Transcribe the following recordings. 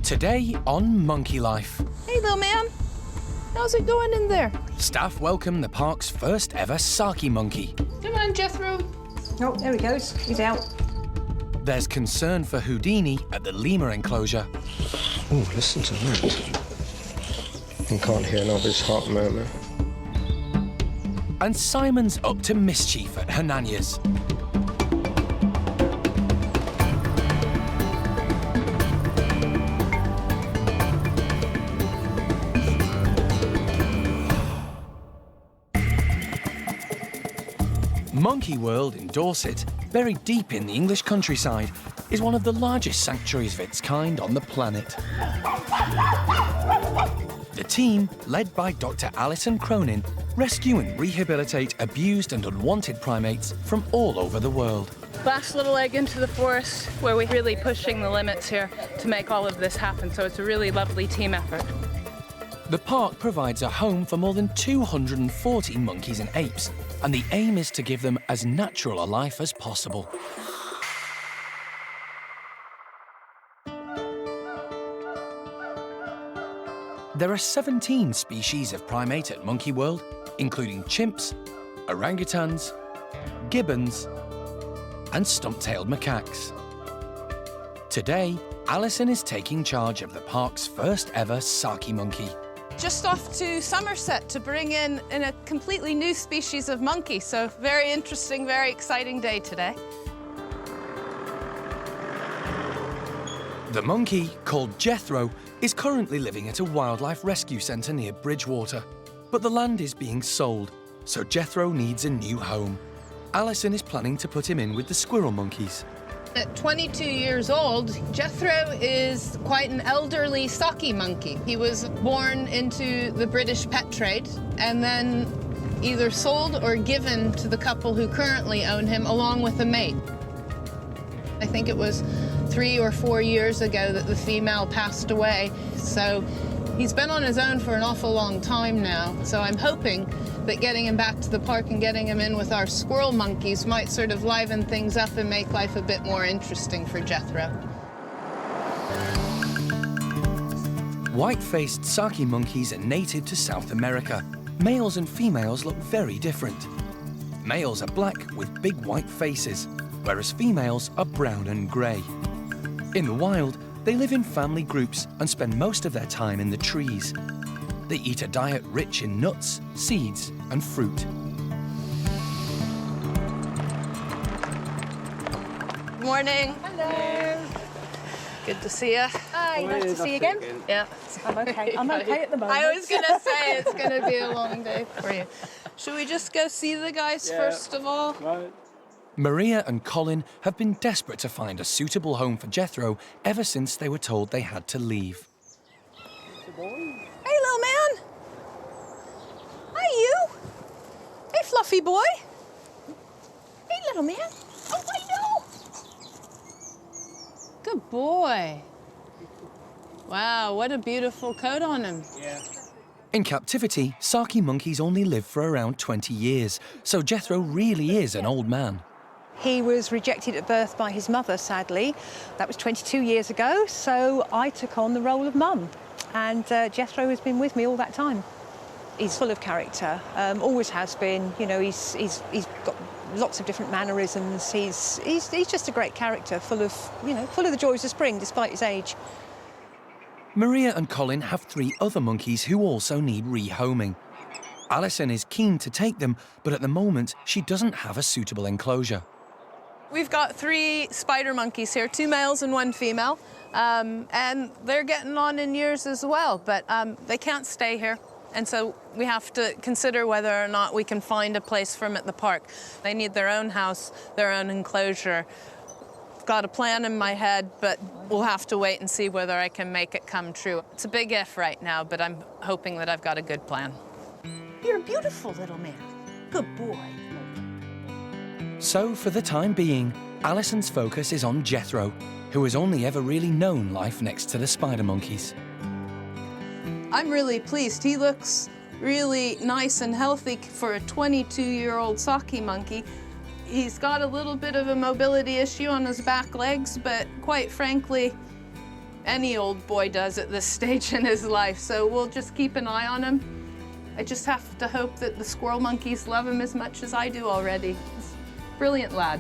Today on Monkey Life. Hey, little man. How's it going in there? Staff welcome the park's first ever saki monkey. Come on, Jethro. Oh, there he goes. He's out. There's concern for Houdini at the lemur enclosure. Oh, listen to that. You can't hear Nobby's heart murmur. And Simon's up to mischief at Hananya's. Monkey World in Dorset, buried deep in the English countryside, is one of the largest sanctuaries of its kind on the planet. The team, led by Dr. Alison Cronin, rescue and rehabilitate abused and unwanted primates from all over the world. Last little leg into the forest where we're really pushing the limits here to make all of this happen, so it's a really lovely team effort. The park provides a home for more than 240 monkeys and apes, and the aim is to give them as natural a life as possible. There are 17 species of primate at Monkey World, including chimps, orangutans, gibbons, and stump-tailed macaques. Today, Alison is taking charge of the park's first ever saki monkey. Just off to Somerset to bring in a completely new species of monkey. So very interesting, very exciting day today. The monkey, called Jethro, is currently living at a wildlife rescue centre near Bridgewater. But the land is being sold, so Jethro needs a new home. Alison is planning to put him in with the squirrel monkeys. At 22 years old, Jethro is quite an elderly saki monkey. He was born into the British pet trade and then either sold or given to the couple who currently own him along with a mate. I think it was 3 or 4 years ago that the female passed away. So he's been on his own for an awful long time now. So I'm hoping that getting him back to the park and getting him in with our squirrel monkeys might sort of liven things up and make life a bit more interesting for Jethro. White-faced saki monkeys are native to South America. Males and females look very different. Males are black with big white faces, whereas females are brown and grey. In the wild, they live in family groups and spend most of their time in the trees. They eat a diet rich in nuts, seeds, and fruit. Morning. Hello. Good to see you. Hi, nice to see you again. Yeah. I'm okay. I'm okay at the moment. I was going to say it's going to be a long day for you. Should we just go see the guys first of all? Right. Maria and Colin have been desperate to find a suitable home for Jethro ever since they were told they had to leave. Hey, little man. Hi, you. Hey, fluffy boy. Hey, little man. Oh, I know. Good boy. Wow, what a beautiful coat on him. Yeah. In captivity, saki monkeys only live for around 20 years, so Jethro really is an old man. He was rejected at birth by his mother, sadly. That was 22 years ago, so I took on the role of mum. And Jethro has been with me all that time. He's full of character, always has been. You know, he's got lots of different mannerisms. He's just a great character, full of the joys of spring, despite his age. Maria and Colin have 3 other monkeys who also need rehoming. Alison is keen to take them, but at the moment, she doesn't have a suitable enclosure. We've got 3 spider monkeys here, 2 males and 1 female. And they're getting on in years as well, but they can't stay here. And so we have to consider whether or not we can find a place for them at the park. They need their own house, their own enclosure. Got a plan in my head, but we'll have to wait and see whether I can make it come true. It's a big if right now, but I'm hoping that I've got a good plan. You're a beautiful little man. Good boy. So, for the time being, Alison's focus is on Jethro, who has only ever really known life next to the spider monkeys. I'm really pleased. He looks really nice and healthy for a 22-year-old saki monkey. He's got a little bit of a mobility issue on his back legs, but quite frankly, any old boy does at this stage in his life, so we'll just keep an eye on him. I just have to hope that the squirrel monkeys love him as much as I do already. He's a brilliant lad.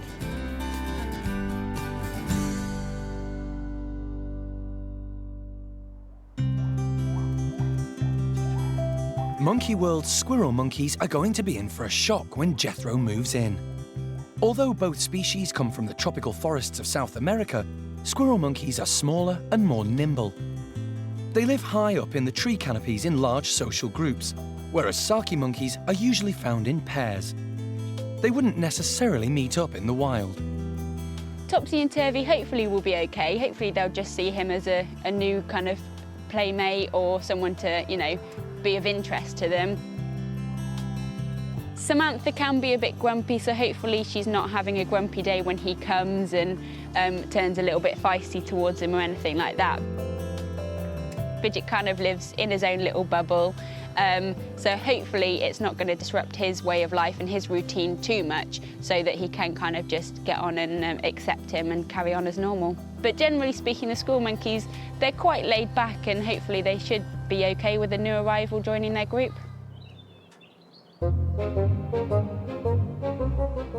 Monkey World's squirrel monkeys are going to be in for a shock when Jethro moves in. Although both species come from the tropical forests of South America, squirrel monkeys are smaller and more nimble. They live high up in the tree canopies in large social groups, whereas saki monkeys are usually found in pairs. They wouldn't necessarily meet up in the wild. Topsy and Turvy hopefully will be okay. Hopefully they'll just see him as a new kind of playmate or someone to, you know, be of interest to them. Samantha can be a bit grumpy, so hopefully she's not having a grumpy day when he comes and turns a little bit feisty towards him or anything like that. Bridget kind of lives in his own little bubble, so hopefully it's not going to disrupt his way of life and his routine too much, so that he can kind of just get on and accept him and carry on as normal. But generally speaking, the squirrel monkeys, they're quite laid back, and hopefully they should be okay with a new arrival joining their group.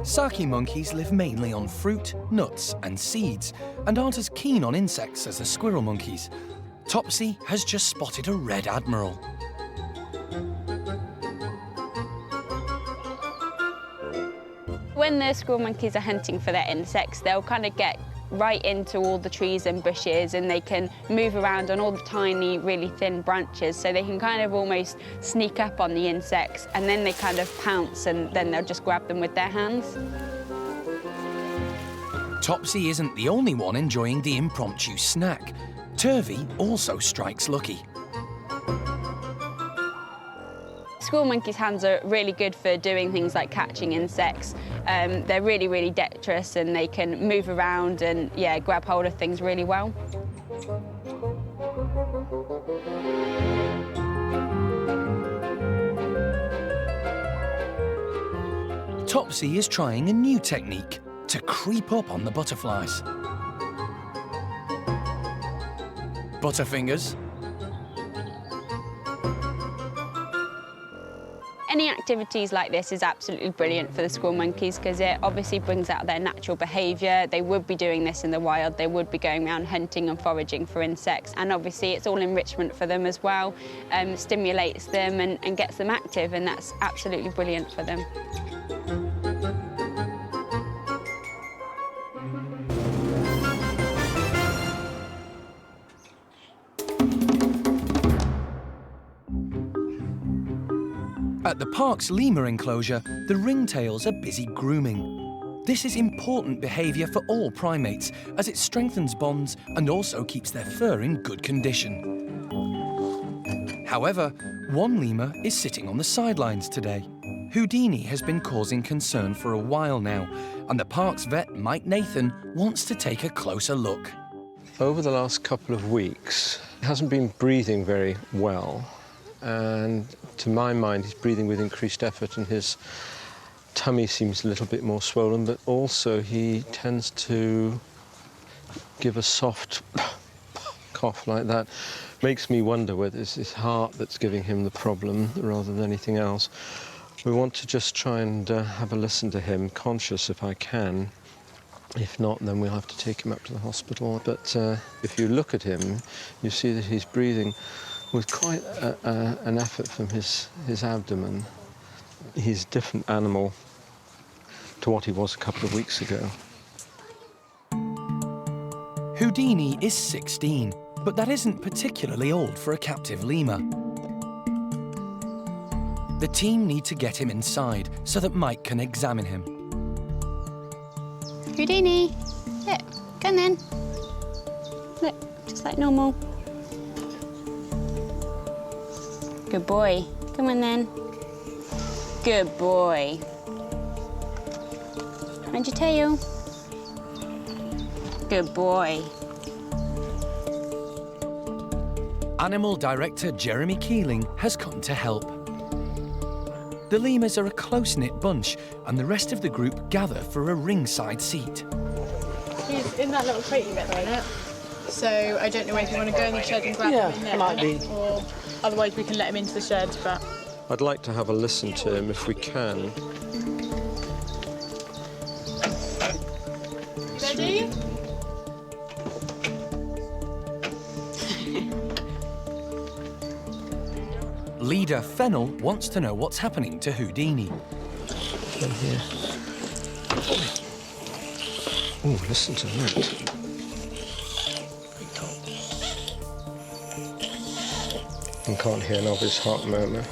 Saki monkeys live mainly on fruit, nuts and seeds, and aren't as keen on insects as the squirrel monkeys. Topsy has just spotted a red admiral. When the squirrel monkeys are hunting for their insects, they'll kind of get right into all the trees and bushes, and they can move around on all the tiny, really thin branches, so they can kind of almost sneak up on the insects, and then they kind of pounce, and then they'll just grab them with their hands. Topsy isn't the only one enjoying the impromptu snack. Turvy also strikes lucky. Squirrel monkeys' hands are really good for doing things like catching insects. They're really, really dexterous, and they can move around and, yeah, grab hold of things really well. Topsy is trying a new technique to creep up on the butterflies. Butterfingers. Any activities like this is absolutely brilliant for the squirrel monkeys, because it obviously brings out their natural behaviour. They would be doing this in the wild. They would be going around hunting and foraging for insects, and obviously it's all enrichment for them as well, stimulates them and gets them active, and that's absolutely brilliant for them. At the park's lemur enclosure, the ringtails are busy grooming. This is important behaviour for all primates, as it strengthens bonds and also keeps their fur in good condition. However, one lemur is sitting on the sidelines today. Houdini has been causing concern for a while now, and the park's vet, Mike Nathan, wants to take a closer look. Over the last couple of weeks, he hasn't been breathing very well. And to my mind, he's breathing with increased effort, and his tummy seems a little bit more swollen, but also he tends to give a soft cough like that. Makes me wonder whether it's his heart that's giving him the problem rather than anything else. We want to just try and have a listen to him, conscious if I can. If not, then we'll have to take him up to the hospital. But if you look at him, you see that he's breathing with quite an effort from his abdomen. He's a different animal to what he was a couple of weeks ago. Houdini is 16, but that isn't particularly old for a captive lemur. The team need to get him inside so that Mike can examine him. Houdini, look, come then. Look, just like normal. Good boy. Come on then. Good boy. Mind your tail. Good boy. Animal director Jeremy Keeling has come to help. The lemurs are a close-knit bunch, and the rest of the group gather for a ringside seat. He's in that little crate you get there, isn't it? So I don't know whether you want to go in the shed and grab him in there. might be. Or otherwise we can let him into the shed, but... I'd like to have a listen to him if we can. Ready? Leader Fennel wants to know what's happening to Houdini. In here. Oh, listen to that. You can't hear an obvious heart murmur.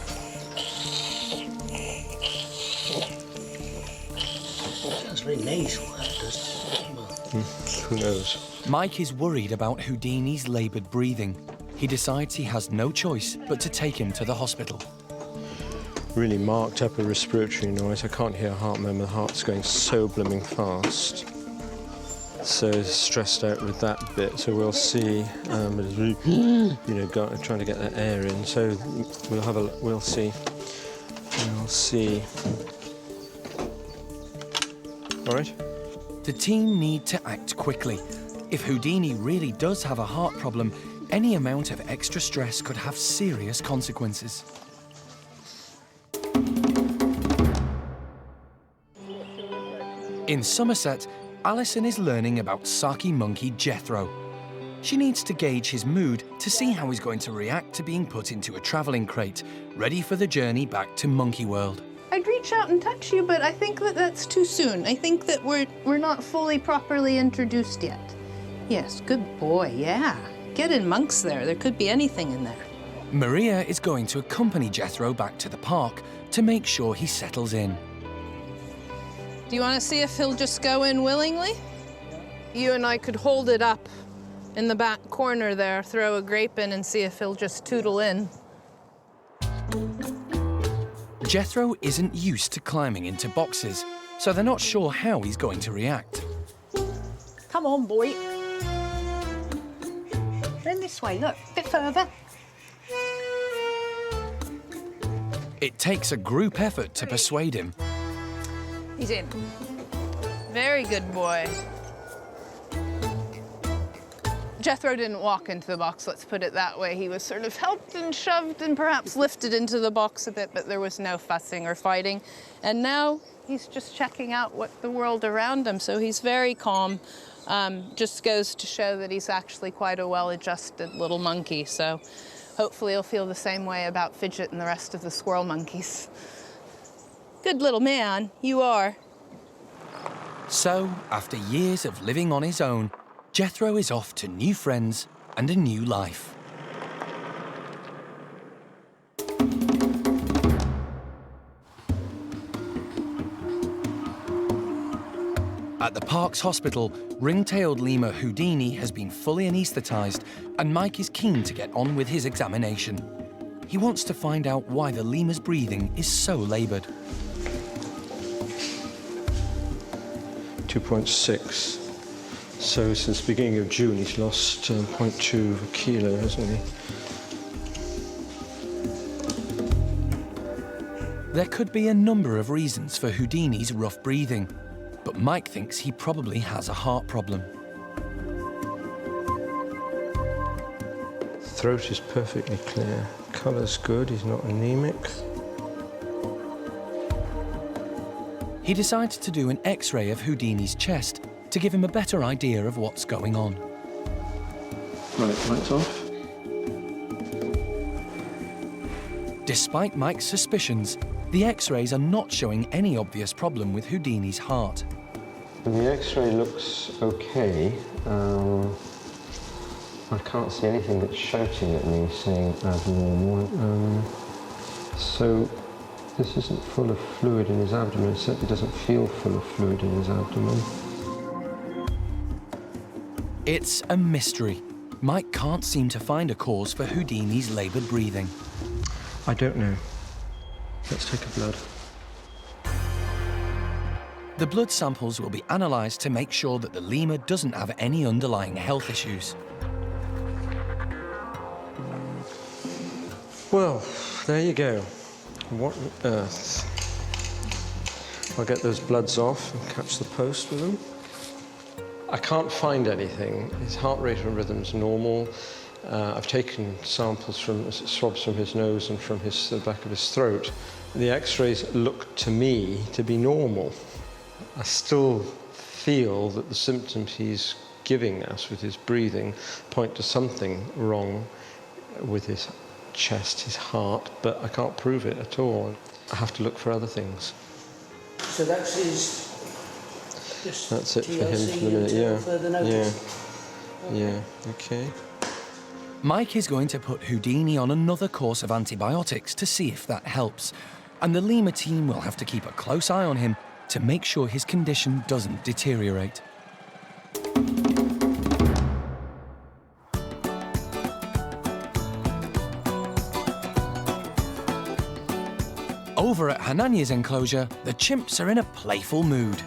Sounds very nasal, that does. Who knows? Mike is worried about Houdini's laboured breathing. He decides he has no choice but to take him to the hospital. Really marked upper respiratory noise. I can't hear a heart murmur. The heart's going so blooming fast. So stressed out with that bit. So we'll see. It's really, trying to get that air in. So we'll have a look. We'll see. We'll see. All right. The team need to act quickly. If Houdini really does have a heart problem, any amount of extra stress could have serious consequences. In Somerset, Alison is learning about saki monkey Jethro. She needs to gauge his mood to see how he's going to react to being put into a travelling crate, ready for the journey back to Monkey World. I'd reach out and touch you, but I think that that's too soon. I think that we're not fully properly introduced yet. Yes, good boy, yeah. Get in monks there. There could be anything in there. Maria is going to accompany Jethro back to the park to make sure he settles in. Do you want to see if he'll just go in willingly? You and I could hold it up in the back corner there, throw a grape in and see if he'll just tootle in. Jethro isn't used to climbing into boxes, so they're not sure how he's going to react. Come on, boy. Then this way, look, a bit further. It takes a group effort to persuade him. He's in. Very good boy. Jethro didn't walk into the box, let's put it that way. He was sort of helped and shoved and perhaps lifted into the box a bit, but there was no fussing or fighting. And now he's just checking out what the world around him, so he's very calm. Just goes to show that he's actually quite a well-adjusted little monkey, so hopefully he'll feel the same way about Fidget and the rest of the squirrel monkeys. Good little man, you are. So, after years of living on his own, Jethro is off to new friends and a new life. At the park's hospital, ring-tailed lemur Houdini has been fully anaesthetised, and Mike is keen to get on with his examination. He wants to find out why the lemur's breathing is so laboured. 2.6. So since the beginning of June, he's lost 0.2 of a kilo, hasn't he? There could be a number of reasons for Houdini's rough breathing, but Mike thinks he probably has a heart problem. Throat is perfectly clear. Colour's good, he's not anemic. He decides to do an X-ray of Houdini's chest to give him a better idea of what's going on. Right, lights off. Despite Mike's suspicions, the X-rays are not showing any obvious problem with Houdini's heart. The X-ray looks okay. I can't see anything that's shouting at me saying abnormal. So this isn't full of fluid in his abdomen. It certainly doesn't feel full of fluid in his abdomen. It's a mystery. Mike can't seem to find a cause for Houdini's laboured breathing. I don't know. Let's take a blood. The blood samples will be analysed to make sure that the lemur doesn't have any underlying health issues. Well, there you go. What on earth? I'll get those bloods off and catch the post with them. I can't find anything. His heart rate and rhythm's normal. I've taken samples from swabs from his nose and from the back of his throat. The X-rays look to me to be normal. I still feel that the symptoms he's giving us with his breathing point to something wrong with his chest, his heart, but I can't prove it at all. I have to look for other things. So that's his... That's it for him for the minute, yeah, okay. Mike is going to put Houdini on another course of antibiotics to see if that helps, and the Lima team will have to keep a close eye on him to make sure his condition doesn't deteriorate. Over at Hananya's enclosure, the chimps are in a playful mood.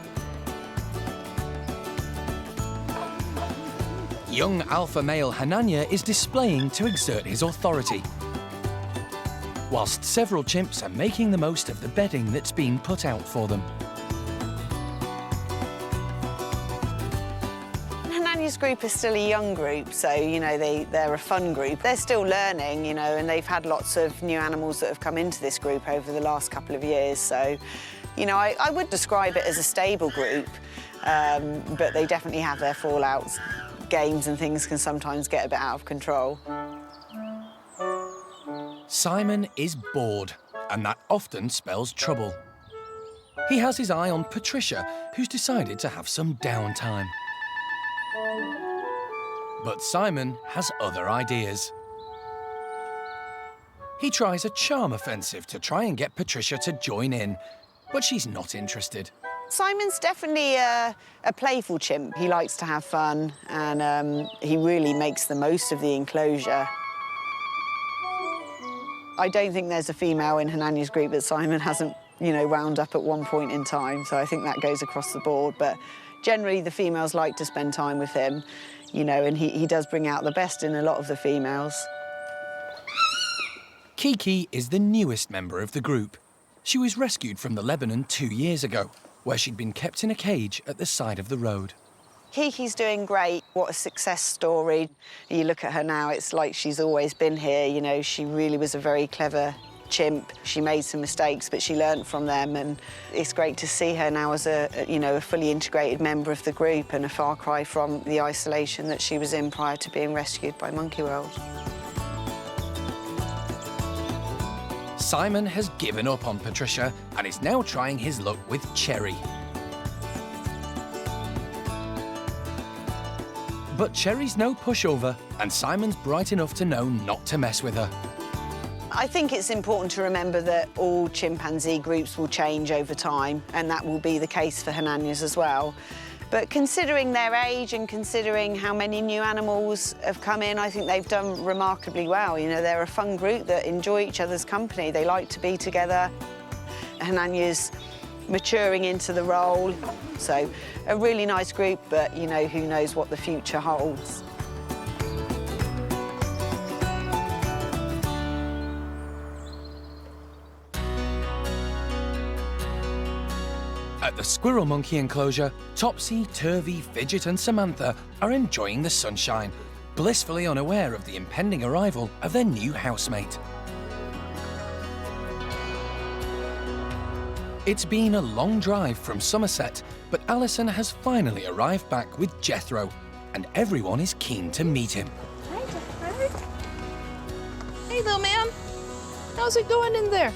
Young alpha male Hananya is displaying to exert his authority, whilst several chimps are making the most of the bedding that's been put out for them. Hananya's group is still a young group, so, you know, they're a fun group. They're still learning, you know, and they've had lots of new animals that have come into this group over the last couple of years. So, you know, I would describe it as a stable group, but they definitely have their fallouts. Games and things can sometimes get a bit out of control. Simon is bored, and that often spells trouble. He has his eye on Patricia, who's decided to have some downtime. But Simon has other ideas. He tries a charm offensive to try and get Patricia to join in, but she's not interested. Simon's definitely a playful chimp. He likes to have fun, and he really makes the most of the enclosure. I don't think there's a female in Hananya's group that Simon hasn't, you know, wound up at one point in time, so I think that goes across the board. But generally, the females like to spend time with him, you know, and he does bring out the best in a lot of the females. Kiki is the newest member of the group. She was rescued from the Lebanon 2 years ago, where she'd been kept in a cage at the side of the road. Kiki's doing great. What a success story. You look at her now, it's like she's always been here. You know, she really was a very clever chimp. She made some mistakes, but she learnt from them, and it's great to see her now as a fully integrated member of the group, and a far cry from the isolation that she was in prior to being rescued by Monkey World. Simon has given up on Patricia and is now trying his luck with Cherry. But Cherry's no pushover, and Simon's bright enough to know not to mess with her. I think it's important to remember that all chimpanzee groups will change over time, and that will be the case for Hananya's as well. But considering their age and considering how many new animals have come in, I think they've done remarkably well. You know, they're a fun group that enjoy each other's company. They like to be together. Hananya's maturing into the role. So a really nice group, but, you know, who knows what the future holds. At the squirrel monkey enclosure, Topsy, Turvy, Fidget and Samantha are enjoying the sunshine, blissfully unaware of the impending arrival of their new housemate. It's been a long drive from Somerset, but Alison has finally arrived back with Jethro, and everyone is keen to meet him. Hi, Jethro. Hey, little man. How's it going in there?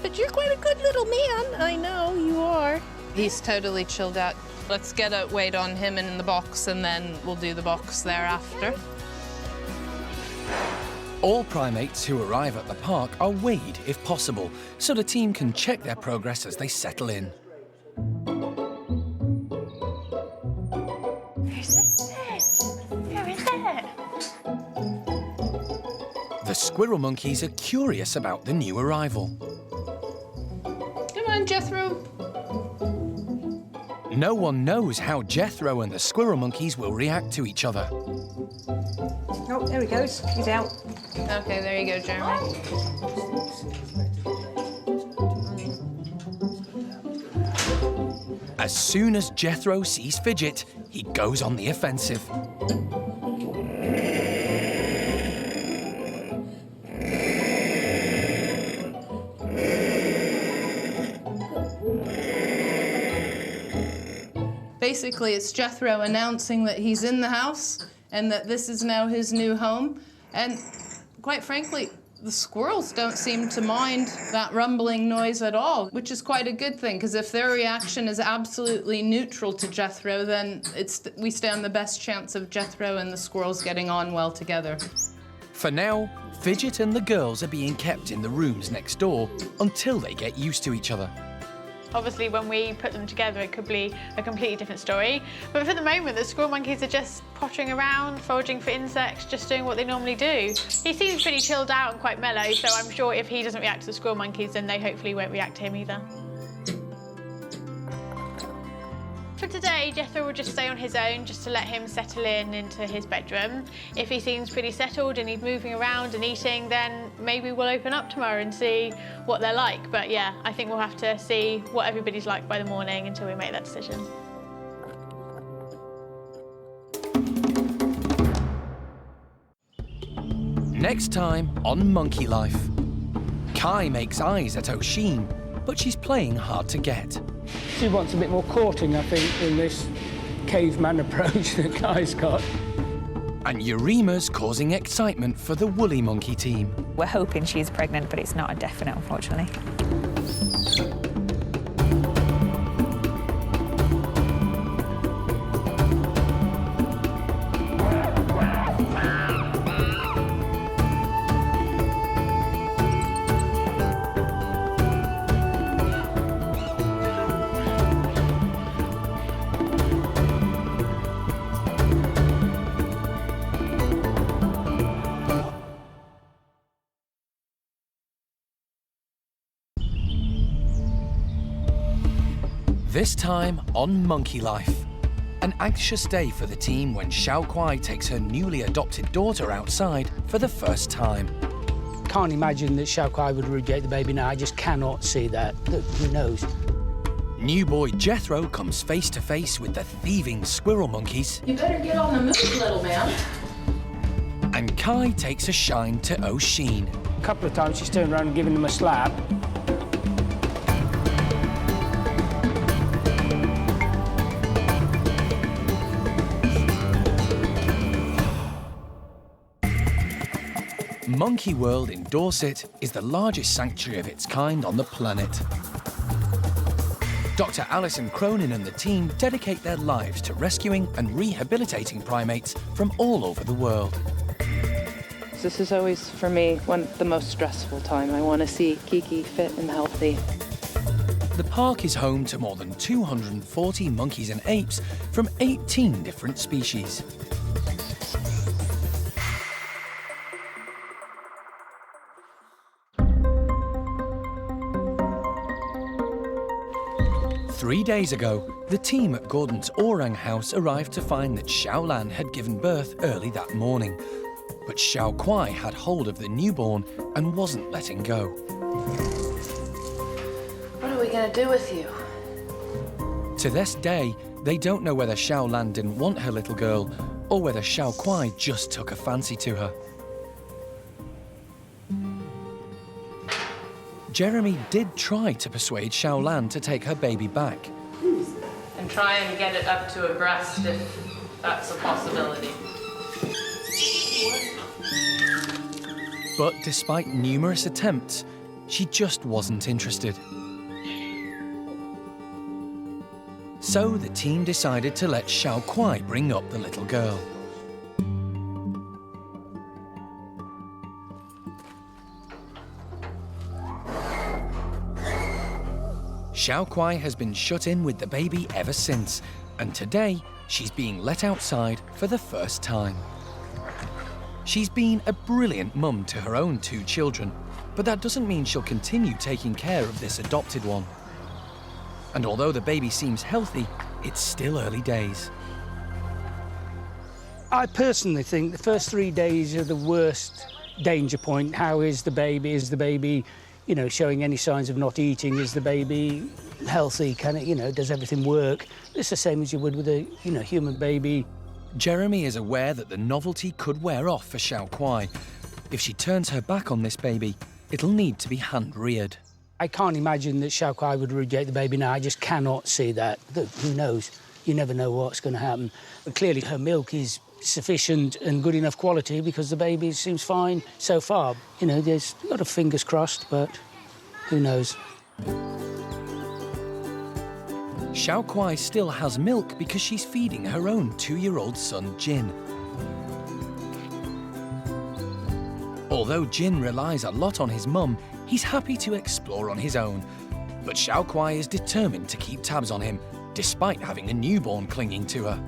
But you're quite a good little man. I know, you are. He's totally chilled out. Let's get a weight on him in the box, and then we'll do the box thereafter. All primates who arrive at the park are weighed if possible, so the team can check their progress as they settle in. Who's it? Who is it? The squirrel monkeys are curious about the new arrival. Come on, Jethro. No one knows how Jethro and the squirrel monkeys will react to each other. Oh, there he goes. He's out. Okay, there you go, Jeremy. As soon as Jethro sees Fidget, he he goes on the offensive. Basically, it's Jethro announcing that he's in the house and that this is now his new home. And quite frankly, the squirrels don't seem to mind that rumbling noise at all, which is quite a good thing, because if their reaction is absolutely neutral to Jethro, then we stand the best chance of Jethro and the squirrels getting on well together. For now, Fidget and the girls are being kept in the rooms next door until they get used to each other. Obviously, when we put them together, it could be a completely different story. But for the moment, the squirrel monkeys are just pottering around, foraging for insects, just doing what they normally do. He seems pretty chilled out and quite mellow, so I'm sure if he doesn't react to the squirrel monkeys, then they hopefully won't react to him either. For today, Jethro will just stay on his own, just to let him settle into his bedroom. If he seems pretty settled and he's moving around and eating, then maybe we'll open up tomorrow and see what they're like. But yeah, I think we'll have to see what everybody's like by the morning until we make that decision. Next time on Monkey Life. Kai makes eyes at Oisin, but she's playing hard to get. She wants a bit more courting, I think, in this caveman approach that Kai's got. And Yarima's causing excitement for the woolly monkey team. We're hoping she's pregnant, but it's not a definite, unfortunately. This time on Monkey Life. An anxious day for the team when Hsiao-quai takes her newly adopted daughter outside for the first time. Can't imagine that Hsiao-quai would reject the baby now. I just cannot see that. Look, who knows? New boy Jethro comes face to face with the thieving squirrel monkeys. You better get on the move, little man. And Kai takes a shine to Oisin. A couple of times she's turned around and given him a slap. Monkey World in Dorset is the largest sanctuary of its kind on the planet. Dr. Alison Cronin and the team dedicate their lives to rescuing and rehabilitating primates from all over the world. This is always, for me, the most stressful time. I want to see Kiki fit and healthy. The park is home to more than 240 monkeys and apes from 18 different species. Three days ago, the team at Gordon's Orang house arrived to find that Hsiao-Lang had given birth early that morning. But Hsiao-quai had hold of the newborn and wasn't letting go. What are we going to do with you? To this day, they don't know whether Hsiao-Lang didn't want her little girl or whether Hsiao-quai just took a fancy to her. Jeremy did try to persuade Hsiao-Lang to take her baby back. And try and get it up to a breast if that's a possibility. But despite numerous attempts, she just wasn't interested. So the team decided to let Hsiao-quai bring up the little girl. Hsiao-quai has been shut in with the baby ever since, and today she's being let outside for the first time. She's been a brilliant mum to her own 2 children, but that doesn't mean she'll continue taking care of this adopted one. And although the baby seems healthy, it's still early days. I personally think the first 3 days are the worst danger point. How is the baby? Is the baby, you know, showing any signs of not eating. Is the baby healthy? Can it, you know, does everything work? It's the same as you would with a, you know, human baby. Jeremy is aware that the novelty could wear off for Hsiao-quai. If she turns her back on this baby, it'll need to be hand-reared. I can't imagine that Hsiao-quai would reject the baby now. I just cannot see that. Who knows? You never know what's going to happen. But clearly her milk is sufficient and good enough quality because the baby seems fine so far. You know, there's a lot of fingers crossed, but who knows? Hsiao-quai still has milk because she's feeding her own 2-year-old son, Jin. Although Jin relies a lot on his mum, he's happy to explore on his own. But Hsiao-quai is determined to keep tabs on him, despite having a newborn clinging to her.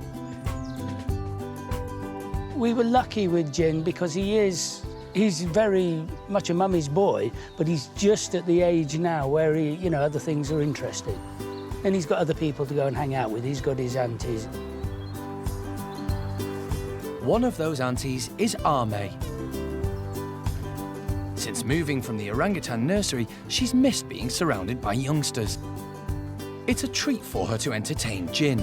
We were lucky with Jin because he's very much a mummy's boy, but he's just at the age now where he, you know, other things are interesting. And he's got other people to go and hang out with. He's got his aunties. One of those aunties is Ame. Since moving from the orangutan nursery, she's missed being surrounded by youngsters. It's a treat for her to entertain Jin.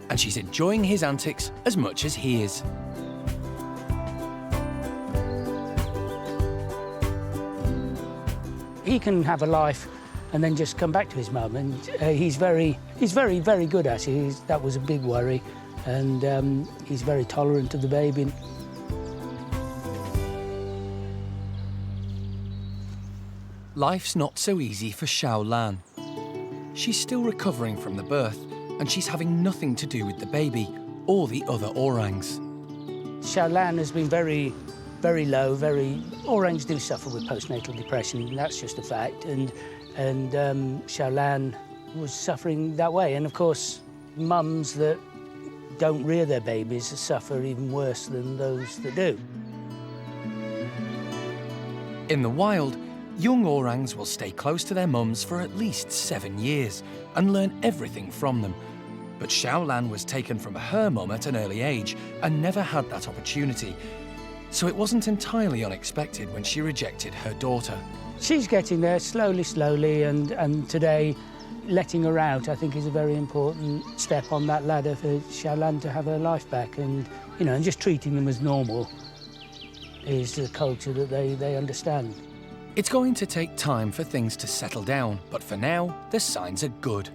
And she's enjoying his antics as much as he is. He can have a life and then just come back to his mum, and he's very, very good at it. That was a big worry, and he's very tolerant of the baby. Life's not so easy for Hsiao-Lang. She's still recovering from the birth, and she's having nothing to do with the baby or the other orangs. Hsiao-Lang has been very low, orangs do suffer with postnatal depression, and that's just a fact, and Hsiao-Lang was suffering that way. And of course, mums that don't rear their babies suffer even worse than those that do. In the wild, young orangs will stay close to their mums for at least 7 years and learn everything from them. But Hsiao-Lang was taken from her mum at an early age and never had that opportunity. So it wasn't entirely unexpected when she rejected her daughter. She's getting there slowly, and today letting her out, I think, is a very important step on that ladder for Hsiao-Lang to have her life back, and, you know, and just treating them as normal is the culture that they understand. It's going to take time for things to settle down, but for now, the signs are good.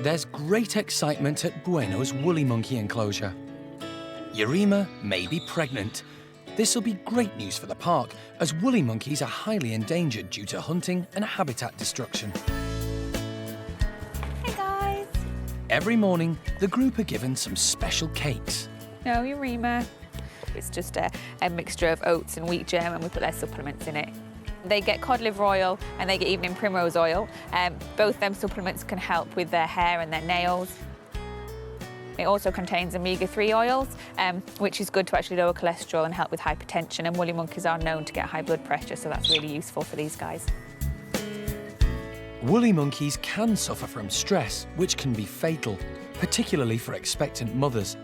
There's great excitement at Bueno's woolly monkey enclosure. Yarima may be pregnant. This will be great news for the park, as woolly monkeys are highly endangered due to hunting and habitat destruction. Hey guys. Every morning, the group are given some special cakes. No, Yarima. It's just a mixture of oats and wheat germ, and we put their supplements in it. They get cod liver oil and they get evening primrose oil. Both them supplements can help with their hair and their nails. It also contains omega-3 oils, which is good to actually lower cholesterol and help with hypertension. And woolly monkeys are known to get high blood pressure, so that's really useful for these guys. Woolly monkeys can suffer from stress, which can be fatal, particularly for expectant mothers.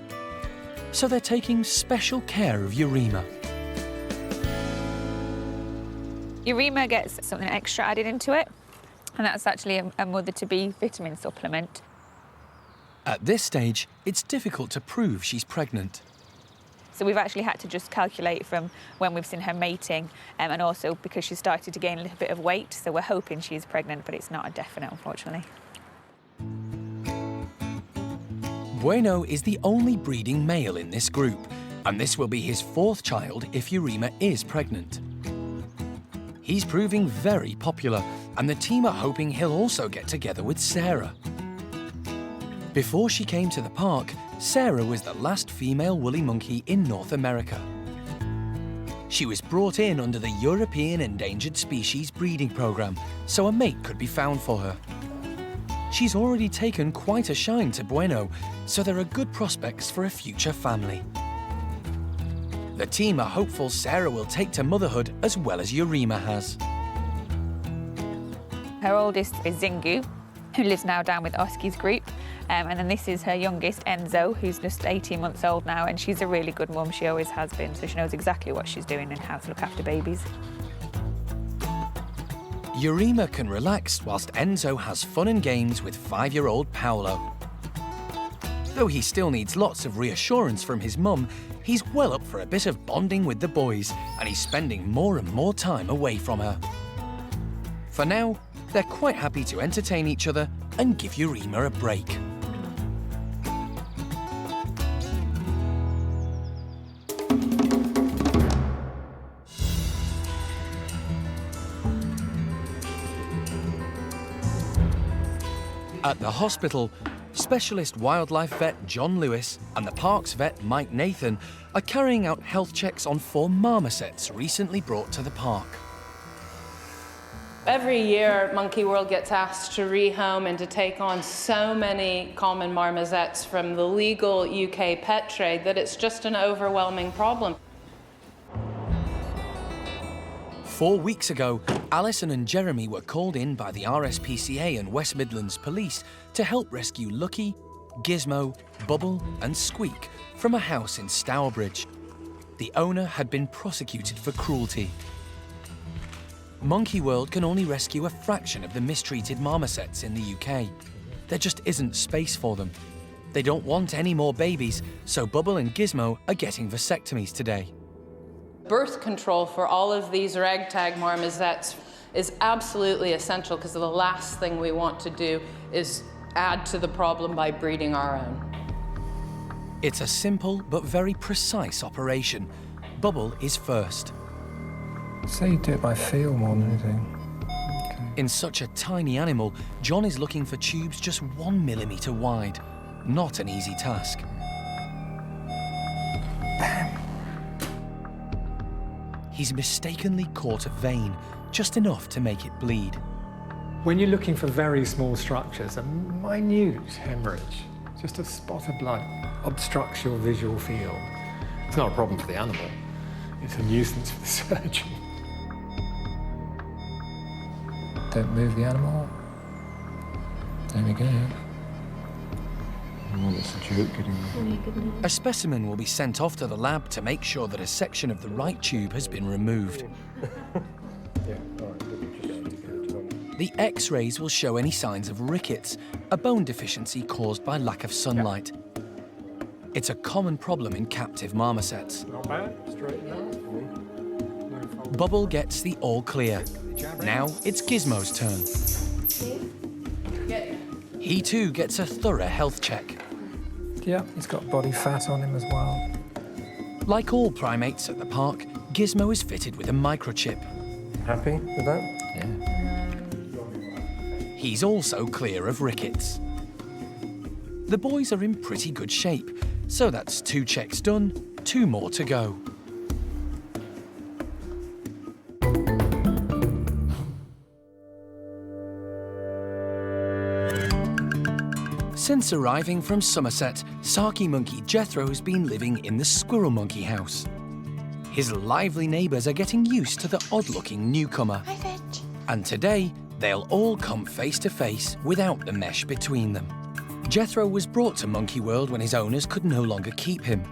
So they're taking special care of Yarima. Yarima gets something extra added into it, and that's actually a mother-to-be vitamin supplement. At this stage, it's difficult to prove she's pregnant. So we've actually had to just calculate from when we've seen her mating, and also because she started to gain a little bit of weight, so we're hoping she's pregnant, but it's not a definite, unfortunately. Bueno is the only breeding male in this group, and this will be his 4th child if Yarima is pregnant. He's proving very popular, and the team are hoping he'll also get together with Sarah. Before she came to the park, Sarah was the last female woolly monkey in North America. She was brought in under the European Endangered Species breeding program, so a mate could be found for her. She's already taken quite a shine to Bueno, so there are good prospects for a future family. The team are hopeful Sarah will take to motherhood as well as Yarima has. Her oldest is Zingu, who lives now down with Oski's group. And then this is her youngest, Enzo, who's just 18 months old now, and she's a really good mum. She always has been, so she knows exactly what she's doing and how to look after babies. Yarima can relax whilst Enzo has fun and games with 5-year-old Paolo. Though he still needs lots of reassurance from his mum, he's well up for a bit of bonding with the boys, and he's spending more and more time away from her. For now, they're quite happy to entertain each other and give Yarima a break. At the hospital, specialist wildlife vet John Lewis and the parks vet Mike Nathan are carrying out health checks on 4 marmosets recently brought to the park. Every year, Monkey World gets asked to rehome and to take on so many common marmosets from the legal UK pet trade that it's just an overwhelming problem. 4 weeks ago, Alison and Jeremy were called in by the RSPCA and West Midlands Police to help rescue Lucky, Gizmo, Bubble and Squeak from a house in Stourbridge. The owner had been prosecuted for cruelty. Monkey World can only rescue a fraction of the mistreated marmosets in the UK. There just isn't space for them. They don't want any more babies, so Bubble and Gizmo are getting vasectomies today. Birth control for all of these ragtag marmosets is absolutely essential because the last thing we want to do is add to the problem by breeding our own. It's a simple but very precise operation. Bubble is first. So you do it by feel more than anything. Okay. In such a tiny animal, John is looking for tubes just 1 millimetre wide. Not an easy task. Bam. He's mistakenly caught a vein, just enough to make it bleed. When you're looking for very small structures, a minute hemorrhage, just a spot of blood, obstructs your visual field. It's not a problem for the animal, it's a nuisance for the surgeon. Don't move the animal. There we go. Oh, that's a joke getting... A specimen will be sent off to the lab to make sure that a section of the right tube has been removed. The X-rays will show any signs of rickets, a bone deficiency caused by lack of sunlight. It's a common problem in captive marmosets. Not bad, straighten out. Bubble gets the all clear. Now it's Gizmo's turn. He too gets a thorough health check. Yeah, he's got body fat on him as well. Like all primates at the park, Gizmo is fitted with a microchip. Happy with that? Yeah. He's also clear of rickets. The boys are in pretty good shape, so that's 2 checks done, 2 more to go. Since arriving from Somerset, Saki monkey Jethro has been living in the squirrel monkey house. His lively neighbours are getting used to the odd-looking newcomer. Hi, Fitch. And today, they'll all come face to face without the mesh between them. Jethro was brought to Monkey World when his owners could no longer keep him.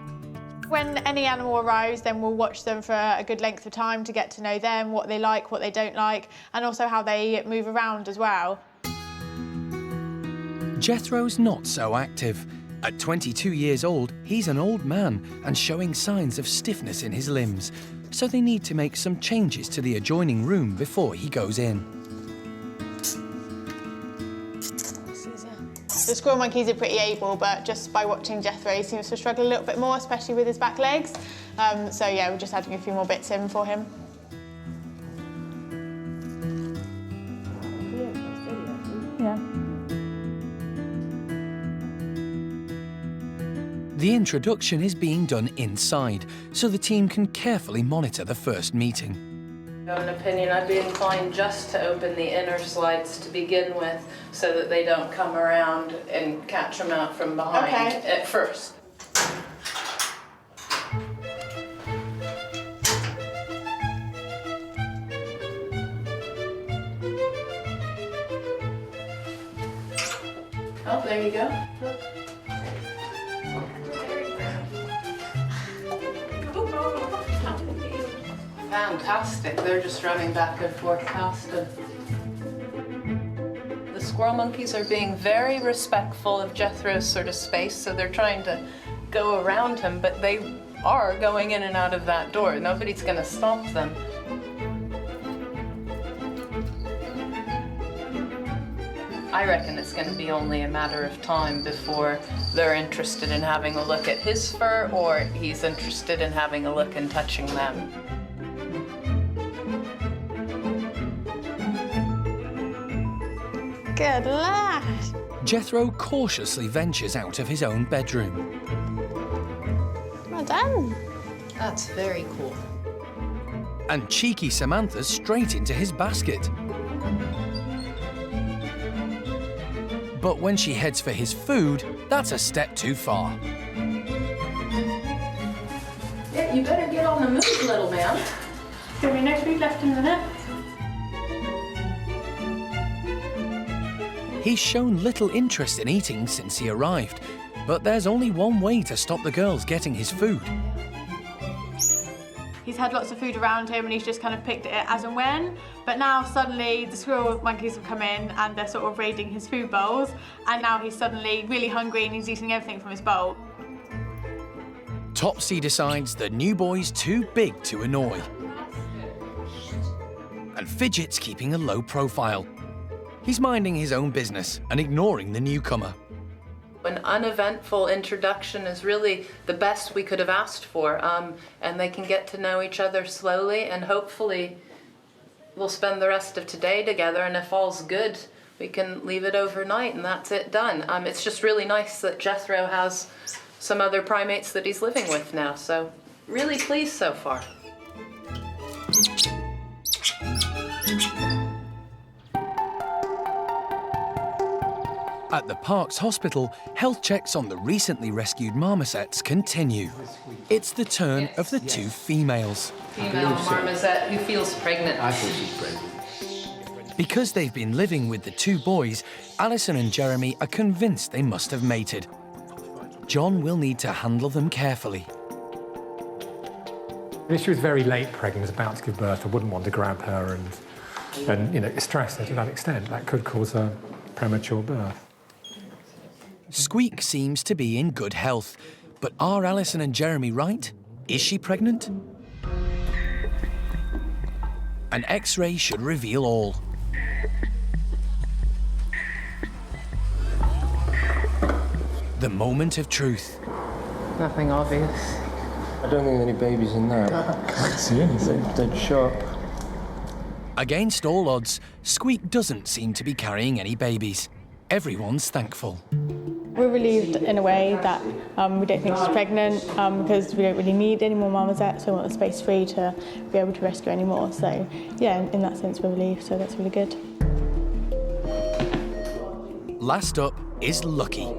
When any animal arrives, then we'll watch them for a good length of time to get to know them, what they like, what they don't like, and also how they move around as well. Jethro's not so active. At 22 years old, he's an old man and showing signs of stiffness in his limbs, so they need to make some changes to the adjoining room before he goes in. The squirrel monkeys are pretty able, but just by watching Jethro, he seems to struggle a little bit more, especially with his back legs. So yeah, we're just adding a few more bits in for him. Yeah. The introduction is being done inside, so the team can carefully monitor the first meeting. In my opinion, I'd be inclined just to open the inner slides to begin with so that they don't come around and catch them out from behind at first. Oh, there you go. Look. Fantastic. They're just running back and forth past him. The squirrel monkeys are being very respectful of Jethro's sort of space, so they're trying to go around him, but they are going in and out of that door. Nobody's going to stop them. I reckon it's going to be only a matter of time before they're interested in having a look at his fur or he's interested in having a look and touching them. Good lad. Jethro cautiously ventures out of his own bedroom. Well done. That's very cool. And cheeky Samantha's straight into his basket. But when she heads for his food, that's a step too far. Yeah, you better get on the move, little man. It's going to be no food left in the net. He's shown little interest in eating since he arrived, but there's only one way to stop the girls getting his food. He's had lots of food around him and he's just kind of picked it as and when. But now suddenly the squirrel monkeys have come in and they're sort of raiding his food bowls. And now he's suddenly really hungry and he's eating everything from his bowl. Topsy decides the new boy's too big to annoy. And Fidget's keeping a low profile. He's minding his own business and ignoring the newcomer. An uneventful introduction is really the best we could have asked for, and they can get to know each other slowly, and hopefully we'll spend the rest of today together, and if all's good, we can leave it overnight and that's it done. It's just really nice that Jethro has some other primates that he's living with now, so really pleased so far. At the park's hospital, health checks on the recently rescued marmosets continue. It's the turn of the two females. Female marmoset who feels pregnant. I think she's pregnant. Because they've been living with the two boys, Alison and Jeremy are convinced they must have mated. John will need to handle them carefully. If she was very late pregnant, about to give birth, I wouldn't want to grab her and stress her to that extent. That could cause a premature birth. Squeak seems to be in good health, but are Alison and Jeremy right? Is she pregnant? An X-ray should reveal all. The moment of truth. Nothing obvious. I don't think there are any babies in there. I can't see anything. Dead sharp. Against all odds, Squeak doesn't seem to be carrying any babies. Everyone's thankful. We're relieved in a way that we don't think she's pregnant because we don't really need any more marmosets, so we want the space free to be able to rescue any more. So yeah, in that sense we're relieved, so that's really good. Last up is Lucky.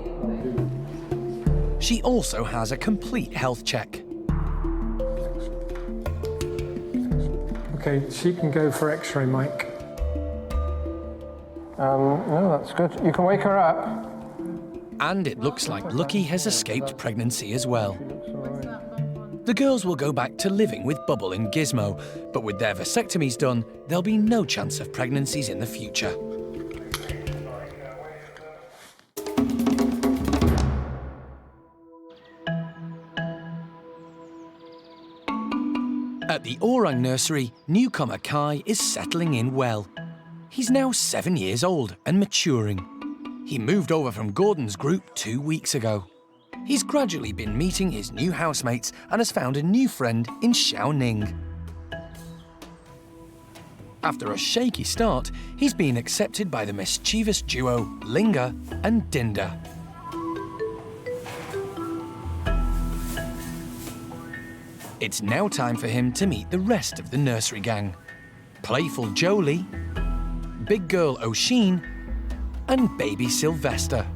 She also has a complete health check. Okay, she can go for X-ray, Mike. No, that's good. You can wake her up. And it looks like Lucky has escaped pregnancy as well. The girls will go back to living with Bubble and Gizmo, but with their vasectomies done, there'll be no chance of pregnancies in the future. At the Orang nursery, newcomer Kai is settling in well. He's now 7 years old and maturing. He moved over from Gordon's group 2 weeks ago. He's gradually been meeting his new housemates and has found a new friend in Hsiao-ning. After a shaky start, he's been accepted by the mischievous duo Linga and Dinda. It's now time for him to meet the rest of the nursery gang. Playful Jolie, big girl O'Sheen, and baby Sylvester.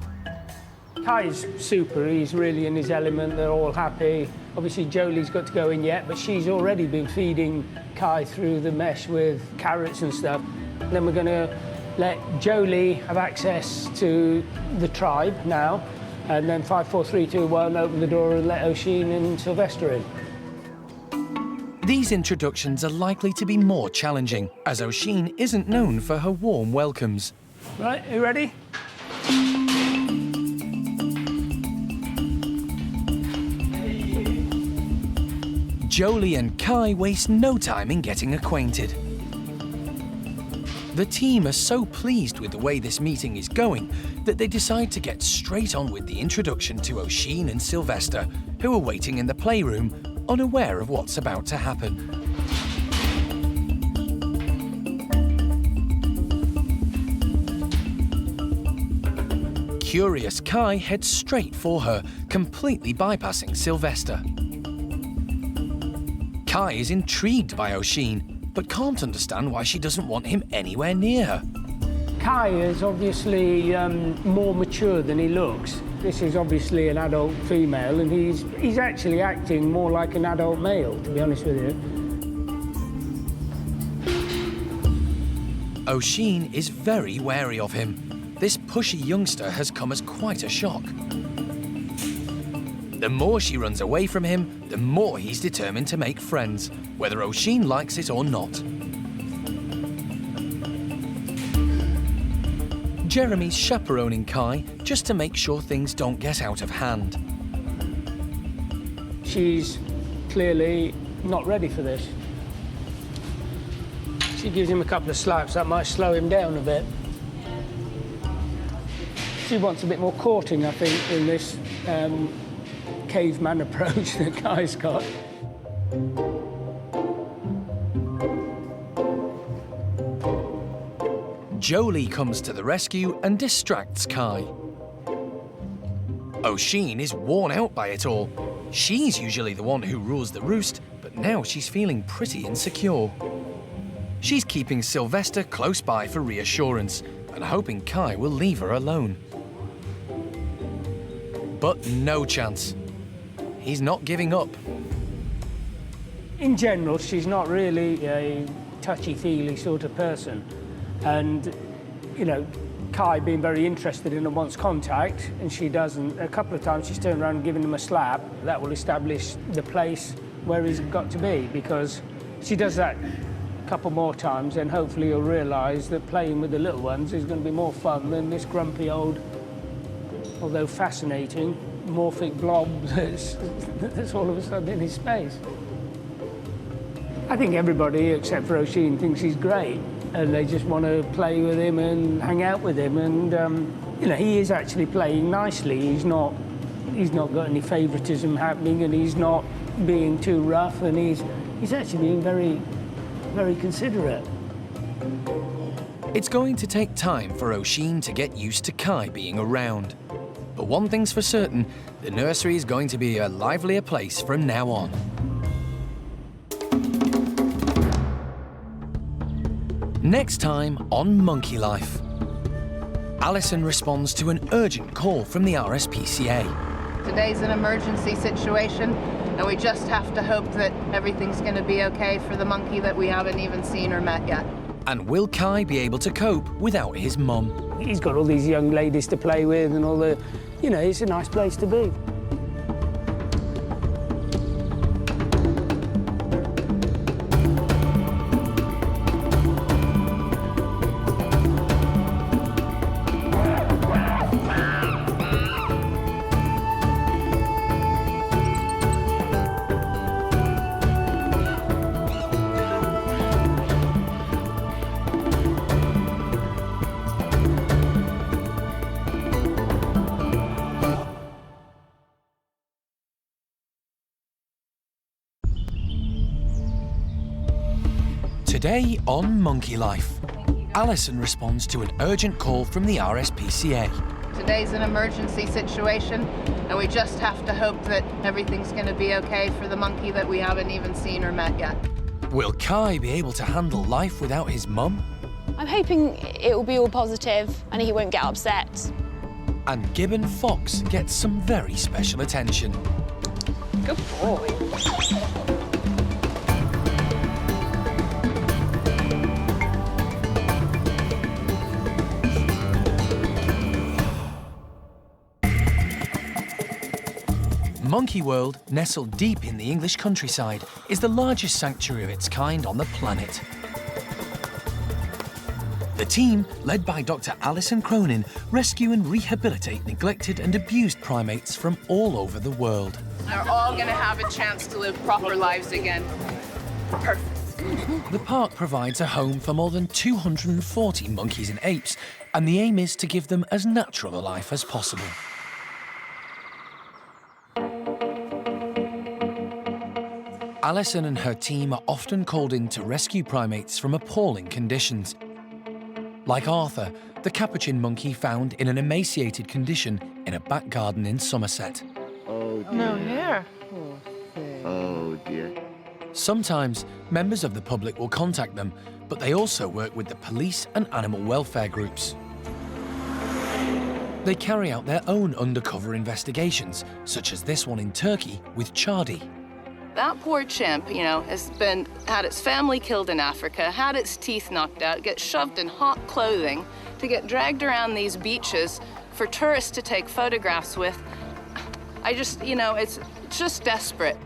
Kai's super, he's really in his element, they're all happy. Obviously Jolie's got to go in yet, but she's already been feeding Kai through the mesh with carrots and stuff. Then we're going to let Jolie have access to the tribe now, and then 5, 4, 3, 2, 1, open the door and let Oisin and Sylvester in. These introductions are likely to be more challenging, as Oisin isn't known for her warm welcomes. Right, you ready? Jolie and Kai waste no time in getting acquainted. The team are so pleased with the way this meeting is going that they decide to get straight on with the introduction to Oisin and Sylvester, who are waiting in the playroom, unaware of what's about to happen. Curious Kai heads straight for her, completely bypassing Sylvester. Kai is intrigued by Oisin, but can't understand why she doesn't want him anywhere near her. Kai is obviously more mature than he looks. This is obviously an adult female, and he's actually acting more like an adult male, to be honest with you. Oisin is very wary of him. This pushy youngster has come as quite a shock. The more she runs away from him, the more he's determined to make friends, whether Oisin likes it or not. Jeremy's chaperoning Kai just to make sure things don't get out of hand. She's clearly not ready for this. She gives him a couple of slaps, that might slow him down a bit. She wants a bit more courting, I think, in this caveman approach that Kai's got. Jolie comes to the rescue and distracts Kai. Oisin is worn out by it all. She's usually the one who rules the roost, but now she's feeling pretty insecure. She's keeping Sylvester close by for reassurance and hoping Kai will leave her alone. But no chance. He's not giving up. In general, she's not really a touchy-feely sort of person. And, you know, Kai being very interested in her wants contact, and she doesn't. A couple of times she's turned around and given him a slap. That will establish the place where he's got to be, because she does that a couple more times, and hopefully he'll realise that playing with the little ones is going to be more fun than this grumpy old, although fascinating, morphic blob that's all of a sudden in his space. I think everybody except for Oisin thinks he's great, and they just want to play with him and hang out with him. And you know, he is actually playing nicely. He's not got any favouritism happening, and he's not being too rough, and he's actually being very, very considerate. It's going to take time for Oisin to get used to Kai being around. But one thing's for certain, the nursery is going to be a livelier place from now on. Next time on Monkey Life. Alison responds to an urgent call from the RSPCA. Today's an emergency situation, and we just have to hope that everything's going to be okay for the monkey that we haven't even seen or met yet. And will Kai be able to cope without his mum? He's got all these young ladies to play with and all the, you know, it's a nice place to be. Today on Monkey Life, Alison responds to an urgent call from the RSPCA. Today's an emergency situation, and we just have to hope that everything's going to be okay for the monkey that we haven't even seen or met yet. Will Kai be able to handle life without his mum? I'm hoping it will be all positive and he won't get upset. And Gibbon Fox gets some very special attention. Good boy. Monkey World, nestled deep in the English countryside, is the largest sanctuary of its kind on the planet. The team, led by Dr. Alison Cronin, rescue and rehabilitate neglected and abused primates from all over the world. They're all going to have a chance to live proper lives again. Perfect. The park provides a home for more than 240 monkeys and apes, and the aim is to give them as natural a life as possible. Alison and her team are often called in to rescue primates from appalling conditions. Like Arthur, the Capuchin monkey found in an emaciated condition in a back garden in Somerset. Oh, dear. No hair. Oh, dear. Sometimes, members of the public will contact them, but they also work with the police and animal welfare groups. They carry out their own undercover investigations, such as this one in Turkey with Chardy. That poor chimp, you know, had its family killed in Africa, had its teeth knocked out, gets shoved in hot clothing to get dragged around these beaches for tourists to take photographs with. I just, you know, it's just desperate.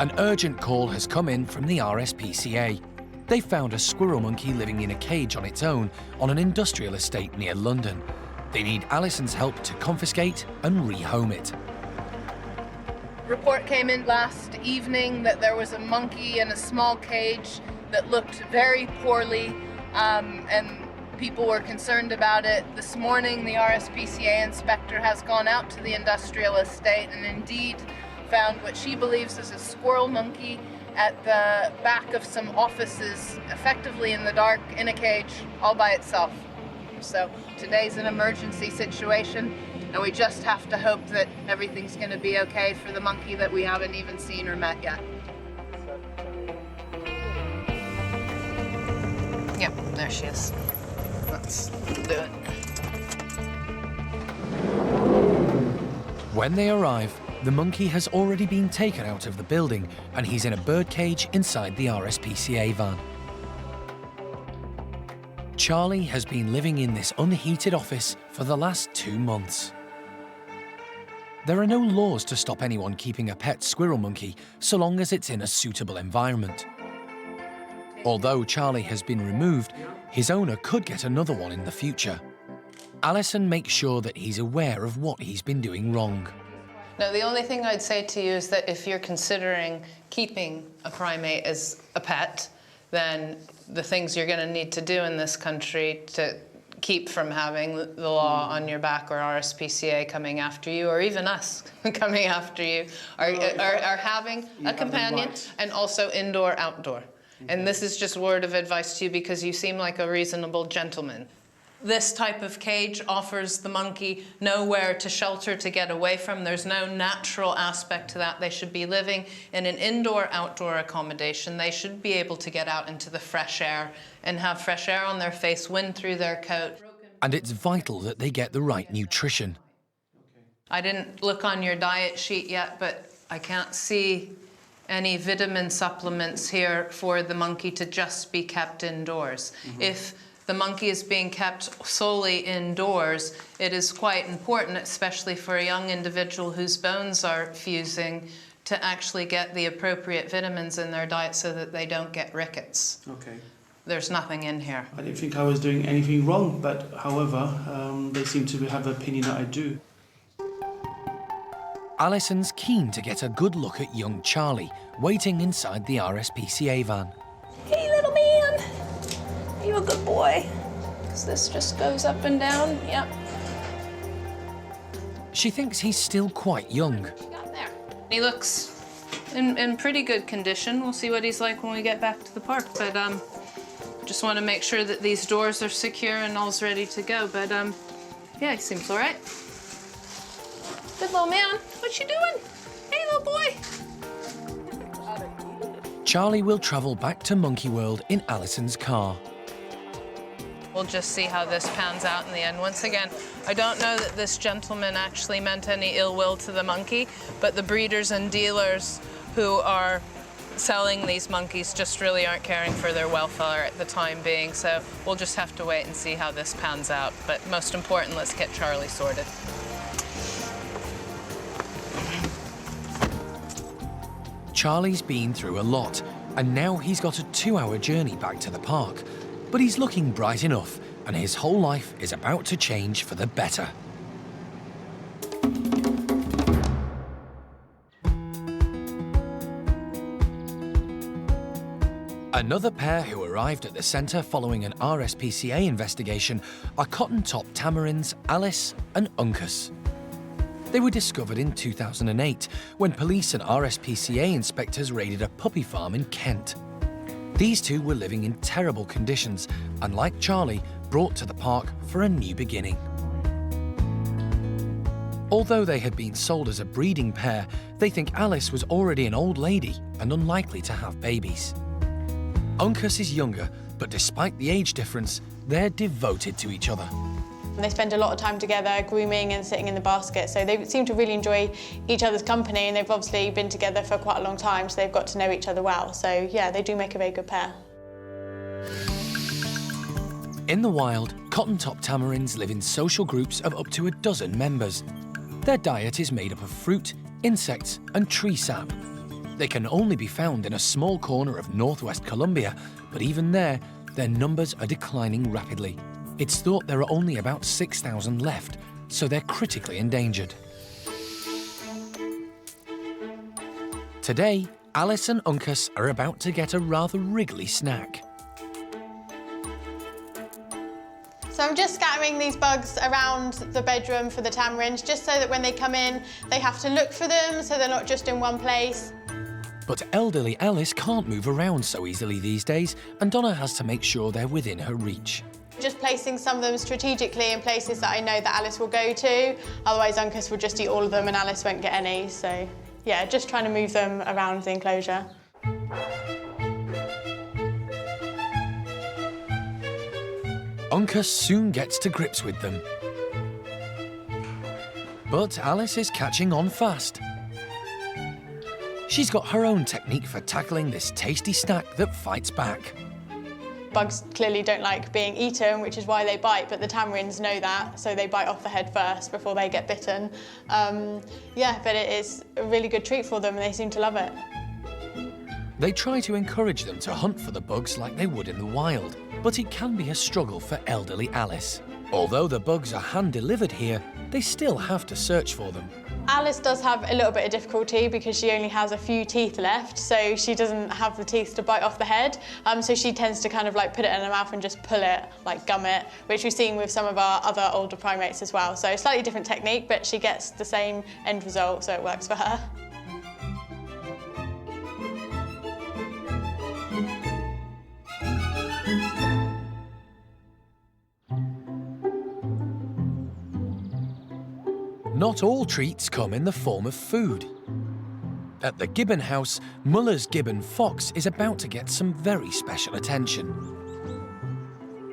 An urgent call has come in from the RSPCA. They found a squirrel monkey living in a cage on its own on an industrial estate near London. They need Alison's help to confiscate and rehome it. Report came in last evening that there was a monkey in a small cage that looked very poorly, and people were concerned about it. This morning, the RSPCA inspector has gone out to the industrial estate and indeed found what she believes is a squirrel monkey at the back of some offices, effectively in the dark, in a cage, all by itself. So today's an emergency situation, and we just have to hope that everything's going to be okay for the monkey that we haven't even seen or met yet. Yep, there she is. Let's do it. When they arrive, the monkey has already been taken out of the building and he's in a birdcage inside the RSPCA van. Charlie has been living in this unheated office for the last 2 months. There are no laws to stop anyone keeping a pet squirrel monkey so long as it's in a suitable environment. Although Charlie has been removed, his owner could get another one in the future. Alison makes sure that he's aware of what he's been doing wrong. Now, the only thing I'd say to you is that if you're considering keeping a primate as a pet, then the things you're going to need to do in this country to keep from having the law on your back or RSPCA coming after you, or even us coming after you, are having a companion and also indoor-outdoor. And this is just word of advice to you because you seem like a reasonable gentleman. This type of cage offers the monkey nowhere to shelter to get away from. There's no natural aspect to that. They should be living in an indoor-outdoor accommodation. They should be able to get out into the fresh air and have fresh air on their face, wind through their coat. And it's vital that they get the right nutrition. I didn't look on your diet sheet yet, but I can't see any vitamin supplements here for the monkey to just be kept indoors. If the monkey is being kept solely indoors, it is quite important, especially for a young individual whose bones are fusing, to actually get the appropriate vitamins in their diet so that they don't get rickets. Okay. There's nothing in here. I didn't think I was doing anything wrong, but however, they seem to have an opinion that I do. Alison's keen to get a good look at young Charlie, waiting inside the RSPCA van. Hey, little man. Are you a good boy? Because this just goes up and down. Yep. She thinks he's still quite young. He looks in pretty good condition. We'll see what he's like when we get back to the park. But just want to make sure that these doors are secure and all's ready to go. But yeah, he seems all right. Good little man. What you doing? Hey, little boy. Charlie will travel back to Monkey World in Alison's car. We'll just see how this pans out in the end. Once again, I don't know that this gentleman actually meant any ill will to the monkey, but the breeders and dealers who are selling these monkeys just really aren't caring for their welfare at the time being. So we'll just have to wait and see how this pans out. But most important, let's get Charlie sorted. Charlie's been through a lot, and now he's got a 2-hour journey back to the park. But he's looking bright enough, and his whole life is about to change for the better. Another pair who arrived at the centre following an RSPCA investigation are cotton-top tamarins Alice and Uncas. They were discovered in 2008 when police and RSPCA inspectors raided a puppy farm in Kent. These two were living in terrible conditions and, like Charlie, brought to the park for a new beginning. Although they had been sold as a breeding pair, they think Alice was already an old lady and unlikely to have babies. Uncas is younger, but despite the age difference, they're devoted to each other. They spend a lot of time together, grooming and sitting in the basket, so they seem to really enjoy each other's company, and they've obviously been together for quite a long time, so they've got to know each other well. So yeah, they do make a very good pair. In the wild, cotton-top tamarins live in social groups of up to a dozen members. Their diet is made up of fruit, insects and tree sap. They can only be found in a small corner of northwest Colombia, but even there, their numbers are declining rapidly. It's thought there are only about 6,000 left, so they're critically endangered. Today, Alice and Uncas are about to get a rather wriggly snack. So I'm just scattering these bugs around the bedroom for the tamarins, just so that when they come in, they have to look for them, so they're not just in one place. But elderly Alice can't move around so easily these days, and Donna has to make sure they're within her reach. Just placing some of them strategically in places that I know that Alice will go to, otherwise Uncas will just eat all of them and Alice won't get any. So yeah, just trying to move them around the enclosure. Uncas soon gets to grips with them. But Alice is catching on fast. She's got her own technique for tackling this tasty snack that fights back. Bugs clearly don't like being eaten, which is why they bite, but the tamarins know that, so they bite off the head first before they get bitten. Yeah, but it is a really good treat for them and they seem to love it. They try to encourage them to hunt for the bugs like they would in the wild, but it can be a struggle for elderly Alice. Although the bugs are hand-delivered here, they still have to search for them. Alice does have a little bit of difficulty because she only has a few teeth left, so she doesn't have the teeth to bite off the head. So she tends to kind of like put it in her mouth and just pull it, like gum it, which we've seen with some of our other older primates as well. So slightly different technique, but she gets the same end result, so it works for her. Not all treats come in the form of food. At the Gibbon house, Muller's gibbon fox is about to get some very special attention.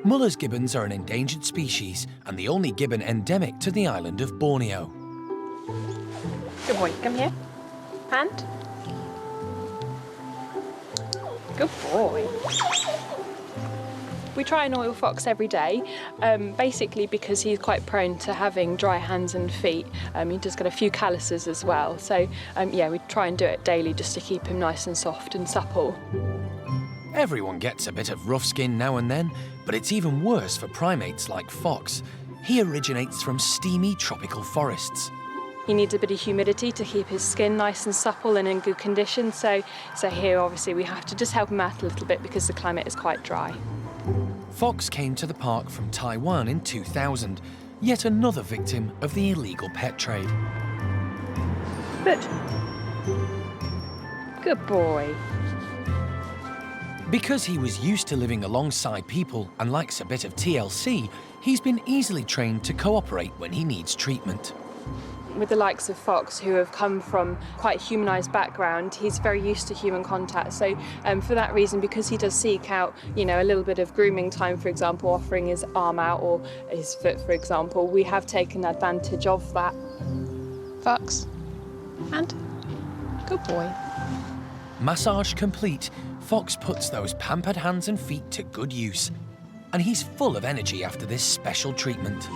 Muller's gibbons are an endangered species and the only gibbon endemic to the island of Borneo. Good boy, come here. Hand. Good boy. We try and oil Fox every day, basically because he's quite prone to having dry hands and feet. He just got a few calluses as well. So yeah, we try and do it daily just to keep him nice and soft and supple. Everyone gets a bit of rough skin now and then, but it's even worse for primates like Fox. He originates from steamy tropical forests. He needs a bit of humidity to keep his skin nice and supple and in good condition. So here, obviously, we have to just help him out a little bit because the climate is quite dry. Fox came to the park from Taiwan in 2000, yet another victim of the illegal pet trade. Good. Good boy. Because he was used to living alongside people and likes a bit of TLC, he's been easily trained to cooperate when he needs treatment. With the likes of Fox, who have come from quite a humanised background, he's very used to human contact. So for that reason, because he does seek out, a little bit of grooming time, for example, offering his arm out or his foot, for example, we have taken advantage of that. Fox. And good boy. Massage complete, Fox puts those pampered hands and feet to good use. And he's full of energy after this special treatment.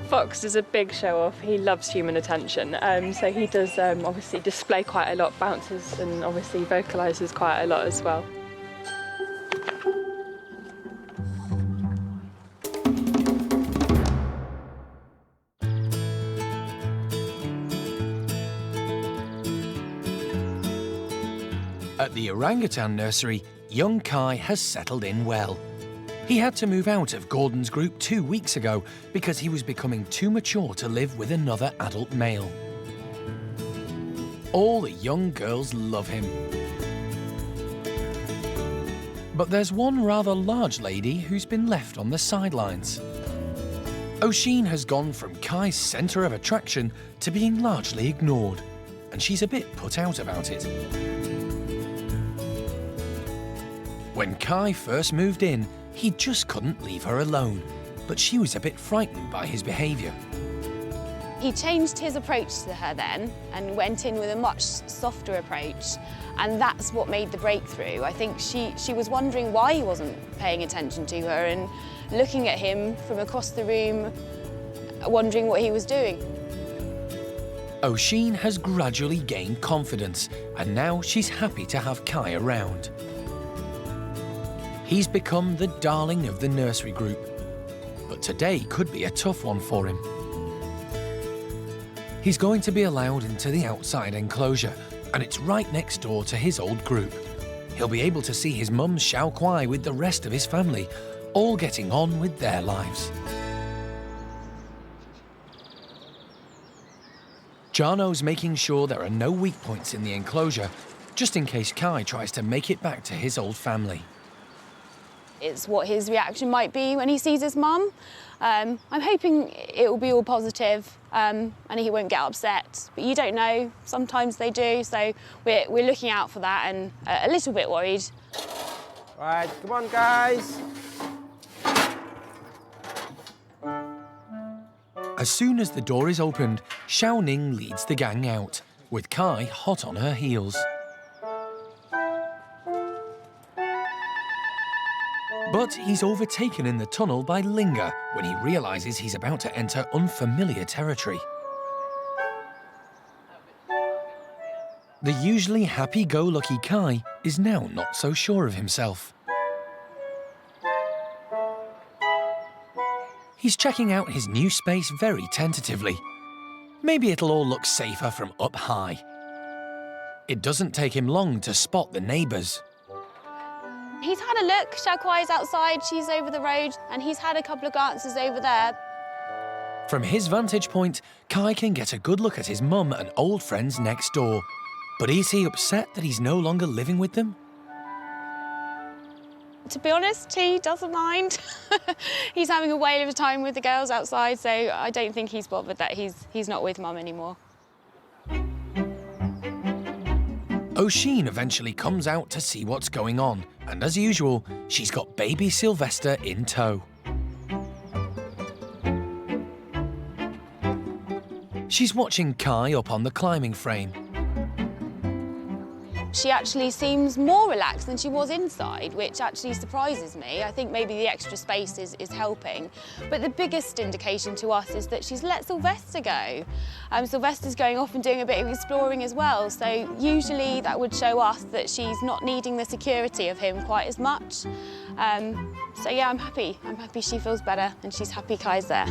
Fox is a big show-off. He loves human attention, so he does obviously display quite a lot, bounces and obviously vocalises quite a lot as well. At the orangutan nursery, young Kai has settled in well. He had to move out of Gordon's group 2 weeks ago because he was becoming too mature to live with another adult male. All the young girls love him. But there's one rather large lady who's been left on the sidelines. Oisin has gone from Kai's centre of attraction to being largely ignored, and she's a bit put out about it. When Kai first moved in, he just couldn't leave her alone, but she was a bit frightened by his behaviour. He changed his approach to her then and went in with a much softer approach, and that's what made the breakthrough. I think she was wondering why he wasn't paying attention to her and looking at him from across the room, wondering what he was doing. Oisin has gradually gained confidence, and now she's happy to have Kai around. He's become the darling of the nursery group, but today could be a tough one for him. He's going to be allowed into the outside enclosure, and it's right next door to his old group. He'll be able to see his mum's Hsiao-quai with the rest of his family, all getting on with their lives. Jarno's making sure there are no weak points in the enclosure, just in case Kai tries to make it back to his old family. It's what his reaction might be when he sees his mum. I'm hoping it will be all positive and he won't get upset. But you don't know, sometimes they do, so we're looking out for that and a little bit worried. Right, come on guys. As soon as the door is opened, Hsiao-ning leads the gang out, with Kai hot on her heels. But he's overtaken in the tunnel by Linger when he realises he's about to enter unfamiliar territory. The usually happy-go-lucky Kai is now not so sure of himself. He's checking out his new space very tentatively. Maybe it'll all look safer from up high. It doesn't take him long to spot the neighbours. He's had a look, Hsiao-quai's outside, she's over the road, and he's had a couple of glances over there. From his vantage point, Kai can get a good look at his mum and old friends next door. But is he upset that he's no longer living with them? To be honest, he doesn't mind. He's having a whale of a time with the girls outside, so I don't think he's bothered that he's not with mum anymore. Oisin eventually comes out to see what's going on, and as usual, she's got baby Sylvester in tow. She's watching Kai up on the climbing frame. She actually seems more relaxed than she was inside, which actually surprises me. I think maybe the extra space is helping. But the biggest indication to us is that she's let Sylvester go. Sylvester's going off and doing a bit of exploring as well, so usually that would show us that she's not needing the security of him quite as much. So yeah, I'm happy. I'm happy she feels better and she's happy Kai's there.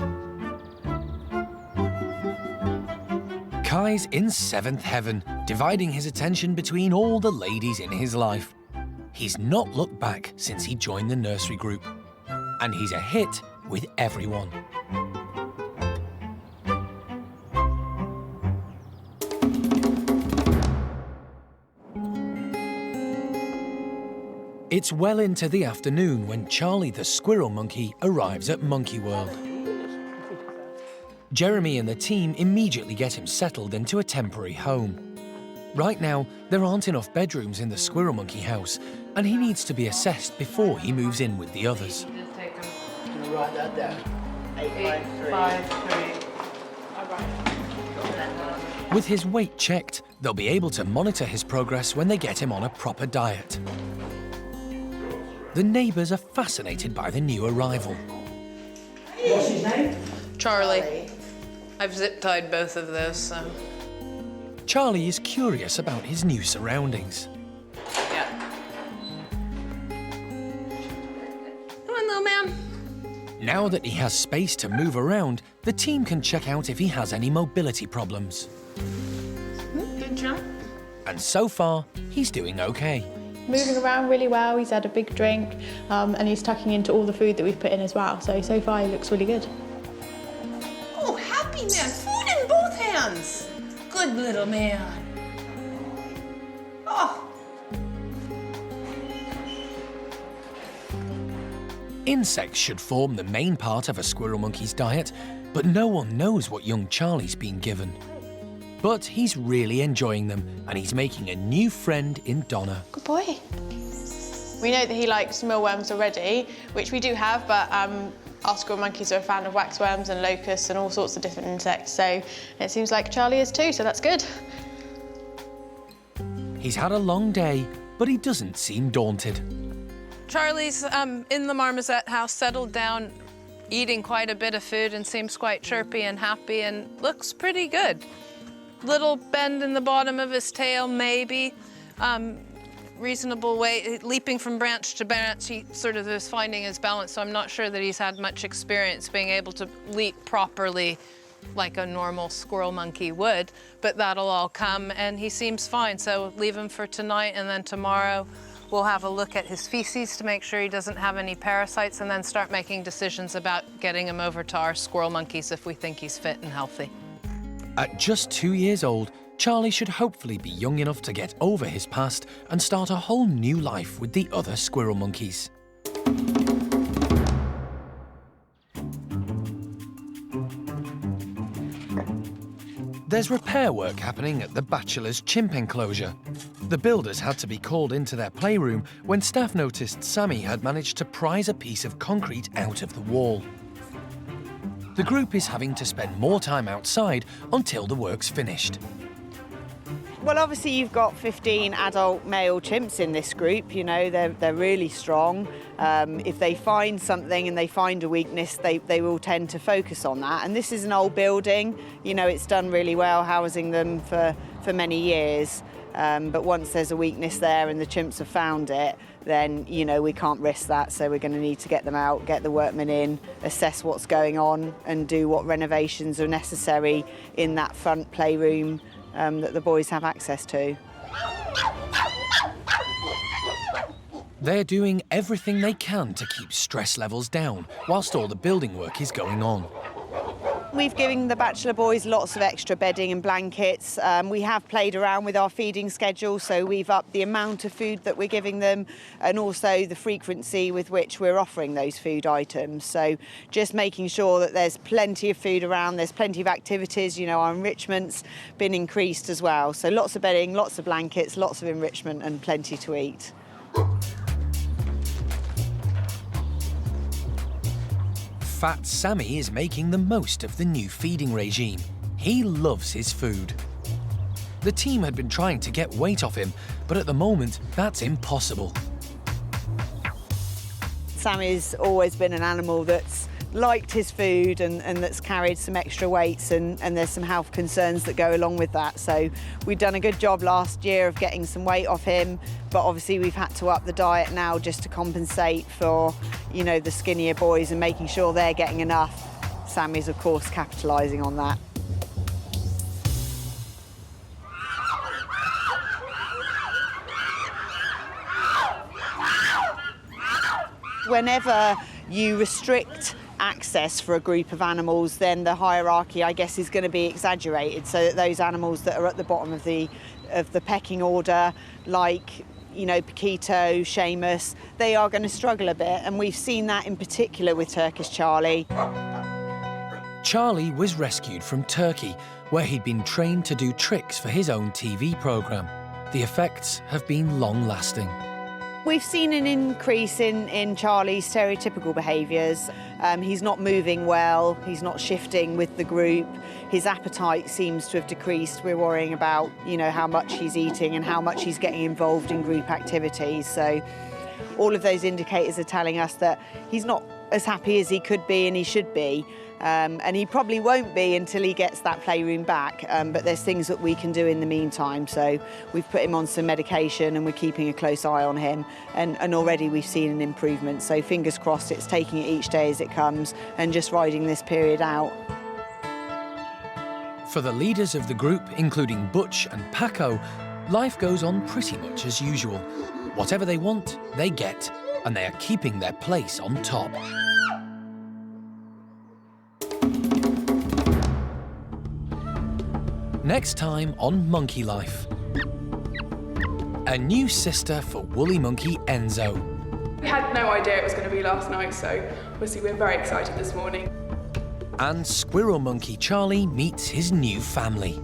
Kai's in seventh heaven, dividing his attention between all the ladies in his life. He's not looked back since he joined the nursery group. And he's a hit with everyone. It's well into the afternoon when Charlie the squirrel monkey arrives at Monkey World. Jeremy and the team immediately get him settled into a temporary home. Right now, there aren't enough bedrooms in the squirrel monkey house, and he needs to be assessed before he moves in with the others. Write that down. 853. With his weight checked, they'll be able to monitor his progress when they get him on a proper diet. The neighbours are fascinated by the new arrival. What's his name? Charlie. I've zip-tied both of those, so... Charlie is curious about his new surroundings. Yeah. Come on, little man. Now that he has space to move around, the team can check out if he has any mobility problems. Good jump. And so far, he's doing okay. Moving around really well, he's had a big drink, and he's tucking into all the food that we've put in as well. So far he looks really good. Oh, happy man, food in both hands. Good little man. Oh. Insects should form the main part of a squirrel monkey's diet, but no one knows what young Charlie's been given. But he's really enjoying them, and he's making a new friend in Donna. Good boy. We know that he likes mealworms already, which we do have, but our squirrel monkeys are a fan of waxworms and locusts and all sorts of different insects, so it seems like Charlie is too, so that's good. He's had a long day, but he doesn't seem daunted. Charlie's in the marmoset house, settled down, eating quite a bit of food and seems quite chirpy and happy and looks pretty good. Little bend in the bottom of his tail, maybe. Reasonable way, leaping from branch to branch, he sort of is finding his balance, so I'm not sure that he's had much experience being able to leap properly like a normal squirrel monkey would, but that'll all come, and he seems fine, so leave him for tonight, and then tomorrow we'll have a look at his feces to make sure he doesn't have any parasites, and then start making decisions about getting him over to our squirrel monkeys if we think he's fit and healthy. At just 2 years old, Charlie should hopefully be young enough to get over his past and start a whole new life with the other squirrel monkeys. There's repair work happening at the bachelor's chimp enclosure. The builders had to be called into their playroom when staff noticed Sammy had managed to prise a piece of concrete out of the wall. The group is having to spend more time outside until the work's finished. Well, obviously you've got 15 adult male chimps in this group, you know, they're really strong. If they find something and they find a weakness, they will tend to focus on that. And this is an old building, you know, it's done really well housing them for many years. But once there's a weakness there and the chimps have found it, then, you know, we can't risk that. So we're going to need to get them out, get the workmen in, assess what's going on and do what renovations are necessary in that front playroom that the boys have access to. They're doing everything they can to keep stress levels down whilst all the building work is going on. We've given the bachelor boys lots of extra bedding and blankets. We have played around with our feeding schedule, so we've upped the amount of food that we're giving them and also the frequency with which we're offering those food items. So just making sure that there's plenty of food around, there's plenty of activities, you know, our enrichment's been increased as well. So lots of bedding, lots of blankets, lots of enrichment and plenty to eat. Fat Sammy is making the most of the new feeding regime. He loves his food. The team had been trying to get weight off him, but at the moment, that's impossible. Sammy's always been an animal that's liked his food and that's carried some extra weights and there's some health concerns that go along with that. So we've done a good job last year of getting some weight off him, but obviously we've had to up the diet now just to compensate for, you know, the skinnier boys and making sure they're getting enough. Sammy's, of course, capitalising on that. Whenever you restrict access for a group of animals, then the hierarchy, I guess, is going to be exaggerated, so that those animals that are at the bottom of the pecking order, like, you know, Paquito, Seamus, they are going to struggle a bit, and we've seen that in particular with Turkish Charlie. Charlie was rescued from Turkey, where he'd been trained to do tricks for his own TV programme. The effects have been long-lasting. We've seen an increase in Charlie's stereotypical behaviours. He's not moving well, he's not shifting with the group, his appetite seems to have decreased. We're worrying about, you know, how much he's eating and how much he's getting involved in group activities. So all of those indicators are telling us that he's not as happy as he could be and he should be. And he probably won't be until he gets that playroom back, but there's things that we can do in the meantime. So we've put him on some medication and we're keeping a close eye on him, and already we've seen an improvement. So fingers crossed it's taking it each day as it comes and just riding this period out. For the leaders of the group, including Butch and Paco, life goes on pretty much as usual. Whatever they want, they get, and they are keeping their place on top. Next time on Monkey Life. A new sister for woolly monkey Enzo. We had no idea it was going to be last night, so obviously we're very excited this morning. And squirrel monkey Charlie meets his new family.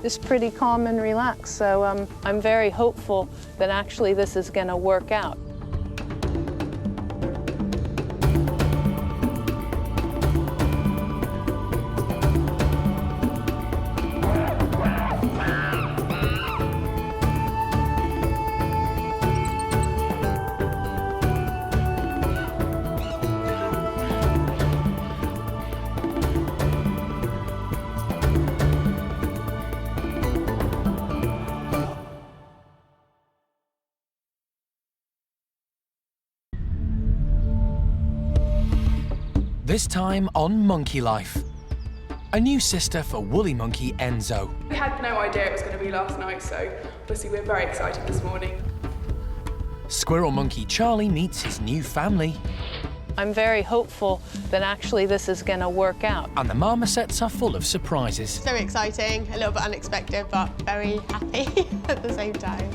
It's pretty calm and relaxed, so I'm very hopeful that actually this is going to work out. This time on Monkey Life. A new sister for woolly monkey Enzo. We had no idea it was going to be last night, so obviously we're very excited this morning. Squirrel monkey Charlie meets his new family. I'm very hopeful that actually this is going to work out. And the marmosets are full of surprises. Very exciting, a little bit unexpected, but very happy at the same time.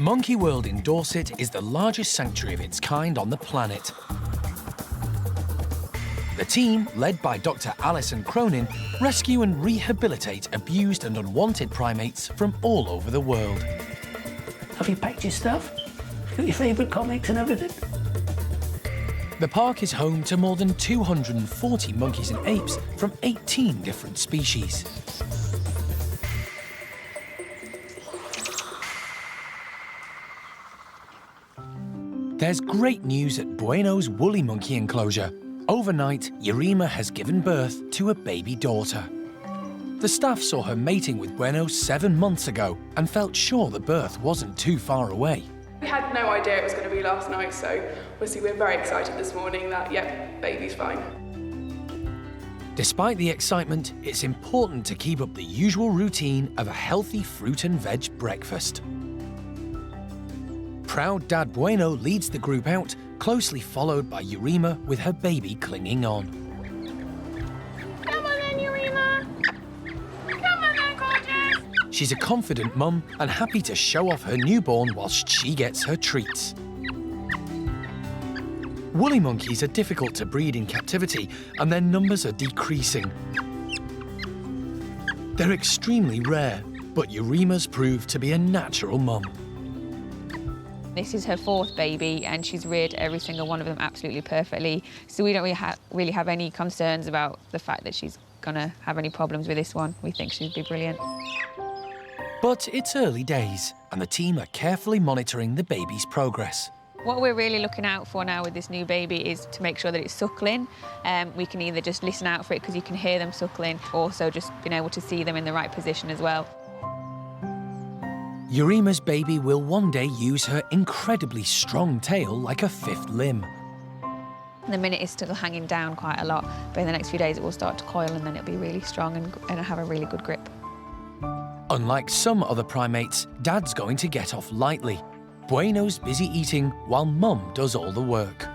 Monkey World in Dorset is the largest sanctuary of its kind on the planet. The team, led by Dr. Alison Cronin, rescue and rehabilitate abused and unwanted primates from all over the world. Have you packed your stuff? Got your favourite comics and everything? The park is home to more than 240 monkeys and apes from 18 different species. There's great news at Bueno's woolly monkey enclosure. Overnight, Yarima has given birth to a baby daughter. The staff saw her mating with Bueno 7 months ago and felt sure the birth wasn't too far away. We had no idea it was going to be last night, so obviously we're very excited this morning that, yep, baby's fine. Despite the excitement, it's important to keep up the usual routine of a healthy fruit and veg breakfast. Proud Dad Bueno leads the group out, closely followed by Yarima with her baby clinging on. Come on then, Yarima! Come on then, gorgeous! She's a confident mum and happy to show off her newborn whilst she gets her treats. Woolly monkeys are difficult to breed in captivity and their numbers are decreasing. They're extremely rare, but Yarima's proved to be a natural mum. This is her 4th baby and she's reared every single one of them absolutely perfectly. So we don't really have any concerns about the fact that she's gonna have any problems with this one. We think she'd be brilliant. But it's early days and the team are carefully monitoring the baby's progress. What we're really looking out for now with this new baby is to make sure that it's suckling. We can either just listen out for it because you can hear them suckling, also just being able to see them in the right position as well. Yarima's baby will one day use her incredibly strong tail like a 5th limb. The minute it's still hanging down quite a lot, but in the next few days it will start to coil and then it'll be really strong and have a really good grip. Unlike some other primates, Dad's going to get off lightly. Bueno's busy eating while Mum does all the work.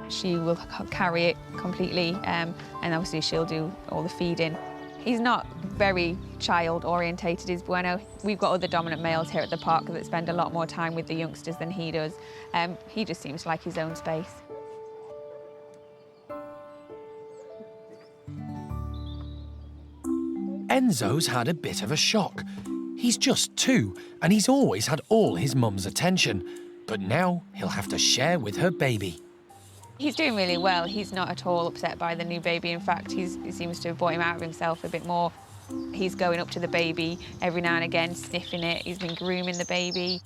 She will carry it completely and obviously she'll do all the feeding. He's not very child-orientated, is Bueno. We've got other dominant males here at the park that spend a lot more time with the youngsters than he does. He just seems to like his own space. Enzo's had a bit of a shock. He's just 2, and he's always had all his mum's attention. But now he'll have to share with her baby. He's doing really well. He's not at all upset by the new baby. In fact, he seems to have brought him out of himself a bit more. He's going up to the baby every now and again, sniffing it. He's been grooming the baby.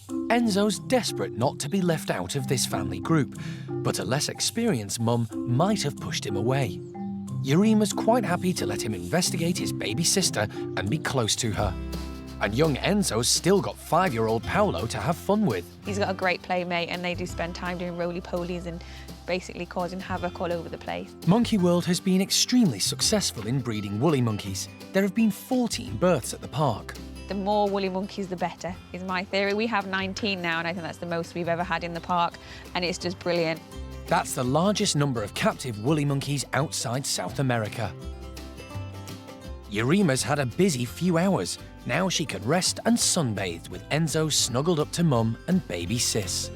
Enzo's desperate not to be left out of this family group, but a less experienced mum might have pushed him away. Yarima's quite happy to let him investigate his baby sister and be close to her. And young Enzo's still got 5-year-old Paolo to have fun with. He's got a great playmate and they do spend time doing roly-polies and basically causing havoc all over the place. Monkey World has been extremely successful in breeding woolly monkeys. There have been 14 births at the park. The more woolly monkeys, the better, is my theory. We have 19 now, and I think that's the most we've ever had in the park, and it's just brilliant. That's the largest number of captive woolly monkeys outside South America. Yarima's had a busy few hours. Now she can rest and sunbathe with Enzo snuggled up to mum and baby sis.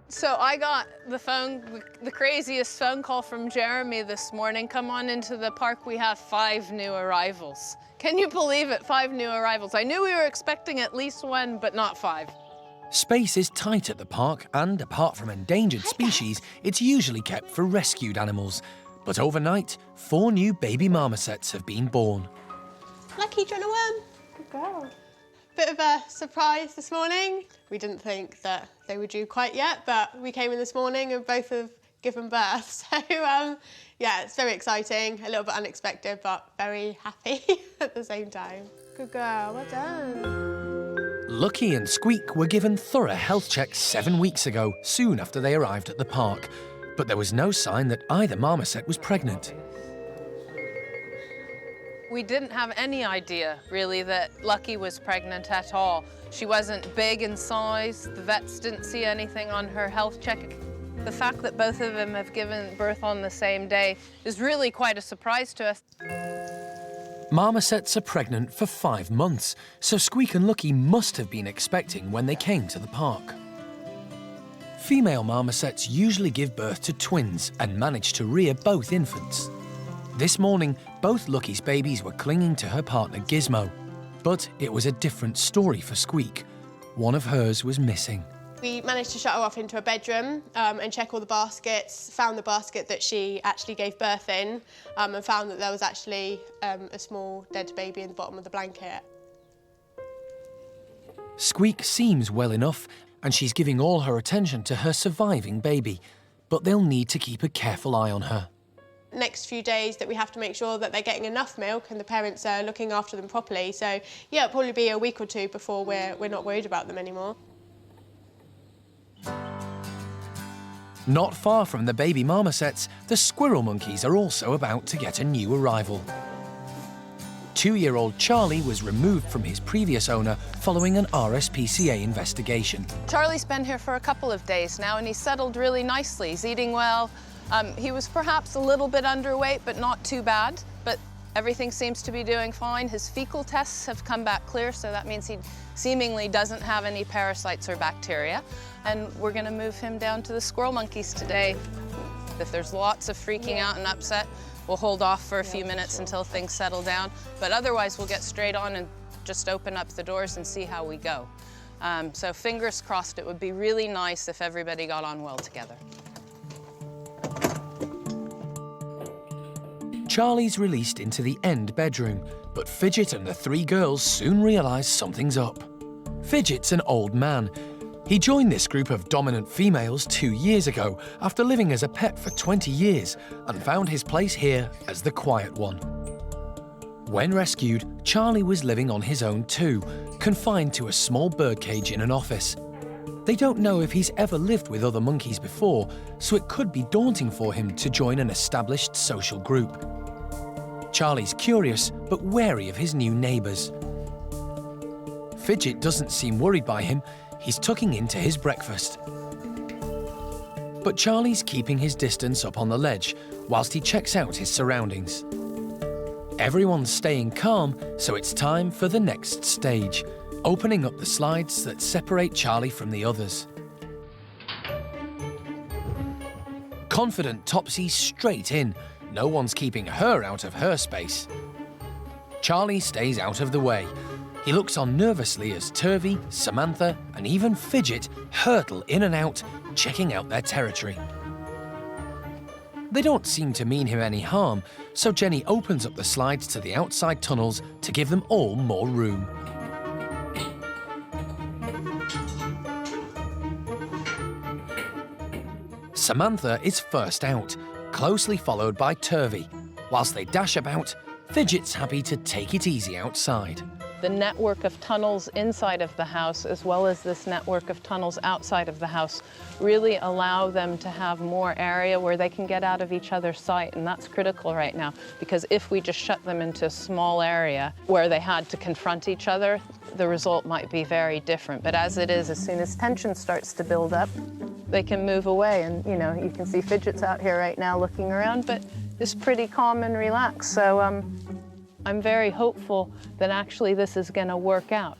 So I got the craziest phone call from Jeremy this morning. Come on into the park, we have 5 new arrivals. Can you believe it, 5 new arrivals? I knew we were expecting at least 1, but not 5. Space is tight at the park, and apart from endangered species, it's usually kept for rescued animals. But overnight, 4 new baby marmosets have been born. Lucky, do you want a worm? Good girl. Bit of a surprise this morning. We didn't think that they were due quite yet, but we came in this morning and both have given birth. So, yeah, it's very exciting, a little bit unexpected, but very happy at the same time. Good girl, well done. Lucky and Squeak were given thorough health checks 7 weeks ago, soon after they arrived at the park. But there was no sign that either marmoset was pregnant. We didn't have any idea, really, that Lucky was pregnant at all. She wasn't big in size. The vets didn't see anything on her health check. The fact that both of them have given birth on the same day is really quite a surprise to us. Marmosets are pregnant for 5 months, so Squeak and Lucky must have been expecting when they came to the park. Female marmosets usually give birth to twins and manage to rear both infants. This morning, both Lucky's babies were clinging to her partner Gizmo. But it was a different story for Squeak. One of hers was missing. We managed to shut her off into a bedroom and check all the baskets, found the basket that she actually gave birth in, and found that there was actually a small dead baby in the bottom of the blanket. Squeak seems well enough, and she's giving all her attention to her surviving baby. But they'll need to keep a careful eye on her. Next few days that we have to make sure that they're getting enough milk and the parents are looking after them properly. So, yeah, it'll probably be a week or 2 before we're not worried about them anymore. Not far from the baby marmosets, the squirrel monkeys are also about to get a new arrival. 2-year-old Charlie was removed from his previous owner following an RSPCA investigation. Charlie's been here for a couple of days now and he's settled really nicely. He's eating well. He was perhaps a little bit underweight, but not too bad. But everything seems to be doing fine. His fecal tests have come back clear, so that means he seemingly doesn't have any parasites or bacteria. And we're going to move him down to the squirrel monkeys today. If there's lots of freaking out and upset, we'll hold off for a few minutes until things settle down. But otherwise, we'll get straight on and just open up the doors and see how we go. So fingers crossed, it would be really nice if everybody got on well together. Charlie's released into the end bedroom, but Fidget and the 3 girls soon realise something's up. Fidget's an old man. He joined this group of dominant females 2 years ago after living as a pet for 20 years and found his place here as the quiet one. When rescued, Charlie was living on his own too, confined to a small birdcage in an office. They don't know if he's ever lived with other monkeys before, so it could be daunting for him to join an established social group. Charlie's curious, but wary of his new neighbours. Fidget doesn't seem worried by him. He's tucking into his breakfast. But Charlie's keeping his distance up on the ledge whilst he checks out his surroundings. Everyone's staying calm, so it's time for the next stage, opening up the slides that separate Charlie from the others. Confident Topsy's straight in. No one's keeping her out of her space. Charlie stays out of the way. He looks on nervously as Turvy, Samantha, and even Fidget hurtle in and out, checking out their territory. They don't seem to mean him any harm, so Jenny opens up the slides to the outside tunnels to give them all more room. Samantha is first out, closely followed by Turvey. Whilst they dash about, Fidget's happy to take it easy outside. The network of tunnels inside of the house, as well as this network of tunnels outside of the house, really allow them to have more area where they can get out of each other's sight, and that's critical right now, because if we just shut them into a small area where they had to confront each other, the result might be very different. But as it is, as soon as tension starts to build up, they can move away, and you can see Fidget's out here right now looking around, but it's pretty calm and relaxed, so I'm very hopeful that actually this is going to work out.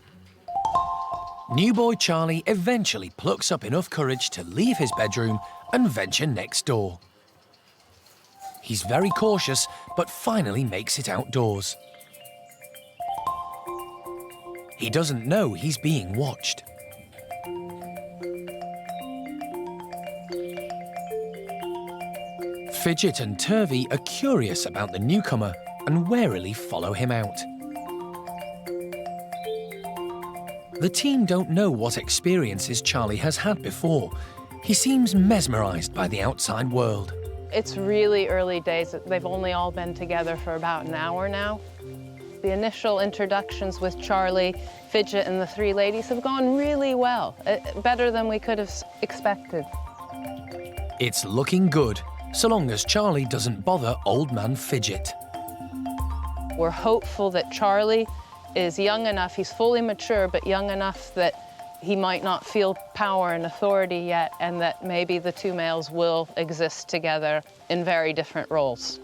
New boy Charlie eventually plucks up enough courage to leave his bedroom and venture next door. He's very cautious, but finally makes it outdoors. He doesn't know he's being watched. Fidget and Turvey are curious about the newcomer and warily follow him out. The team don't know what experiences Charlie has had before. He seems mesmerised by the outside world. It's really early days. They've only all been together for about an hour now. The initial introductions with Charlie, Fidget and the three ladies have gone really well, better than we could have expected. It's looking good, so long as Charlie doesn't bother old man Fidget. We're hopeful that Charlie is young enough, he's fully mature, but young enough that he might not feel power and authority yet, and that maybe the two males will exist together in very different roles.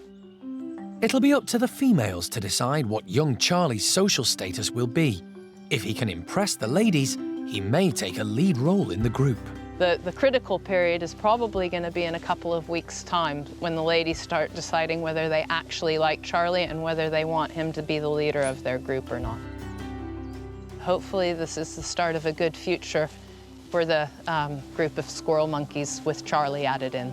It'll be up to the females to decide what young Charlie's social status will be. If he can impress the ladies, he may take a lead role in the group. The critical period is probably going to be in a couple of weeks' time, when the ladies start deciding whether they actually like Charlie and whether they want him to be the leader of their group or not. Hopefully this is the start of a good future for the group of squirrel monkeys with Charlie added in.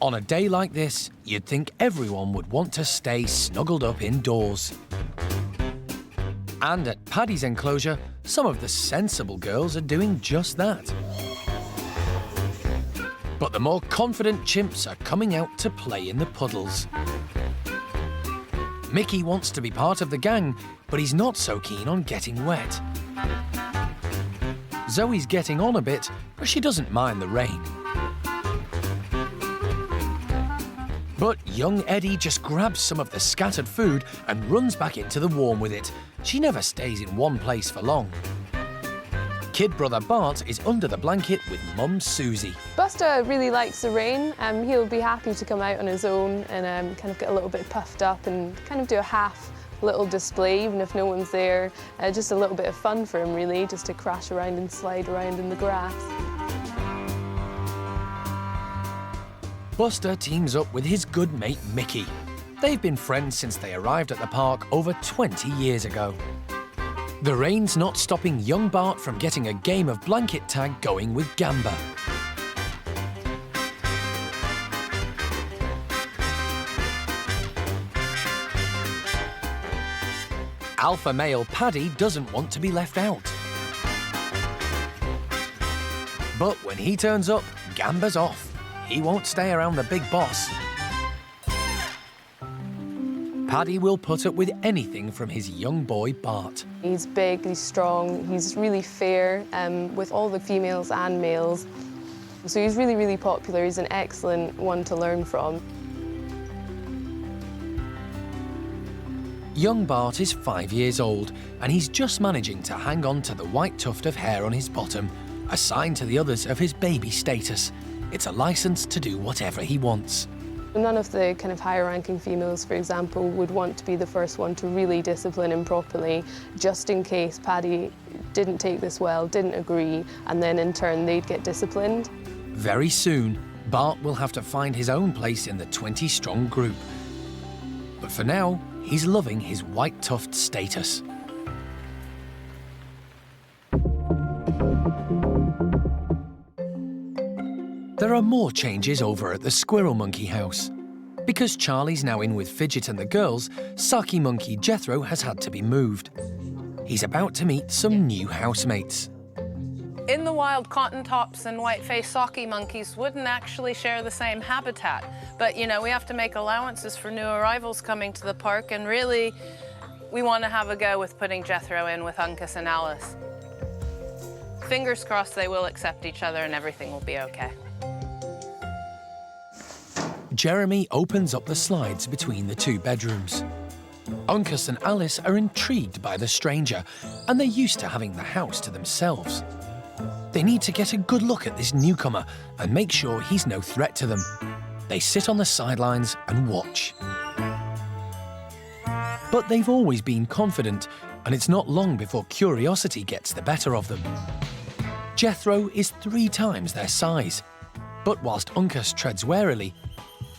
On a day like this, you'd think everyone would want to stay snuggled up indoors. And at Paddy's enclosure, some of the sensible girls are doing just that. But the more confident chimps are coming out to play in the puddles. Mickey wants to be part of the gang, but he's not so keen on getting wet. Zoe's getting on a bit, but she doesn't mind the rain. But young Eddie just grabs some of the scattered food and runs back into the warm with it. She never stays in one place for long. Kid brother Bart is under the blanket with mum Susie. Buster really likes the rain. He'll be happy to come out on his own and kind of get a little bit puffed up and kind of do a half little display, even if no one's there. Just a little bit of fun for him, really, just to crash around and slide around in the grass. Buster teams up with his good mate Mickey. They've been friends since they arrived at the park over 20 years ago. The rain's not stopping young Bart from getting a game of blanket tag going with Gamba. Alpha male Paddy doesn't want to be left out. But when he turns up, Gamba's off. He won't stay around the big boss. Paddy will put up with anything from his young boy Bart. He's big, he's strong, he's really fair with all the females and males. So he's really, really popular. He's an excellent one to learn from. Young Bart is 5 years old, and he's just managing to hang on to the white tuft of hair on his bottom, a sign to the others of his baby status. It's a license to do whatever he wants. None of the kind of higher-ranking females, for example, would want to be the first one to really discipline him properly, just in case Paddy didn't take this well, didn't agree, and then in turn they'd get disciplined. Very soon, Bart will have to find his own place in the 20-strong group. But for now, he's loving his white tuft status. There are more changes over at the squirrel monkey house. Because Charlie's now in with Fidget and the girls, Saki monkey Jethro has had to be moved. He's about to meet some new housemates. In the wild, cotton tops and white-faced saki monkeys wouldn't actually share the same habitat. But, you know, we have to make allowances for new arrivals coming to the park, and really, we want to have a go with putting Jethro in with Uncas and Alice. Fingers crossed they will accept each other and everything will be okay. Jeremy opens up the slides between the two bedrooms. Uncas and Alice are intrigued by the stranger, and they're used to having the house to themselves. They need to get a good look at this newcomer and make sure he's no threat to them. They sit on the sidelines and watch. But they've always been confident, and it's not long before curiosity gets the better of them. Jethro is 3 times their size, but whilst Uncas treads warily,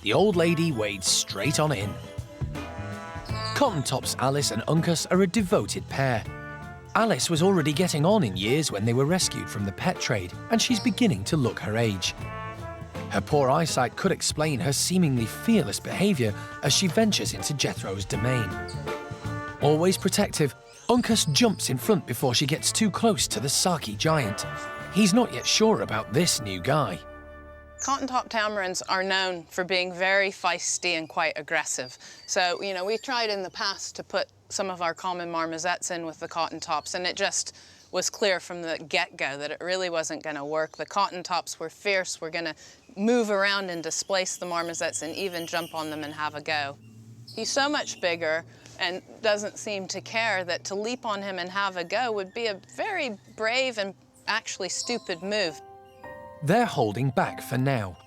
the old lady wades straight on in. Cottontops Alice and Uncas are a devoted pair. Alice was already getting on in years when they were rescued from the pet trade, and she's beginning to look her age. Her poor eyesight could explain her seemingly fearless behaviour as she ventures into Jethro's domain. Always protective, Uncas jumps in front before she gets too close to the saki giant. He's not yet sure about this new guy. Cotton-top tamarins are known for being very feisty and quite aggressive. So, you know, we tried in the past to put some of our common marmosets in with the cotton-tops, and it just was clear from the get-go that it really wasn't going to work. The cotton-tops were fierce, were going to move around and displace the marmosets and even jump on them and have a go. He's so much bigger and doesn't seem to care that to leap on him and have a go would be a very brave and actually stupid move. They're holding back for now,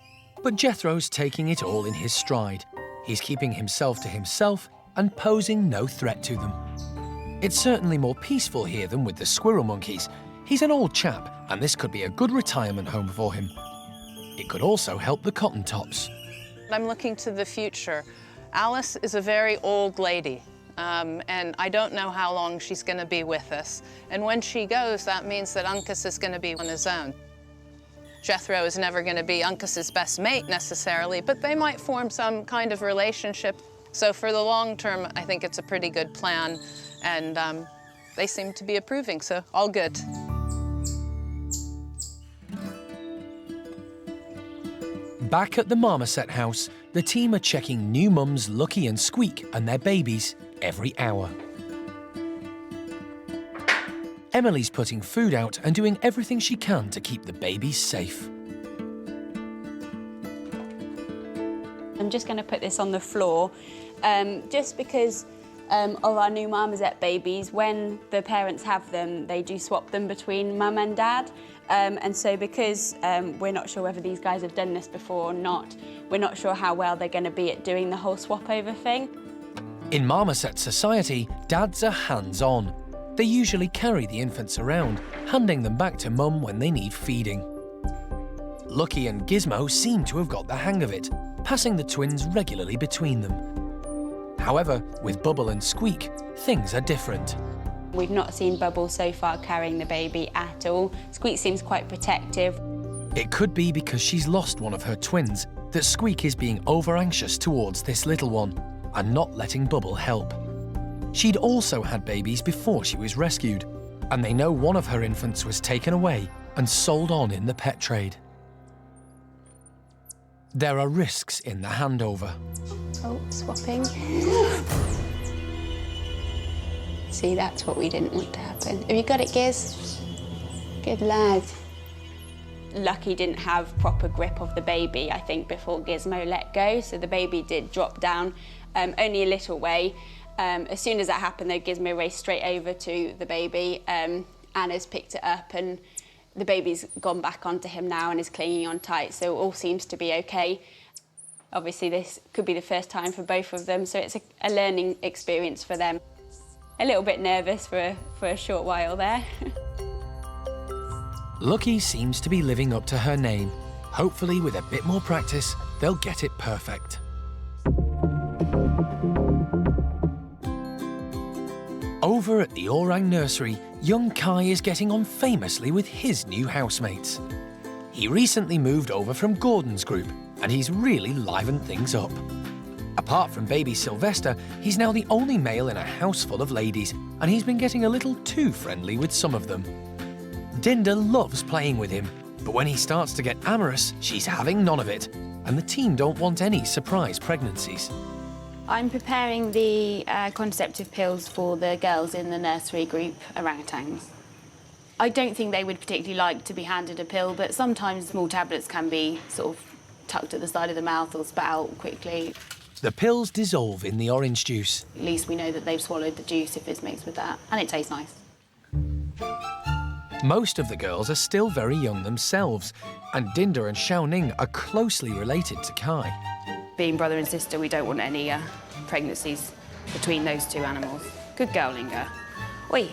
but Jethro's taking it all in his stride. He's keeping himself to himself and posing no threat to them. It's certainly more peaceful here than with the squirrel monkeys. He's an old chap, and this could be a good retirement home for him. It could also help the cotton-tops. I'm looking to the future. Alice is a very old lady, and I don't know how long she's going to be with us. And when she goes, that means that Uncas is going to be on his own. Jethro is never going to be Uncas's best mate necessarily, but they might form some kind of relationship. So for the long term, I think it's a pretty good plan, and they seem to be approving, so all good. Back at the marmoset house, the team are checking new mums Lucky and Squeak and their babies every hour. Emily's putting food out and doing everything she can to keep the babies safe. I'm just going to put this on the floor, just because of our new marmoset babies. When the parents have them, they do swap them between mum and dad. And so because we're not sure whether these guys have done this before or not, we're not sure how well they're going to be at doing the whole swap over thing. In marmoset society, dads are hands-on. They usually carry the infants around, handing them back to mum when they need feeding. Lucky and Gizmo seem to have got the hang of it, passing the twins regularly between them. However, with Bubble and Squeak, things are different. We've not seen Bubble so far carrying the baby at all. Squeak seems quite protective. It could be because she's lost one of her twins that Squeak is being over-anxious towards this little one and not letting Bubble help. She'd also had babies before she was rescued, and they know one of her infants was taken away and sold on in the pet trade. There are risks in the handover. Oh, swapping. See, that's what we didn't want to happen. Have you got it, Giz? Good lad. Lucky didn't have proper grip of the baby, I think, before Gizmo let go, so the baby did drop down only a little way. As soon as that happened, though, Gizmo raced straight over to the baby. Anna's picked it up, and the baby's gone back onto him now and is clinging on tight, so all seems to be okay. Obviously, this could be the first time for both of them, so it's a learning experience for them. A little bit nervous for a short while there. Lucky seems to be living up to her name. Hopefully, with a bit more practice, they'll get it perfect. Over at the Orang nursery, young Kai is getting on famously with his new housemates. He recently moved over from Gordon's group, and he's really livened things up. Apart from baby Sylvester, he's now the only male in a house full of ladies, and he's been getting a little too friendly with some of them. Dinda loves playing with him, but when he starts to get amorous, she's having none of it, and the team don't want any surprise pregnancies. I'm preparing the contraceptive pills for the girls in the nursery group orangutans. I don't think they would particularly like to be handed a pill, but sometimes small tablets can be sort of tucked at the side of the mouth or spat out quickly. The pills dissolve in the orange juice. At least we know that they've swallowed the juice if it's mixed with that, and it tastes nice. Most of the girls are still very young themselves, and Dinda and Hsiao-ning are closely related to Kai. Being brother and sister, we don't want any pregnancies between those two animals. Good girl, Linga. Oi.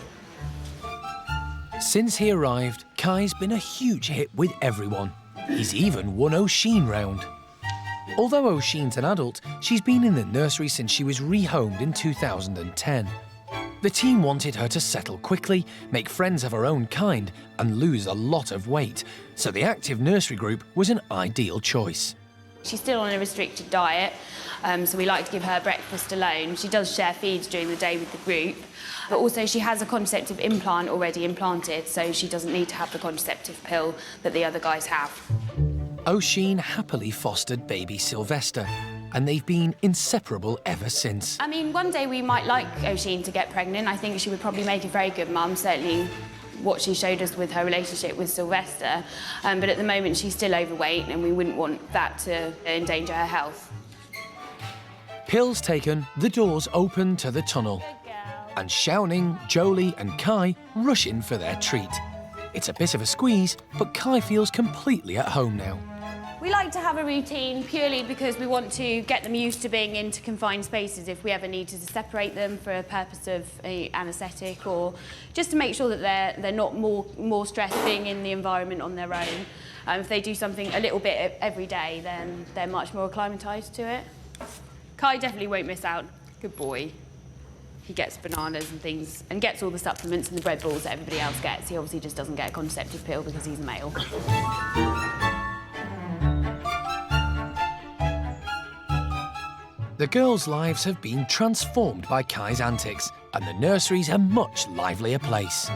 Since he arrived, Kai's been a huge hit with everyone. He's even won Oisin round. Although Oisin's an adult, she's been in the nursery since she was rehomed in 2010. The team wanted her to settle quickly, make friends of her own kind, and lose a lot of weight, so the active nursery group was an ideal choice. She's still on a restricted diet, so we like to give her breakfast alone. She does share feeds during the day with the group, but also she has a contraceptive implant already implanted, so she doesn't need to have the contraceptive pill that the other guys have. Oisin happily fostered baby Sylvester, and they've been inseparable ever since. I mean, one day we might like Oisin to get pregnant. I think she would probably make a very good mum, certainly what she showed us with her relationship with Sylvester. But at the moment, she's still overweight, and we wouldn't want that to endanger her health. Pills taken, the doors open to the tunnel. And Hsiao-ning, Jolie and Kai rush in for their treat. It's a bit of a squeeze, but Kai feels completely at home now. We like to have a routine purely because we want to get them used to being into confined spaces if we ever need to separate them for a purpose of anaesthetic, or just to make sure that they're not more stressed being in the environment on their own. If they do something a little bit every day, then they're much more acclimatised to it. Kai definitely won't miss out. Good boy. He gets bananas and things, and gets all the supplements and the bread balls that everybody else gets. He obviously just doesn't get a contraceptive pill because he's a male. The girls' lives have been transformed by Kai's antics, and the nursery's a much livelier place.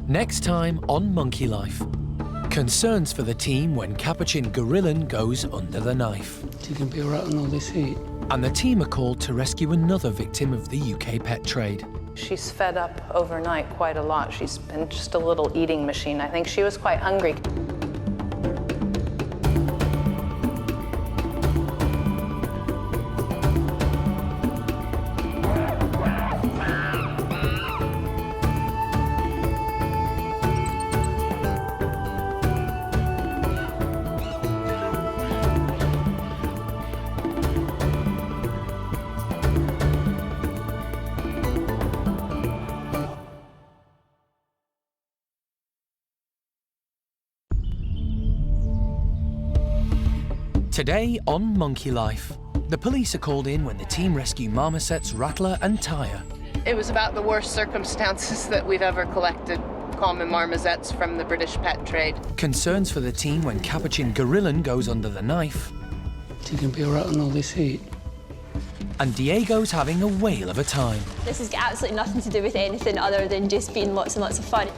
Next time on Monkey Life. Concerns for the team when Capuchin Gorilon goes under the knife. You can be all right on all this heat. And the team are called to rescue another victim of the UK pet trade. She's fed up overnight quite a lot. She's been just a little eating machine. I think she was quite hungry. Today on Monkey Life, the police are called in when the team rescue marmosets Rattler and Tyre. It was about the worst circumstances that we've ever collected common marmosets from the British pet trade. Concerns for the team when Capuchin Gorilon goes under the knife. You can be all right on all this heat. And Diego's having a whale of a time. This has got absolutely nothing to do with anything other than just being lots and lots of fun.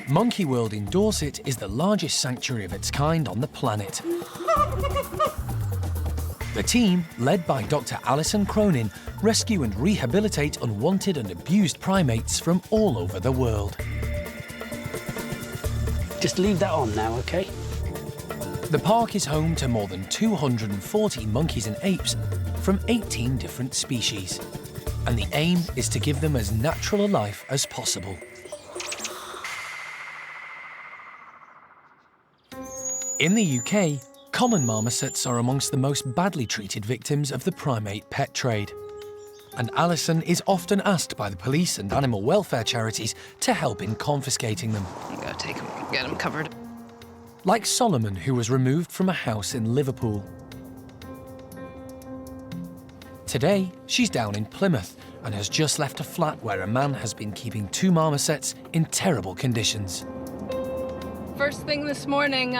Monkey World in Dorset is the largest sanctuary of its kind on the planet. The team, led by Dr. Alison Cronin, rescue and rehabilitate unwanted and abused primates from all over the world. Just leave that on now, OK? The park is home to more than 240 monkeys and apes from 18 different species. And the aim is to give them as natural a life as possible. In the UK, common marmosets are amongst the most badly treated victims of the primate pet trade. and Alison is often asked by the police and animal welfare charities to help in confiscating them. I'm gonna take them, get them covered. Like Solomon, who was removed from a house in Liverpool. Today, she's down in Plymouth and has just left a flat where a man has been keeping 2 marmosets in terrible conditions. First thing this morning,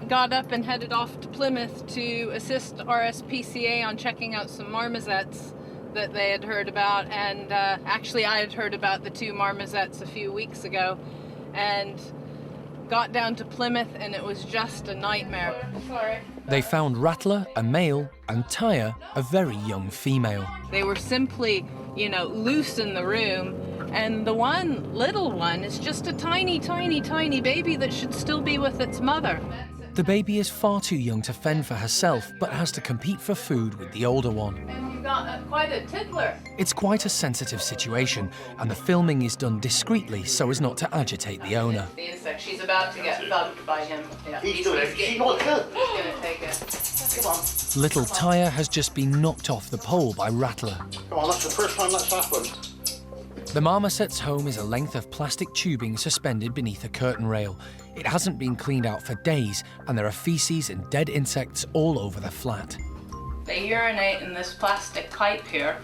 got up and headed off to Plymouth to assist RSPCA on checking out some marmosets that they had heard about. And actually, I had heard about the 2 marmosets a few weeks ago, and got down to Plymouth, and it was just a nightmare. Sorry. They found Rattler, a male, and Tyre, a very young female. They were simply, you know, loose in the room, and the one little one is just a tiny, tiny, tiny baby that should still be with its mother. The baby is far too young to fend for herself, but has to compete for food with the older one. And you've got quite a tickler. It's quite a sensitive situation, and the filming is done discreetly so as not to agitate the owner. The insect, she's about to get bugged by him. Yeah, he's gonna take it. Come on. Little Tyre has just been knocked off the pole by Rattler. Come on, that's the first time that's happened. The marmoset's home is a length of plastic tubing suspended beneath a curtain rail. It hasn't been cleaned out for days, and there are feces and dead insects all over the flat. They urinate in this plastic pipe here,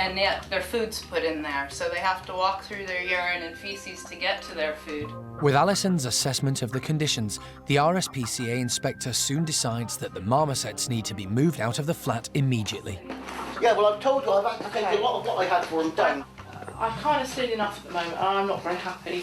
and yet their food's put in there, so they have to walk through their urine and feces to get to their food. With Alison's assessment of the conditions, the RSPCA inspector soon decides that the marmosets need to be moved out of the flat immediately. Yeah, well, I've told you I've had to take a lot of what I had for them down. I've kind of seen enough at the moment, and I'm not very happy.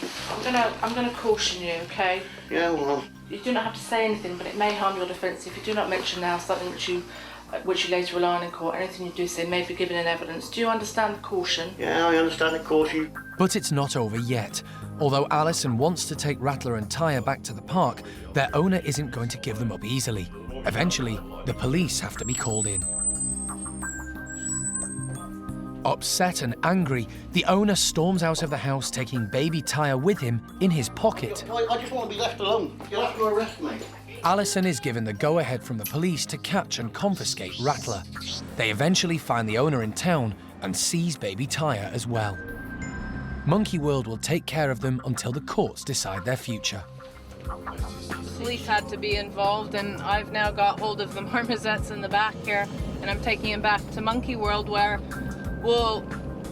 I'm gonna caution you, okay? Yeah, well. You do not have to say anything, but it may harm your defence if you do not mention now something which you later rely on in court. Anything you do say may be given in evidence. Do you understand the caution? Yeah, I understand the caution. But it's not over yet. Although Alison wants to take Rattler and Tyre back to the park, their owner isn't going to give them up easily. Eventually, the police have to be called in. Upset and angry, the owner storms out of the house, taking baby Tyre with him in his pocket. I just want to be left alone. You'll have to arrest me. Alison is given the go-ahead from the police to catch and confiscate Rattler. They eventually find the owner in town and seize baby Tyre as well. Monkey World will take care of them until the courts decide their future. Police had to be involved, and I've now got hold of the marmosets in the back here, and I'm taking them back to Monkey World, where we'll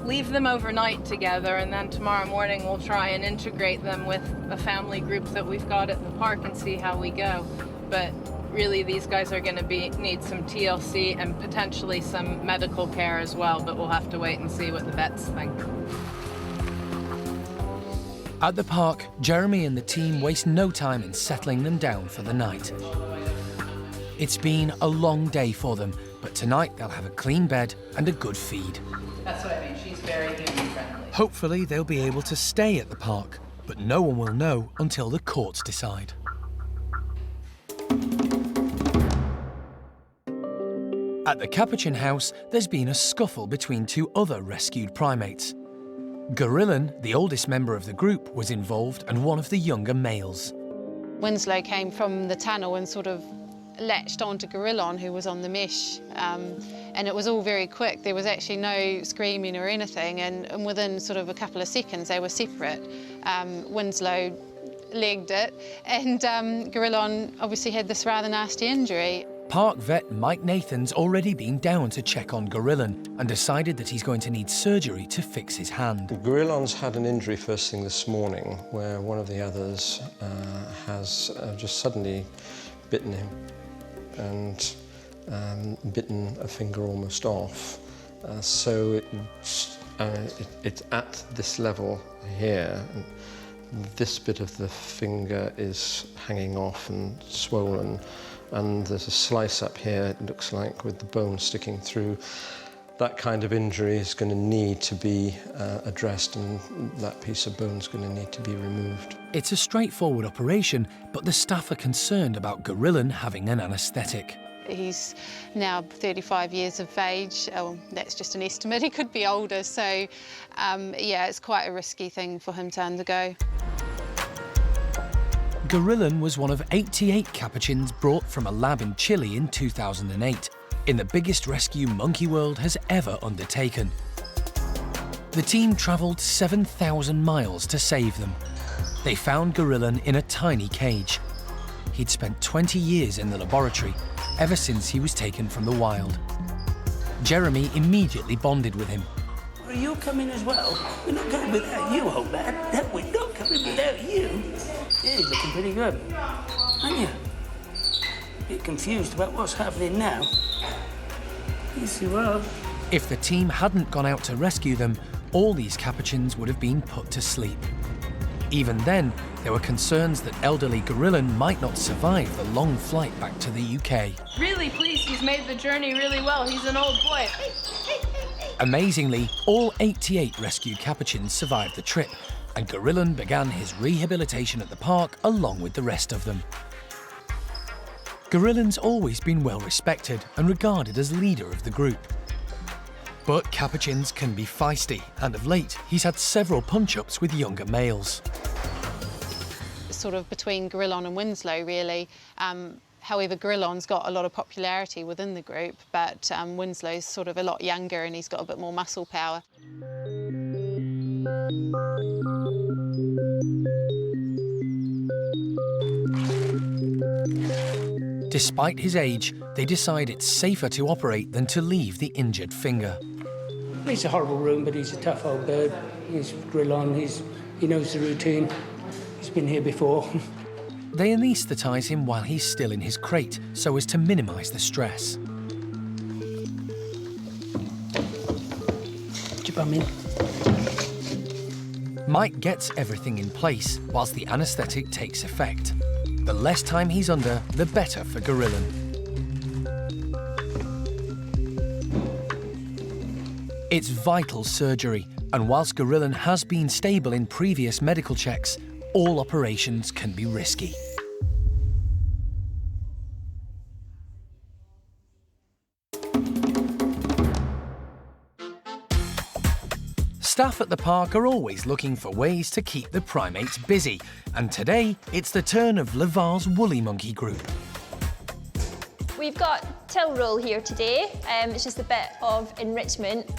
leave them overnight together, and then tomorrow morning we'll try and integrate them with a family group that we've got at the park and see how we go. But really, these guys are going to need some TLC and potentially some medical care as well, but we'll have to wait and see what the vets think. At the park, Jeremy and the team waste no time in settling them down for the night. It's been a long day for them, but tonight they'll have a clean bed and a good feed. That's what I mean, she's very human-friendly. Hopefully they'll be able to stay at the park, but no one will know until the courts decide. At the Capuchin house, there's been a scuffle between 2 other rescued primates. Gorilon, the oldest member of the group, was involved, and one of the younger males. Winslow came from the tunnel and sort of latched onto Gorilon, who was on the mesh, and it was all very quick. There was actually no screaming or anything, and within sort of a couple of seconds they were separate. Winslow legged it, and Gorilon obviously had this rather nasty injury. Park vet Mike Nathan's already been down to check on Gorilon and decided that he's going to need surgery to fix his hand. Gorilon's had an injury first thing this morning, where one of the others has just suddenly bitten him and bitten a finger almost off. So it's at this level here. This bit of the finger is hanging off and swollen, and there's a slice up here, it looks like, with the bone sticking through. That kind of injury is going to need to be addressed, and that piece of bone is going to need to be removed. It's a straightforward operation, but the staff are concerned about Gorilon having an anaesthetic. He's now 35 years of age. Oh, that's just an estimate. He could be older, so yeah, it's quite a risky thing for him to undergo. Gorilon was one of 88 Capuchins brought from a lab in Chile in 2008, in the biggest rescue Monkey World has ever undertaken. The team travelled 7,000 miles to save them. They found Gorilon in a tiny cage. He'd spent 20 years in the laboratory, ever since he was taken from the wild. Jeremy immediately bonded with him. Are you coming as well? We're not going without you, old man. No, we're not coming without you. Yeah, you're looking pretty good, aren't you? A bit confused about what's happening now. Yes, you are. If the team hadn't gone out to rescue them, all these Capuchins would have been put to sleep. Even then, there were concerns that elderly Gorilon might not survive the long flight back to the UK. Really pleased he's made the journey really well. He's an old boy. Amazingly, all 88 rescued Capuchins survived the trip, and Gorilon began his rehabilitation at the park along with the rest of them. Gorilon's always been well respected and regarded as leader of the group. But Capuchins can be feisty, and of late he's had several punch-ups with younger males. Sort of between Gorilon and Winslow, really. However, Gorilon's got a lot of popularity within the group, but Winslow's sort of a lot younger and he's got a bit more muscle power. Despite his age, they decide it's safer to operate than to leave the injured finger. It's a horrible room, but he's a tough old bird. He's Gorilon, he knows the routine. He's been here before. They anaesthetise him while he's still in his crate, so as to minimise the stress. Put your bum in. Mike gets everything in place, whilst the anaesthetic takes effect. The less time he's under, the better for Gorilon. It's vital surgery, and whilst Gorilon has been stable in previous medical checks, all operations can be risky. Staff at the park are always looking for ways to keep the primates busy, and today it's the turn of Lavar's woolly monkey group. We've got till roll here today. It's just a bit of enrichment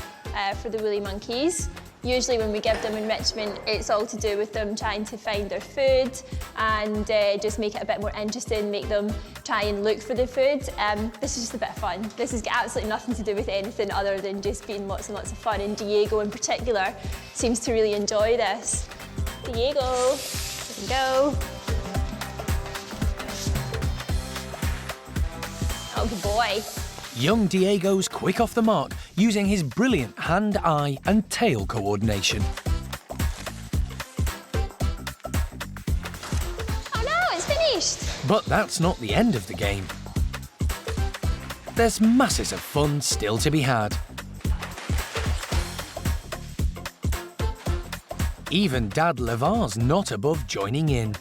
for the woolly monkeys. Usually when we give them enrichment, it's all to do with them trying to find their food and just make it a bit more interesting, make them try and look for their food. This is just a bit of fun. This has got absolutely nothing to do with anything other than just being lots and lots of fun, and Diego in particular seems to really enjoy this. Diego, you can go. Oh, good boy. Young Diego's quick off the mark, using his brilliant hand, eye and tail coordination. Oh no, it's finished! But that's not the end of the game. There's masses of fun still to be had. Even Dad Lavar's not above joining in.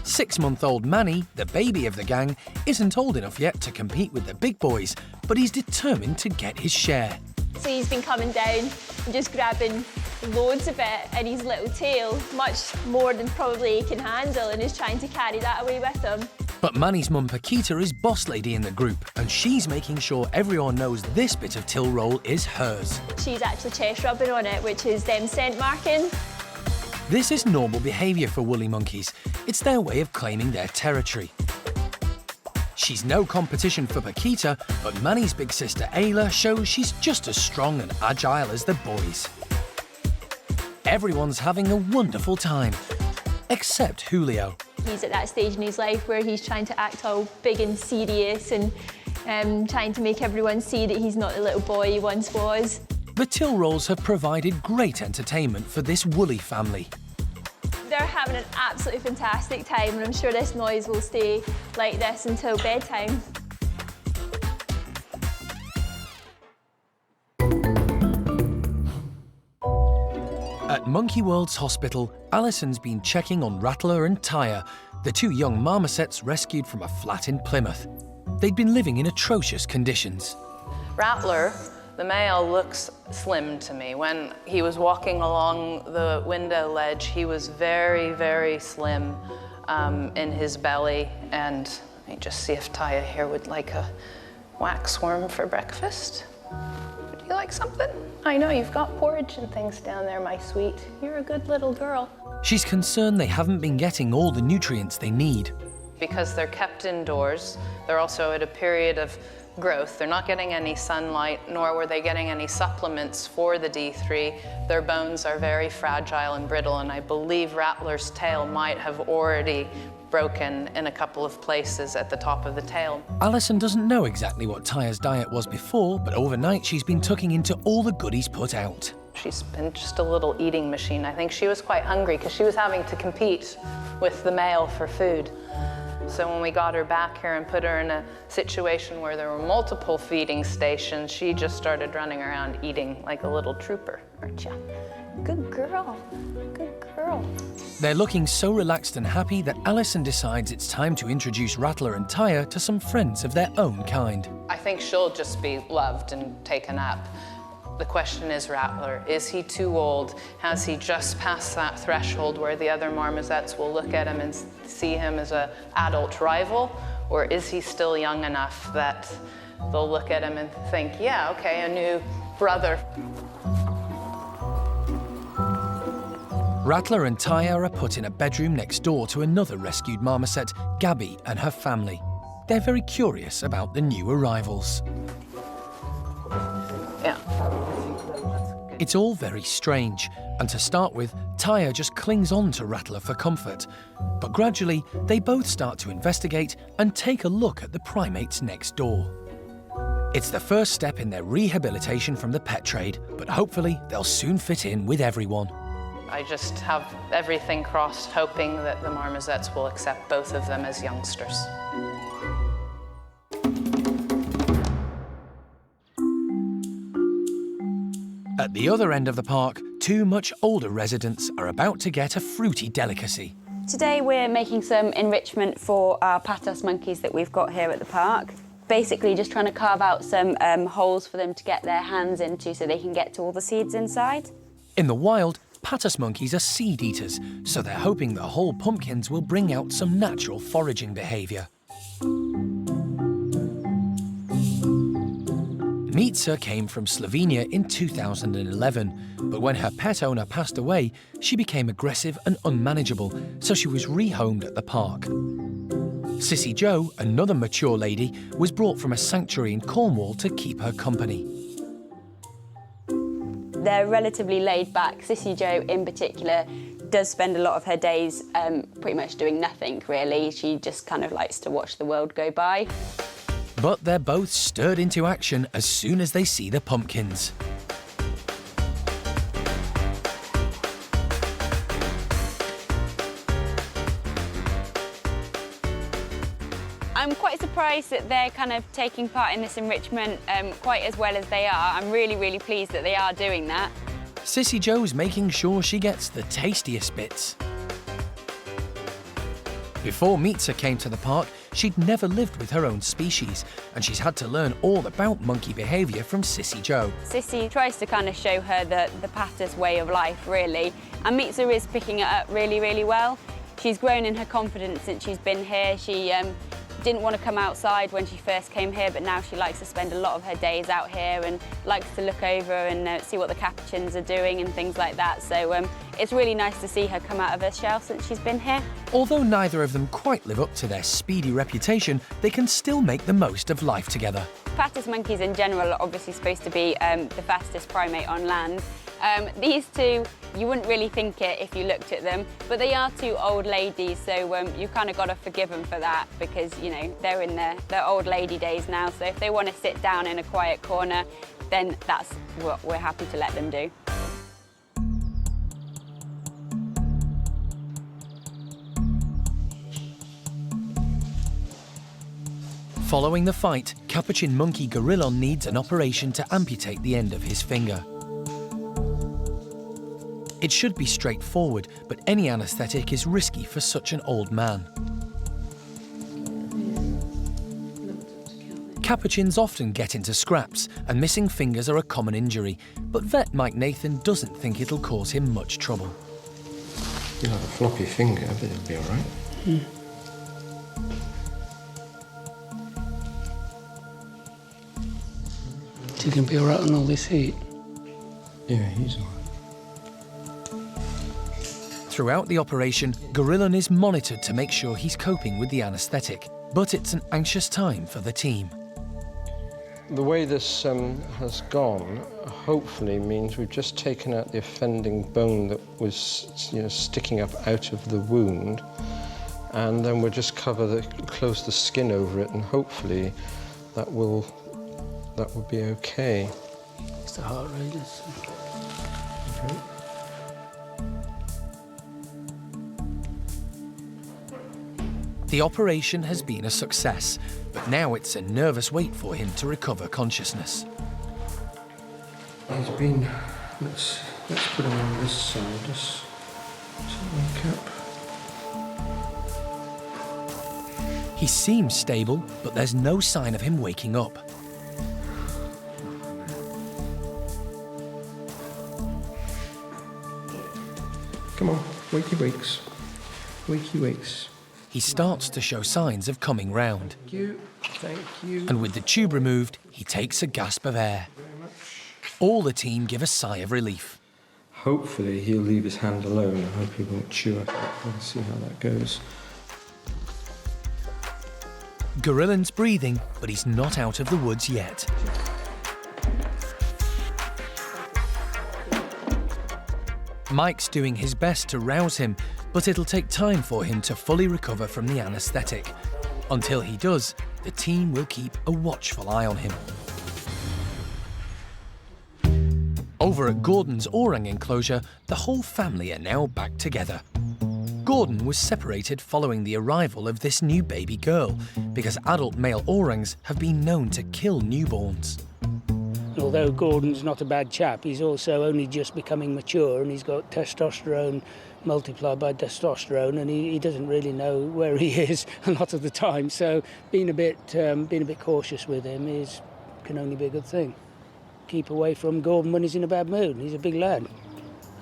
6-month-old Manny, the baby of the gang, isn't old enough yet to compete with the big boys, but he's determined to get his share. So he's been coming down and just grabbing loads of it in his little tail, much more than probably he can handle, and is trying to carry that away with him. But Manny's mum Paquita is boss lady in the group, and she's making sure everyone knows this bit of till roll is hers. She's actually chest rubbing on it, which is them scent marking. This is normal behaviour for woolly monkeys. It's their way of claiming their territory. She's no competition for Paquita, but Manny's big sister Ayla shows she's just as strong and agile as the boys. Everyone's having a wonderful time, except Julio. He's at that stage in his life where he's trying to act all big and serious and trying to make everyone see that he's not the little boy he once was. The till rolls have provided great entertainment for this woolly family. They're having an absolutely fantastic time, and I'm sure this noise will stay like this until bedtime. At Monkey World's hospital, Alison's been checking on Rattler and Tyre, the two young marmosets rescued from a flat in Plymouth. They'd been living in atrocious conditions. Rattler, the male, looks slim to me. When he was walking along the window ledge, he was very, very slim in his belly. And let me just see if Taya here would like a waxworm for breakfast. Would you like something? I know you've got porridge and things down there, my sweet. You're a good little girl. She's concerned they haven't been getting all the nutrients they need. Because they're kept indoors, they're also at a period of growth. They're not getting any sunlight, nor were they getting any supplements for the D3. Their bones are very fragile and brittle, and I believe Rattler's tail might have already broken in a couple of places at the top of the tail. Alison doesn't know exactly what Tyre's diet was before, but overnight she's been tucking into all the goodies put out. She's been just a little eating machine. I think she was quite hungry because she was having to compete with the male for food. So when we got her back here and put her in a situation where there were multiple feeding stations, she just started running around eating like a little trooper. Aren't ya? Good girl, good girl. They're looking so relaxed and happy that Alison decides it's time to introduce Rattler and Tyre to some friends of their own kind. I think she'll just be loved and take a nap. The question is, Rattler, is he too old? Has he just passed that threshold where the other marmosets will look at him and see him as an adult rival? Or is he still young enough that they'll look at him and think, yeah, okay, a new brother. Rattler and Tyre are put in a bedroom next door to another rescued marmoset, Gabby, and her family. They're very curious about the new arrivals. Yeah. It's all very strange, and to start with, Tyre just clings on to Rattler for comfort. But gradually, they both start to investigate and take a look at the primates next door. It's the first step in their rehabilitation from the pet trade, but hopefully they'll soon fit in with everyone. I just have everything crossed, hoping that the marmosets will accept both of them as youngsters. At the other end of the park, two much older residents are about to get a fruity delicacy. Today we're making some enrichment for our patos monkeys that we've got here at the park. Basically just trying to carve out some holes for them to get their hands into so they can get to all the seeds inside. In the wild, patos monkeys are seed eaters, so they're hoping the whole pumpkins will bring out some natural foraging behaviour. Mitsa came from Slovenia in 2011, but when her pet owner passed away, she became aggressive and unmanageable, so she was rehomed at the park. Sissy Joe, another mature lady, was brought from a sanctuary in Cornwall to keep her company. They're relatively laid back. Sissy Joe in particular does spend a lot of her days pretty much doing nothing, really. She just kind of likes to watch the world go by. But they're both stirred into action as soon as they see the pumpkins. I'm quite surprised that they're kind of taking part in this enrichment quite as well as they are. I'm really, really pleased that they are doing that. Sissy Joe's making sure she gets the tastiest bits. Before Mitsa came to the park, she'd never lived with her own species, and she's had to learn all about monkey behaviour from Sissy Joe. Sissy tries to kind of show her the patos way of life, really, and Mitsa is picking it up really, really well. She's grown in her confidence since she's been here. She didn't want to come outside when she first came here, but now she likes to spend a lot of her days out here and likes to look over and see what the Capuchins are doing and things like that. So it's really nice to see her come out of her shell since she's been here. Although neither of them quite live up to their speedy reputation, they can still make the most of life together. Patos monkeys in general are obviously supposed to be the fastest primate on land. These two, you wouldn't really think it if you looked at them, but they are two old ladies, so you've kind of got to forgive them for that because, you know, they're in their old lady days now, so if they want to sit down in a quiet corner, then that's what we're happy to let them do. Following the fight, Capuchin monkey Gorilon needs an operation to amputate the end of his finger. It should be straightforward, but any anaesthetic is risky for such an old man. Capuchins often get into scraps, and missing fingers are a common injury, but vet Mike Nathan doesn't think it'll cause him much trouble. You'll have a floppy finger, but it'll be all right. He can be all right on all this heat. Yeah, he's all right. Throughout the operation, Gorilon is monitored to make sure he's coping with the anaesthetic, but it's an anxious time for the team. The way this has gone, hopefully, means we've just taken out the offending bone that was, sticking up out of the wound, and then we'll just close the skin over it, and hopefully that will be okay. It's the heart rate. Okay. The operation has been a success, but now it's a nervous wait for him to recover consciousness. He's been... Let's put him on this side. Just wake up. He seems stable, but there's no sign of him waking up. Come on, wakey wakes. Wakey wakes. He starts to show signs of coming round. Thank you. Thank you. And with the tube removed, he takes a gasp of air. All the team give a sigh of relief. Hopefully he'll leave his hand alone. I hope he won't chew at it. We'll see how that goes. Gorilon's breathing, but he's not out of the woods yet. Mike's doing his best to rouse him, but it'll take time for him to fully recover from the anaesthetic. Until he does, the team will keep a watchful eye on him. Over at Gordon's orang enclosure, the whole family are now back together. Gordon was separated following the arrival of this new baby girl, because adult male orangs have been known to kill newborns. Although Gordon's not a bad chap, he's also only just becoming mature, and he's got testosterone multiplied by testosterone, and he doesn't really know where he is a lot of the time. So being a bit cautious with him can only be a good thing. Keep away from Gordon when he's in a bad mood. He's a big lad.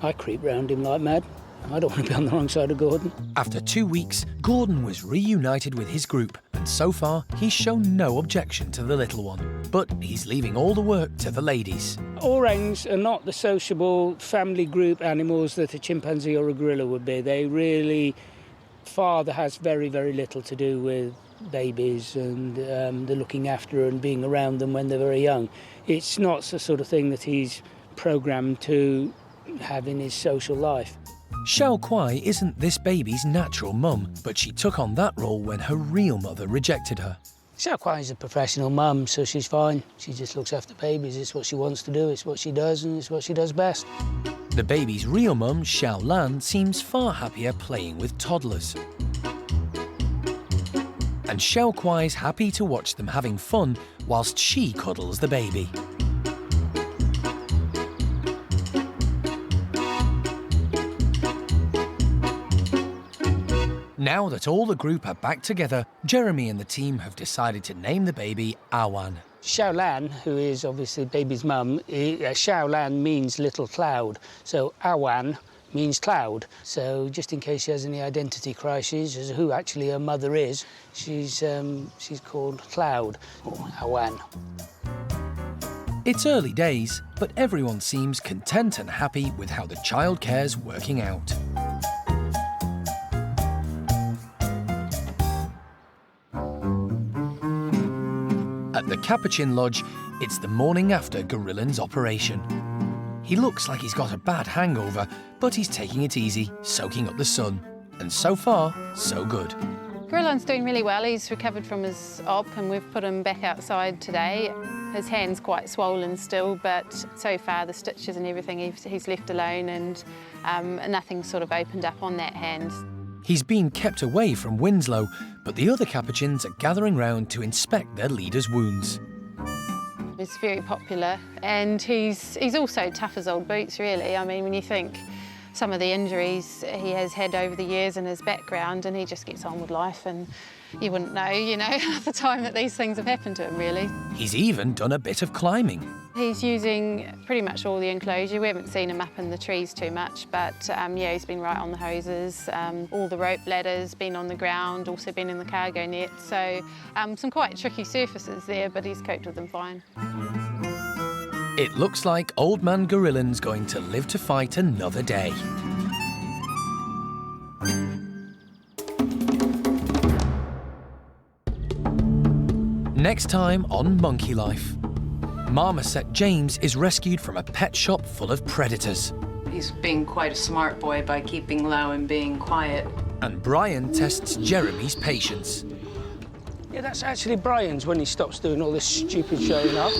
I creep round him like mad. I don't want to be on the wrong side of Gordon. After 2 weeks, Gordon was reunited with his group, and so far he's shown no objection to the little one. But he's leaving all the work to the ladies. Orangs are not the sociable family group animals that a chimpanzee or a gorilla would be. They really... Father has very, very little to do with babies and the looking after and being around them when they're very young. It's not the sort of thing that he's programmed to have in his social life. Hsiao-quai isn't this baby's natural mum, but she took on that role when her real mother rejected her. Hsiao-quai is a professional mum, so she's fine. She just looks after babies. It's what she wants to do, it's what she does, and it's what she does best. The baby's real mum, Hsiao-Lang, seems far happier playing with toddlers. And Hsiao-quai's happy to watch them having fun whilst she cuddles the baby. Now that all the group are back together, Jeremy and the team have decided to name the baby Awan. Hsiao-Lang, who is obviously baby's mum, Hsiao-Lang means little cloud, so Awan means cloud. So just in case she has any identity crises as to who actually her mother is, she's called Cloud, or Awan. It's early days, but everyone seems content and happy with how the childcare's working out. At the Capuchin lodge, it's the morning after Gorilon's operation. He looks like he's got a bad hangover, but he's taking it easy, soaking up the sun. And so far, so good. Gorilon's doing really well. He's recovered from his op and we've put him back outside today. His hand's quite swollen still, but so far the stitches and everything he's left alone, and nothing's sort of opened up on that hand. He's been kept away from Winslow, but the other Capuchins are gathering round to inspect their leader's wounds. He's very popular, and he's also tough as old boots, really. I mean, when you think some of the injuries he has had over the years in his background, and he just gets on with life, and you wouldn't know, half the time that these things have happened to him, really. He's even done a bit of climbing. He's using pretty much all the enclosure. We haven't seen him up in the trees too much, but yeah, he's been right on the hoses, all the rope ladders, been on the ground, also been in the cargo net. So some quite tricky surfaces there, but he's coped with them fine. It looks like Old Man Gorilon's going to live to fight another day. Next time on Monkey Life. Marmoset James is rescued from a pet shop full of predators. He's being quite a smart boy by keeping low and being quiet. And Brian tests Jeremy's patience. Yeah, that's actually Brian's when he stops doing all this stupid showing up.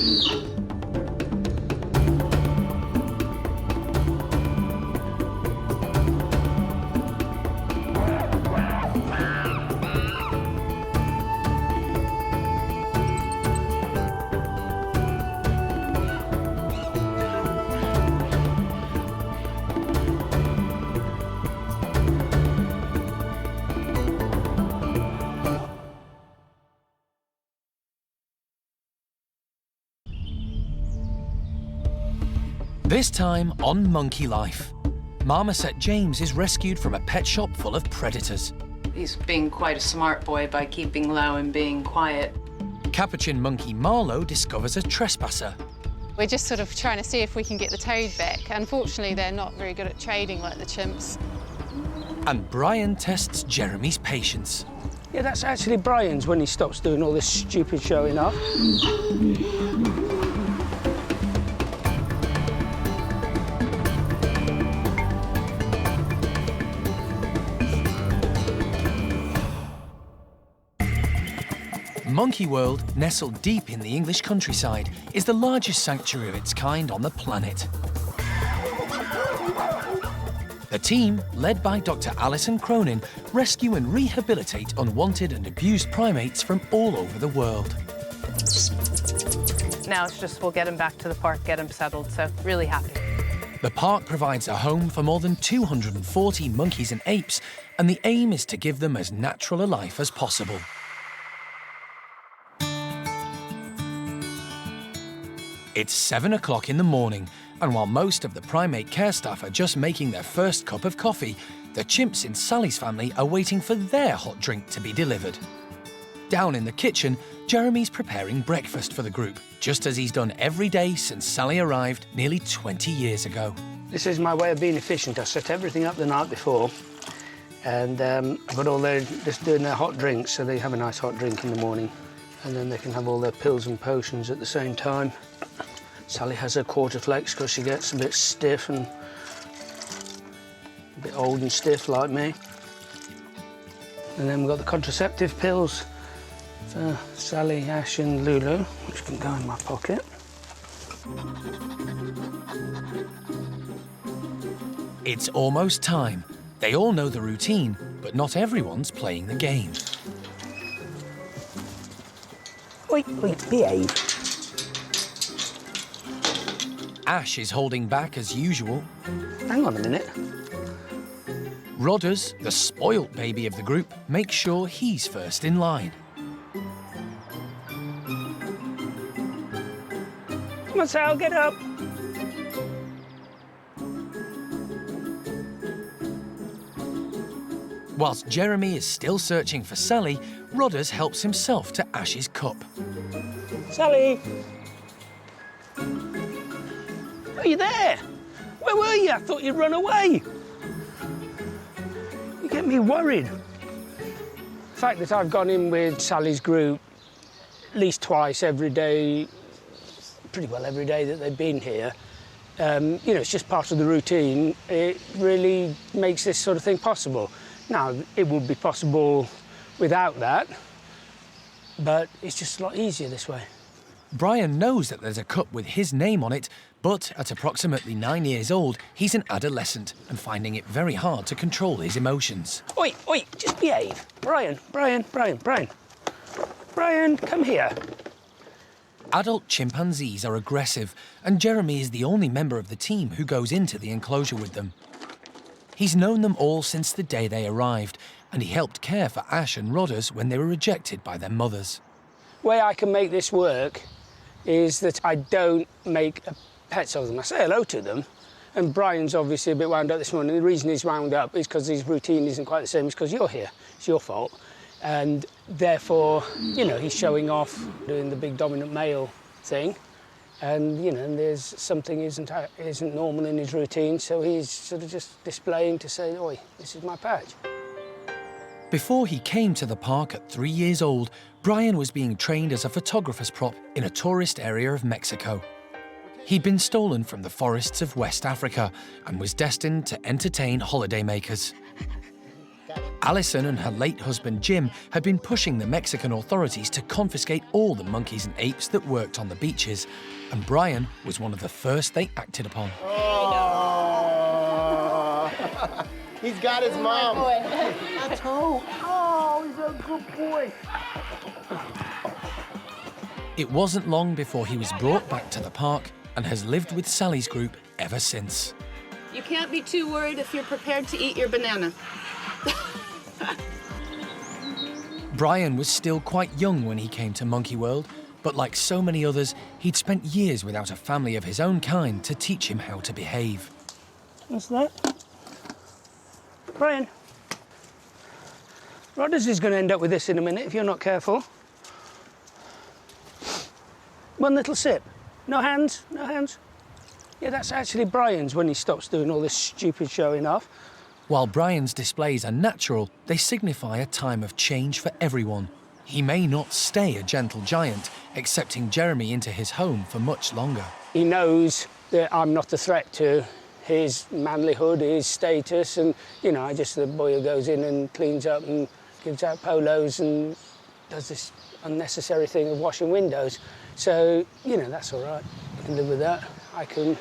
This time on Monkey Life. Marmoset James is rescued from a pet shop full of predators. He's being quite a smart boy by keeping low and being quiet. Capuchin monkey Marlowe discovers a trespasser. We're just sort of trying to see if we can get the toad back. Unfortunately, they're not very good at trading like the chimps. And Brian tests Jeremy's patience. Yeah, that's actually Brian's when he stops doing all this stupid showing up. Monkey World, nestled deep in the English countryside, is the largest sanctuary of its kind on the planet. The team, led by Dr. Alison Cronin, rescue and rehabilitate unwanted and abused primates from all over the world. Now it's just we'll get him back to the park, get him settled, so really happy. The park provides a home for more than 240 monkeys and apes, and the aim is to give them as natural a life as possible. It's 7 o'clock in the morning, and while most of the primate care staff are just making their first cup of coffee, the chimps in Sally's family are waiting for their hot drink to be delivered. Down in the kitchen, Jeremy's preparing breakfast for the group, just as he's done every day since Sally arrived nearly 20 years ago. This is my way of being efficient. I set everything up the night before, and I've got all their, just doing their hot drinks, so they have a nice hot drink in the morning, and then they can have all their pills and potions at the same time. Sally has her quarter flakes because she gets a bit stiff and a bit old and stiff like me. And then we've got the contraceptive pills for Sally, Ash and Lulu, which can go in my pocket. It's almost time. They all know the routine, but not everyone's playing the game. Wait, behave. Ash is holding back as usual. Hang on a minute. Rodders, the spoilt baby of the group, makes sure he's first in line. Come on, Sal, get up. Whilst Jeremy is still searching for Sally, Rodders helps himself to Ash's cup. Sally! Are you there? Where were you? I thought you'd run away. You get me worried. The fact that I've gone in with Sally's group at least twice every day, pretty well every day that they've been here, you know, it's just part of the routine. It really makes this sort of thing possible. Now, it would be possible without that, but it's just a lot easier this way. Brian knows that there's a cup with his name on it, but at approximately 9 years old, he's an adolescent and finding it very hard to control his emotions. Oi, just behave. Brian, Brian, come here. Adult chimpanzees are aggressive, and Jeremy is the only member of the team who goes into the enclosure with them. He's known them all since the day they arrived, and he helped care for Ash and Rodders when they were rejected by their mothers. The way I can make this work is that I don't make pets of them. I say hello to them, and Brian's obviously a bit wound up this morning. The reason he's wound up is because his routine isn't quite the same. It's because you're here. It's your fault. And therefore, you know, he's showing off, doing the big dominant male thing. And, you know, and there's something isn't normal in his routine, so he's sort of just displaying to say, oi, this is my patch. Before he came to the park at 3 years old, Brian was being trained as a photographer's prop in a tourist area of Mexico. He'd been stolen from the forests of West Africa and was destined to entertain holidaymakers. Alison and her late husband Jim had been pushing the Mexican authorities to confiscate all the monkeys and apes that worked on the beaches, and Brian was one of the first they acted upon. Oh. He's got his mom. That's who. Oh, he's a good boy. It wasn't long before he was brought back to the park and has lived with Sally's group ever since. You can't be too worried if you're prepared to eat your banana. Brian was still quite young when he came to Monkey World, but like so many others, he'd spent years without a family of his own kind to teach him how to behave. What's that? Brian. Rodders is going to end up with this in a minute if you're not careful. One little sip. No hands, no hands. Yeah, that's actually Brian's when he stops doing all this stupid showing off. While Brian's displays are natural, they signify a time of change for everyone. He may not stay a gentle giant, accepting Jeremy into his home for much longer. He knows that I'm not a threat to his manlyhood, his status, and, you know, I just the boy who goes in and cleans up and gives out polos and does this unnecessary thing of washing windows. So, you know, that's all right. I can live with that. I can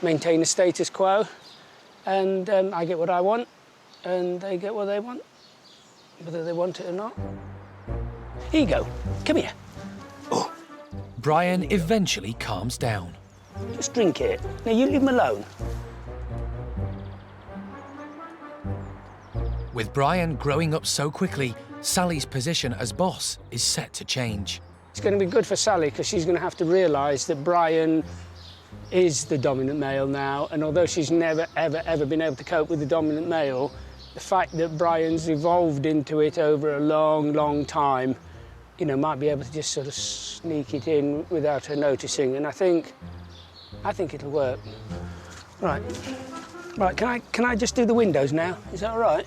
maintain the status quo, and I get what I want, and they get what they want, whether they want it or not. Here you go. Come here. Oh. Brian eventually calms down. Just drink it. Now, you leave him alone. With Brian growing up so quickly, Sally's position as boss is set to change. It's going to be good for Sally because she's going to have to realise that Brian is the dominant male now, and although she's never, ever been able to cope with the dominant male, the fact that Brian's evolved into it over a long, long time, you know, might be able to just sort of sneak it in without her noticing, and I think it'll work. Right, can I just do the windows now? Is that all right?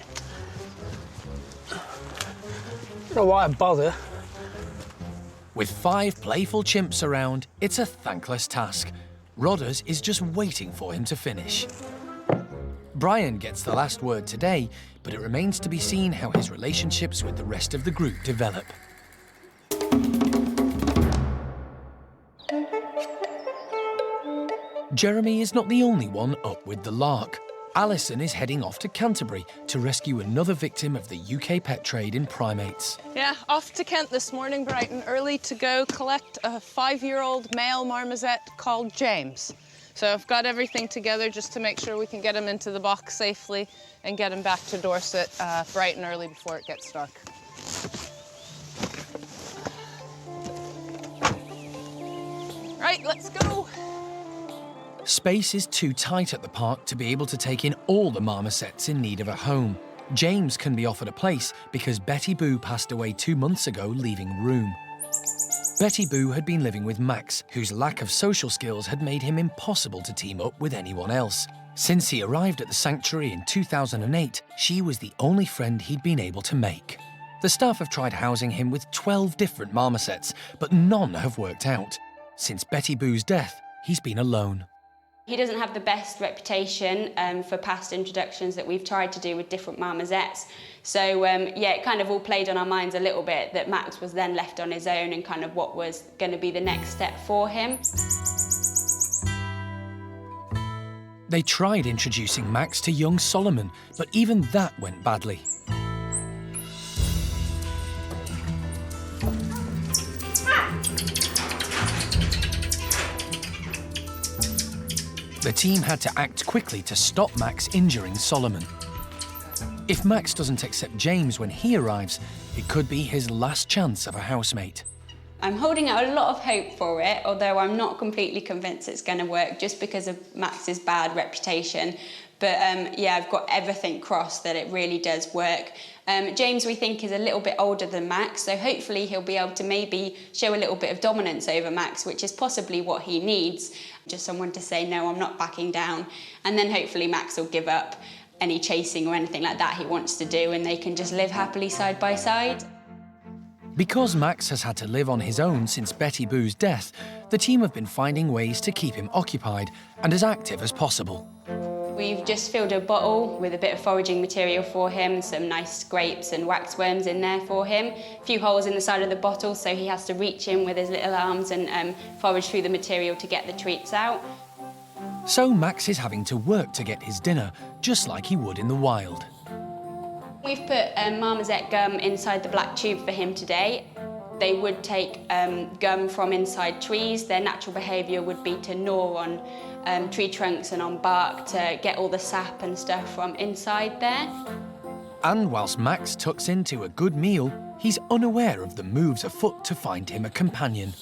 I don't know why I bother. With 5 playful chimps around, it's a thankless task. Rodders is just waiting for him to finish. Brian gets the last word today, but it remains to be seen how his relationships with the rest of the group develop. Jeremy is not the only one up with the lark. Alison is heading off to Canterbury to rescue another victim of the UK pet trade in primates. Yeah, off to Kent this morning, bright and early, to go collect a 5-year-old male marmoset called James. So I've got everything together just to make sure we can get him into the box safely and get him back to Dorset bright and early before it gets dark. Right, let's go. Space is too tight at the park to be able to take in all the marmosets in need of a home. James can be offered a place because Betty Boo passed away 2 months ago, leaving room. Betty Boo had been living with Max, whose lack of social skills had made him impossible to team up with anyone else. Since he arrived at the sanctuary in 2008, she was the only friend he'd been able to make. The staff have tried housing him with 12 different marmosets, but none have worked out. Since Betty Boo's death, he's been alone. He doesn't have the best reputation for past introductions that we've tried to do with different marmosets. So, yeah, it kind of all played on our minds a little bit that Max was then left on his own and kind of what was going to be the next step for him. They tried introducing Max to young Solomon, but even that went badly. The team had to act quickly to stop Max injuring Solomon. If Max doesn't accept James when he arrives, it could be his last chance of a housemate. I'm holding out a lot of hope for it, although I'm not completely convinced it's going to work just because of Max's bad reputation. But yeah, I've got everything crossed that it really does work. James, we think, is a little bit older than Max, so hopefully he'll be able to maybe show a little bit of dominance over Max, which is possibly what he needs. Just someone to say, no, I'm not backing down. And then hopefully Max will give up any chasing or anything like that he wants to do, and they can just live happily side by side. Because Max has had to live on his own since Betty Boo's death, the team have been finding ways to keep him occupied and as active as possible. We've just filled a bottle with a bit of foraging material for him, some nice grapes and waxworms in there for him, a few holes in the side of the bottle so he has to reach in with his little arms and forage through the material to get the treats out. So Max is having to work to get his dinner, just like he would in the wild. We've put marmoset gum inside the black tube for him today. They would take gum from inside trees. Their natural behaviour would be to gnaw on tree trunks and on bark to get all the sap and stuff from inside there. And whilst Max tucks into a good meal, he's unaware of the moves afoot to find him a companion.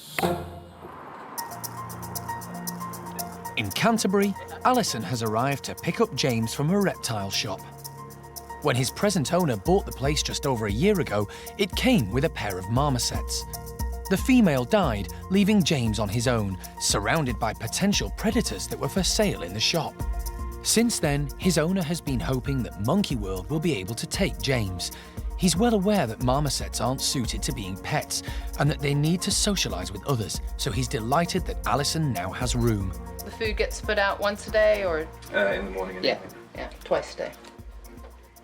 In Canterbury, Alison has arrived to pick up James from a reptile shop. When his present owner bought the place just over a year ago, it came with a pair of marmosets. The female died, leaving James on his own, surrounded by potential predators that were for sale in the shop. Since then, his owner has been hoping that Monkey World will be able to take James. He's well aware that marmosets aren't suited to being pets and that they need to socialise with others, so he's delighted that Alison now has room. The food gets put out once a day or? In the morning and evening. Yeah, twice a day.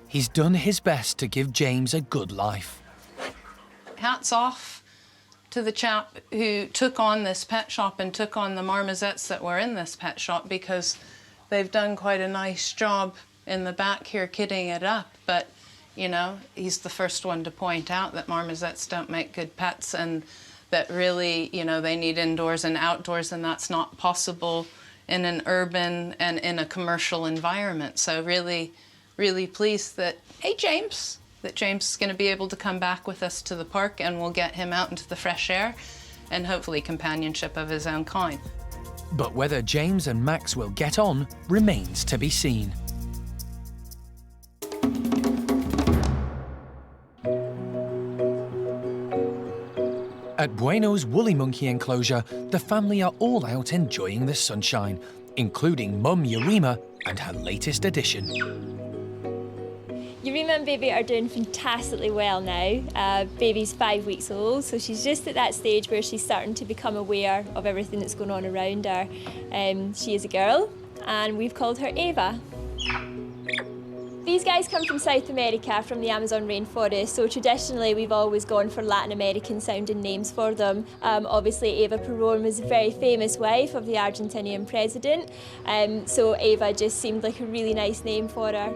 He's done his best to give James a good life. Hats off to the chap who took on this pet shop and took on the marmosets that were in this pet shop, because they've done quite a nice job in the back here kidding it up. But, you know, he's the first one to point out that marmosets don't make good pets and that really, you know, they need indoors and outdoors, and that's not possible in an urban and in a commercial environment. So really pleased that, hey, James is going to be able to come back with us to the park, and we'll get him out into the fresh air and hopefully companionship of his own kind. But whether James and Max will get on remains to be seen. At Bueno's woolly monkey enclosure, the family are all out enjoying the sunshine, including Mum Yarima and her latest addition. Yarima and Baby are doing fantastically well now. Baby's 5 weeks old, so she's just at that stage where she's starting to become aware of everything that's going on around her. She is a girl, and we've called her Ava. These guys come from South America, from the Amazon rainforest, so traditionally we've always gone for Latin American sounding names for them. Obviously Eva Perón was a very famous wife of the Argentinian president, so Ava just seemed like a really nice name for her.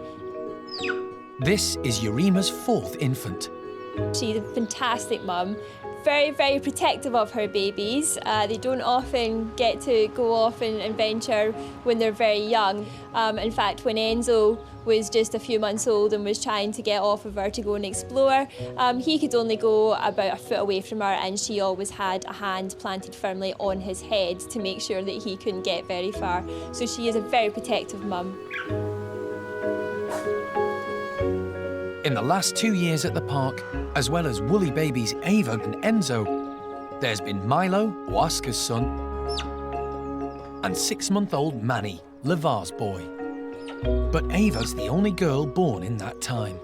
This is Yarima's 4th infant. She's a fantastic mum, very, very protective of her babies. They don't often get to go off and venture when they're very young. In fact, when Enzo was just a few months old and was trying to get off of her to go and explore, he could only go about a foot away from her, and she always had a hand planted firmly on his head to make sure that he couldn't get very far. So she is a very protective mum. In the last 2 years at the park, as well as woolly babies Ava and Enzo, there's been Milo, Oaska's son, and 6-month-old Manny, Levar's boy. But Ava's the only girl born in that time.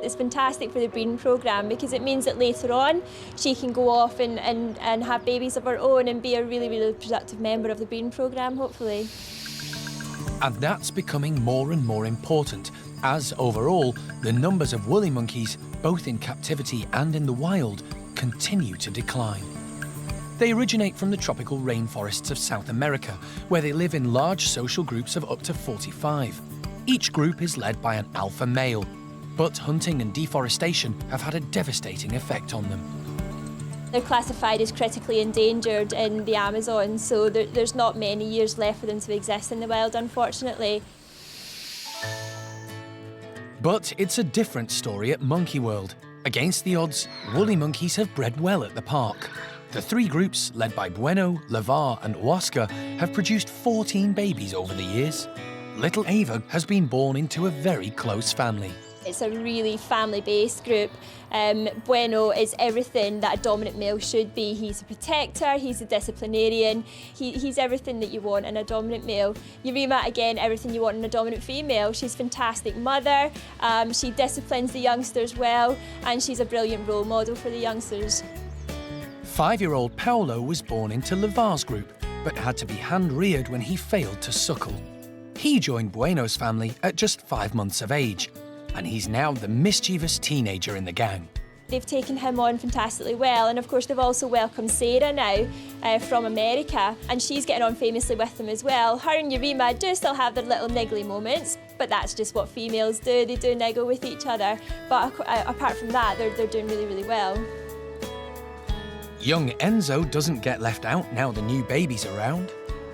It's fantastic for the breeding programme because it means that later on she can go off and have babies of her own and be a really, really productive member of the breeding programme, hopefully. And that's becoming more and more important, as overall, the numbers of woolly monkeys, both in captivity and in the wild, continue to decline. They originate from the tropical rainforests of South America, where they live in large social groups of up to 45. Each group is led by an alpha male, but hunting and deforestation have had a devastating effect on them. They're classified as critically endangered in the Amazon, so there's not many years left for them to exist in the wild, unfortunately. But it's a different story at Monkey World. Against the odds, woolly monkeys have bred well at the park. The three groups, led by Bueno, Lavar and Oscar, have produced 14 babies over the years. Little Ava has been born into a very close family. It's a really family-based group. Bueno is everything that a dominant male should be. He's a protector, he's a disciplinarian, he's everything that you want in a dominant male. Yarima, again, everything you want in a dominant female. She's a fantastic mother, she disciplines the youngsters well, and she's a brilliant role model for the youngsters. 5-year-old Paolo was born into Lavar's group, but had to be hand-reared when he failed to suckle. He joined Bueno's family at just 5 months of age, and he's now the mischievous teenager in the gang. They've taken him on fantastically well, and of course they've also welcomed Sarah now from America, and she's getting on famously with them as well. Her and Yarima do still have their little niggly moments, but that's just what females do. They do niggle with each other, but apart from that, they're doing really, really well. Young Enzo doesn't get left out now the new baby's around.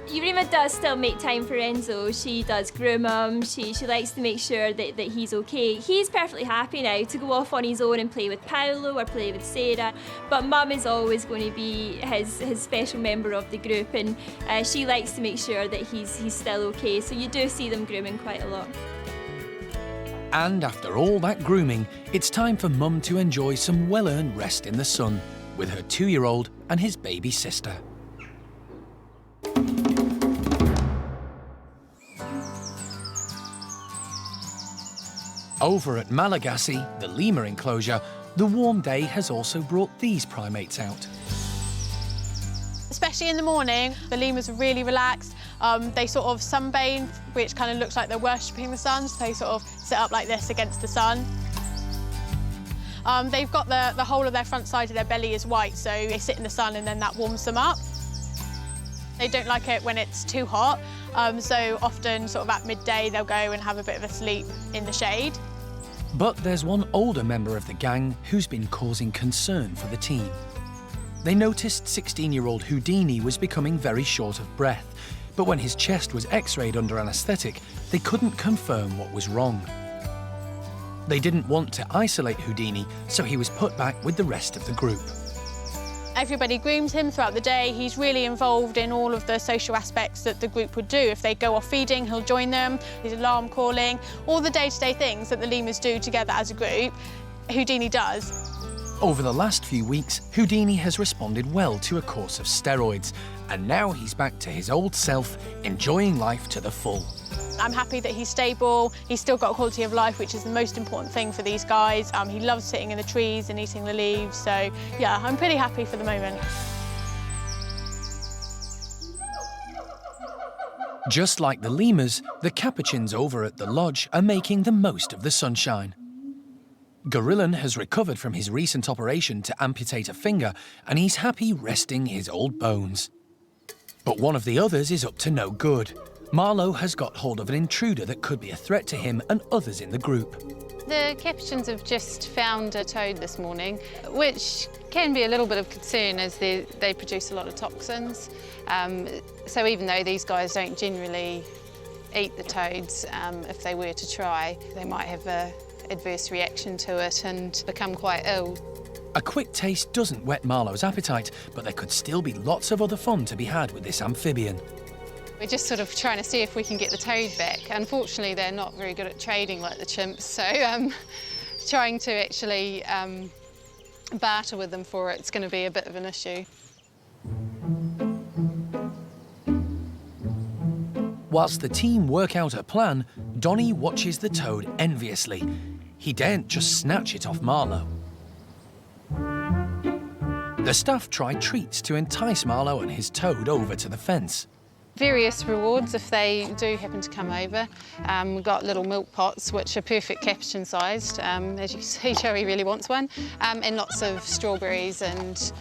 Yarima does still make time for Enzo. She does groom him, she likes to make sure that he's okay. He's perfectly happy now to go off on his own and play with Paolo or play with Sarah, but Mum is always going to be his special member of the group, and she likes to make sure that he's still okay, so you do see them grooming quite a lot. And after all that grooming, it's time for Mum to enjoy some well-earned rest in the sun with her 2-year-old and his baby sister. Over at Malagasy, the lemur enclosure, the warm day has also brought these primates out. Especially in the morning, the lemurs are really relaxed. They sort of sunbathe, which kind of looks like they're worshipping the sun, so they sort of sit up like this against the sun. They've got the whole of their front side of their belly is white, so they sit in the sun and then that warms them up. They don't like it when it's too hot, so often sort of at midday they'll go and have a bit of a sleep in the shade. But there's one older member of the gang who's been causing concern for the team. They noticed 16-year-old Houdini was becoming very short of breath, but when his chest was x-rayed under anaesthetic, they couldn't confirm what was wrong. They didn't want to isolate Houdini, so he was put back with the rest of the group. Everybody grooms him throughout the day. He's really involved in all of the social aspects that the group would do. If they go off feeding, he'll join them. His alarm calling, all the day-to-day things that the lemurs do together as a group, Houdini does. Over the last few weeks, Houdini has responded well to a course of steroids, and now he's back to his old self, enjoying life to the full. I'm happy that he's stable. He's still got quality of life, which is the most important thing for these guys. He loves sitting in the trees and eating the leaves. So, yeah, I'm pretty happy for the moment. Just like the lemurs, the Capuchins over at the lodge are making the most of the sunshine. Gorilon has recovered from his recent operation to amputate a finger, and he's happy resting his old bones. But one of the others is up to no good. Marlowe has got hold of an intruder that could be a threat to him and others in the group. The Capuchins have just found a toad this morning, which can be a little bit of concern as they produce a lot of toxins. So even though these guys don't generally eat the toads, if they were to try, they might have an adverse reaction to it and become quite ill. A quick taste doesn't whet Marlowe's appetite, but there could still be lots of other fun to be had with this amphibian. We're just sort of trying to see if we can get the toad back. Unfortunately, they're not very good at trading like the chimps, so trying to actually barter with them for it's going to be a bit of an issue. Whilst the team work out a plan, Donnie watches the toad enviously. He daren't just snatch it off Marlowe. The staff try treats to entice Marlowe and his toad over to the fence. Various rewards if they do happen to come over. We've got little milk pots which are perfect capuchin sized, as you can see Joey really wants one, and lots of strawberries and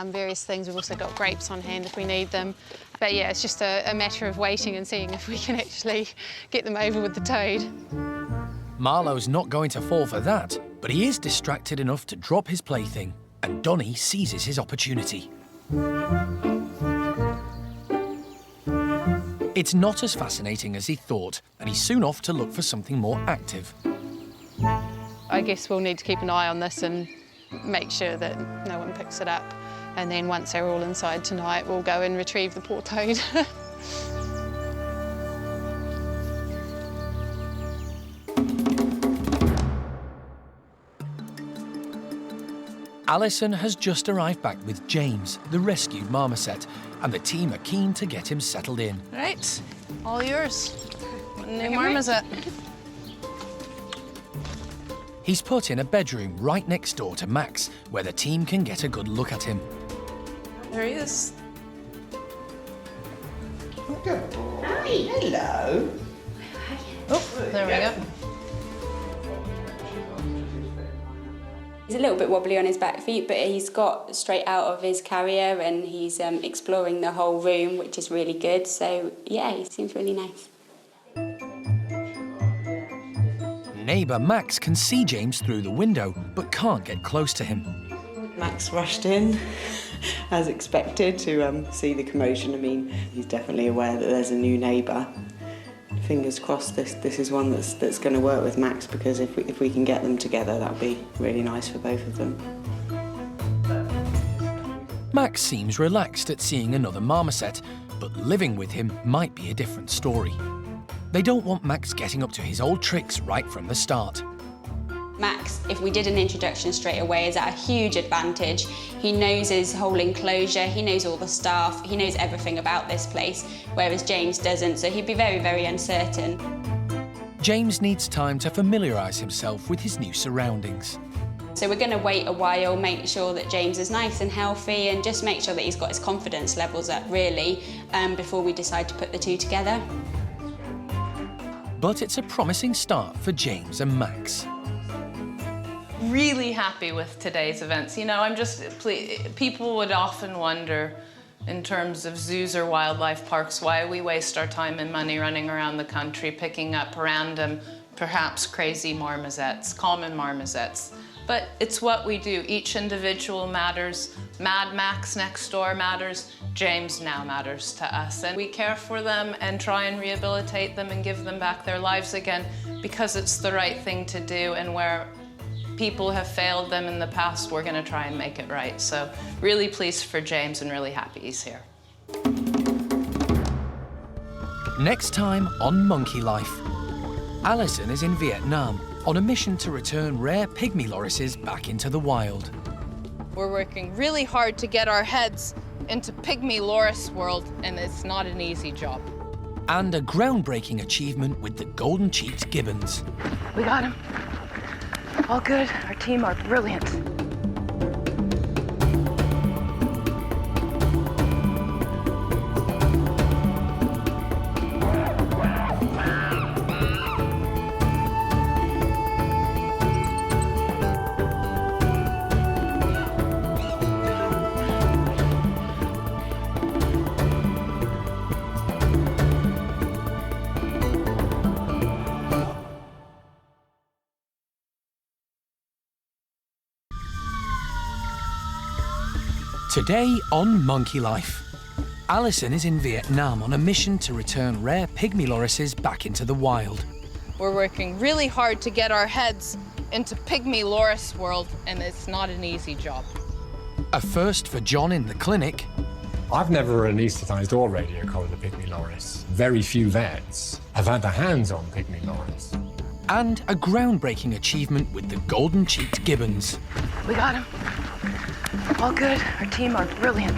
various things. We've also got grapes on hand if we need them. But yeah, it's just a matter of waiting and seeing if we can actually get them over with the toad. Marlowe's not going to fall for that, but he is distracted enough to drop his plaything, and Donnie seizes his opportunity. It's not as fascinating as he thought, and he's soon off to look for something more active. I guess we'll need to keep an eye on this and make sure that no one picks it up. And then once they're all inside tonight, we'll go and retrieve the poor toad. Alison has just arrived back with James, the rescued marmoset, and the team are keen to get him settled in. Right, all yours. New marmoset. He's put in a bedroom right next door to Max, where the team can get a good look at him. There he is. Good boy. Hi, hello. Oh, there we go. He's a little bit wobbly on his back feet, but he's got straight out of his carrier and he's exploring the whole room, which is really good. So, yeah, he seems really nice. Neighbour Max can see James through the window, but can't get close to him. Max rushed in, as expected, to see the commotion. I mean, he's definitely aware that there's a new neighbour. Fingers crossed this is one that's going to work with Max, because if we can get them together, that would be really nice for both of them. Max seems relaxed at seeing another marmoset, but living with him might be a different story. They don't want Max getting up to his old tricks right from the start. Max, if we did an introduction straight away, is at a huge advantage. He knows his whole enclosure, he knows all the staff, he knows everything about this place, whereas James doesn't, so he'd be very, very uncertain. James needs time to familiarise himself with his new surroundings. So we're going to wait a while, make sure that James is nice and healthy, and just make sure that he's got his confidence levels up, really, before we decide to put the two together. But it's a promising start for James and Max. Really happy with today's events. You know, people would often wonder, in terms of zoos or wildlife parks, why we waste our time and money running around the country picking up random, perhaps crazy marmosets, common marmosets. But it's what we do. Each individual matters. Mad Max next door matters. James now matters to us. And we care for them and try and rehabilitate them and give them back their lives again, because it's the right thing to do, and where people have failed them in the past, we're going to try and make it right. So really pleased for James and really happy he's here. Next time on Monkey Life, Alison is in Vietnam on a mission to return rare pygmy lorises back into the wild. We're working really hard to get our heads into pygmy loris world, and it's not an easy job. And a groundbreaking achievement with the golden-cheeked gibbons. We got him. All good. Our team are brilliant. Today on Monkey Life, Alison is in Vietnam on a mission to return rare pygmy lorises back into the wild. We're working really hard to get our heads into pygmy loris world, and it's not an easy job. A first for John in the clinic. I've never anaesthetized or radiocollared a pygmy loris. Very few vets have had their hands on pygmy loris. And a groundbreaking achievement with the golden-cheeked gibbons. We got him. All good. Our team are brilliant.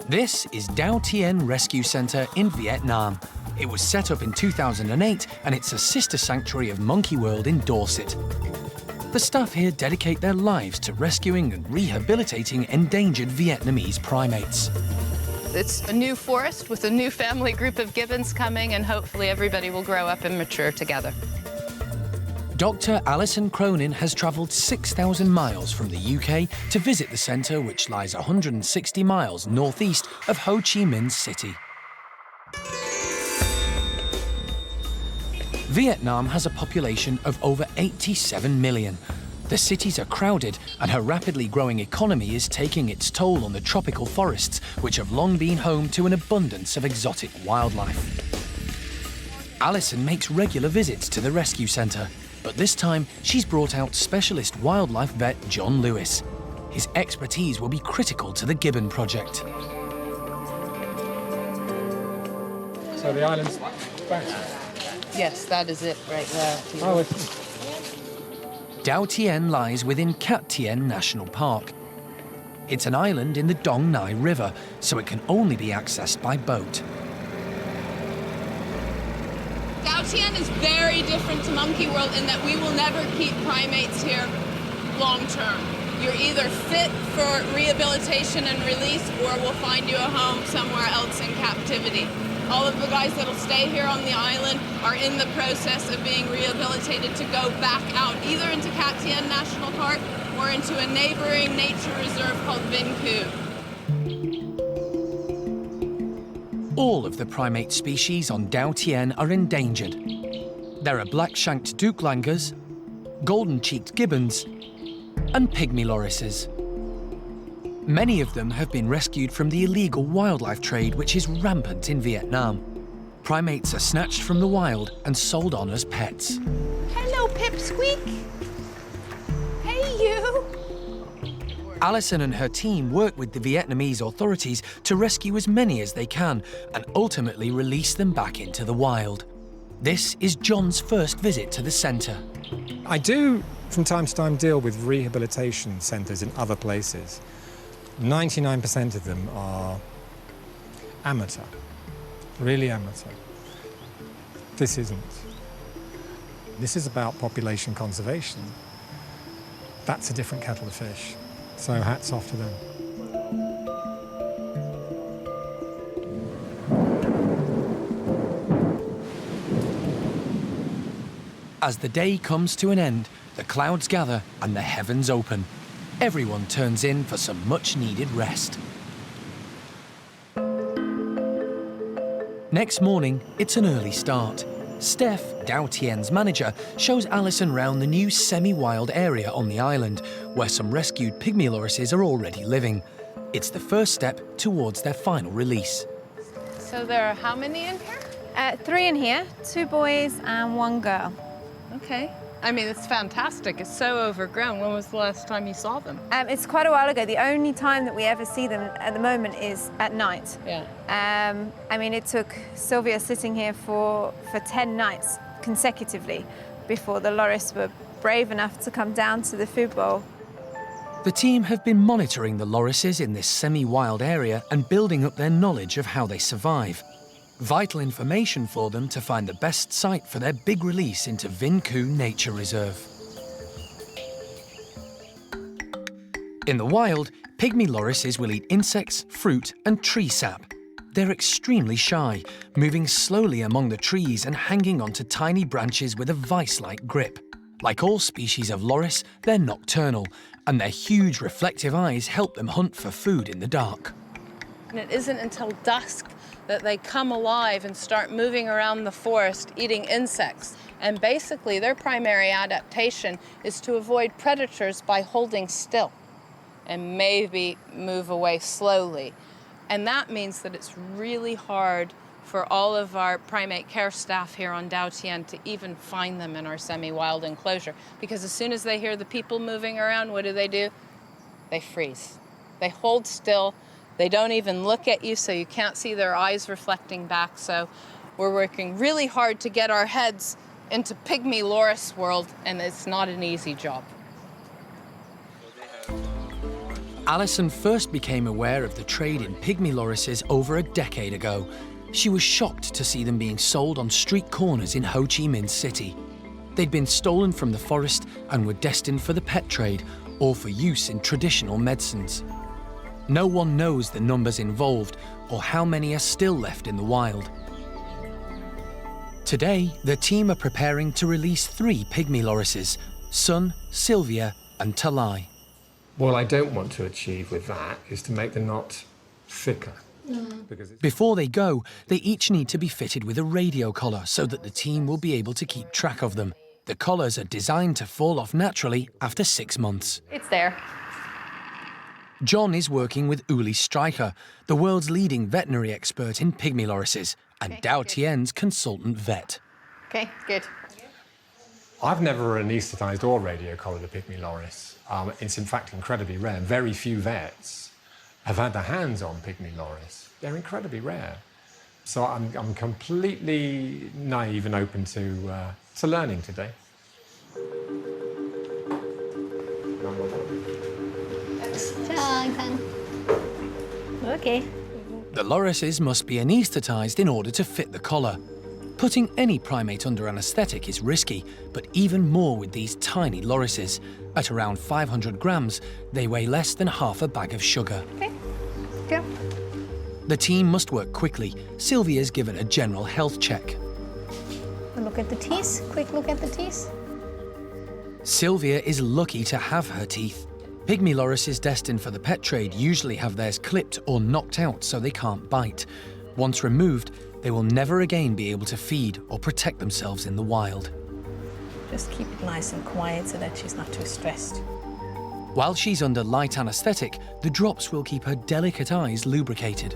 This is Dau Tien Rescue Centre in Vietnam. It was set up in 2008 and it's a sister sanctuary of Monkey World in Dorset. The staff here dedicate their lives to rescuing and rehabilitating endangered Vietnamese primates. It's a new forest with a new family group of gibbons coming, and hopefully everybody will grow up and mature together. Dr. Alison Cronin has travelled 6,000 miles from the UK to visit the centre, which lies 160 miles northeast of Ho Chi Minh City. Vietnam has a population of over 87 million. The cities are crowded, and her rapidly growing economy is taking its toll on the tropical forests, which have long been home to an abundance of exotic wildlife. Alison makes regular visits to the rescue centre, but this time she's brought out specialist wildlife vet John Lewis. His expertise will be critical to the Gibbon project. So the island's back. Yes, that is it right there. Oh, Dao Tien lies within Cat Tien National Park. It's an island in the Dong Nai River, so it can only be accessed by boat. Dao Tien is very different to Monkey World in that we will never keep primates here long term. You're either fit for rehabilitation and release, or we'll find you a home somewhere else in captivity. All of the guys that'll stay here on the island are in the process of being rehabilitated to go back out, either into Cat Tien National Park or into a neighboring nature reserve called Vinh Khu. All of the primate species on Dao Tien are endangered. There are black-shanked douc langurs, golden-cheeked gibbons, and pygmy lorises. Many of them have been rescued from the illegal wildlife trade, which is rampant in Vietnam. Primates are snatched from the wild and sold on as pets. Hello, Pipsqueak. Hey, you. Alison and her team work with the Vietnamese authorities to rescue as many as they can and ultimately release them back into the wild. This is John's first visit to the centre. I do, from time to time, deal with rehabilitation centres in other places. 99% of them are amateur, really amateur. This isn't. This is about population conservation. That's a different kettle of fish. So hats off to them. As the day comes to an end, the clouds gather and the heavens open. Everyone turns in for some much-needed rest. Next morning, it's an early start. Steph, Dao Tien's manager, shows Alison round the new semi-wild area on the island, where some rescued pygmy lorises are already living. It's the first step towards their final release. So there are how many in here? 3 in here, 2 boys and 1 girl. Okay. I mean, it's fantastic. It's so overgrown. When was the last time you saw them? It's quite a while ago. The only time that we ever see them at the moment is at night. Yeah. I mean, it took Sylvia sitting here for 10 nights consecutively before the loris were brave enough to come down to the food bowl. The team have been monitoring the lorises in this semi-wild area and building up their knowledge of how they survive. Vital information for them to find the best site for their big release into Vinh Khu Nature Reserve. In the wild, pygmy lorises will eat insects, fruit and tree sap. They're extremely shy, moving slowly among the trees and hanging onto tiny branches with a vice-like grip. Like all species of loris, they're nocturnal, and their huge reflective eyes help them hunt for food in the dark. And it isn't until dusk that they come alive and start moving around the forest eating insects. And basically their primary adaptation is to avoid predators by holding still and maybe move away slowly. And that means that it's really hard for all of our primate care staff here on Dao Tien to even find them in our semi-wild enclosure. Because as soon as they hear the people moving around, what do? They freeze. They hold still. They don't even look at you, so you can't see their eyes reflecting back. So we're working really hard to get our heads into pygmy loris world, and it's not an easy job. Alison first became aware of the trade in pygmy lorises over a decade ago. She was shocked to see them being sold on street corners in Ho Chi Minh City. They'd been stolen from the forest and were destined for the pet trade or for use in traditional medicines. No one knows the numbers involved or how many are still left in the wild. Today, the team are preparing to release 3 pygmy lorises, Sun, Sylvia and Talai. What I don't want to achieve with that is to make the knot thicker. Before they go, they each need to be fitted with a radio collar so that the team will be able to keep track of them. The collars are designed to fall off naturally after 6 months. It's there. John is working with Uli Streicher, the world's leading veterinary expert in pygmy lorises, and Dao Tian's consultant vet. Okay, good. I've never anaesthetised or radio-collared a pygmy loris. It's in fact incredibly rare. Very few vets have had their hands on pygmy loris. They're incredibly rare. So I'm completely naive and open to learning today. Okay. The lorises must be anaesthetised in order to fit the collar. Putting any primate under anaesthetic is risky, but even more with these tiny lorises. At around 500 grams, they weigh less than half a bag of sugar. Okay, go. The team must work quickly. Sylvia's given a general health check. Look at the teeth. Quick look at the teeth. Sylvia is lucky to have her teeth. Pygmy lorises destined for the pet trade usually have theirs clipped or knocked out so they can't bite. Once removed, they will never again be able to feed or protect themselves in the wild. Just keep it nice and quiet so that she's not too stressed. While she's under light anaesthetic, the drops will keep her delicate eyes lubricated.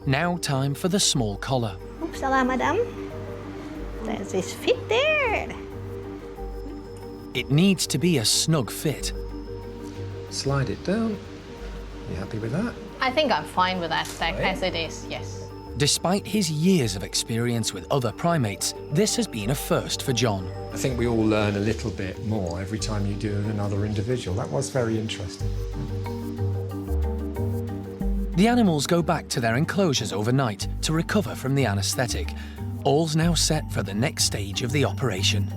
Now time for the small collar. Oops, madam. There's this fit there. It needs to be a snug fit. Slide it down. You happy with that? I think I'm fine with that, as it is, yes. Despite his years of experience with other primates, this has been a first for John. I think we all learn a little bit more every time you do another individual. That was very interesting. The animals go back to their enclosures overnight to recover from the anaesthetic. All's now set for the next stage of the operation.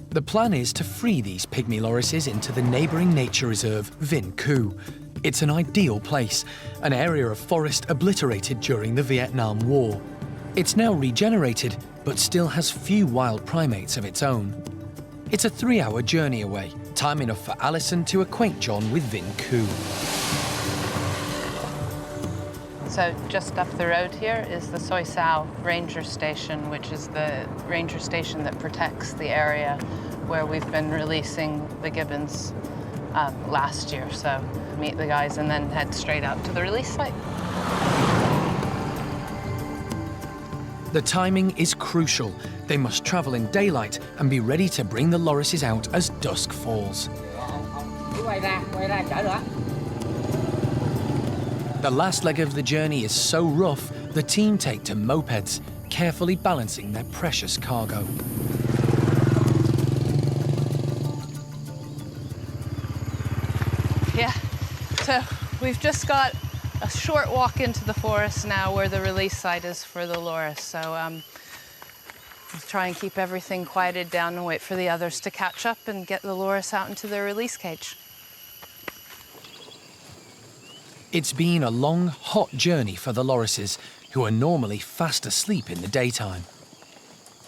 The plan is to free these pygmy lorises into the neighbouring nature reserve Vinh Khu. It's an ideal place, an area of forest obliterated during the Vietnam War. It's now regenerated, but still has few wild primates of its own. It's a 3-hour journey away, time enough for Alison to acquaint John with Vinh Khu. So just up the road here is the Soi Sao Ranger Station, which is the ranger station that protects the area where we've been releasing the gibbons last year. So meet the guys and then head straight out to the release site. The timing is crucial. They must travel in daylight and be ready to bring the lorises out as dusk falls. The last leg of the journey is so rough, the team take to mopeds, carefully balancing their precious cargo. Yeah, so we've just got a short walk into the forest now where the release site is for the loris. So we'll try and keep everything quieted down and wait for the others to catch up and get the loris out into their release cage. It's been a long, hot journey for the lorises, who are normally fast asleep in the daytime.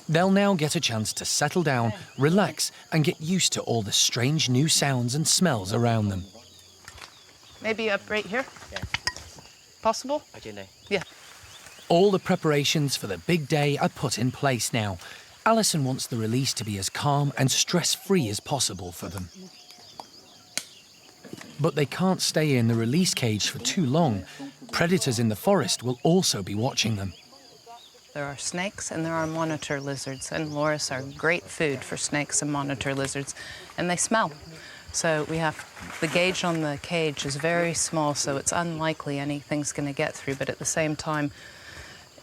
They'll now get a chance to settle down, relax, and get used to all the strange new sounds and smells around them. Maybe up right here? Yeah. Possible? Yeah. All the preparations for the big day are put in place now. Alison wants the release to be as calm and stress-free as possible for them. But they can't stay in the release cage for too long. Predators in the forest will also be watching them. There are snakes and there are monitor lizards, and loris are great food for snakes and monitor lizards, and they smell. So we have, the gauge on the cage is very small, so it's unlikely anything's going to get through, but at the same time,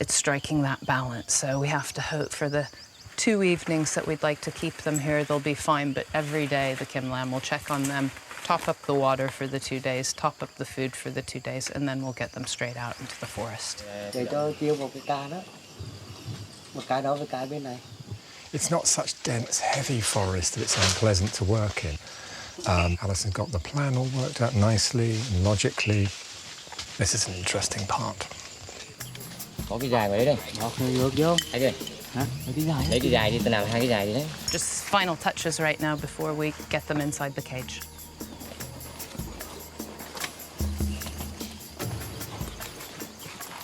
it's striking that balance. So we have to hope for the 2 evenings that we'd like to keep them here, they'll be fine, but every day the Kim Lam will check on them, top up the water for the 2 days, top up the food for the 2 days, and then we'll get them straight out into the forest. It's not such dense, heavy forest that it's unpleasant to work in. Alison got the plan all worked out nicely and logically. This is an interesting part. Just final touches right now before we get them inside the cage.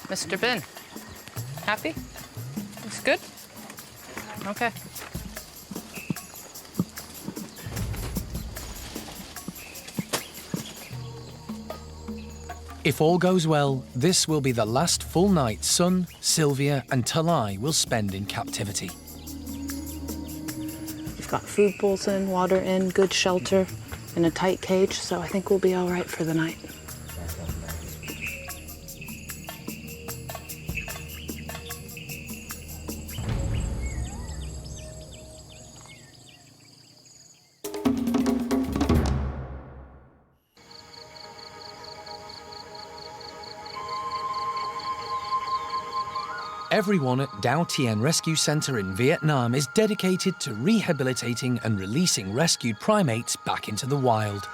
Mr. Bin, happy? It's good? Okay. If all goes well, this will be the last full night Sun, Sylvia and Talai will spend in captivity. We've got food bowls in, water in, good shelter, in a tight cage, so I think we'll be all right for the night. Everyone at Dau Tien Rescue Center in Vietnam is dedicated to rehabilitating and releasing rescued primates back into the wild.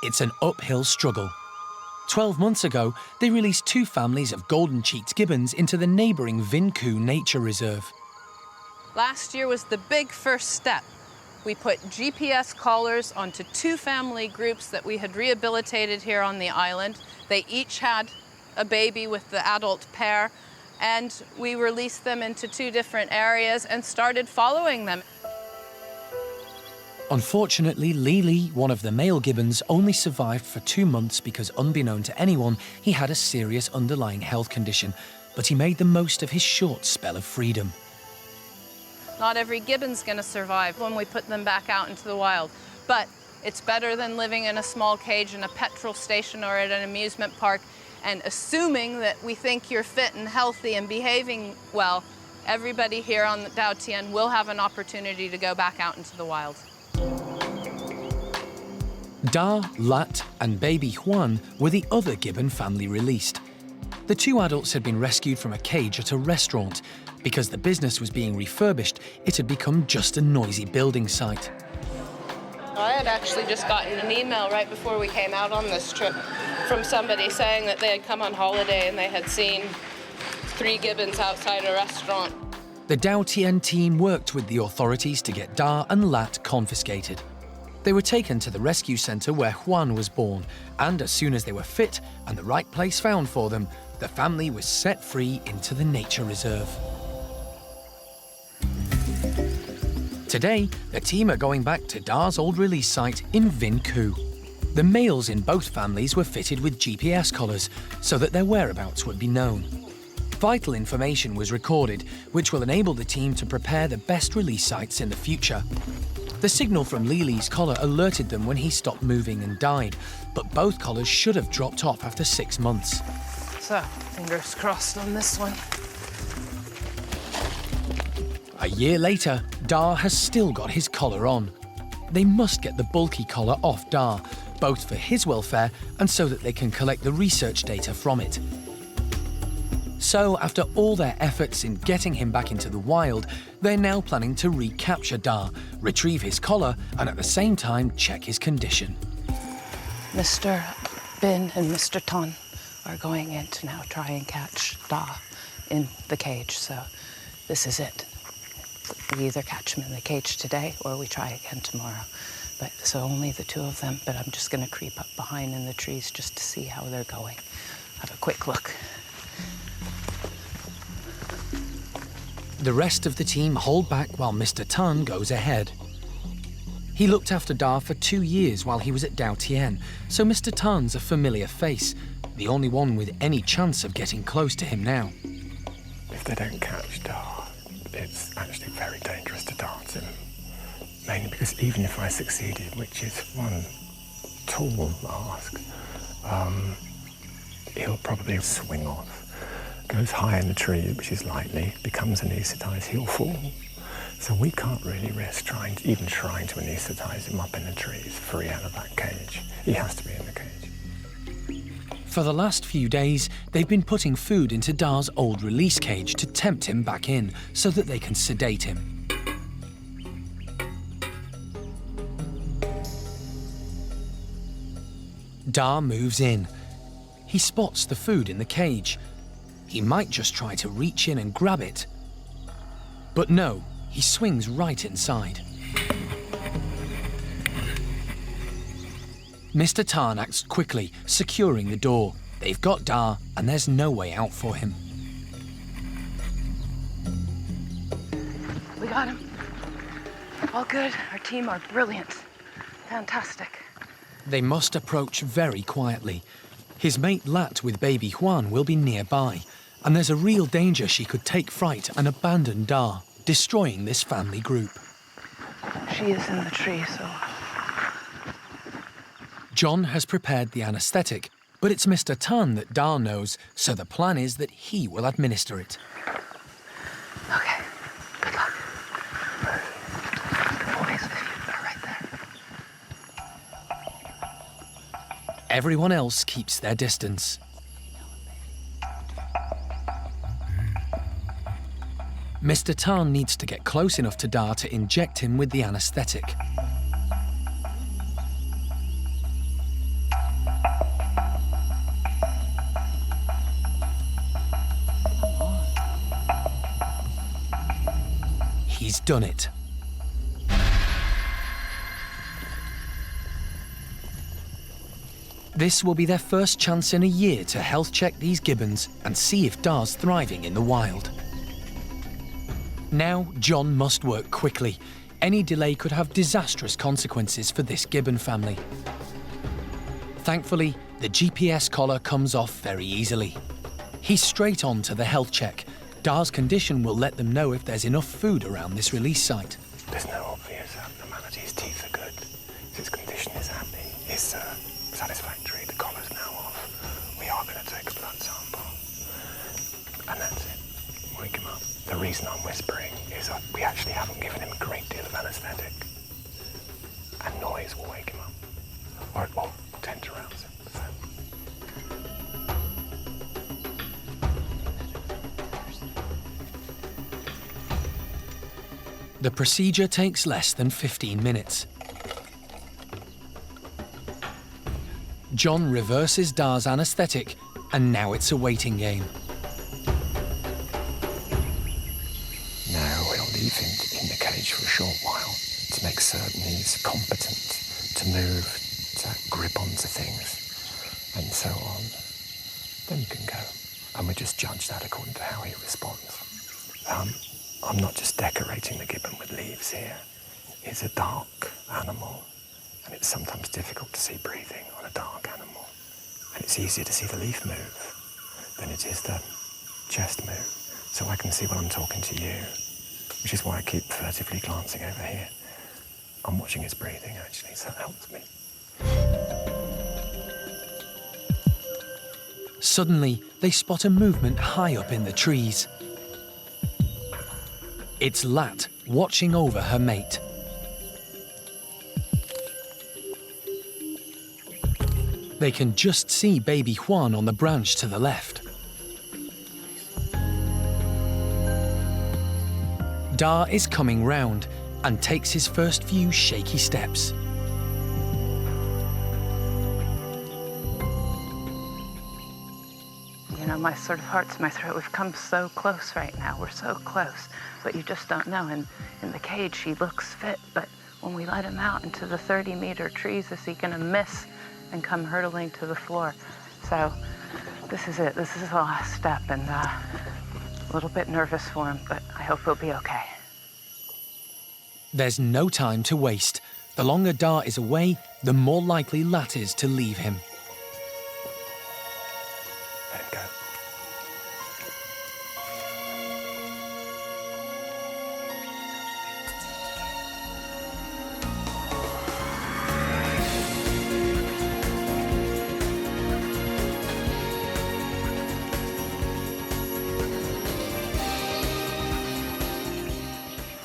It's an uphill struggle. 12 months ago, they released 2 families of golden-cheeked gibbons into the neighbouring Vinh Khu Nature Reserve. Last year was the big first step. We put GPS collars onto 2 family groups that we had rehabilitated here on the island. They each had a baby with the adult pair, and we released them into 2 different areas and started following them. Unfortunately, Lili, one of the male gibbons, only survived for 2 months because, unbeknown to anyone, he had a serious underlying health condition, but he made the most of his short spell of freedom. Not every gibbon's going to survive when we put them back out into the wild, but it's better than living in a small cage in a petrol station or at an amusement park and assuming that we think you're fit and healthy and behaving well. Everybody here on the Dau Tien will have an opportunity to go back out into the wild. Da, Lat and baby Juan were the other gibbon family released. The 2 adults had been rescued from a cage at a restaurant. Because the business was being refurbished, it had become just a noisy building site. I had actually just gotten an email right before we came out on this trip from somebody saying that they had come on holiday and they had seen 3 gibbons outside a restaurant. The Dau Tien team worked with the authorities to get Da and Lat confiscated. They were taken to the rescue centre where Juan was born, and as soon as they were fit and the right place found for them, the family was set free into the nature reserve. Today, the team are going back to Da's old release site in Vinh Khu. The males in both families were fitted with GPS collars so that their whereabouts would be known. Vital information was recorded, which will enable the team to prepare the best release sites in the future. The signal from Lili's collar alerted them when he stopped moving and died, but both collars should have dropped off after 6 months. So, fingers crossed on this one. A year later, Da has still got his collar on. They must get the bulky collar off Da, both for his welfare and so that they can collect the research data from it. So, after all their efforts in getting him back into the wild, they're now planning to recapture Da, retrieve his collar, and at the same time check his condition. Mr. Bin and Mr. Ton are going in to now try and catch Da in the cage, so this is it. We either catch him in the cage today or we try again tomorrow. But so only the 2 of them, but I'm just going to creep up behind in the trees just to see how they're going. Have a quick look. The rest of the team hold back while Mr. Tan goes ahead. He looked after Da for 2 years while he was at Dau Tien, so Mr. Tan's a familiar face, the only one with any chance of getting close to him now. If they don't catch Da, it's actually very dangerous to dance him. Mainly because even if I succeeded, which is one tall ask, he'll probably swing off, goes high in the tree, which is likely, becomes anaesthetised, he'll fall. So we can't really risk trying to anaesthetise him up in the trees, free out of that cage. He has to be in the cage. For the last few days, they've been putting food into Da's old release cage to tempt him back in so that they can sedate him. Da moves in. He spots the food in the cage. He might just try to reach in and grab it. But no, he swings right inside. Mr. Tan acts quickly, securing the door. They've got Dar, and there's no way out for him. We got him. All good. Our team are brilliant. Fantastic. They must approach very quietly. His mate Lat with baby Juan will be nearby, and there's a real danger she could take fright and abandon Dar, destroying this family group. She is in the tree, so... John has prepared the anaesthetic, but it's Mr. Tan that Dar knows, so the plan is that he will administer it. Okay, good luck. The boys with you are right there. Everyone else keeps their distance. Mr. Tan needs to get close enough to Dar to inject him with the anaesthetic. He's done it. This will be their first chance in a year to health check these gibbons and see if Dar's thriving in the wild. Now, John must work quickly. Any delay could have disastrous consequences for this gibbon family. Thankfully, the GPS collar comes off very easily. He's straight on to the health check. Dar's condition will let them know if there's enough food around this release site. There's no obvious abnormality. His teeth are good. His condition is happy. Is satisfactory. The collar's now off. We are going to take a blood sample. And that's it. Wake him up. The reason I'm whispering is we actually haven't given him a great deal of anaesthetic. And noise will wake him up. Or it will tend to rouse him. So. The procedure takes less than 15 minutes. John reverses Dar's anaesthetic, and now it's a waiting game. Now we'll leave him in the cage for a short while to make certain he's competent to move, to grip onto things, and so on. Then you can go. And we just judge that according to how he responds. I'm not just decorating the gibbon with leaves here. It's a dark animal, and it's sometimes difficult to see breathing on a dark animal. And it's easier to see the leaf move than it is the chest move. So I can see when I'm talking to you, which is why I keep furtively glancing over here. I'm watching his breathing, actually, so that helps me. Suddenly, they spot a movement high up in the trees. It's Lat watching over her mate. They can just see baby Juan on the branch to the left. Dar is coming round and takes his first few shaky steps. You know, my sort of heart's in my throat. We've come so close right now. We're so close, but you just don't know. And in the cage, he looks fit, but when we let him out into the 30-meter trees, is he gonna miss and come hurtling to the floor? So this is it. This is the last step, and a little bit nervous for him, but I hope he'll be okay. There's no time to waste. The longer Dar is away, the more likely Lat is to leave him. Let him go.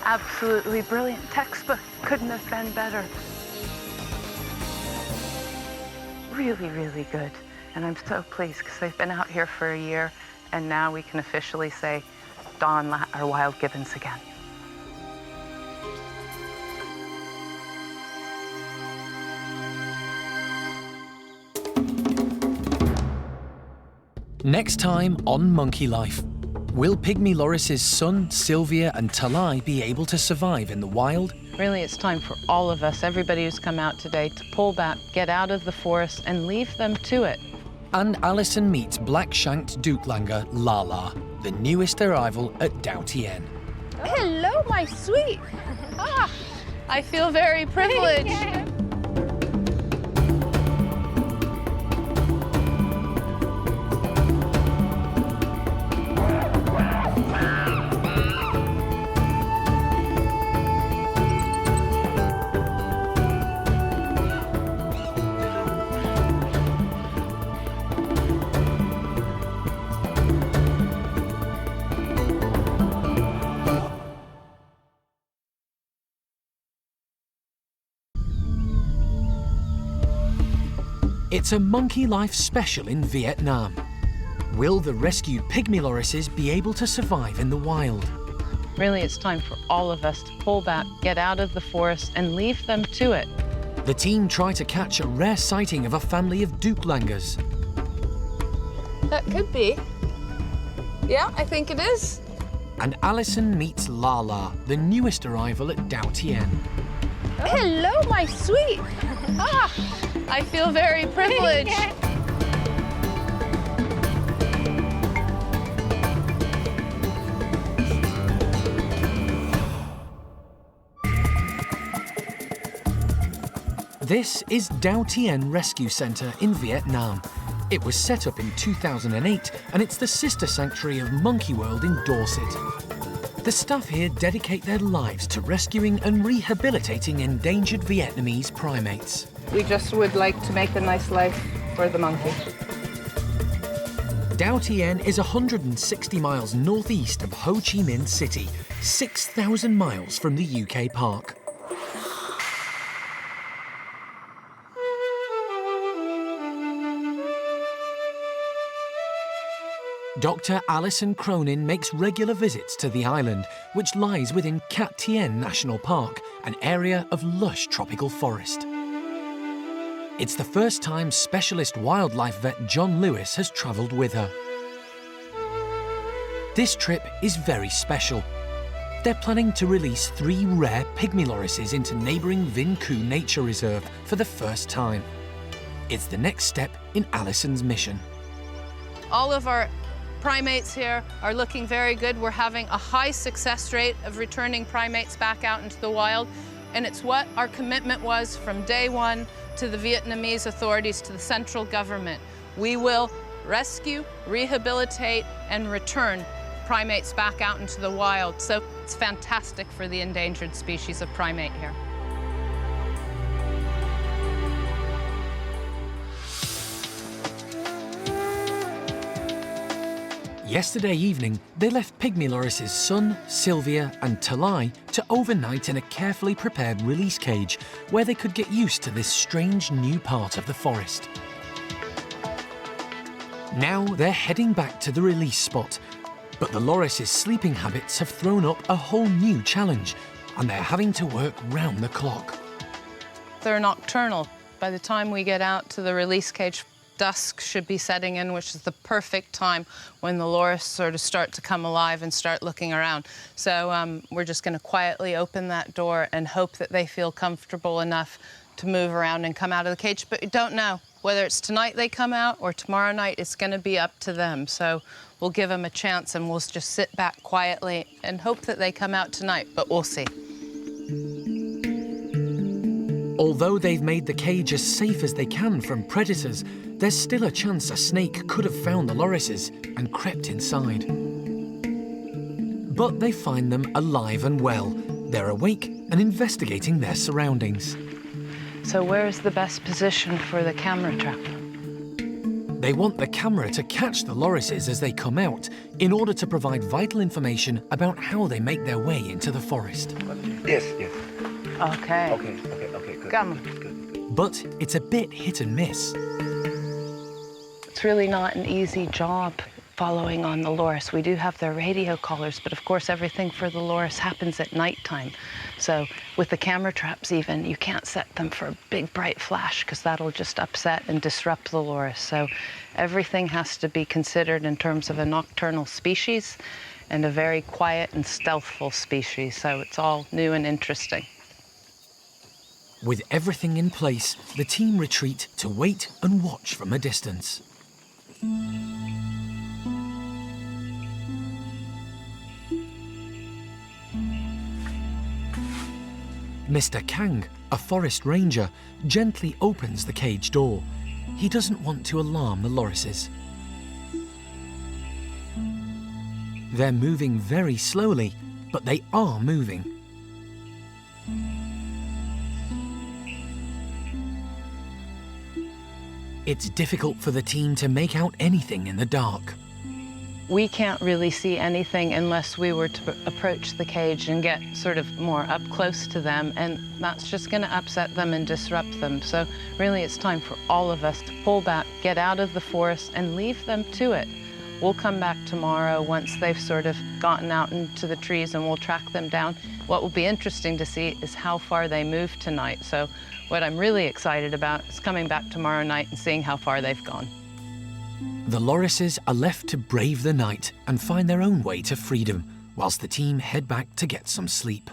Absolutely brilliant textbook. Couldn't have been better. Really, really good. And I'm so pleased because they've been out here for a year, and now we can officially say Dawn are wild gibbons again. Next time on Monkey Life, will pygmy lorises' son, Sylvia and Talai be able to survive in the wild? Really, it's time for all of us, everybody who's come out today, to pull back, get out of the forest, and leave them to it. and Alison meets black-shanked douc langer Lala, the newest arrival at Dao Tien. Hello, my sweet. I feel very privileged. It's a Monkey Life special in Vietnam. Will the rescued pygmy lorises be able to survive in the wild? Really, it's time for all of us to pull back, get out of the forest, and leave them to it. The team try to catch a rare sighting of a family of douc langurs. That could be. Yeah, I think it is. And Alison meets Lala, the newest arrival at Dao Tien. Hello, my sweet. I feel very privileged. This is Dao Tien Rescue Centre in Vietnam. It was set up in 2008 and it's the sister sanctuary of Monkey World in Dorset. The staff here dedicate their lives to rescuing and rehabilitating endangered Vietnamese primates. We just would like to make a nice life for the monkey. Dao Tien is 160 miles northeast of Ho Chi Minh City, 6,000 miles from the UK park. Dr. Alison Cronin makes regular visits to the island, which lies within Cat Tien National Park, an area of lush tropical forest. It's the first time specialist wildlife vet John Lewis has travelled with her. This trip is very special. They're planning to release 3 rare pygmy lorises into neighbouring Vinh Khu Nature Reserve for the first time. It's the next step in Alison's mission. All of our primates here are looking very good. We're having a high success rate of returning primates back out into the wild, and it's what our commitment was from day one to the Vietnamese authorities, to the central government. We will rescue, rehabilitate, and return primates back out into the wild. So it's fantastic for the endangered species of primate here. Yesterday evening, they left pygmy lorises Sun, Sylvia and Talai to overnight in a carefully prepared release cage where they could get used to this strange new part of the forest. Now they're heading back to the release spot, but the lorises' sleeping habits have thrown up a whole new challenge and they're having to work round the clock. They're nocturnal. By the time we get out to the release cage, dusk should be setting in, which is the perfect time when the loris sort of start to come alive and start looking around. So we're just going to quietly open that door and hope that they feel comfortable enough to move around and come out of the cage. But you don't know whether it's tonight they come out or tomorrow night. It's going to be up to them. So we'll give them a chance and we'll just sit back quietly and hope that they come out tonight, but we'll see. Although they've made the cage as safe as they can from predators, there's still a chance a snake could have found the lorises and crept inside. But they find them alive and well. They're awake and investigating their surroundings. So where's the best position for the camera trap? They want the camera to catch the lorises as they come out in order to provide vital information about how they make their way into the forest. Yes. Okay. Okay, good. Come on. But it's a bit hit and miss. It's really not an easy job following on the loris. We do have their radio collars, but of course everything for the loris happens at nighttime. So with the camera traps even, you can't set them for a big bright flash because that'll just upset and disrupt the loris. So everything has to be considered in terms of a nocturnal species and a very quiet and stealthful species. So it's all new and interesting. With everything in place, the team retreat to wait and watch from a distance. Mr. Kang, a forest ranger, gently opens the cage door. He doesn't want to alarm the lorises. They're moving very slowly, but they are moving. It's difficult for the team to make out anything in the dark. We can't really see anything unless we were to approach the cage and get sort of more up close to them, and that's just going to upset them and disrupt them. So really it's time for all of us to pull back, get out of the forest and leave them to it. We'll come back tomorrow once they've sort of gotten out into the trees and we'll track them down. What will be interesting to see is how far they move tonight. So what I'm really excited about is coming back tomorrow night and seeing how far they've gone. The lorises are left to brave the night and find their own way to freedom, whilst the team head back to get some sleep.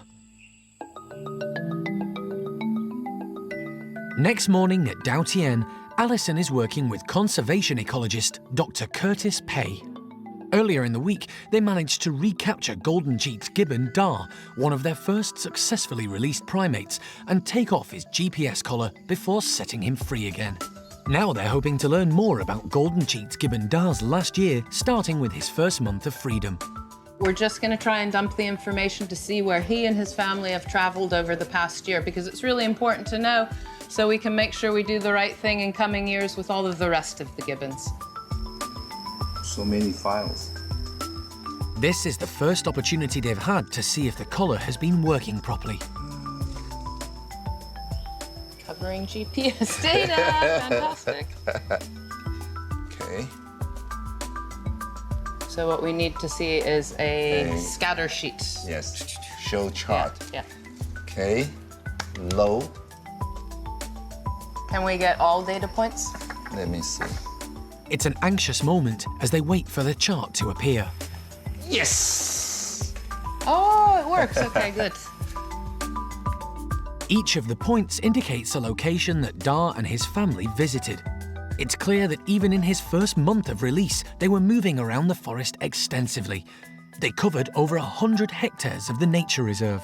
Next morning at Dao Tien, Alison is working with conservation ecologist Dr. Curtis Pei. Earlier in the week, they managed to recapture golden-cheeked gibbon Da, one of their first successfully released primates, and take off his GPS collar before setting him free again. Now they're hoping to learn more about golden-cheeked gibbon Da's last year, starting with his first month of freedom. We're just going to try and dump the information to see where he and his family have traveled over the past year, because it's really important to know so we can make sure we do the right thing in coming years with all of the rest of the gibbons. So many files. This is the first opportunity they've had to see if the collar has been working properly. Covering GPS data, fantastic. Okay. So what we need to see is a scatter sheet. Yes, show chart. Yeah. Okay, low. Can we get all data points? Let me see. It's an anxious moment as they wait for the chart to appear. Yes! Oh, it works. Okay, good. Each of the points indicates a location that Da and his family visited. It's clear that even in his first month of release, they were moving around the forest extensively. They covered over 100 hectares of the nature reserve.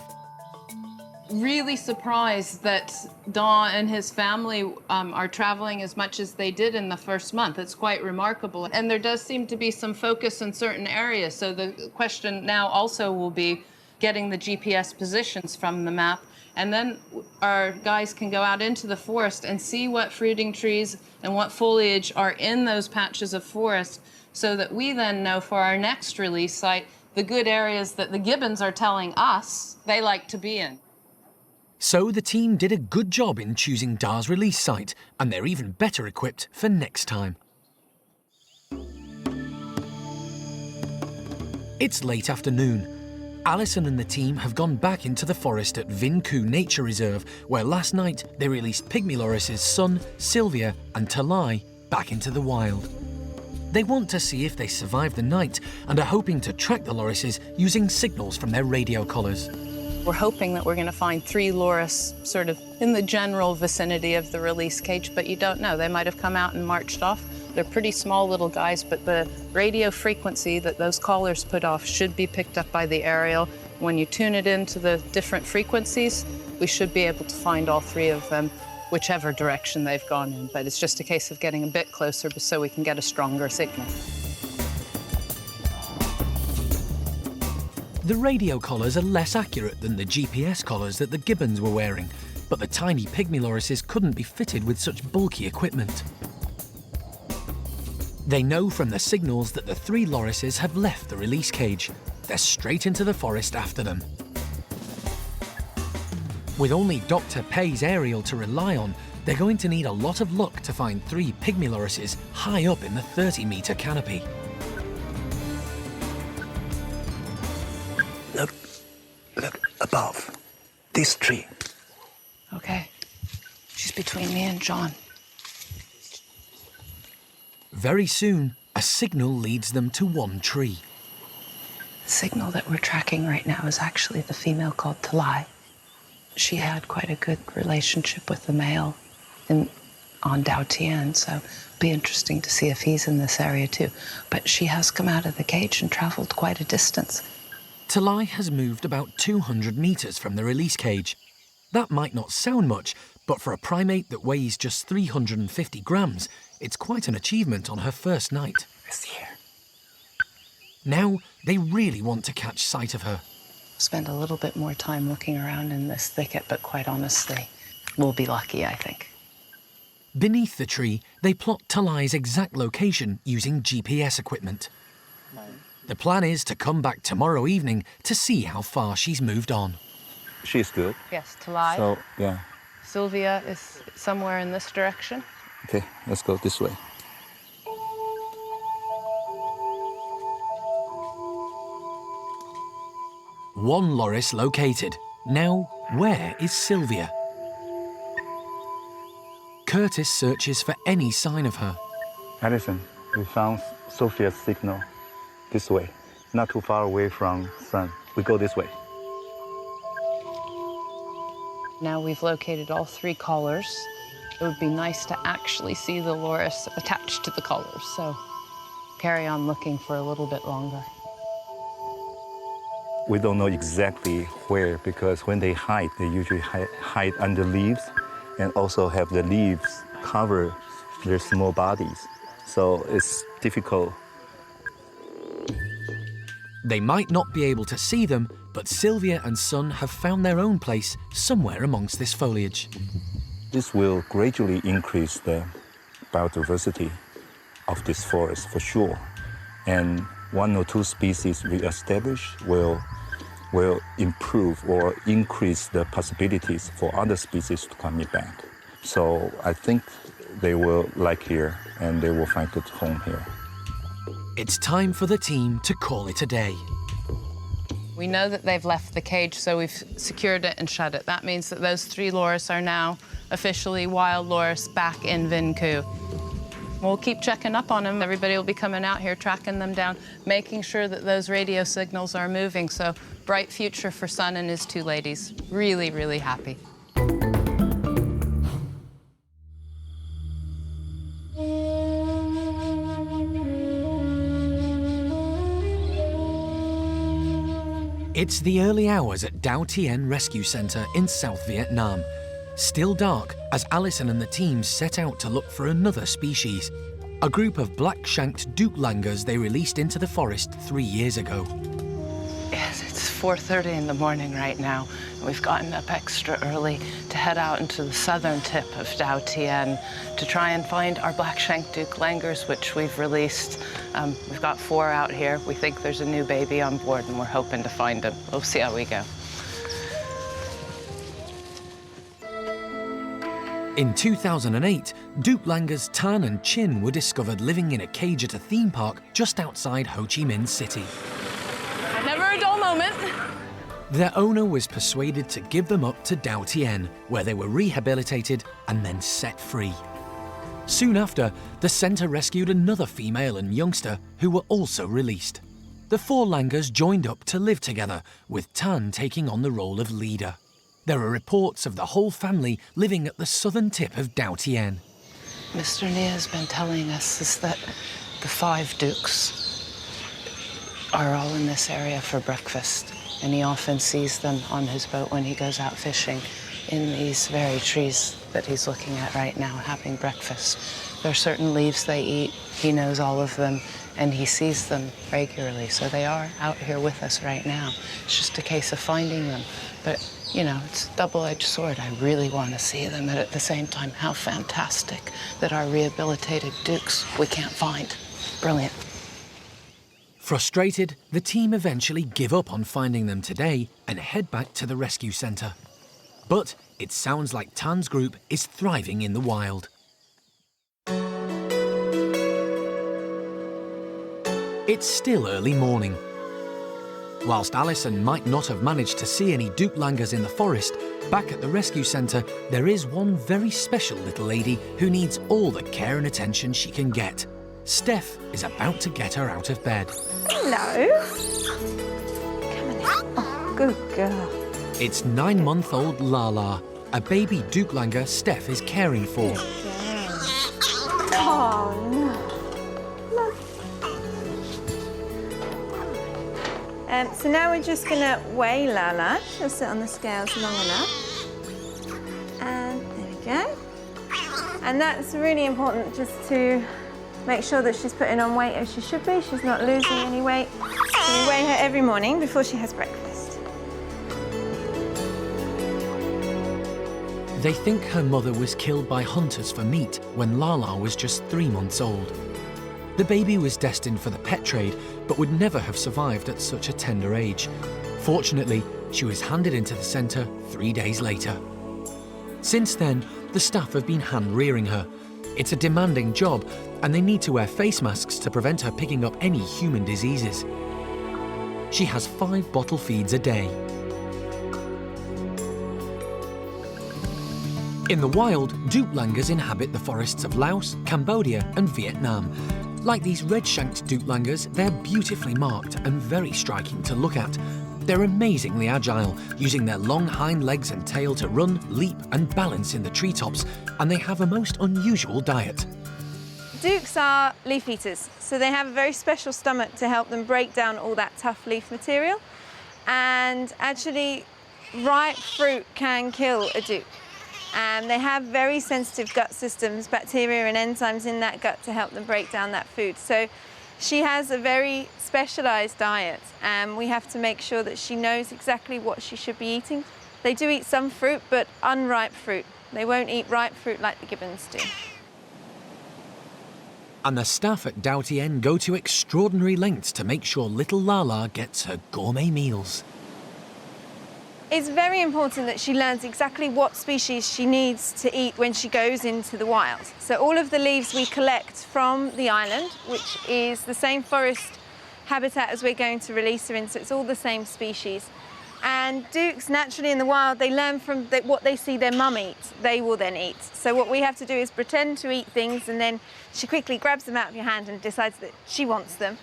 Really surprised that Da and his family are traveling as much as they did in the first month. It's quite remarkable. And there does seem to be some focus in certain areas. So the question now also will be getting the GPS positions from the map. And then our guys can go out into the forest and see what fruiting trees and what foliage are in those patches of forest, so that we then know for our next release site the good areas that the gibbons are telling us they like to be in. So the team did a good job in choosing Da's release site, and they're even better equipped for next time. It's late afternoon. Alison and the team have gone back into the forest at Vinh Khu Nature Reserve, where last night they released pygmy lorises Sun, Sylvia and Talai back into the wild. They want to see if they survive the night and are hoping to track the lorises using signals from their radio collars. We're hoping that we're going to find 3 loris sort of in the general vicinity of the release cage, but you don't know. They might have come out and marched off. They're pretty small little guys, but the radio frequency that those collars put off should be picked up by the aerial. When you tune it into the different frequencies, we should be able to find all 3 of them, whichever direction they've gone in. But it's just a case of getting a bit closer so we can get a stronger signal. The radio collars are less accurate than the GPS collars that the gibbons were wearing, but the tiny pygmy lorises couldn't be fitted with such bulky equipment. They know from the signals that the 3 lorises have left the release cage. They're straight into the forest after them. With only Dr. Pei's aerial to rely on, they're going to need a lot of luck to find 3 pygmy lorises high up in the 30-metre canopy. Look above. This tree. Okay. She's between me and John. Very soon, a signal leads them to one tree. The signal that we're tracking right now is actually the female called Talai. She had quite a good relationship with the male in on Daotian, so it'll be interesting to see if he's in this area too. But she has come out of the cage and travelled quite a distance. Talai has moved about 200 metres from the release cage. That might not sound much, but for a primate that weighs just 350 grams, it's quite an achievement on her first night. It's here. Now, they really want to catch sight of her. Spend a little bit more time looking around in this thicket, but quite honestly, we'll be lucky, I think. Beneath the tree, they plot Talai's exact location using GPS equipment. The plan is to come back tomorrow evening to see how far she's moved on. She's good. Yes, Talai. So, yeah. Sylvia is somewhere in this direction. Okay, let's go this way. One loris located. Now, where is Sylvia? Curtis searches for any sign of her. Alison, we found Sophia's signal. This way, not too far away from sun. We go this way. Now we've located all 3 collars. It would be nice to actually see the loris attached to the collars, so carry on looking for a little bit longer. We don't know exactly where, because when they hide, they usually hide under leaves and also have the leaves cover their small bodies. So it's difficult. They might not be able to see them, but Sylvia and Son have found their own place somewhere amongst this foliage. This will gradually increase the biodiversity of this forest for sure. And 1 or 2 species we establish will improve or increase the possibilities for other species to come back. So I think they will like here and they will find good home here. It's time for the team to call it a day. We know that they've left the cage, so we've secured it and shut it. That means that those 3 loris are now officially wild loris back in Vinh Cu. We'll keep checking up on them. Everybody will be coming out here, tracking them down, making sure that those radio signals are moving. So bright future for Son and his 2 ladies. Really, really happy. It's the early hours at Dau Tien Rescue Centre in South Vietnam. Still dark as Alison and the team set out to look for another species, a group of black-shanked douc langurs they released into the forest 3 years ago. Yes, it's 4:30 in the morning right now. We've gotten up extra early to head out into the southern tip of Dau Tien to try and find our black-shanked douc langurs, which we've released. We've got 4 out here. We think there's a new baby on board, and we're hoping to find them. We'll see how we go. In 2008, douc langurs Tan and Chin were discovered living in a cage at a theme park just outside Ho Chi Minh City. Never a dull moment. Their owner was persuaded to give them up to Dau Tien, where they were rehabilitated and then set free. Soon after, the centre rescued another female and youngster who were also released. The 4 langurs joined up to live together, with Tan taking on the role of leader. There are reports of the whole family living at the southern tip of Dau Tien. Mr. Nia has been telling us is that the 5 doucs are all in this area for breakfast, and he often sees them on his boat when he goes out fishing in these very trees that he's looking at right now, having breakfast. There are certain leaves they eat. He knows all of them, and he sees them regularly, so they are out here with us right now. It's just a case of finding them. But, you know, it's a double-edged sword. I really want to see them, and at the same time, how fantastic that our rehabilitated doucs we can't find. Brilliant. Frustrated, the team eventually give up on finding them today and head back to the rescue centre. But it sounds like Tan's group is thriving in the wild. It's still early morning. Whilst Alison might not have managed to see any douc langurs in the forest, back at the rescue centre there is one very special little lady who needs all the care and attention she can get. Steph is about to get her out of bed. Hello. Come on now. Oh, good girl. It's 9-month-old Lala, a baby douc langur Steph is caring for. Oh, no. So now we're just going to weigh Lala. She'll sit on the scales long enough. And there we go. And that's really important, just to make sure that she's putting on weight as she should be. She's not losing any weight. So we weigh her every morning before she has breakfast. They think her mother was killed by hunters for meat when Lala was just 3 months old. The baby was destined for the pet trade, but would never have survived at such a tender age. Fortunately, she was handed into the centre 3 days later. Since then, the staff have been hand-rearing her. It's a demanding job, and they need to wear face masks to prevent her picking up any human diseases. She has 5 bottle feeds a day. In the wild, douc langurs inhabit the forests of Laos, Cambodia and Vietnam. Like these red-shanked douc langurs, they're beautifully marked and very striking to look at. They're amazingly agile, using their long hind legs and tail to run, leap and balance in the treetops, and they have a most unusual diet. Doucs are leaf eaters, so they have a very special stomach to help them break down all that tough leaf material. And actually, ripe fruit can kill a douc. And they have very sensitive gut systems, bacteria and enzymes in that gut to help them break down that food. So she has a very specialised diet, and we have to make sure that she knows exactly what she should be eating. They do eat some fruit, but unripe fruit. They won't eat ripe fruit like the gibbons do. And the staff at Douc Tien go to extraordinary lengths to make sure little Lala gets her gourmet meals. It's very important that she learns exactly what species she needs to eat when she goes into the wild. So all of the leaves we collect from the island, which is the same forest habitat as we're going to release her in, so it's all the same species. And doucs, naturally in the wild, they learn from what they see their mum eat, they will then eat. So what we have to do is pretend to eat things, and then she quickly grabs them out of your hand and decides that she wants them.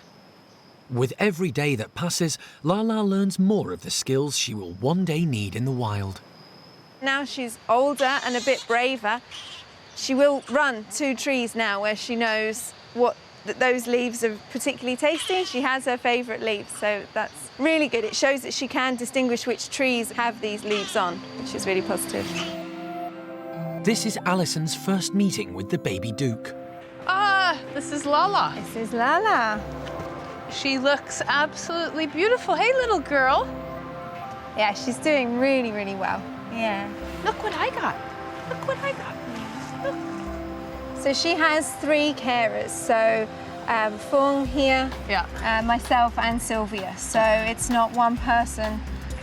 With every day that passes, Lala learns more of the skills she will one day need in the wild. Now she's older and a bit braver, she will run to trees now where she knows that those leaves are particularly tasty. She has her favourite leaves, so that's really good. It shows that she can distinguish which trees have these leaves on, which is really positive. This is Alison's first meeting with the baby douc. This is Lala. This is Lala. She looks absolutely beautiful. Hey, little girl. Yeah, she's doing really, really well. Yeah. Look what I got. Look what I got. Look. So she has 3 carers. So Fung here, myself and Sylvia. So it's not one person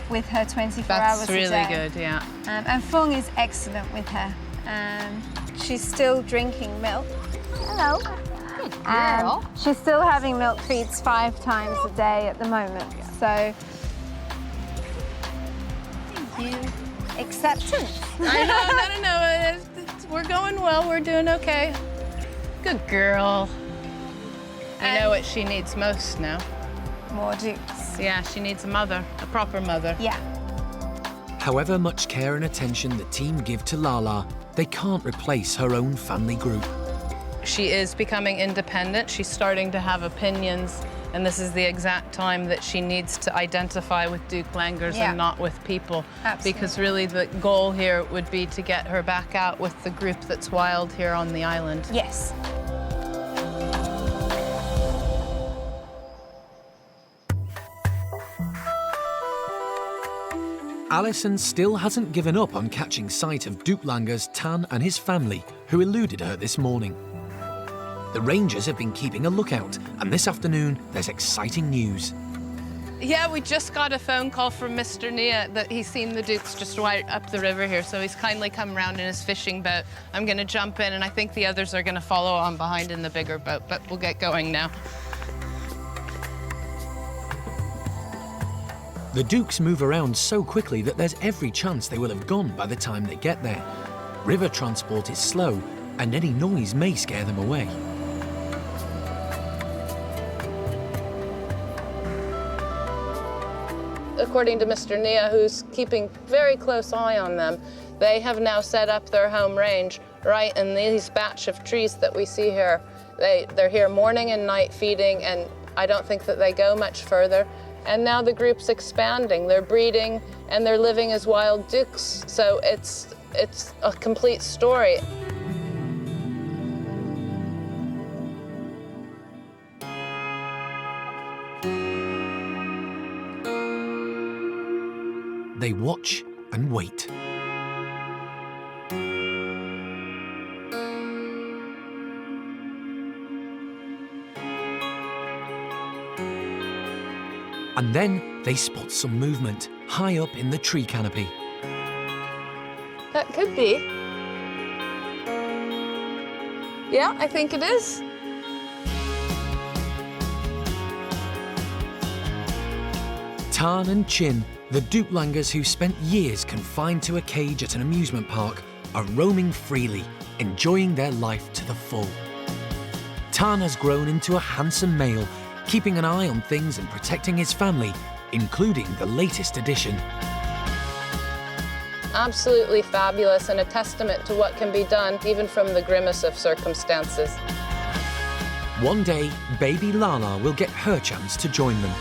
with her 24 hours a day. That's really good, yeah. And Fung is excellent with her. She's still drinking milk. Hello. Good girl. She's still having milk feeds 5 times a day at the moment. So, thank you. Acceptance. I know. We're going well. We're doing okay. Good girl. I know what she needs most now. More doucs. Yeah, she needs a mother, a proper mother. Yeah. However much care and attention the team give to Lala, they can't replace her own family group. She is becoming independent. She's starting to have opinions, and this is the exact time that she needs to identify with douc langurs and not with people. Absolutely. Because really the goal here would be to get her back out with the group that's wild here on the island. Yes. Alison still hasn't given up on catching sight of douc langurs Tan and his family, who eluded her this morning. The rangers have been keeping a lookout, and this afternoon there's exciting news. Yeah, we just got a phone call from Mr. Nia that he's seen the doucs just right up the river here, so he's kindly come around in his fishing boat. I'm going to jump in, and I think the others are going to follow on behind in the bigger boat, but we'll get going now. The doucs move around so quickly that there's every chance they will have gone by the time they get there. River transport is slow, and any noise may scare them away. According to Mr. Nia, who's keeping very close eye on them, they have now set up their home range right in these batch of trees that we see here. They're here morning and night feeding, and I don't think that they go much further. And now the group's expanding. They're breeding and they're living as wild doucs. So it's a complete story. They watch and wait. And then they spot some movement high up in the tree canopy. That could be. Yeah, I think it is. Tan and Chin, the douc langurs who spent years confined to a cage at an amusement park, are roaming freely, enjoying their life to the full. Tan has grown into a handsome male, keeping an eye on things and protecting his family, including the latest addition. Absolutely fabulous, and a testament to what can be done even from the grimmest of circumstances. One day, baby Lala will get her chance to join them.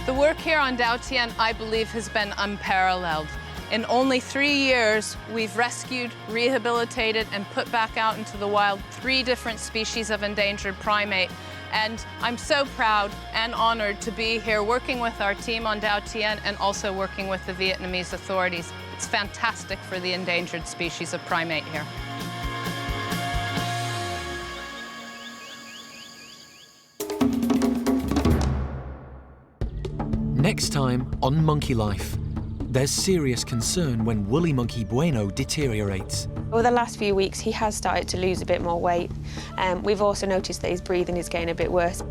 The work here on Daotian, I believe, has been unparalleled. In only 3 years, we've rescued, rehabilitated, and put back out into the wild 3 different species of endangered primate. And I'm so proud and honored to be here working with our team on Daotian and also working with the Vietnamese authorities. It's fantastic for the endangered species of primate here. Next time on Monkey Life, there's serious concern when woolly monkey Bueno deteriorates. Over the last few weeks, he has started to lose a bit more weight. We've also noticed that his breathing is getting a bit worse.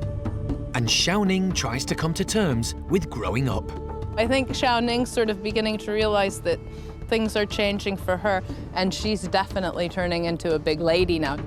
And Hsiao-ning tries to come to terms with growing up. I think Hsiao-ning's sort of beginning to realize that things are changing for her, and she's definitely turning into a big lady now.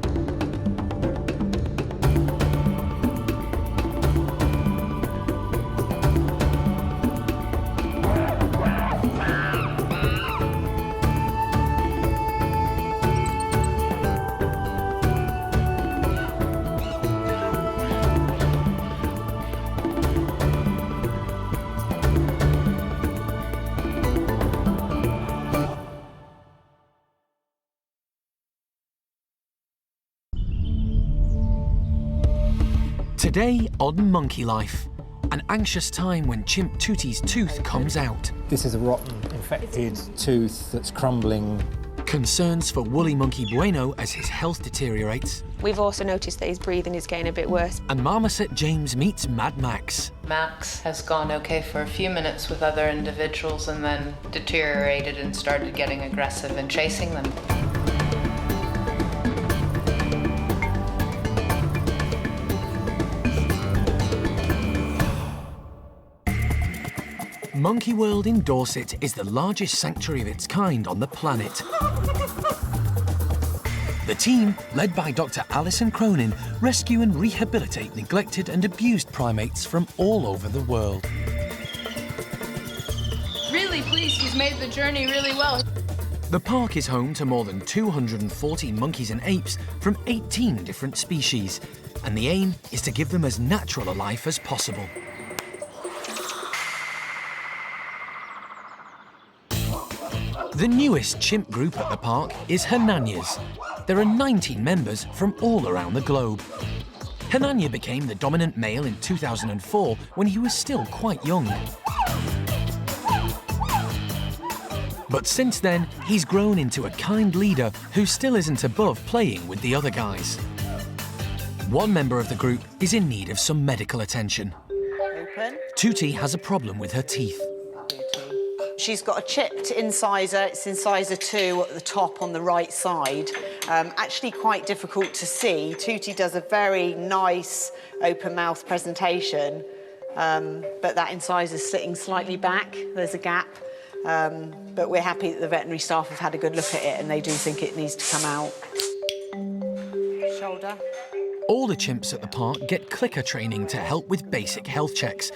Today on Monkey Life, an anxious time when chimp Tuti's tooth comes out. This is a rotten, infected tooth that's crumbling. Concerns for woolly monkey Bueno as his health deteriorates. We've also noticed that his breathing is getting a bit worse. And Marmoset James meets Mad Max. Max has gone okay for a few minutes with other individuals and then deteriorated and started getting aggressive and chasing them. Monkey World in Dorset is the largest sanctuary of its kind on the planet. The team, led by Dr. Alison Cronin, rescue and rehabilitate neglected and abused primates from all over the world. Really pleased, he's made the journey really well. The park is home to more than 240 monkeys and apes from 18 different species, and the aim is to give them as natural a life as possible. The newest chimp group at the park is Hananyas. There are 19 members from all around the globe. Hananya became the dominant male in 2004 when he was still quite young. But since then, he's grown into a kind leader who still isn't above playing with the other guys. One member of the group is in need of some medical attention. Open. Tuti has a problem with her teeth. She's got a chipped incisor. It's incisor 2 at the top on the right side. Actually quite difficult to see. Tuti does a very nice open mouth presentation, but that incisor's sitting slightly back. There's a gap. But we're happy that the veterinary staff have had a good look at it and they do think it needs to come out. Shoulder. All the chimps at the park get clicker training to help with basic health checks.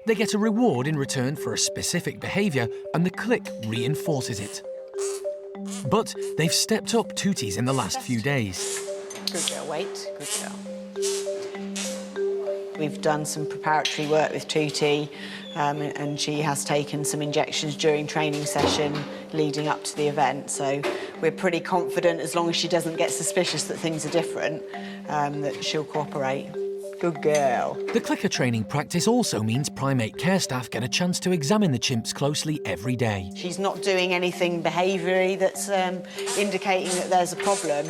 They get a reward in return for a specific behaviour, and the click reinforces it. But they've stepped up Tooties in the last few days. Good girl, wait. Good girl. We've done some preparatory work with Tootie, and she has taken some injections during training session leading up to the event. So we're pretty confident, as long as she doesn't get suspicious that things are different, that she'll cooperate. Good girl. The clicker training practice also means primate care staff get a chance to examine the chimps closely every day. She's not doing anything behaviourally that's indicating that there's a problem.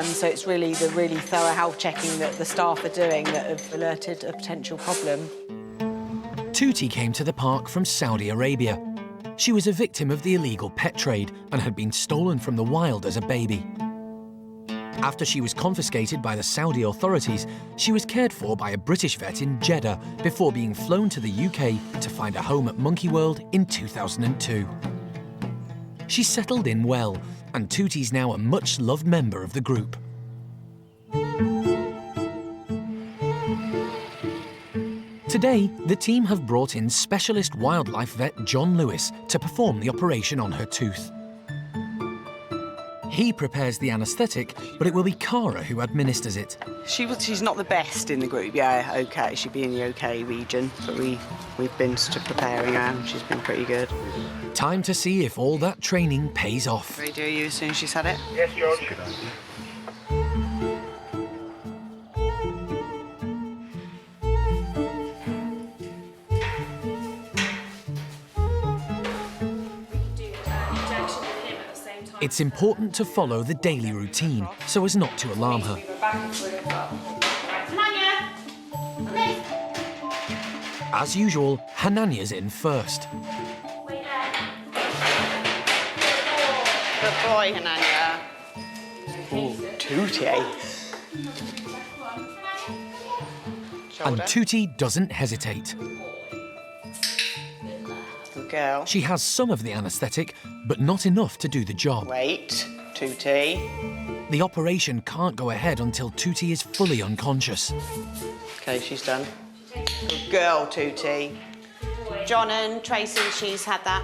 So it's really the really thorough health checking that the staff are doing that have alerted a potential problem. Tootie came to the park from Saudi Arabia. She was a victim of the illegal pet trade and had been stolen from the wild as a baby. After she was confiscated by the Saudi authorities, she was cared for by a British vet in Jeddah before being flown to the UK to find a home at Monkey World in 2002. She settled in well, and Tootie's now a much-loved member of the group. Today, the team have brought in specialist wildlife vet John Lewis to perform the operation on her tooth. He prepares the anaesthetic, but it will be Cara who administers it. She's not the best in the group, yeah, OK. She'd be in the OK region, but we've been to preparing her and she's been pretty good. Time to see if all that training pays off. Ready to do you as soon as she's had it? Yes, George. It's important to follow the daily routine so as not to alarm her. As usual, Hananya's in first. Good boy, Hananya. Ooh, Tootie. And Tootie doesn't hesitate. Good girl. She has some of the anaesthetic, but not enough to do the job. Wait, Tootie. The operation can't go ahead until Tootie is fully unconscious. OK, she's done. Good girl, Tootie. John and Tracy, she's had that.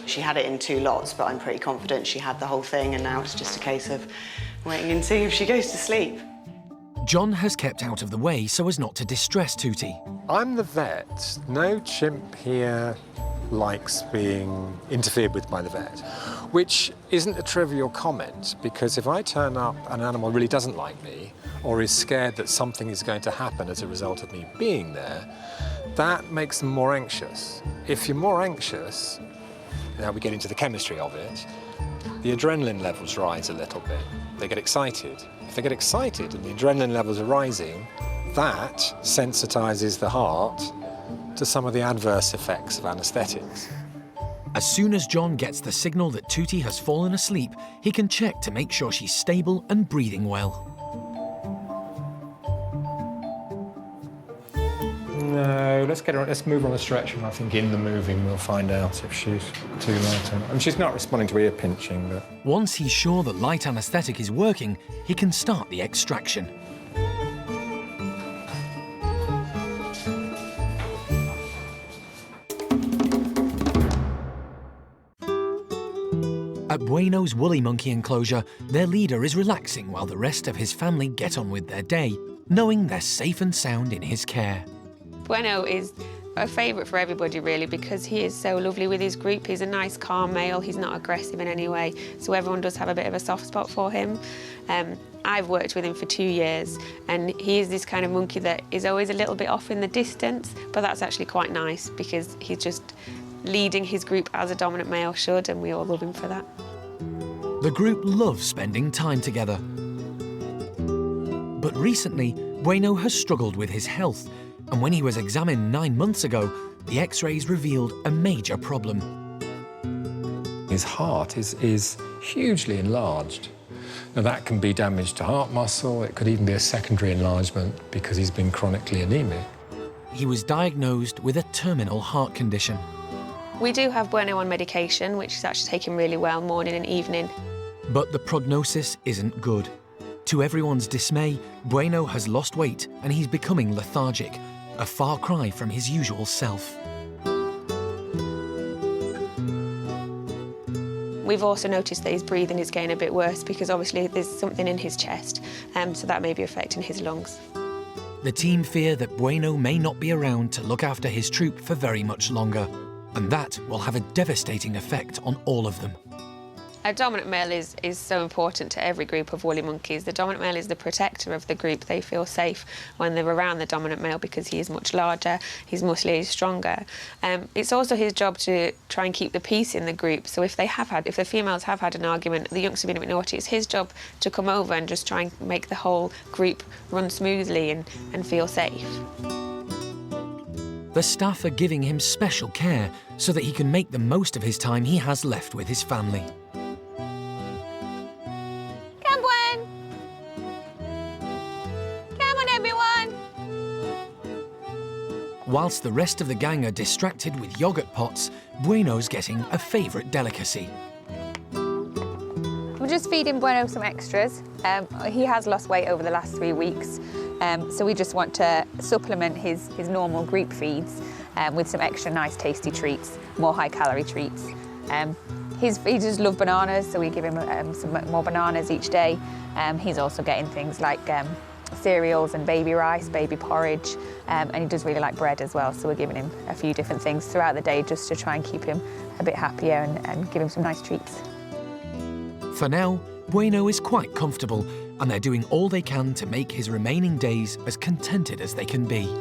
She had it in 2 lots, but I'm pretty confident she had the whole thing, and now it's just a case of waiting and seeing if she goes to sleep. John has kept out of the way so as not to distress Tootie. I'm the vet. No chimp here likes being interfered with by the vet, which isn't a trivial comment, because if I turn up and an animal really doesn't like me or is scared that something is going to happen as a result of me being there, that makes them more anxious. If you're more anxious, now we get into the chemistry of it, the adrenaline levels rise a little bit. They get excited. If they get excited and the adrenaline levels are rising, that sensitizes the heart to some of the adverse effects of anaesthetics. As soon as John gets the signal that Tootie has fallen asleep, he can check to make sure she's stable and breathing well. No, let's move her on the stretcher, and I think in the moving we'll find out if she's too light. And she's not responding to ear pinching, but... Once he's sure the light anaesthetic is working, he can start the extraction. At Bueno's woolly monkey enclosure, their leader is relaxing while the rest of his family get on with their day, knowing they're safe and sound in his care. Bueno is a favourite for everybody, really, because he is so lovely with his group. He's a nice, calm male. He's not aggressive in any way, so everyone does have a bit of a soft spot for him. I've worked with him for 2 years, and he is this kind of monkey that is always a little bit off in the distance, but that's actually quite nice because he's just leading his group as a dominant male should, and we all love him for that. The group loves spending time together. But recently, Bueno has struggled with his health, and when he was examined 9 months ago, the X-rays revealed a major problem. His heart is hugely enlarged. Now, that can be damage to heart muscle. It could even be a secondary enlargement because he's been chronically anemic. He was diagnosed with a terminal heart condition. We do have Bueno on medication, which is actually taken really well morning and evening. But the prognosis isn't good. To everyone's dismay, Bueno has lost weight and he's becoming lethargic, a far cry from his usual self. We've also noticed that his breathing is getting a bit worse because obviously there's something in his chest, so that may be affecting his lungs. The team fear that Bueno may not be around to look after his troop for very much longer, and that will have a devastating effect on all of them. A dominant male is so important to every group of woolly monkeys. The dominant male is the protector of the group. They feel safe when they're around the dominant male because he is much larger, he's muscly, stronger. It's also his job to try and keep the peace in the group. So if the females have had an argument, the youngsters have been a bit naughty, it's his job to come over and just try and make the whole group run smoothly and feel safe. The staff are giving him special care so that he can make the most of his time he has left with his family. Whilst the rest of the gang are distracted with yoghurt pots, Bueno's getting a favourite delicacy. We're just feeding Bueno some extras. He has lost weight over the last 3 weeks, so we just want to supplement his normal group feeds with some extra nice tasty treats, more high-calorie treats. He just loves bananas, so we give him some more bananas each day. He's also getting things like cereals and baby rice, baby porridge, and he does really like bread as well, so we're giving him a few different things throughout the day just to try and keep him a bit happier and give him some nice treats. For now, Bueno is quite comfortable, and they're doing all they can to make his remaining days as contented as they can be.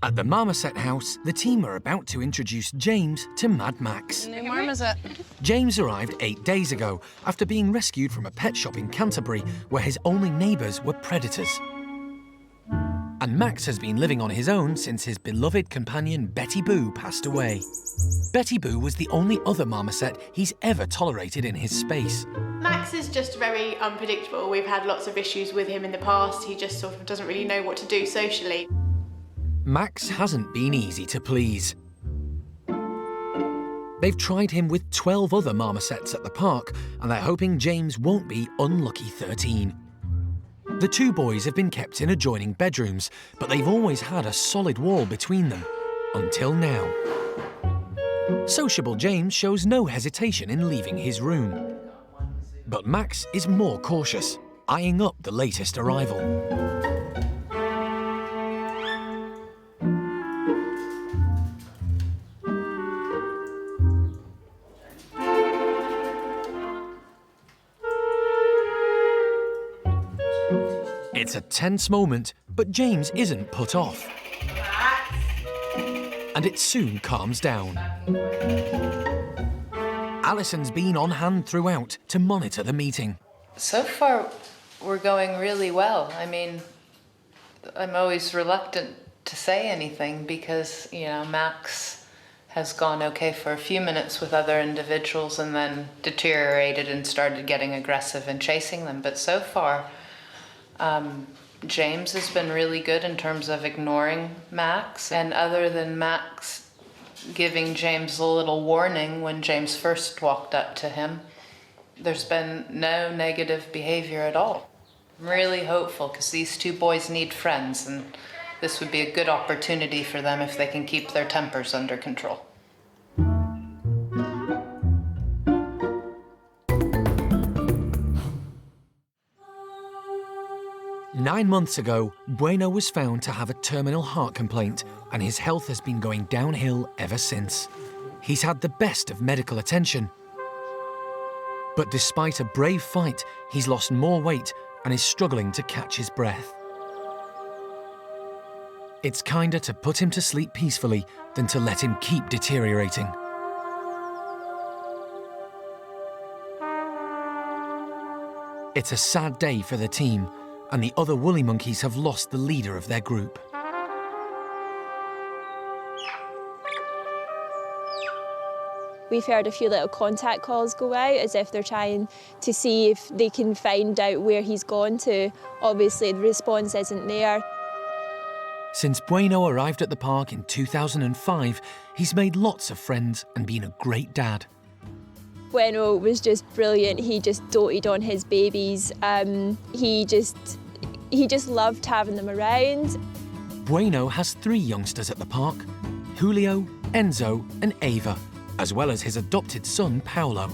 At the marmoset house, the team are about to introduce James to Mad Max. New marmoset. James arrived 8 days ago after being rescued from a pet shop in Canterbury where his only neighbours were predators. And Max has been living on his own since his beloved companion Betty Boo passed away. Betty Boo was the only other marmoset he's ever tolerated in his space. Max is just very unpredictable. We've had lots of issues with him in the past. He just sort of doesn't really know what to do socially. Max hasn't been easy to please. They've tried him with 12 other marmosets at the park, and they're hoping James won't be unlucky 13. The two boys have been kept in adjoining bedrooms, but they've always had a solid wall between them, until now. Sociable James shows no hesitation in leaving his room. But Max is more cautious, eyeing up the latest arrival. It's a tense moment, but James isn't put off. And it soon calms down. Alison's been on hand throughout to monitor the meeting. So far, we're going really well. I mean, I'm always reluctant to say anything because, you know, Max has gone okay for a few minutes with other individuals and then deteriorated and started getting aggressive and chasing them. But so far, James has been really good in terms of ignoring Max, and other than Max giving James a little warning when James first walked up to him, there's been no negative behavior at all. I'm really hopeful because these two boys need friends, and this would be a good opportunity for them if they can keep their tempers under control. 9 months ago, Bueno was found to have a terminal heart complaint, and his health has been going downhill ever since. He's had the best of medical attention. But despite a brave fight, he's lost more weight and is struggling to catch his breath. It's kinder to put him to sleep peacefully than to let him keep deteriorating. It's a sad day for the team, and the other woolly monkeys have lost the leader of their group. We've heard a few little contact calls go out as if they're trying to see if they can find out where he's gone to. Obviously, the response isn't there. Since Bueno arrived at the park in 2005, he's made lots of friends and been a great dad. Bueno was just brilliant. He just doted on his babies. He just loved having them around. Bueno has 3 youngsters at the park: Julio, Enzo and Ava, as well as his adopted son, Paolo.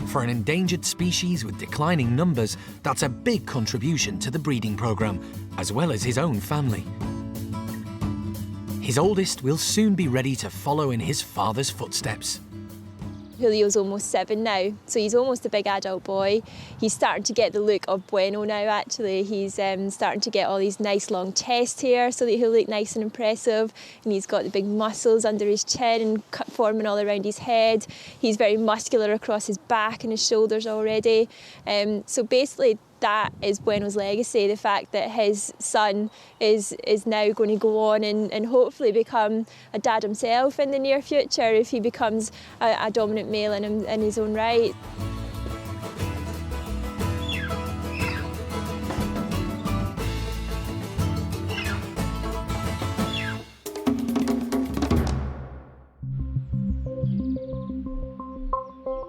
For an endangered species with declining numbers, that's a big contribution to the breeding programme, as well as his own family. His oldest will soon be ready to follow in his father's footsteps. Julio's almost 7 now, so he's almost a big adult boy. He's starting to get the look of Bueno now, actually. He's starting to get all these nice long chest hair so that he'll look nice and impressive. And he's got the big muscles under his chin and forming all around his head. He's very muscular across his back and his shoulders already. So basically, that is Bueno's legacy, the fact that his son is now going to go on and hopefully become a dad himself in the near future if he becomes a dominant male in his own right.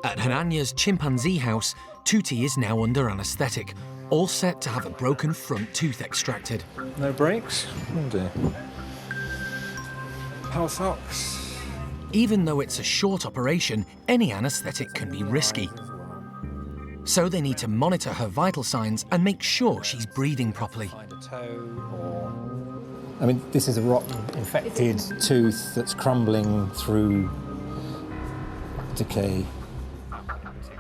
At Hananya's chimpanzee house, Tutti is now under anaesthetic, all set to have a broken front tooth extracted. No breaks? Oh dear. Pulse ox. Even though it's a short operation, any anaesthetic can be risky. So they need to monitor her vital signs and make sure she's breathing properly. I mean, this is a rotten, infected tooth that's crumbling through decay.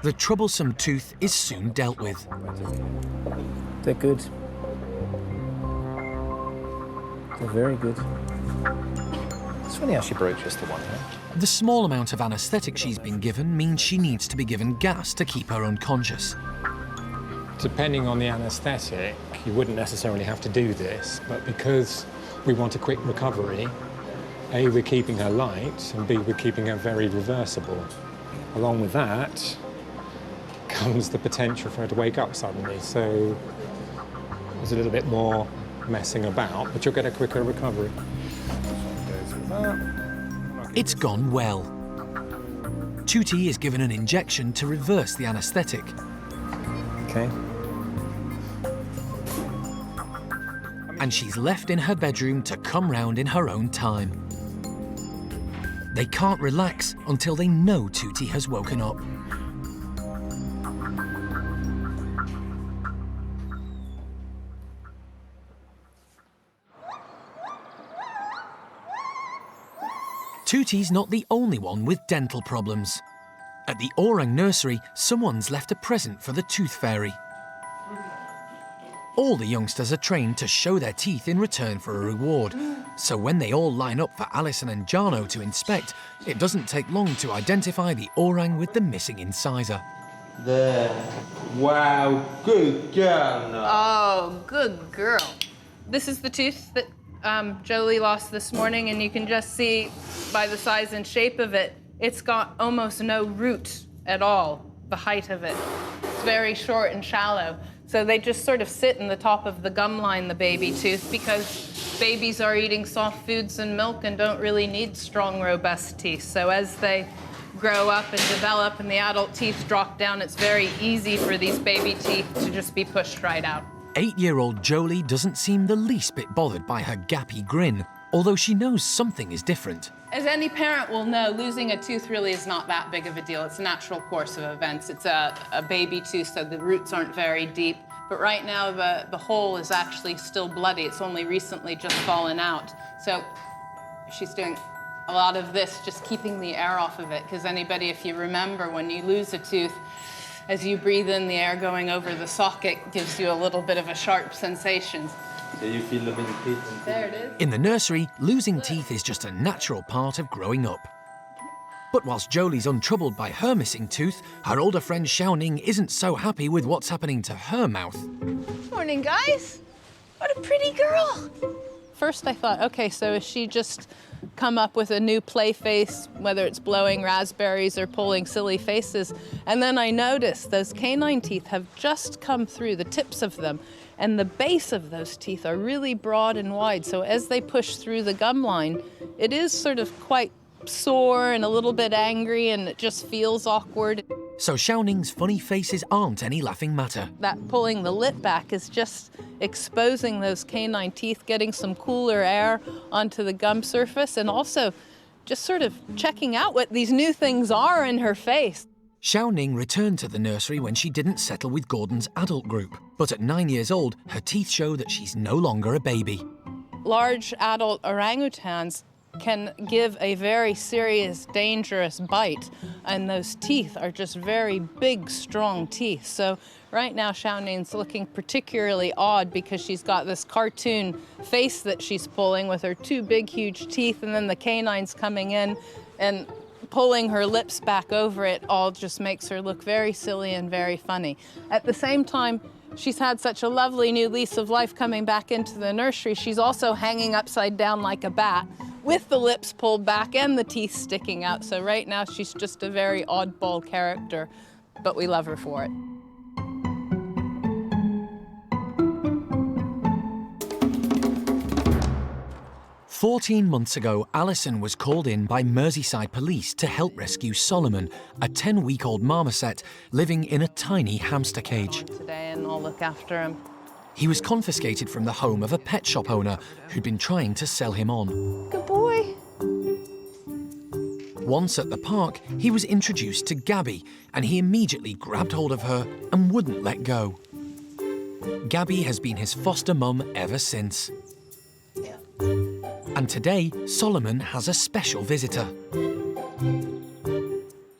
The troublesome tooth is soon dealt with. They're good. They're very good. It's funny how she broke just the one here. The small amount of anaesthetic she's been given means she needs to be given gas to keep her unconscious. Depending on the anaesthetic, you wouldn't necessarily have to do this, but because we want a quick recovery, A, we're keeping her light, and B, we're keeping her very reversible. Along with that comes the potential for her to wake up suddenly, so there's a little bit more messing about, but you'll get a quicker recovery. It's gone well. Tutti is given an injection to reverse the anaesthetic. Okay. And she's left in her bedroom to come round in her own time. They can't relax until they know Tutti has woken up. Tutti's not the only one with dental problems. At the Orang nursery, someone's left a present for the tooth fairy. All the youngsters are trained to show their teeth in return for a reward, so when they all line up for Alison and Jarno to inspect, it doesn't take long to identify the orang with the missing incisor. There. Wow, good girl. Oh, good girl. This is the tooth that Jolie lost this morning, and you can just see by the size and shape of it, it's got almost no root at all, the height of it. It's very short and shallow. So they just sort of sit in the top of the gum line, the baby tooth, because babies are eating soft foods and milk and don't really need strong, robust teeth. So as they grow up and develop and the adult teeth drop down, it's very easy for these baby teeth to just be pushed right out. 8-year-old Jolie doesn't seem the least bit bothered by her gappy grin, although she knows something is different. As any parent will know, losing a tooth really is not that big of a deal. It's a natural course of events. It's a baby tooth, so the roots aren't very deep. But right now, the hole is actually still bloody. It's only recently just fallen out. So she's doing a lot of this, just keeping the air off of it, because anybody, if you remember, when you lose a tooth, as you breathe in, the air going over the socket gives you a little bit of a sharp sensation. So you feel them in the teeth? There it is. In the nursery, losing teeth is just a natural part of growing up. But whilst Jolie's untroubled by her missing tooth, her older friend Hsiao-ning isn't so happy with what's happening to her mouth. Morning, guys. What a pretty girl. First I thought, okay, so is she just come up with a new play face, whether it's blowing raspberries or pulling silly faces? And then I noticed those canine teeth have just come through, the tips of them, and the base of those teeth are really broad and wide. So as they push through the gum line, it is sort of quite sore and a little bit angry, and it just feels awkward. So Hsiao-ning's funny faces aren't any laughing matter. That pulling the lip back is just exposing those canine teeth, getting some cooler air onto the gum surface, and also just sort of checking out what these new things are in her face. Hsiao-ning returned to the nursery when she didn't settle with Gordon's adult group. But at 9 years old, her teeth show that she's no longer a baby. Large adult orangutans can give a very serious, dangerous bite, and those teeth are just very big, strong teeth. So right now, Hsiao-ning's looking particularly odd because she's got this cartoon face that she's pulling with her two big, huge teeth, and then the canines coming in and pulling her lips back over it all just makes her look very silly and very funny. At the same time, she's had such a lovely new lease of life coming back into the nursery. She's also hanging upside down like a bat with the lips pulled back and the teeth sticking out. So right now she's just a very oddball character, but we love her for it. "14 months ago, Alison was called in by Merseyside police to help rescue Solomon, a 10-week-old marmoset living in a tiny hamster cage. Today, and I'll look after him. He was confiscated from the home of a pet shop owner who'd been trying to sell him on. Good boy. Once at the park, he was introduced to Gabby, and he immediately grabbed hold of her and wouldn't let go. Gabby has been his foster mum ever since. And today, Solomon has a special visitor.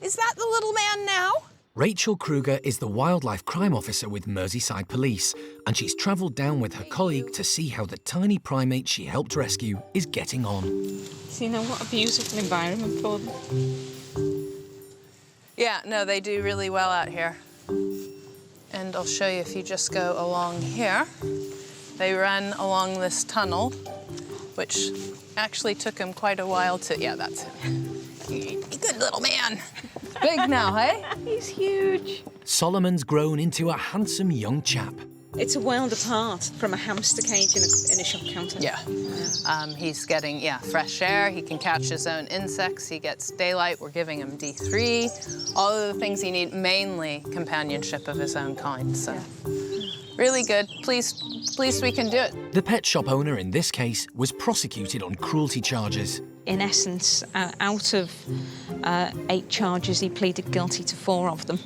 Is that the little man now? Rachel Kruger is the wildlife crime officer with Merseyside Police, and she's travelled down with her colleague to see how the tiny primate she helped rescue is getting on. See now, what a beautiful environment for them. Yeah, no, they do really well out here. And I'll show you if you just go along here. They run along this tunnel, which actually took him quite a while to... Yeah, that's him. Good little man. Big now, hey? He's huge. Solomon's grown into a handsome young chap. It's a world apart from a hamster cage in a shop counter. Yeah. He's getting, fresh air. He can catch his own insects. He gets daylight. We're giving him D3. All of the things he needs, mainly companionship of his own kind. So, really good. Pleased we can do it. The pet shop owner in this case was prosecuted on cruelty charges. In essence, out of 8 charges, he pleaded guilty to 4 of them.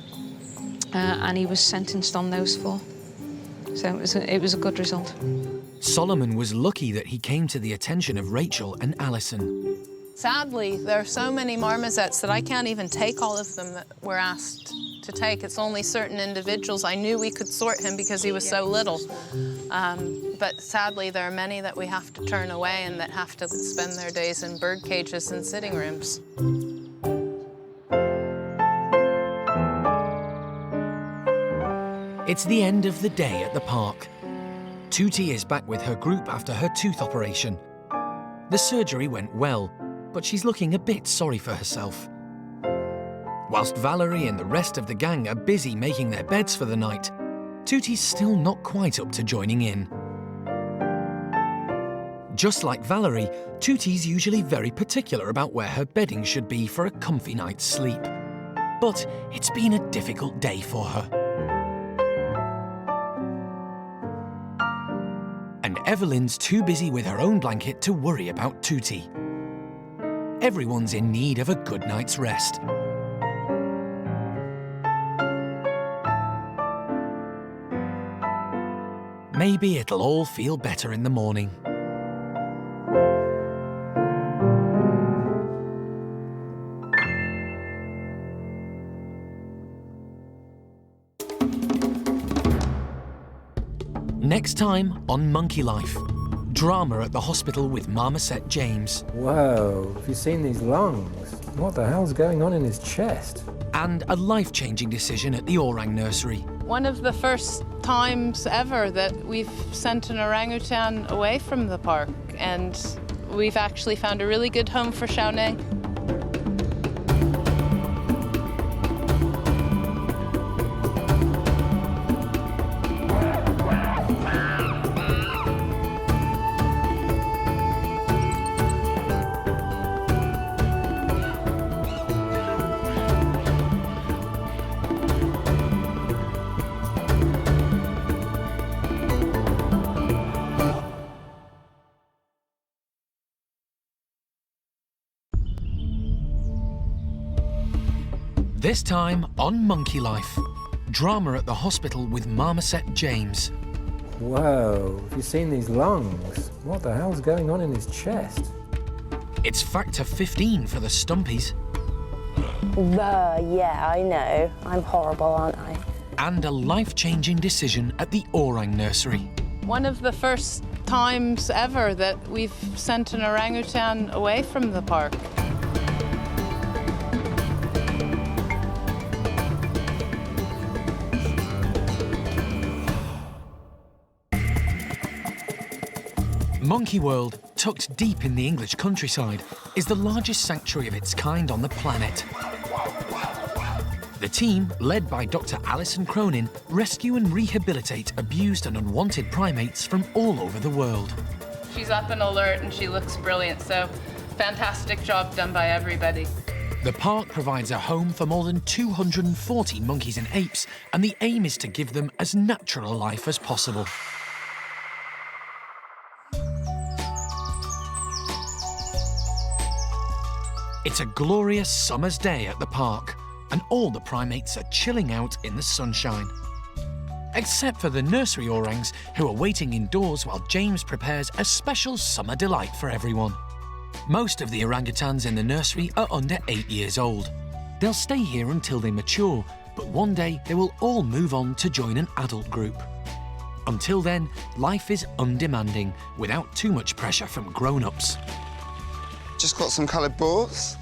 And he was sentenced on those 4. So it was a good result. Solomon was lucky that he came to the attention of Rachel and Alison. Sadly, there are so many marmosets that I can't even take all of them that we're asked to take. It's only certain individuals. I knew we could sort him because he was so little. But sadly, there are many that we have to turn away and that have to spend their days in bird cages and sitting rooms. It's the end of the day at the park. Tutti is back with her group after her tooth operation. The surgery went well, but she's looking a bit sorry for herself. Whilst Valerie and the rest of the gang are busy making their beds for the night, Tutti's still not quite up to joining in. Just like Valerie, Tutti's usually very particular about where her bedding should be for a comfy night's sleep. But it's been a difficult day for her. And Evelyn's too busy with her own blanket to worry about Tutti. Everyone's in need of a good night's rest. Maybe it'll all feel better in the morning. Next time on Monkey Life, drama at the hospital with Marmoset James. Whoa, have you seen these lungs? What the hell's going on in his chest? And a life-changing decision at the Orang nursery. One of the first times ever that we've sent an orangutan away from the park, and we've actually found a really good home for Hsiao-ning. This time on Monkey Life. Drama at the hospital with Marmoset James. Whoa, have you seen these lungs? What the hell's going on in his chest? It's factor 15 for the Stumpies. Yeah, I know. I'm horrible, aren't I? And a life-changing decision at the Orang nursery. One of the first times ever that we've sent an orangutan away from the park. Monkey World, tucked deep in the English countryside, is the largest sanctuary of its kind on the planet. The team, led by Dr. Alison Cronin, rescue and rehabilitate abused and unwanted primates from all over the world. She's up and alert and she looks brilliant, so fantastic job done by everybody. The park provides a home for more than 240 monkeys and apes, and the aim is to give them as natural a life as possible. It's a glorious summer's day at the park, and all the primates are chilling out in the sunshine. Except for the nursery orangs, who are waiting indoors while James prepares a special summer delight for everyone. Most of the orangutans in the nursery are under 8 years old. They'll stay here until they mature, but one day they will all move on to join an adult group. Until then, life is undemanding, without too much pressure from grown-ups. Just got some coloured balls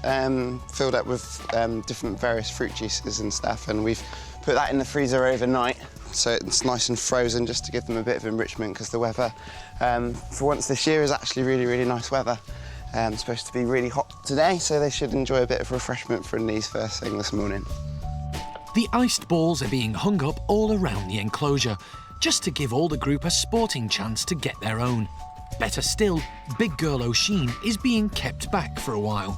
filled up with different various fruit juices and stuff, and we've put that in the freezer overnight so it's nice and frozen, just to give them a bit of enrichment, because the weather for once this year is actually really, really nice weather. It's supposed to be really hot today, so they should enjoy a bit of refreshment from these first thing this morning. The iced balls are being hung up all around the enclosure, just to give all the group a sporting chance to get their own. Better still, big girl O'Sheen is being kept back for a while.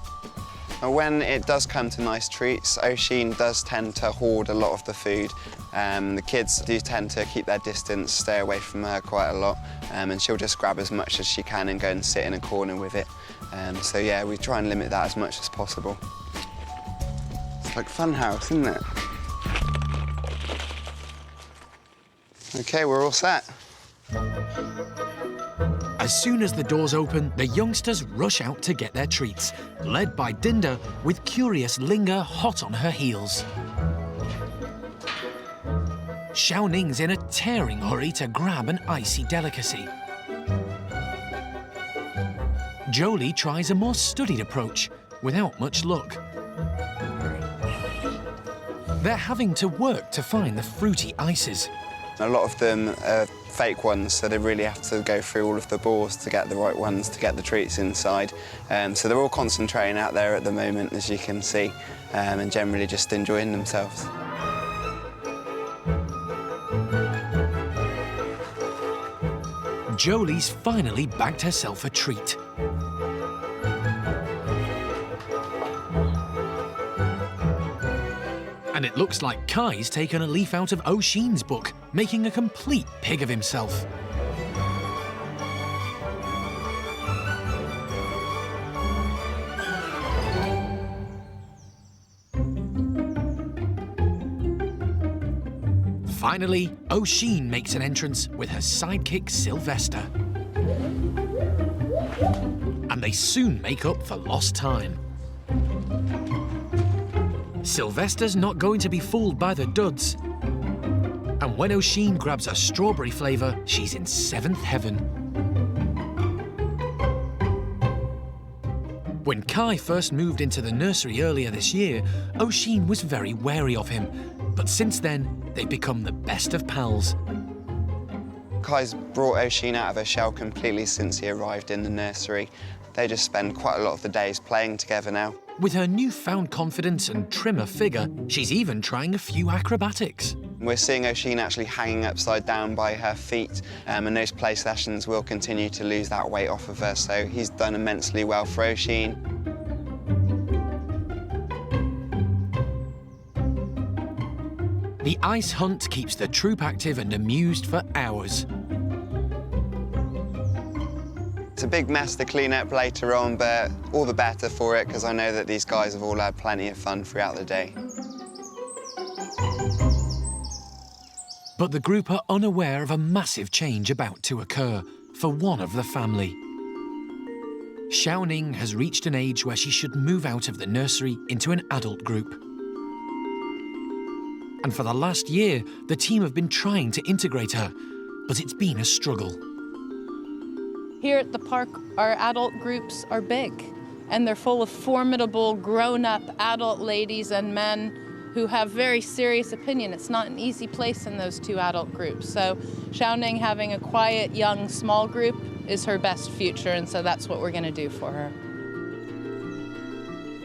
When it does come to nice treats, O'Sheen does tend to hoard a lot of the food. The kids do tend to keep their distance, stay away from her quite a lot, and she'll just grab as much as she can and go and sit in a corner with it. So yeah, we try and limit that as much as possible. It's like Funhouse, isn't it? OK, we're all set. As soon as the doors open, the youngsters rush out to get their treats, led by Dinda, with curious Linger hot on her heels. Hsiao-ning's in a tearing hurry to grab an icy delicacy. Jolie tries a more studied approach, without much luck. They're having to work to find the fruity ices. A lot of them are fake ones, so they really have to go through all of the balls to get the right ones, to get the treats inside. So they're all concentrating out there at the moment, as you can see, and generally just enjoying themselves. Jolie's finally bagged herself a treat. And it looks like Kai's taken a leaf out of O'Sheen's book, making a complete pig of himself. Finally, O'Sheen makes an entrance with her sidekick Sylvester. And they soon make up for lost time. Sylvester's not going to be fooled by the duds. And when O'Sheen grabs a strawberry flavour, she's in seventh heaven. When Kai first moved into the nursery earlier this year, O'Sheen was very wary of him. But since then, they've become the best of pals. Kai's brought O'Sheen out of her shell completely since he arrived in the nursery. They just spend quite a lot of the days playing together now. With her newfound confidence and trimmer figure, she's even trying a few acrobatics. We're seeing O'Sheen actually hanging upside down by her feet, and those play sessions will continue to lose that weight off of her, so he's done immensely well for O'Sheen. The ice hunt keeps the troop active and amused for hours. It's a big mess to clean up later on, but all the better for it, because I know that these guys have all had plenty of fun throughout the day. But the group are unaware of a massive change about to occur for one of the family. Hsiao-ning has reached an age where she should move out of the nursery into an adult group. And for the last year, the team have been trying to integrate her, but it's been a struggle. Here at the park, our adult groups are big, and they're full of formidable, grown-up adult ladies and men who have very serious opinion. It's not an easy place in those two adult groups. So Hsiao-ning having a quiet, young, small group is her best future, and so that's what we're going to do for her.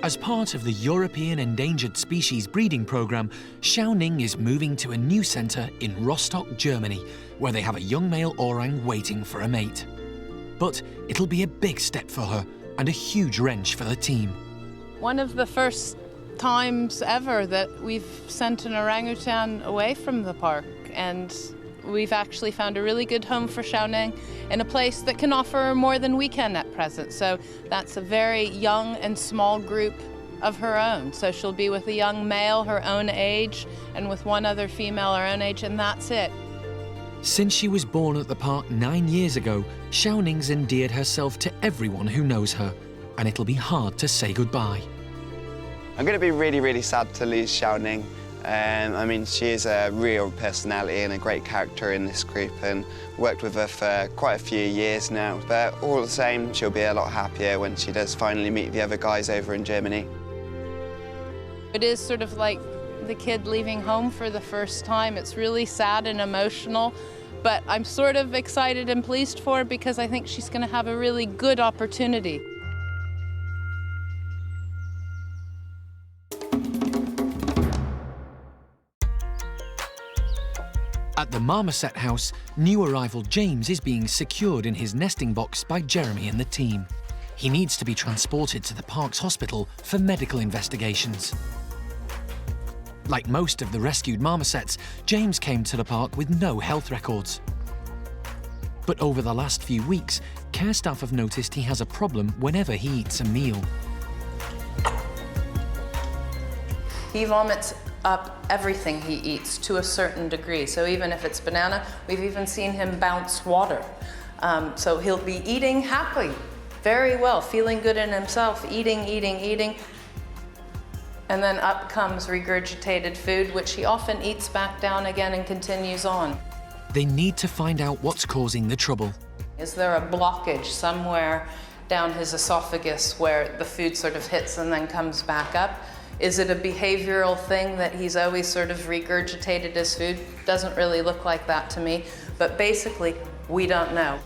As part of the European Endangered Species breeding program, Hsiao-ning is moving to a new centre in Rostock, Germany, where they have a young male orang waiting for a mate. But it'll be a big step for her and a huge wrench for the team. One of the first times ever that we've sent an orangutan away from the park, and we've actually found a really good home for Hsiao-ning in a place that can offer more than we can at present. So that's a very young and small group of her own. So she'll be with a young male her own age and with one other female her own age, and that's it. Since she was born at the park 9 years ago, Hsiao-ning's endeared herself to everyone who knows her, and it'll be hard to say goodbye. I'm going to be really, really sad to lose Hsiao-ning. I mean, she is a real personality and a great character in this group, and worked with her for quite a few years now. But all the same, she'll be a lot happier when she does finally meet the other guys over in Germany. It is sort of like the kid leaving home for the first time. It's really sad and emotional, but I'm sort of excited and pleased for her because I think she's going to have a really good opportunity. At the marmoset house, new arrival James is being secured in his nesting box by Jeremy and the team. He needs to be transported to the park's hospital for medical investigations. Like most of the rescued marmosets, James came to the park with no health records. But over the last few weeks, care staff have noticed he has a problem whenever he eats a meal. He vomits up everything he eats to a certain degree. So even if it's banana, we've even seen him bounce water. So he'll be eating happily, very well, feeling good in himself, eating, and then up comes regurgitated food, which he often eats back down again and continues on. They need to find out what's causing the trouble. Is there a blockage somewhere down his esophagus where the food sort of hits and then comes back up? Is it a behavioral thing that he's always sort of regurgitated his food? Doesn't really look like that to me, but basically, we don't know.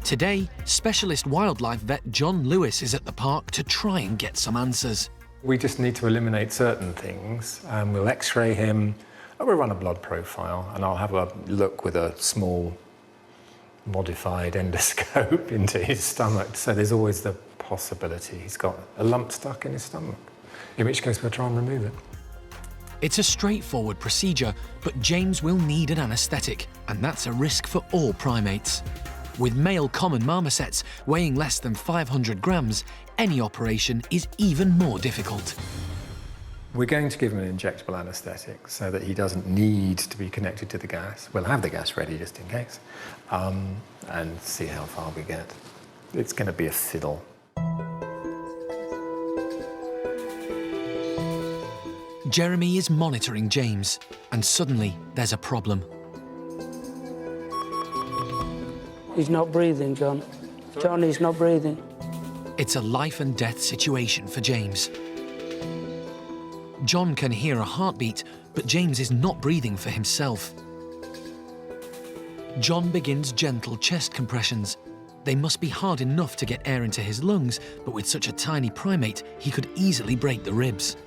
Today, specialist wildlife vet John Lewis is at the park to try and get some answers. We just need to eliminate certain things. We'll x-ray him, we'll run a blood profile, and I'll have a look with a small modified endoscope into his stomach. So there's always the possibility he's got a lump stuck in his stomach, in which case we'll try and remove it. It's a straightforward procedure, but James will need an anaesthetic, and that's a risk for all primates. With male common marmosets weighing less than 500 grams, any operation is even more difficult. We're going to give him an injectable anaesthetic so that he doesn't need to be connected to the gas. We'll have the gas ready just in case, and see how far we get. It's going to be a fiddle. Jeremy is monitoring James, and suddenly there's a problem. He's not breathing, John. John, he's not breathing. It's a life and death situation for James. John can hear a heartbeat, but James is not breathing for himself. John begins gentle chest compressions. They must be hard enough to get air into his lungs, but with such a tiny primate, he could easily break the ribs.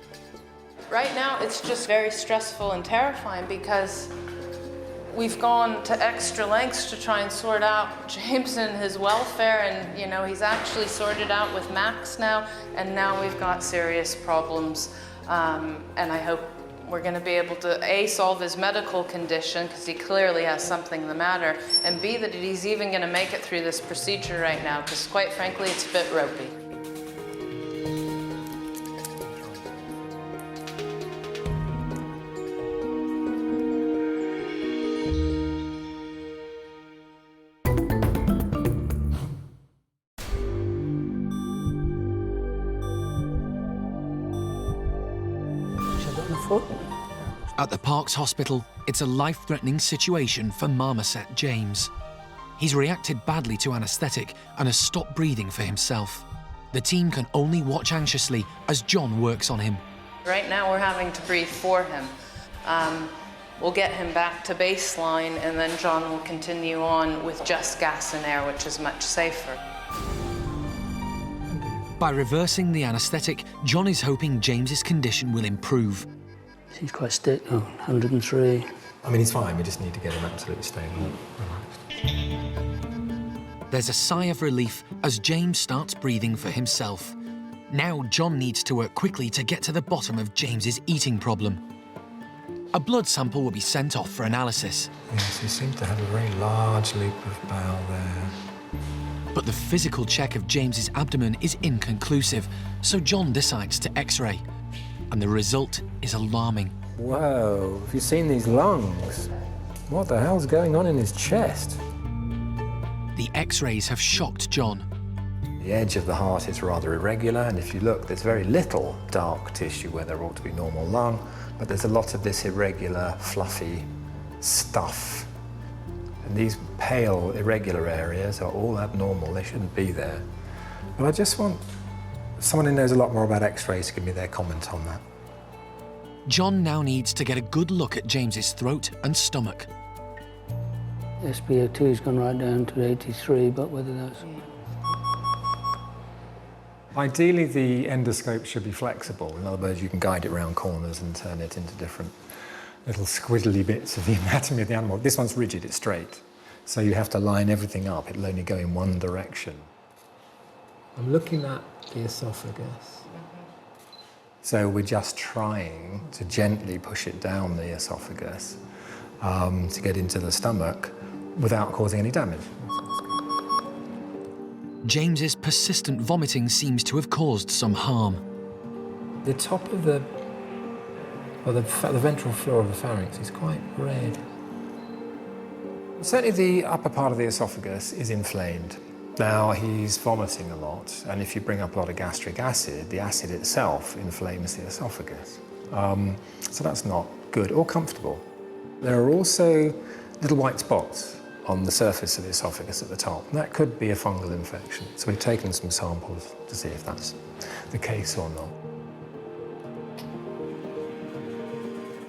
Right now, it's just very stressful and terrifying because we've gone to extra lengths to try and sort out James and his welfare, and you know, he's actually sorted out with Max now, and now we've got serious problems. And I hope we're going to be able to A, solve his medical condition, because he clearly has something the matter, and B, that he's even going to make it through this procedure right now, because quite frankly, it's a bit ropey. foot. At the park's hospital, it's a life-threatening situation for marmoset James. He's reacted badly to anaesthetic and has stopped breathing for himself. The team can only watch anxiously as John works on him. Right now we're having to breathe for him. We'll get him back to baseline and then John will continue on with just gas and air, which is much safer. By reversing the anaesthetic, John is hoping James's condition will improve. He's quite stiff, 103. I mean, he's fine, we just need to get him absolutely stable. There's a sigh of relief as James starts breathing for himself. Now John needs to work quickly to get to the bottom of James's eating problem. A blood sample will be sent off for analysis. Yes, he seems to have a very large loop of bowel there. But the physical check of James's abdomen is inconclusive, so John decides to X-ray. And the result is alarming. Whoa, have you seen these lungs? What the hell's going on in his chest? The X-rays have shocked John. The edge of the heart is rather irregular, and if you look, there's very little dark tissue where there ought to be normal lung, but there's a lot of this irregular, fluffy stuff. And these pale, irregular areas are all abnormal. They shouldn't be there. But I just want someone who knows a lot more about X-rays to give me their comment on that. John now needs to get a good look at James's throat and stomach. SpO2's gone right down to 83, but whether that's... Ideally, the endoscope should be flexible. In other words, you can guide it around corners and turn it into different little squiddly bits of the anatomy of the animal. This one's rigid, it's straight. So you have to line everything up. It'll only go in one direction. I'm looking at the esophagus. So we're just trying to gently push it down the esophagus to get into the stomach without causing any damage. James's persistent vomiting seems to have caused some harm. The top of the ventral floor of the pharynx is quite red. Certainly the upper part of the esophagus is inflamed. Now he's vomiting a lot, and if you bring up a lot of gastric acid, the acid itself inflames the esophagus. So that's not good or comfortable. There are also little white spots on the surface of the esophagus at the top. And that could be a fungal infection. So we've taken some samples to see if that's the case or not.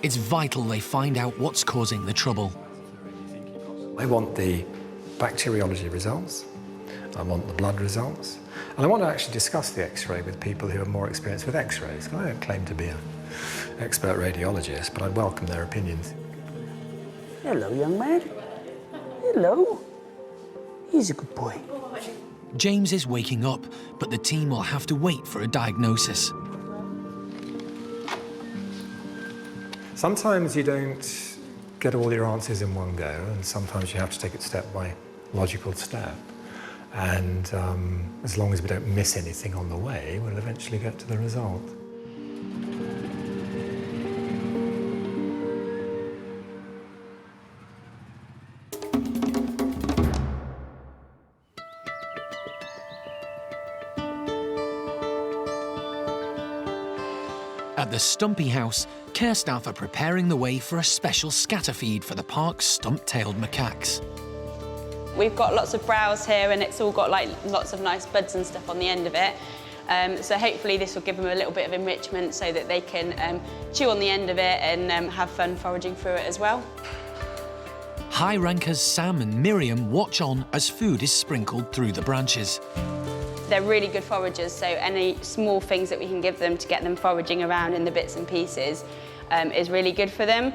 It's vital they find out what's causing the trouble. I want the bacteriology results, I want the blood results, and I want to actually discuss the X-ray with people who are more experienced with X-rays. I don't claim to be an expert radiologist, but I'd welcome their opinions. Hello, young man. Hello. He's a good boy. James is waking up, but the team will have to wait for a diagnosis. Sometimes you don't get all your answers in one go, and sometimes you have to take it step by logical step. And as long as we don't miss anything on the way, we'll eventually get to the result. At the Stumpy House, care staff are preparing the way for a special scatter feed for the park's stump-tailed macaques. We've got lots of browse here and it's all got like lots of nice buds and stuff on the end of it. So hopefully this will give them a little bit of enrichment so that they can chew on the end of it and have fun foraging through it as well. High rankers Sam and Miriam watch on as food is sprinkled through the branches. They're really good foragers, so any small things that we can give them to get them foraging around in the bits and pieces is really good for them.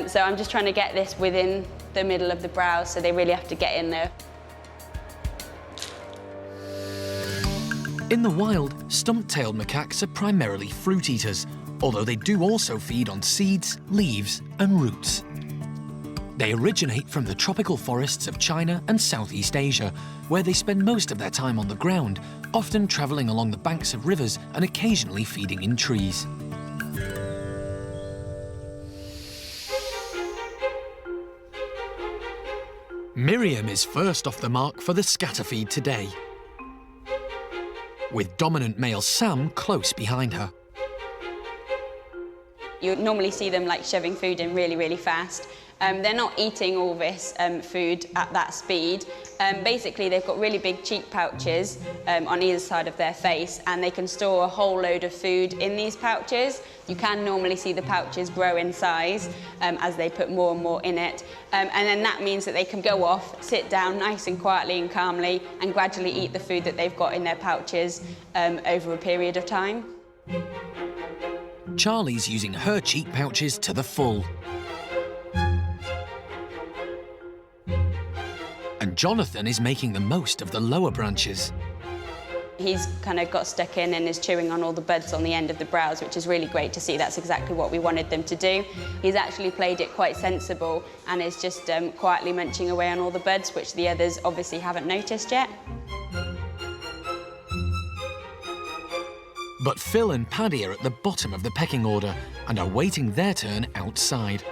So I'm just trying to get this within the middle of the browse, so they really have to get in there. In the wild, stump-tailed macaques are primarily fruit eaters, although they do also feed on seeds, leaves and roots. They originate from the tropical forests of China and Southeast Asia, where they spend most of their time on the ground, often travelling along the banks of rivers and occasionally feeding in trees. Miriam is first off the mark for the scatter feed today, with dominant male Sam close behind her. You normally see them like shoving food in really, really fast. They're not eating all this food at that speed. Basically, they've got really big cheek pouches on either side of their face, and they can store a whole load of food in these pouches. You can normally see the pouches grow in size as they put more and more in it. And then that means that they can go off, sit down nice and quietly and calmly, and gradually eat the food that they've got in their pouches over a period of time. Charlie's using her cheek pouches to the full. And Jonathan is making the most of the lower branches. He's kind of got stuck in and is chewing on all the buds on the end of the browse, which is really great to see. That's exactly what we wanted them to do. He's actually played it quite sensible and is just quietly munching away on all the buds, which the others obviously haven't noticed yet. But Phil and Paddy are at the bottom of the pecking order and are waiting their turn outside.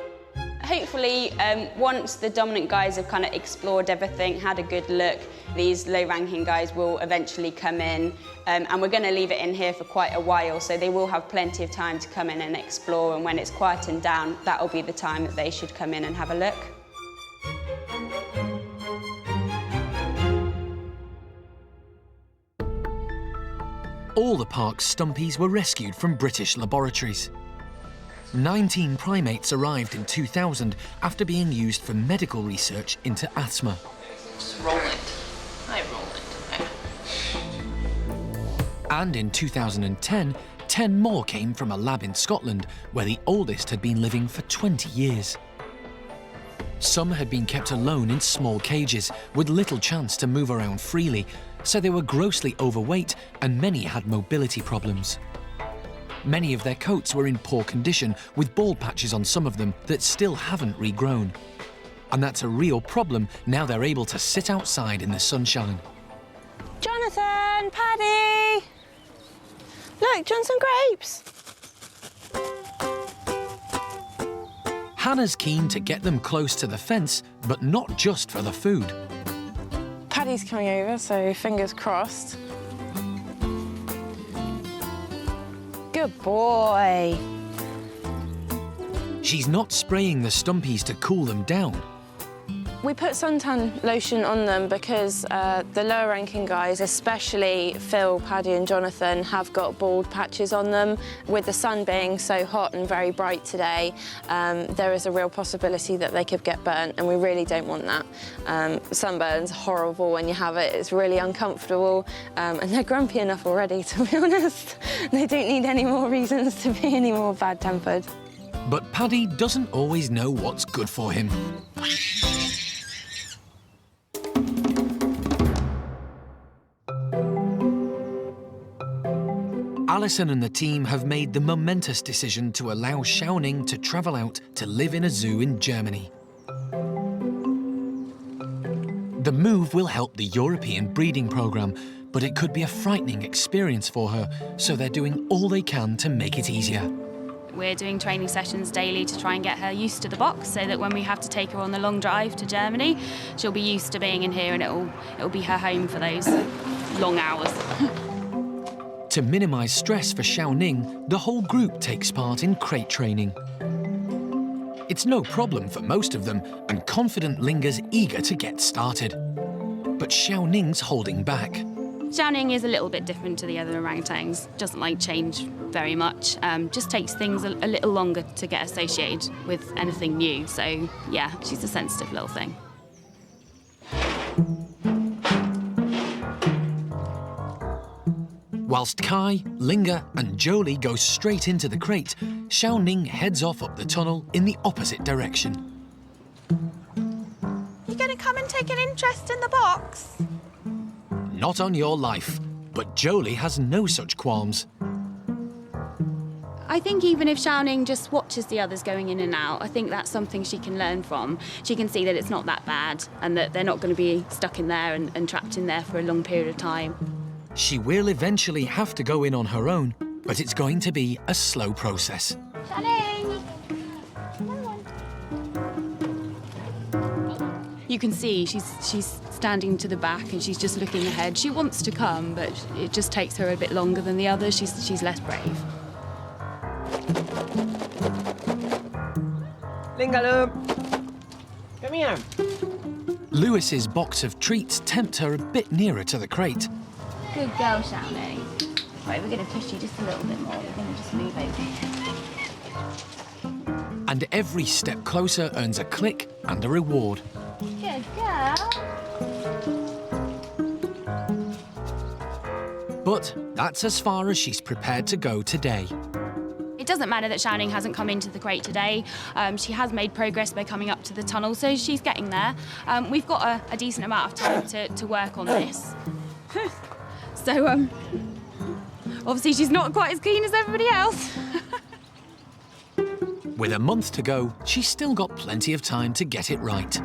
Hopefully, once the dominant guys have kind of explored everything, had a good look, these low-ranking guys will eventually come in, and we're going to leave it in here for quite a while, so they will have plenty of time to come in and explore, and when it's quietened down, that'll be the time that they should come in and have a look. All the park's stumpies were rescued from British laboratories. 19 primates arrived in 2000 after being used for medical research into asthma. Roland. Hi, Roland. And in 2010, 10 more came from a lab in Scotland, where the oldest had been living for 20 years. Some had been kept alone in small cages, with little chance to move around freely, so they were grossly overweight and many had mobility problems. Many of their coats were in poor condition, with bald patches on some of them that still haven't regrown. And that's a real problem now they're able to sit outside in the sunshine. Jonathan, Paddy! Look, do you want some grapes? Hannah's keen to get them close to the fence, but not just for the food. Paddy's coming over, so fingers crossed. Good boy. She's not spraying the stumpies to cool them down. We put suntan lotion on them because the lower-ranking guys, especially Phil, Paddy and Jonathan, have got bald patches on them. With the sun being so hot and very bright today, there is a real possibility that they could get burnt, and we really don't want that. Sunburn's horrible when you have it. It's really uncomfortable, and they're grumpy enough already, to be honest. They don't need any more reasons to be any more bad-tempered. But Paddy doesn't always know what's good for him. Alison and the team have made the momentous decision to allow Hsiao-ning to travel out to live in a zoo in Germany. The move will help the European breeding programme, but it could be a frightening experience for her, so they're doing all they can to make it easier. We're doing training sessions daily to try and get her used to the box, so that when we have to take her on the long drive to Germany, she'll be used to being in here and it'll be her home for those long hours. To minimise stress for Hsiao-ning, the whole group takes part in crate training. It's no problem for most of them, and confident Linger's eager to get started. But Hsiao-ning's holding back. Hsiao-ning is a little bit different to the other orangutans, doesn't like change very much, just takes things a little longer to get associated with anything new, so yeah, she's a sensitive little thing. Whilst Kai, Linger and Jolie go straight into the crate, Hsiao-ning heads off up the tunnel in the opposite direction. You gonna come and take an interest in the box? Not on your life, but Jolie has no such qualms. I think even if Hsiao-ning just watches the others going in and out, I think that's something she can learn from. She can see that it's not that bad and that they're not going to be stuck in there and trapped in there for a long period of time. She will eventually have to go in on her own, but it's going to be a slow process. You can see she's standing to the back and she's just looking ahead. She wants to come, but it just takes her a bit longer than the others. She's less brave. Come here. Lewis's box of treats tempt her a bit nearer to the crate. Good girl, Hsiao-ning. Right, we're going to push you just a little bit more. We're going to just move over here. And every step closer earns a click and a reward. Good girl. But that's as far as she's prepared to go today. It doesn't matter that Hsiao-ning hasn't come into the crate today. She has made progress by coming up to the tunnel, so she's getting there. We've got a decent amount of time to work on this. So, obviously she's not quite as keen as everybody else. With a month to go, she's still got plenty of time to get it right.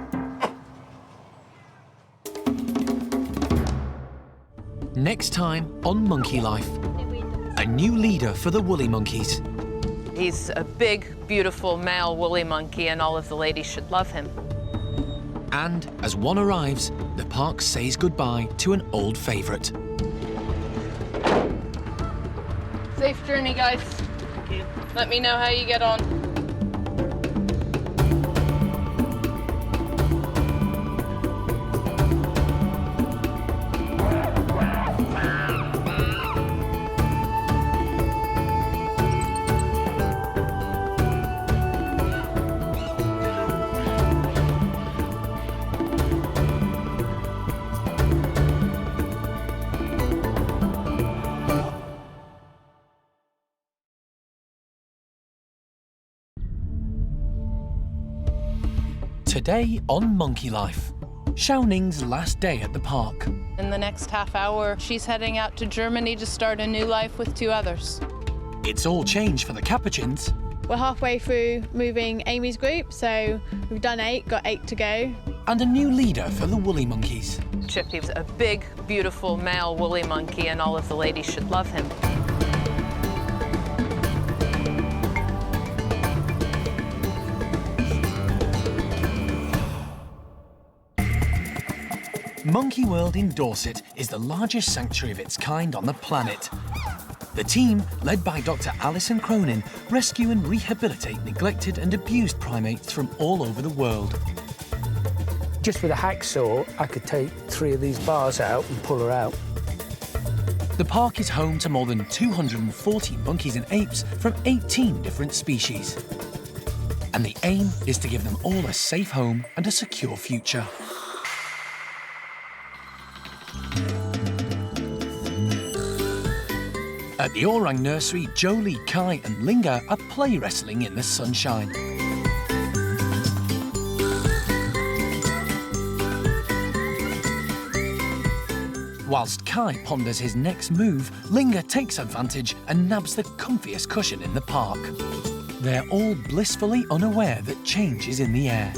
Next time on Monkey Life, a new leader for the woolly monkeys. He's a big, beautiful male woolly monkey, and all of the ladies should love him. And as one arrives, the park says goodbye to an old favourite. Safe journey, guys. Let me know how you get on. Today on Monkey Life, Hsiao-ning's last day at the park. In the next half hour, she's heading out to Germany to start a new life with 2 others. It's all change for the Capuchins. We're halfway through moving Amy's group, so we've done 8, got 8 to go. And a new leader for the woolly monkeys. Chippy's a big, beautiful male woolly monkey, and all of the ladies should love him. Monkey World in Dorset is the largest sanctuary of its kind on the planet. The team, led by Dr. Alison Cronin, rescue and rehabilitate neglected and abused primates from all over the world. Just with a hacksaw, I could take 3 of these bars out and pull her out. The park is home to more than 240 monkeys and apes from 18 different species. And the aim is to give them all a safe home and a secure future. At the Orang nursery, Jolie, Kai and Linga are play wrestling in the sunshine. Whilst Kai ponders his next move, Linga takes advantage and nabs the comfiest cushion in the park. They're all blissfully unaware that change is in the air.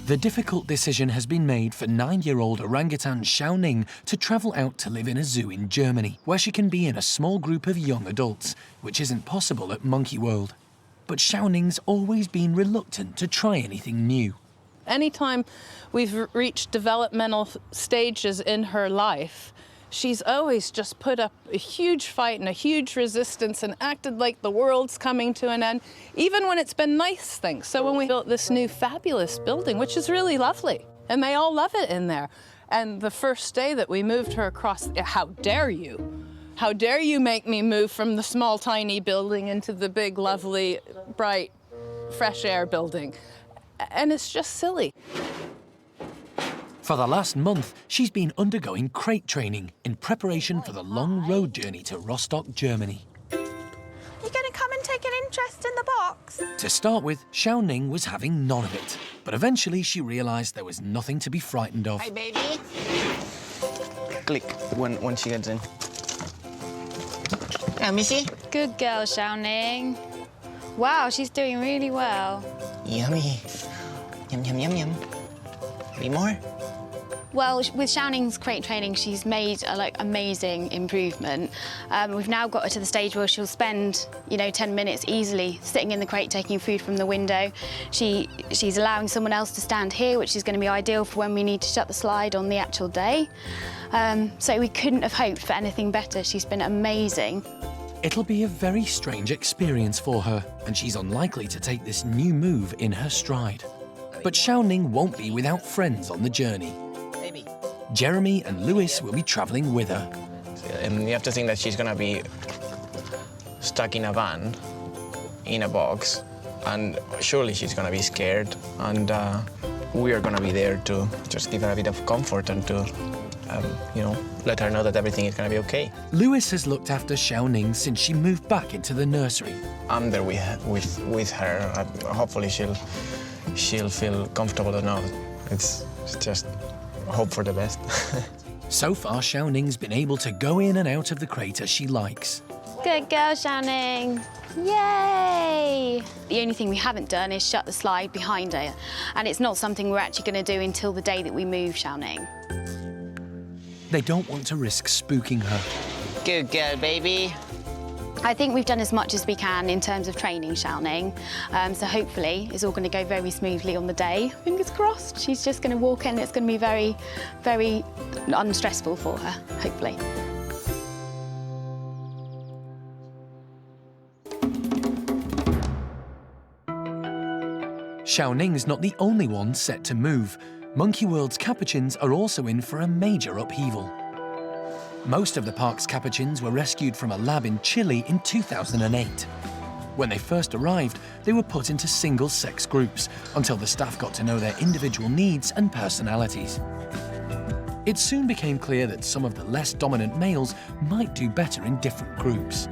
The difficult decision has been made for 9-year-old orangutan Hsiao-ning to travel out to live in a zoo in Germany, where she can be in a small group of young adults, which isn't possible at Monkey World. But Hsiao-ning's always been reluctant to try anything new. Anytime we've reached developmental stages in her life, she's always just put up a huge fight and a huge resistance and acted like the world's coming to an end, even when it's been nice things. So when we built this new fabulous building, which is really lovely, and they all love it in there, and the first day that we moved her across, how dare you? How dare you make me move from the small, tiny building into the big, lovely, bright, fresh air building? And it's just silly. For the last month, she's been undergoing crate training in preparation for the long road journey to Rostock, Germany. You gonna come and take an interest in the box? To start with, Hsiao-ning was having none of it, but eventually she realised there was nothing to be frightened of. Hi, baby. Click when she gets in. Yeah, Missy. Good girl, Hsiao-ning. Wow, she's doing really well. Yummy. Yum, yum, yum, yum. Any more? Well, with Hsiao-ning's crate training, she's made a amazing improvement. We've now got her to the stage where she'll spend, 10 minutes easily sitting in the crate taking food from the window. She's allowing someone else to stand here, which is going to be ideal for when we need to shut the slide on the actual day. So we couldn't have hoped for anything better. She's been amazing. It'll be a very strange experience for her, and she's unlikely to take this new move in her stride. But Hsiao-ning won't be without friends on the journey. Jeremy and Lewis will be travelling with her. And you have to think that she's gonna be stuck in a van, in a box, and surely she's gonna be scared, and we are gonna be there to just give her a bit of comfort and to, you know, let her know that everything is gonna be okay. Lewis has looked after Hsiao-ning since she moved back into the nursery. I'm there with her. Hopefully she'll feel comfortable enough. It's just hope for the best. So far, Hsiao-ning's been able to go in and out of the crate as she likes. Good girl, Hsiao-ning. Yay! The only thing we haven't done is shut the slide behind her, and it's not something we're actually going to do until the day that we move Hsiao-ning. They don't want to risk spooking her. Good girl, baby. I think we've done as much as we can in terms of training Hsiao-ning, so hopefully it's all going to go very smoothly on the day. Fingers crossed. She's just going to walk in. It's going to be very, very unstressful for her, hopefully. Hsiao-ning's not the only one set to move. Monkey World's Capuchins are also in for a major upheaval. Most of the park's Capuchins were rescued from a lab in Chile in 2008. When they first arrived, they were put into single-sex groups until the staff got to know their individual needs and personalities. It soon became clear that some of the less dominant males might do better in different groups.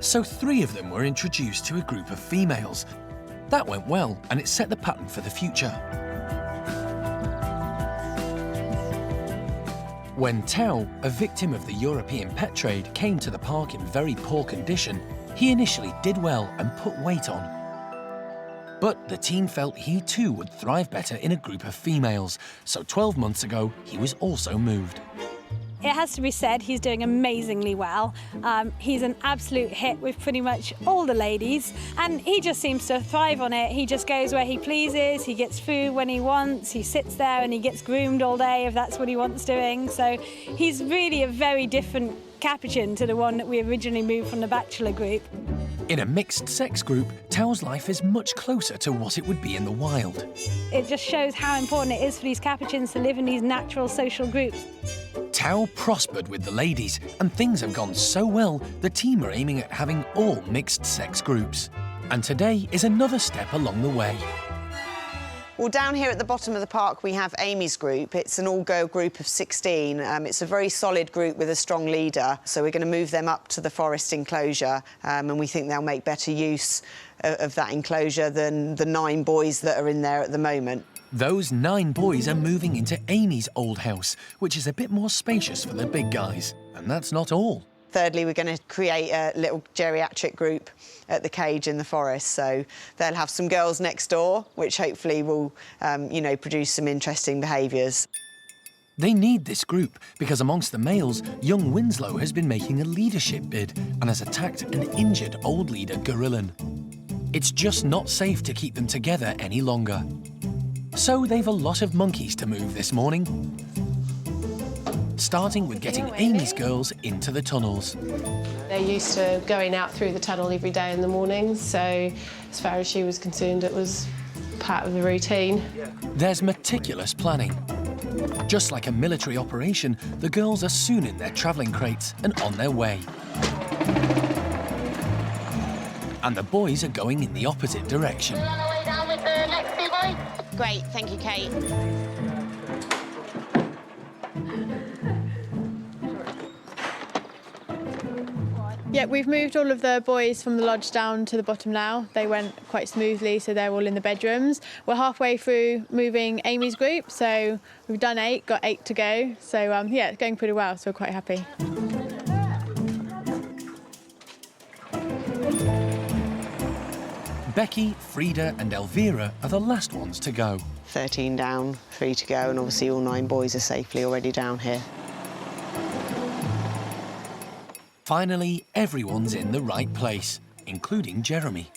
So 3 of them were introduced to a group of females. That went well, and it set the pattern for the future. When Tao, a victim of the European pet trade, came to the park in very poor condition, he initially did well and put weight on. But the team felt he too would thrive better in a group of females, so 12 months ago, he was also moved. It has to be said, he's doing amazingly well. He's an absolute hit with pretty much all the ladies, and he just seems to thrive on it. He just goes where he pleases, he gets food when he wants, he sits there and he gets groomed all day if that's what he wants doing. So he's really a very different Capuchin to the one that we originally moved from the bachelor group. In a mixed-sex group, Tao's life is much closer to what it would be in the wild. It just shows how important it is for these Capuchins to live in these natural social groups. Tao prospered with the ladies, and things have gone so well, the team are aiming at having all mixed-sex groups. And today is another step along the way. Well, down here at the bottom of the park, we have Amy's group. It's an all-girl group of 16. It's a very solid group with a strong leader. So we're going to move them up to the forest enclosure, and we think they'll make better use of that enclosure than the 9 boys that are in there at the moment. Those 9 boys are moving into Amy's old house, which is a bit more spacious for the big guys. And that's not all. Thirdly, we're going to create a little geriatric group at the cage in the forest. So they'll have some girls next door, which hopefully will, you know, produce some interesting behaviours. They need this group because amongst the males, young Winslow has been making a leadership bid and has attacked an injured old leader, Gorilon. It's just not safe to keep them together any longer. So they've a lot of monkeys to move this morning, starting with getting Amy's girls into the tunnels. They're used to going out through the tunnel every day in the morning, so as far as she was concerned, it was part of the routine. There's meticulous planning. Just like a military operation, the girls are soon in their travelling crates and on their way. And the boys are going in the opposite direction. Great, thank you, Kate. Yeah, we've moved all of the boys from the lodge down to the bottom now. They went quite smoothly, so they're all in the bedrooms. We're halfway through moving Amy's group, so we've done 8, got 8 to go. So, yeah, it's going pretty well, so we're quite happy. Becky, Frida and Elvira are the last ones to go. 13 down, 3 to go, and obviously all 9 boys are safely already down here. Finally, everyone's in the right place, including Jeremy.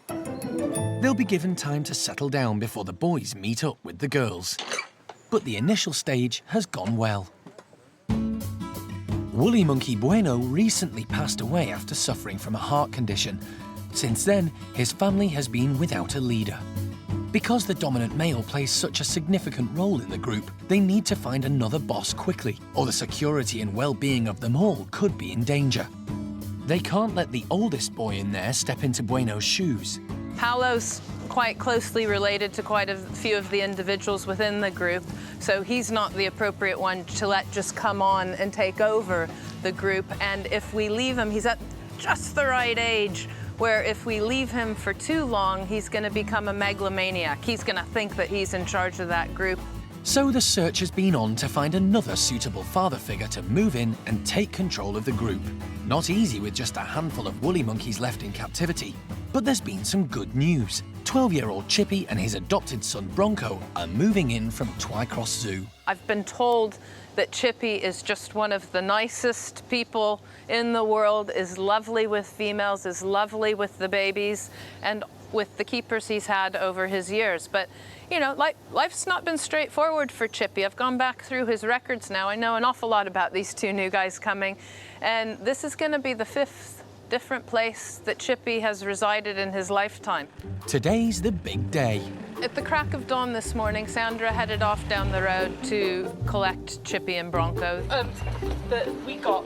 They'll be given time to settle down before the boys meet up with the girls. But the initial stage has gone well. Woolly monkey Bueno recently passed away after suffering from a heart condition. Since then, his family has been without a leader. Because the dominant male plays such a significant role in the group, they need to find another boss quickly, or the security and well-being of them all could be in danger. They can't let the oldest boy in there step into Bueno's shoes. Paolo's quite closely related to quite a few of the individuals within the group, so he's not the appropriate one to let just come on and take over the group. And if we leave him, he's at just the right age where if we leave him for too long, he's going to become a megalomaniac. He's going to think that he's in charge of that group. So the search has been on to find another suitable father figure to move in and take control of the group. Not easy with just a handful of woolly monkeys left in captivity, but there's been some good news. 12-year-old Chippy and his adopted son Bronco are moving in from Rostock Zoo. I've been told that Chippy is just one of the nicest people in the world, is lovely with females, is lovely with the babies, and with the keepers he's had over his years. But, you know, life's not been straightforward for Chippy. I've gone back through his records now. I know an awful lot about these two new guys coming, and this is going to be the 5th different place that Chippy has resided in his lifetime. Today's the big day. At the crack of dawn this morning, Sandra headed off down the road to collect Chippy and Bronco.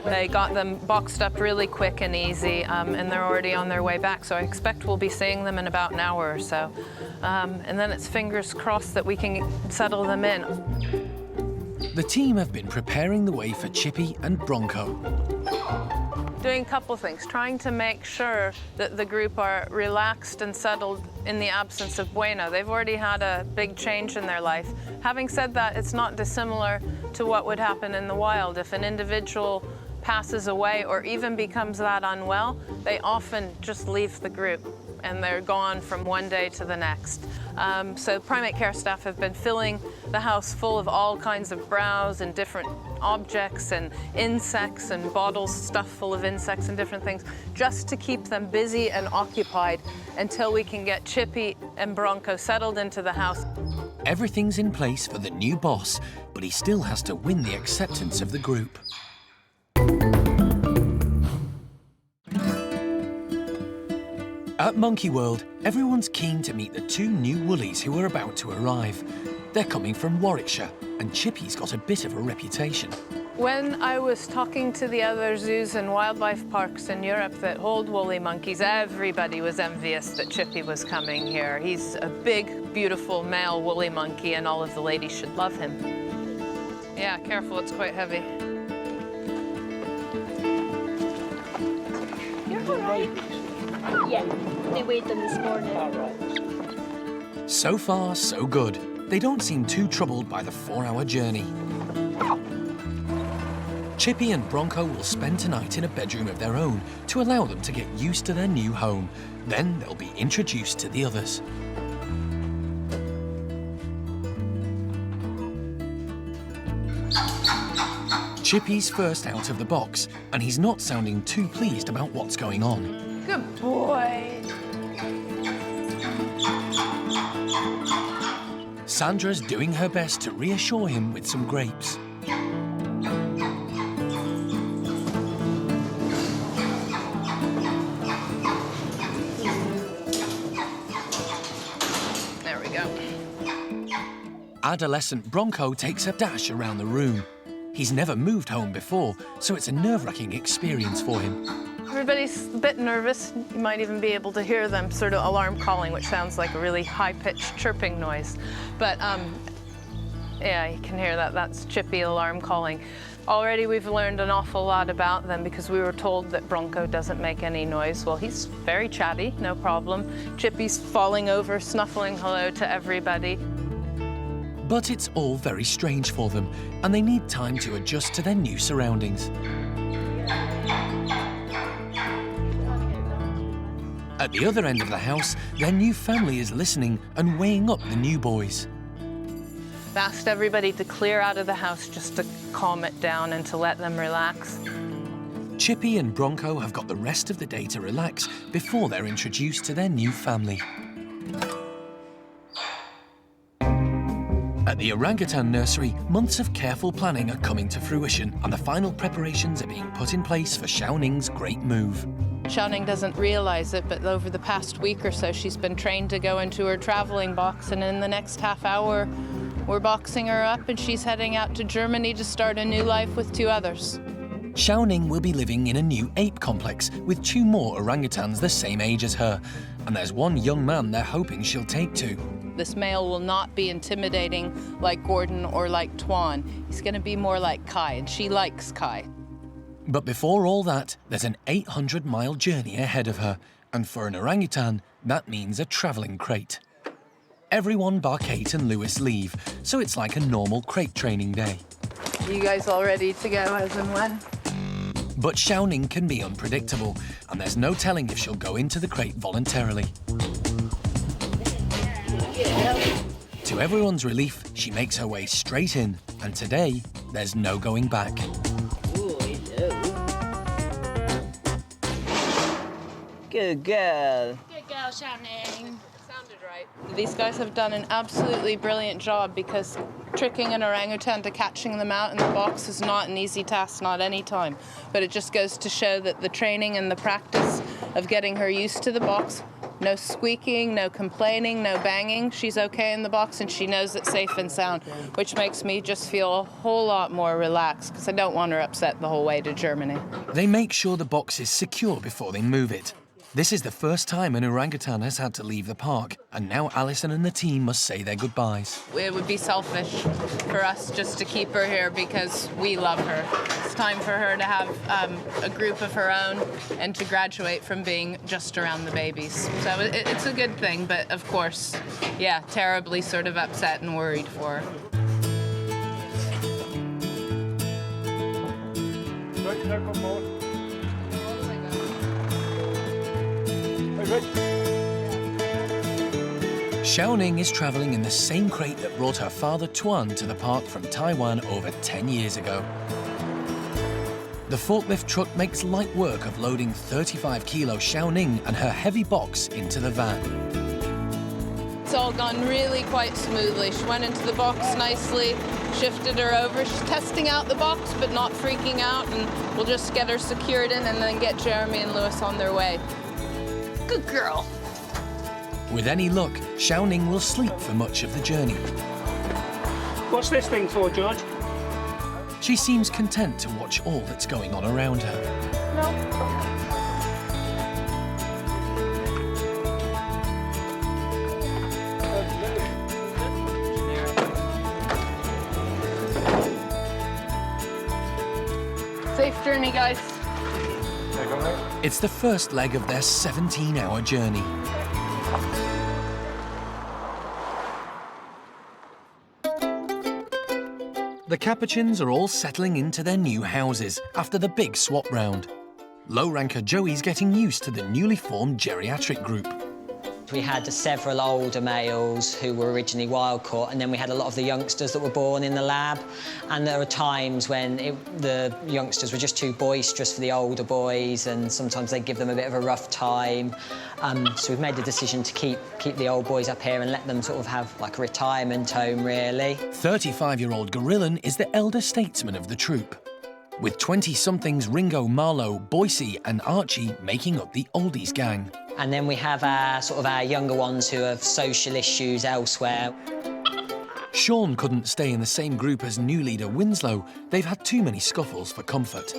They got them boxed up really quick and easy, and they're already on their way back, so I expect we'll be seeing them in about an hour or so. And then it's fingers crossed that we can settle them in. The team have been preparing the way for Chippy and Bronco. Doing a couple things, trying to make sure that the group are relaxed and settled in the absence of Bueno. They've already had a big change in their life. Having said that, it's not dissimilar to what would happen in the wild. If an individual passes away or even becomes that unwell, they often just leave the group and they're gone from one day to the next. So primate care staff have been filling the house full of all kinds of browse and different objects and insects and bottles stuffed full of insects and different things, just to keep them busy and occupied until we can get Chippy and Bronco settled into the house. Everything's in place for the new boss, but he still has to win the acceptance of the group. At Monkey World, everyone's keen to meet the 2 new woolies who are about to arrive. They're coming from Warwickshire, and Chippy's got a bit of a reputation. When I was talking to the other zoos and wildlife parks in Europe that hold woolly monkeys, everybody was envious that Chippy was coming here. He's a big, beautiful male woolly monkey, and all of the ladies should love him. Yeah, careful, it's quite heavy. You're all right. Yeah, they weighed them this morning. So far, so good. They don't seem too troubled by the 4-hour journey. Chippy and Bronco will spend tonight in a bedroom of their own to allow them to get used to their new home. Then they'll be introduced to the others. Chippy's first out of the box, and he's not sounding too pleased about what's going on. Good boy. Sandra's doing her best to reassure him with some grapes. There we go. Adolescent Bronco takes a dash around the room. He's never moved home before, so it's a nerve-wracking experience for him. Everybody's a bit nervous. You might even be able to hear them sort of alarm calling, which sounds like a really high-pitched chirping noise. But yeah, you can hear that. That's Chippy alarm calling. Already we've learned an awful lot about them because we were told that Bronco doesn't make any noise. Well, he's very chatty, no problem. Chippy's falling over, snuffling hello to everybody. But it's all very strange for them, and they need time to adjust to their new surroundings. At the other end of the house, their new family is listening and weighing up the new boys. I've asked everybody to clear out of the house just to calm it down and to let them relax. Chippy and Bronco have got the rest of the day to relax before they're introduced to their new family. At the the orangutan nursery, months of careful planning are coming to fruition, and the final preparations are being put in place for Hsiao-ning's great move. Hsiao-ning doesn't realize it, but over the past week or so, she's been trained to go into her traveling box, and in the next half hour, we're boxing her up, and she's heading out to Germany to start a new life with 2 others. Hsiao-ning will be living in a new ape complex with 2 more orangutans the same age as her, and there's one young man they're hoping she'll take to. This male will not be intimidating like Gordon or like Tuan. He's going to be more like Kai, and she likes Kai. But before all that, there's an 800-mile journey ahead of her, and for an orangutan, that means a travelling crate. Everyone bar Kate and Lewis leave, so it's like a normal crate training day. You guys all ready to go as and when? But Hsiao-ning can be unpredictable, and there's no telling if she'll go into the crate voluntarily. To everyone's relief, she makes her way straight in, and today, there's no going back. Good girl. Good girl, Hsiao-ning. Sounded right. These guys have done an absolutely brilliant job, because tricking an orangutan to catching them out in the box is not an easy task, not any time. But it just goes to show that the training and the practice of getting her used to the box, no squeaking, no complaining, no banging. She's okay in the box, and she knows it's safe and sound, which makes me just feel a whole lot more relaxed, because I don't want her upset the whole way to Germany. They make sure the box is secure before they move it. This is the first time an orangutan has had to leave the park, and now Alison and the team must say their goodbyes. It would be selfish for us just to keep her here because we love her. It's time for her to have a group of her own and to graduate from being just around the babies. So it's a good thing, but of course, yeah, terribly sort of upset and worried for her. Hsiao-ning is travelling in the same crate that brought her father Tuan to the park from Taiwan over 10 years ago. The forklift truck makes light work of loading 35-kilo Hsiao-ning and her heavy box into the van. It's all gone really quite smoothly. She went into the box nicely, shifted her over. She's testing out the box, but not freaking out, and we'll just get her secured in and then get Jeremy and Lewis on their way. Good girl. With any luck, Hsiao-ning will sleep for much of the journey. What's this thing for, George? She seems content to watch all that's going on around her. Safe journey, guys. It's the first leg of their 17-hour journey. The Capuchins are all settling into their new houses after the big swap round. Low-ranker Joey's getting used to the newly formed geriatric group. We had several older males who were originally wild-caught, and then we had a lot of the youngsters that were born in the lab. And there were times when the youngsters were just too boisterous for the older boys, and sometimes they'd give them a bit of a rough time. So we've made the decision to keep the old boys up here and let them sort of have like a retirement home, really. 35-year-old Gorilon is the elder statesman of the troop, with 20-somethings Ringo, Marlowe, Boise and Archie making up the oldies gang. And then we have our younger ones who have social issues elsewhere. Sean couldn't stay in the same group as new leader Winslow. They've had too many scuffles for comfort.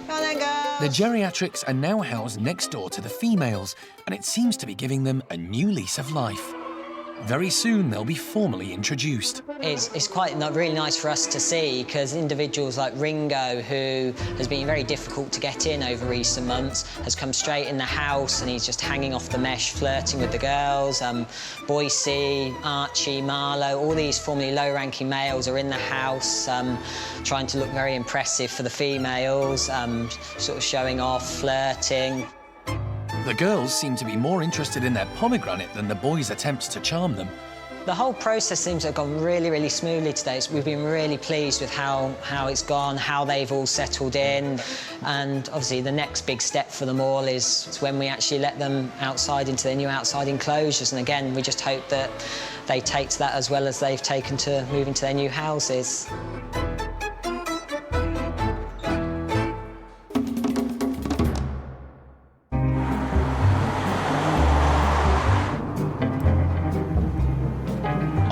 The geriatrics are now housed next door to the females, and it seems to be giving them a new lease of life. Very soon, they'll be formally introduced. It's quite really nice for us to see, because individuals like Ringo, who has been very difficult to get in over recent months, has come straight in the house and he's just hanging off the mesh, flirting with the girls. Boise, Archie, Marlowe, all these formerly low-ranking males are in the house, trying to look very impressive for the females, sort of showing off, flirting. The girls seem to be more interested in their pomegranate than the boys' attempts to charm them. The whole process seems to have gone really, really smoothly today. We've been really pleased with how it's gone, how they've all settled in. And obviously the next big step for them all is when we actually let them outside into their new outside enclosures. And again, we just hope that they take to that as well as they've taken to moving to their new houses.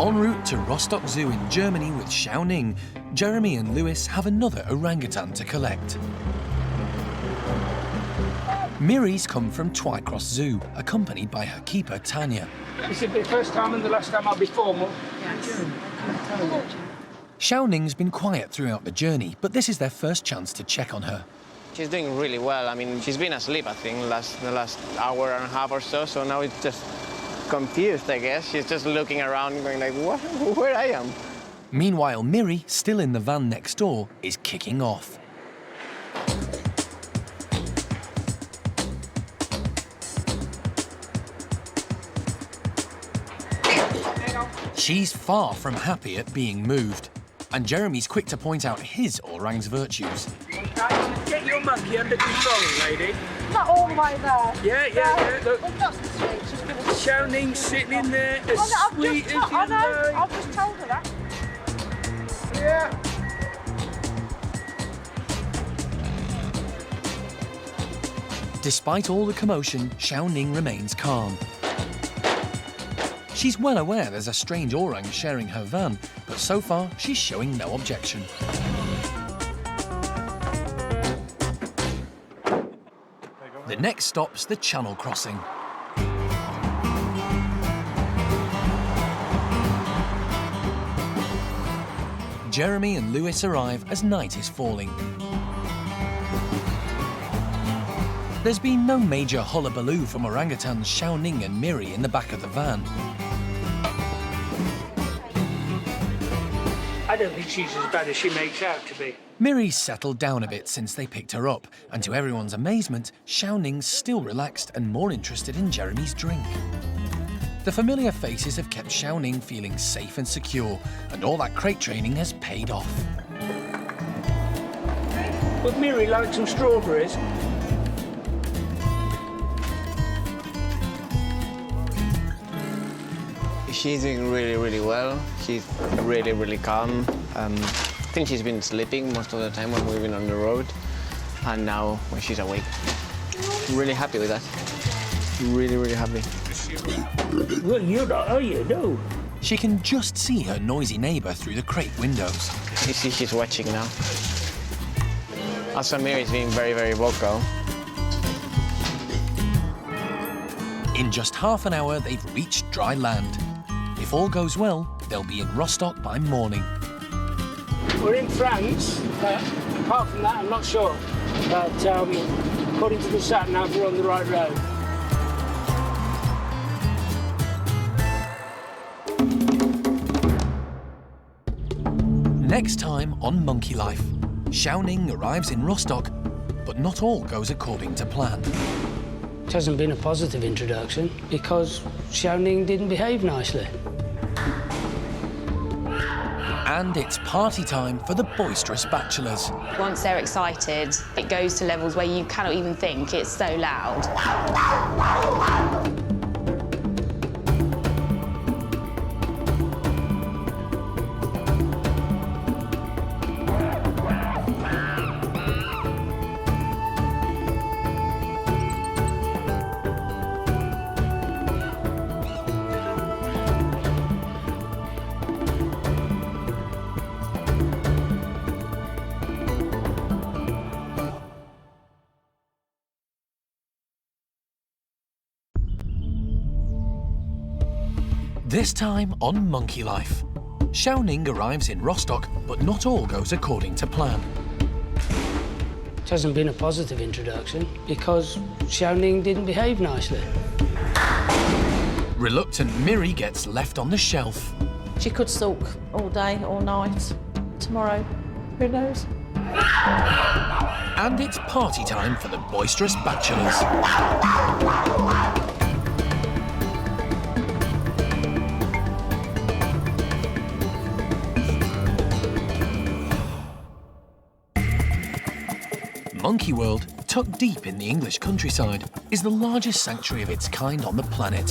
En route to Rostock Zoo in Germany with Hsiao-ning, Jeremy and Lewis have another orangutan to collect. Miri's come from Twycross Zoo, accompanied by her keeper, Tanya. Is it the first time and the last time I'll be formal? Yes. Hsiao-ning's been quiet throughout the journey, but this is their first chance to check on her. She's doing really well. I mean, she's been asleep, I think, the last hour and a half or so, so now it's just confused, I guess. She's just looking around going like, what? Where I am? Meanwhile, Miri, still in the van next door, is kicking off. She's far from happy at being moved, and Jeremy's quick to point out his orang's virtues. Get your monkey under control, lady. Not all the way there. Yeah. Look. Well, not so sweet. She's gonna... Hsiao-ning sitting in there as sweet as you I know. like. I've just told her that. Yeah. Despite all the commotion, Hsiao-ning remains calm. She's well aware there's a strange orang sharing her van, but so far she's showing no objection. The next stop's the Channel crossing. Jeremy and Lewis arrive as night is falling. There's been no major hullabaloo from orangutans Hsiao-ning and Miri in the back of the van. I don't think she's as bad as she makes out to be. Miri's settled down a bit since they picked her up, and to everyone's amazement, Hsiao-ning's still relaxed and more interested in Jeremy's drink. The familiar faces have kept Hsiao-ning feeling safe and secure, and all that crate training has paid off. Would Miri like some strawberries? She's doing really, really well. She's really, really calm. I think she's been sleeping most of the time when we've been on the road, and now when she's awake. I'm really happy with that. Really, really happy. Well, you're not, are you? No. She can just see her noisy neighbour through the crate windows. You see she's watching now. Also, Miri's being very, very vocal. In just half an hour, they've reached dry land. If all goes well, they'll be in Rostock by morning. We're in France. Apart from that, I'm not sure. But according to the sat-nav, we're on the right road. Next time on Monkey Life, Hsiao-ning arrives in Rostock, but not all goes according to plan. It hasn't been a positive introduction because Hsiao-ning didn't behave nicely. And it's party time for the boisterous bachelors. Once they're excited, it goes to levels where you cannot even think. It's so loud. This time on Monkey Life. Hsiao-ning arrives in Rostock, but not all goes according to plan. It hasn't been a positive introduction because Hsiao-ning didn't behave nicely. Reluctant Miri gets left on the shelf. She could sulk all day, all night. Tomorrow, who knows? And it's party time for the boisterous bachelors. Monkey World, tucked deep in the English countryside, is the largest sanctuary of its kind on the planet.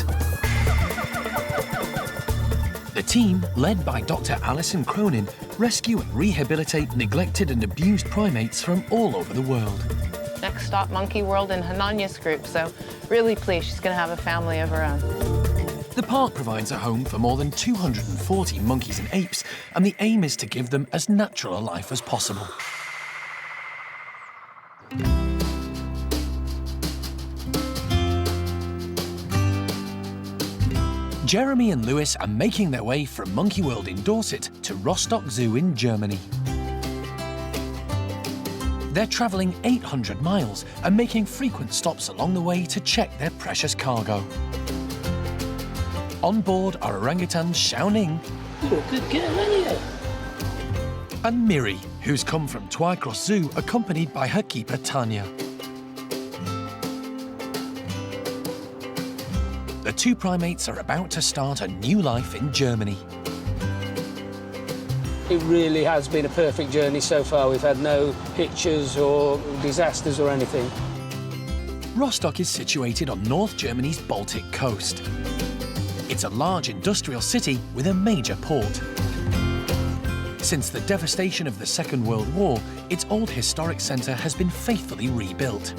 The team, led by Dr. Alison Cronin, rescue and rehabilitate neglected and abused primates from all over the world. Next stop, Monkey World in Hananya's group, so really pleased she's going to have a family of her own. The park provides a home for more than 240 monkeys and apes, and the aim is to give them as natural a life as possible. Jeremy and Lewis are making their way from Monkey World in Dorset to Rostock Zoo in Germany. They're travelling 800 miles and making frequent stops along the way to check their precious cargo. On board are orangutan Hsiao-ning and Miri, who's come from Twycross Zoo accompanied by her keeper Tanya. The two primates are about to start a new life in Germany. It really has been a perfect journey so far. We've had no hitches or disasters or anything. Rostock is situated on North Germany's Baltic coast. It's a large industrial city with a major port. Since the devastation of the Second World War, its old historic centre has been faithfully rebuilt.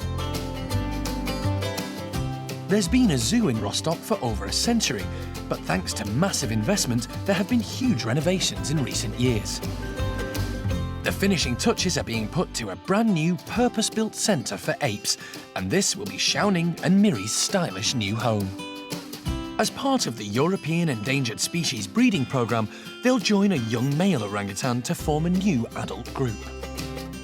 There's been a zoo in Rostock for over a century, but thanks to massive investment, there have been huge renovations in recent years. The finishing touches are being put to a brand new purpose-built centre for apes, and this will be Hsiao-ning and Miri's stylish new home. As part of the European Endangered Species breeding programme, they'll join a young male orangutan to form a new adult group.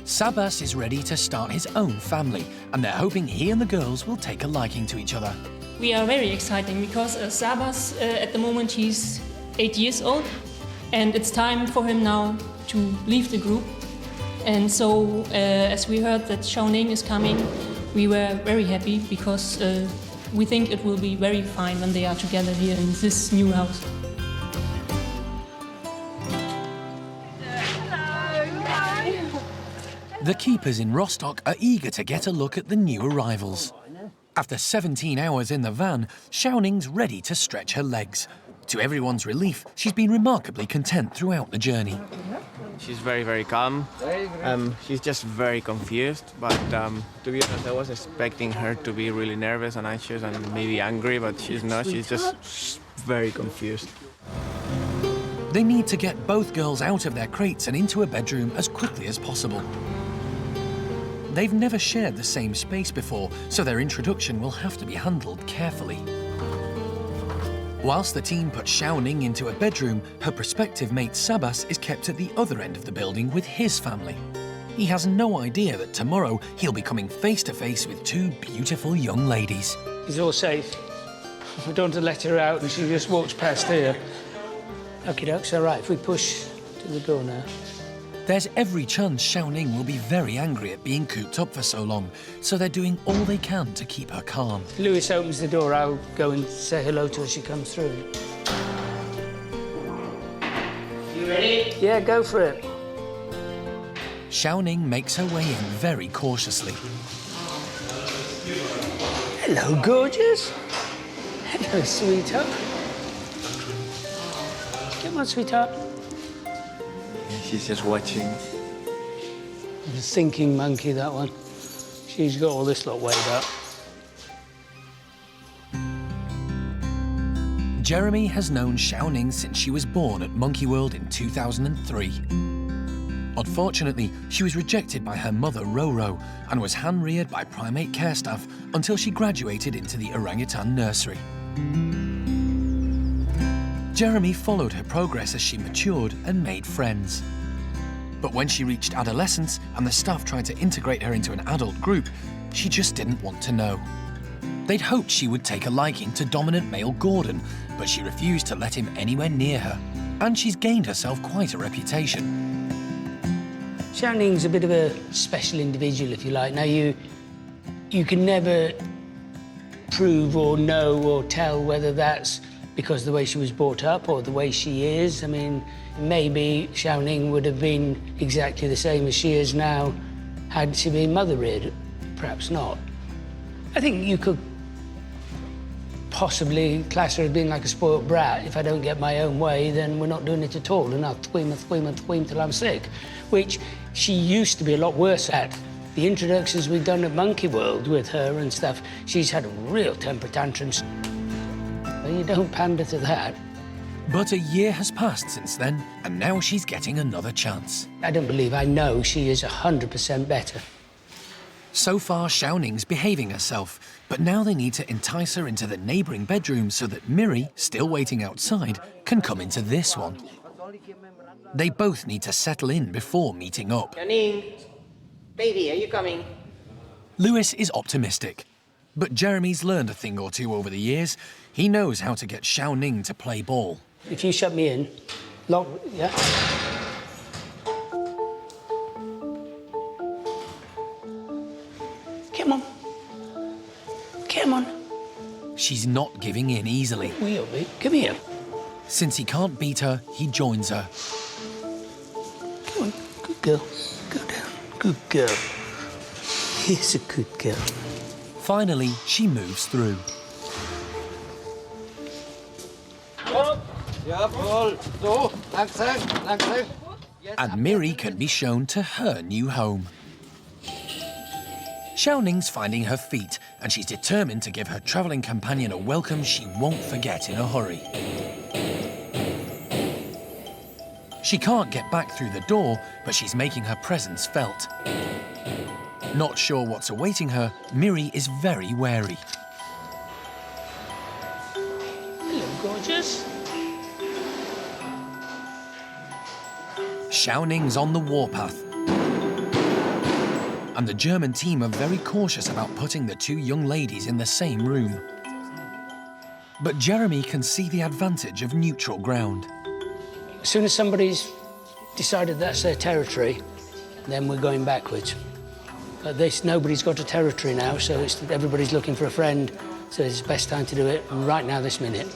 Sabas is ready to start his own family, and they're hoping he and the girls will take a liking to each other. We are very excited because Sabas, at the moment, he's 8 years old, and it's time for him now to leave the group. And so, as we heard that Hsiao-ning is coming, we were very happy because we think it will be very fine when they are together here in this new house. The keepers in Rostock are eager to get a look at the new arrivals. After 17 hours in the van, Hsiao-ning's ready to stretch her legs. To everyone's relief, she's been remarkably content throughout the journey. She's very, very calm. She's just very confused, but to be honest, I was expecting her to be really nervous and anxious and maybe angry, but she's not. She's just very confused. They need to get both girls out of their crates and into a bedroom as quickly as possible. They've never shared the same space before, so their introduction will have to be handled carefully. Whilst the team put Hsiao-ning into a bedroom, her prospective mate Sabas is kept at the other end of the building with his family. He has no idea that tomorrow he'll be coming face to face with two beautiful young ladies. It's all safe. We don't want to let her out and she just walks past here. Okie doke, all right, if we push to the door now. There's every chance Hsiao-ning will be very angry at being cooped up for so long, so they're doing all they can to keep her calm. Lewis opens the door, I'll go and say hello to her as she comes through. You ready? Yeah, go for it. Hsiao-ning makes her way in very cautiously. Hello, gorgeous. Hello, sweetheart. Come on, sweetheart. She's just watching. The thinking monkey, that one. She's got all this lot weighed up. Jeremy has known Hsiao-ning since she was born at Monkey World in 2003. Unfortunately, she was rejected by her mother, Roro, and was hand-reared by primate care staff until she graduated into the orangutan nursery. Jeremy followed her progress as she matured and made friends. But when she reached adolescence and the staff tried to integrate her into an adult group, she just didn't want to know. They'd hoped she would take a liking to dominant male Gordon, but she refused to let him anywhere near her, and she's gained herself quite a reputation. Hsiao-ning's a bit of a special individual, if you like. Now, you can never prove or know or tell whether that's because of the way she was brought up or the way she is. I mean, maybe Hsiao-ning would have been exactly the same as she is now Had she been mother-reared? Perhaps not. I think you could possibly class her as being like a spoilt brat. If I don't get my own way, then we're not doing it at all, and I'll thweem till I'm sick, which she used to be a lot worse at. The introductions we've done at Monkey World with her and stuff, she's had real temper tantrums. You don't pander to that. But a year has passed since then, and now she's getting another chance. I don't believe I know she is 100% better. So far, Hsiao-ning's behaving herself, but now they need to entice her into the neighbouring bedroom so that Miri, still waiting outside, can come into this one. They both need to settle in before meeting up. Hsiao-ning, baby, are you coming? Lewis is optimistic, but Jeremy's learned a thing or two over the years. He knows how to get Hsiao-ning to play ball. If you shut me in, lock, yeah? Come on. Come on. She's not giving in easily. Wheel me. Come here. Since he can't beat her, he joins her. Come on. Good girl. Go down. Good girl. Here's a good girl. Finally, she moves through. And Miri can be shown to her new home. Hsiao-ning's finding her feet, and she's determined to give her travelling companion a welcome she won't forget in a hurry. She can't get back through the door, but she's making her presence felt. Not sure what's awaiting her, Miri is very wary. Hello, gorgeous. Hsiao-ning's on the warpath. And the German team are very cautious about putting the two young ladies in the same room. But Jeremy can see the advantage of neutral ground. As soon as somebody's decided that's their territory, then we're going backwards. But nobody's got a territory now, so everybody's looking for a friend, so it's the best time to do it right now, this minute.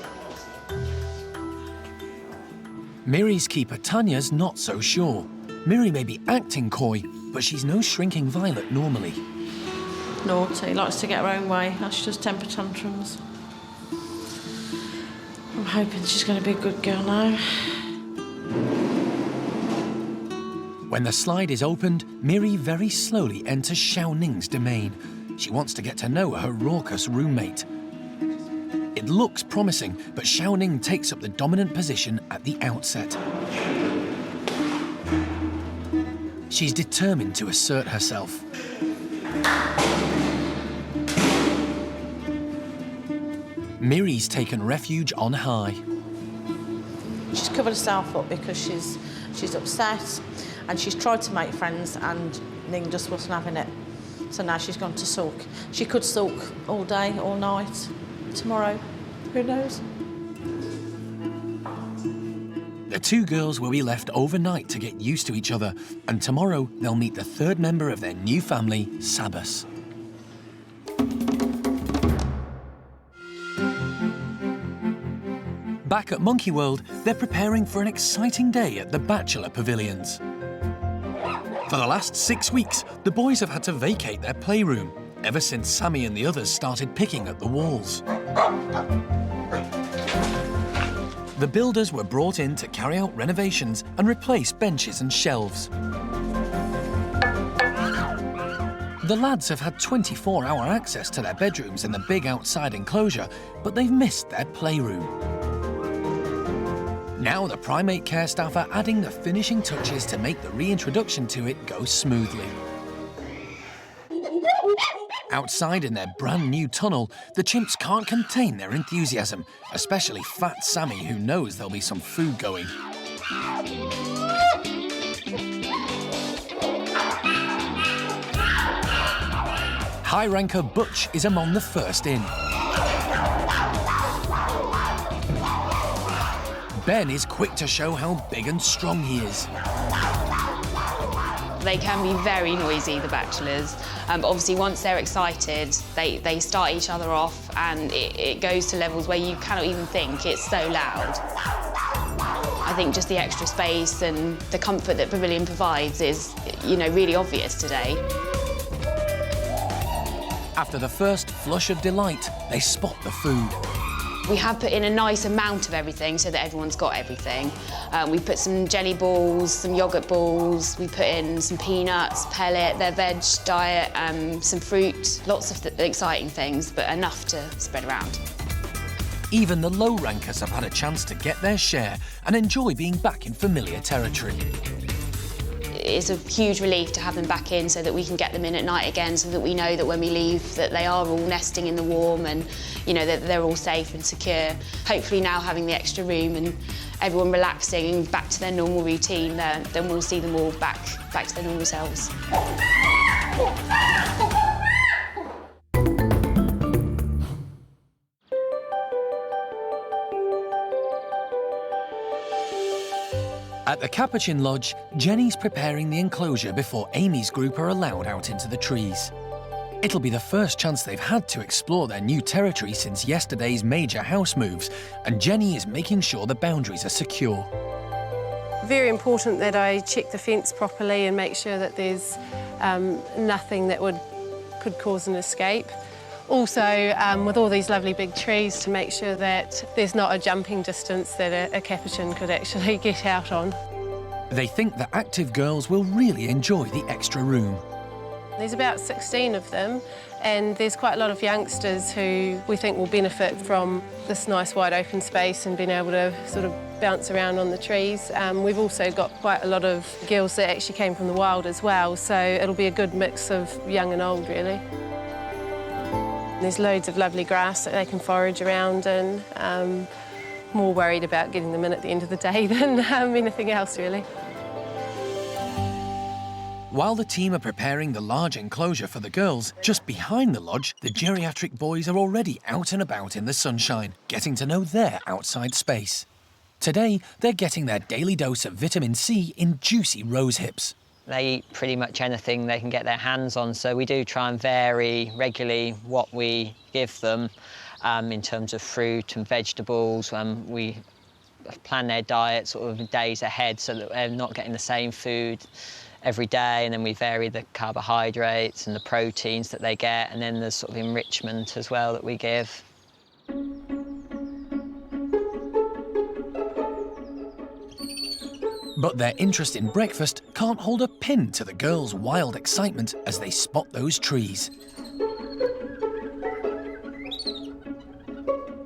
Miri's keeper Tanya's not so sure. Miri may be acting coy, but she's no shrinking violet normally. Naughty, likes to get her own way. Now she does temper tantrums. I'm hoping she's going to be a good girl now. When the slide is opened, Miri very slowly enters Hsiao-ning's domain. She wants to get to know her raucous roommate. It looks promising, but Hsiao-ning takes up the dominant position at the outset. She's determined to assert herself. Miri's taken refuge on high. She's covered herself up because she's upset, and she's tried to make friends, and Ning just wasn't having it. So now she's gone to sulk. She could sulk all day, all night, tomorrow. Who knows? The two girls will be left overnight to get used to each other, and tomorrow they'll meet the third member of their new family, Sabas. Back at Monkey World, they're preparing for an exciting day at the Bachelor Pavilions. For the last 6 weeks, the boys have had to vacate their playroom, ever since Sammy and the others started picking at the walls. The builders were brought in to carry out renovations and replace benches and shelves. The lads have had 24-hour access to their bedrooms in the big outside enclosure, but they've missed their playroom. Now the primate care staff are adding the finishing touches to make the reintroduction to it go smoothly. Outside in their brand new tunnel, the chimps can't contain their enthusiasm, especially Fat Sammy, who knows there'll be some food going. High ranker Butch is among the first in. Ben is quick to show how big and strong he is. They can be very noisy, the bachelors. But obviously, once they're excited, they start each other off, and it goes to levels where you cannot even think. It's so loud. I think just the extra space and the comfort that Pavilion provides is, really obvious today. After the first flush of delight, they spot the food. We have put in a nice amount of everything so that everyone's got everything. We put some jelly balls, some yoghurt balls, we put in some peanuts, pellet, their veg diet, some fruit, lots of exciting things, but enough to spread around. Even the low rankers have had a chance to get their share and enjoy being back in familiar territory. It's a huge relief to have them back in so that we can get them in at night again, so that we know that when we leave that they are all nesting in the warm and, you know, that they're all safe and secure. Hopefully now having the extra room and everyone relaxing and back to their normal routine, then we'll see them all back to their normal selves. At the Capuchin Lodge, Jenny's preparing the enclosure before Amy's group are allowed out into the trees. It'll be the first chance they've had to explore their new territory since yesterday's major house moves, and Jenny is making sure the boundaries are secure. Very important that I check the fence properly and make sure that there's nothing that could cause an escape. Also, with all these lovely big trees, to make sure that there's not a jumping distance that a capuchin could actually get out on. They think the active girls will really enjoy the extra room. There's about 16 of them, and there's quite a lot of youngsters who we think will benefit from this nice wide open space and being able to sort of bounce around on the trees. We've also got quite a lot of girls that actually came from the wild as well, so it'll be a good mix of young and old, really. There's loads of lovely grass that they can forage around, and more worried about getting them in at the end of the day than anything else, really. While the team are preparing the large enclosure for the girls, just behind the lodge, the geriatric boys are already out and about in the sunshine, getting to know their outside space. Today, they're getting their daily dose of vitamin C in juicy rose hips. They eat pretty much anything they can get their hands on, so we do try and vary regularly what we give them in terms of fruit and vegetables. We plan their diet sort of days ahead so that they're not getting the same food every day, and then we vary the carbohydrates and the proteins that they get, and then there's sort of enrichment as well that we give. But their interest in breakfast can't hold a pin to the girls' wild excitement as they spot those trees.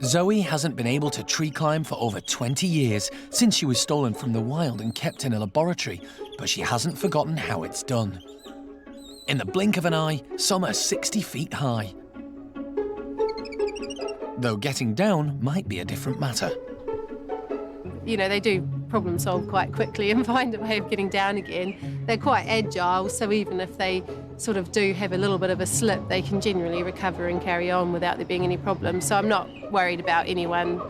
Zoe hasn't been able to tree climb for over 20 years since she was stolen from the wild and kept in a laboratory, but she hasn't forgotten how it's done. In the blink of an eye, some are 60 feet high. Though getting down might be a different matter. You know, they do problem solve quite quickly and find a way of getting down again. They're quite agile, so even if they sort of do have a little bit of a slip, they can generally recover and carry on without there being any problems. So I'm not worried about anyone,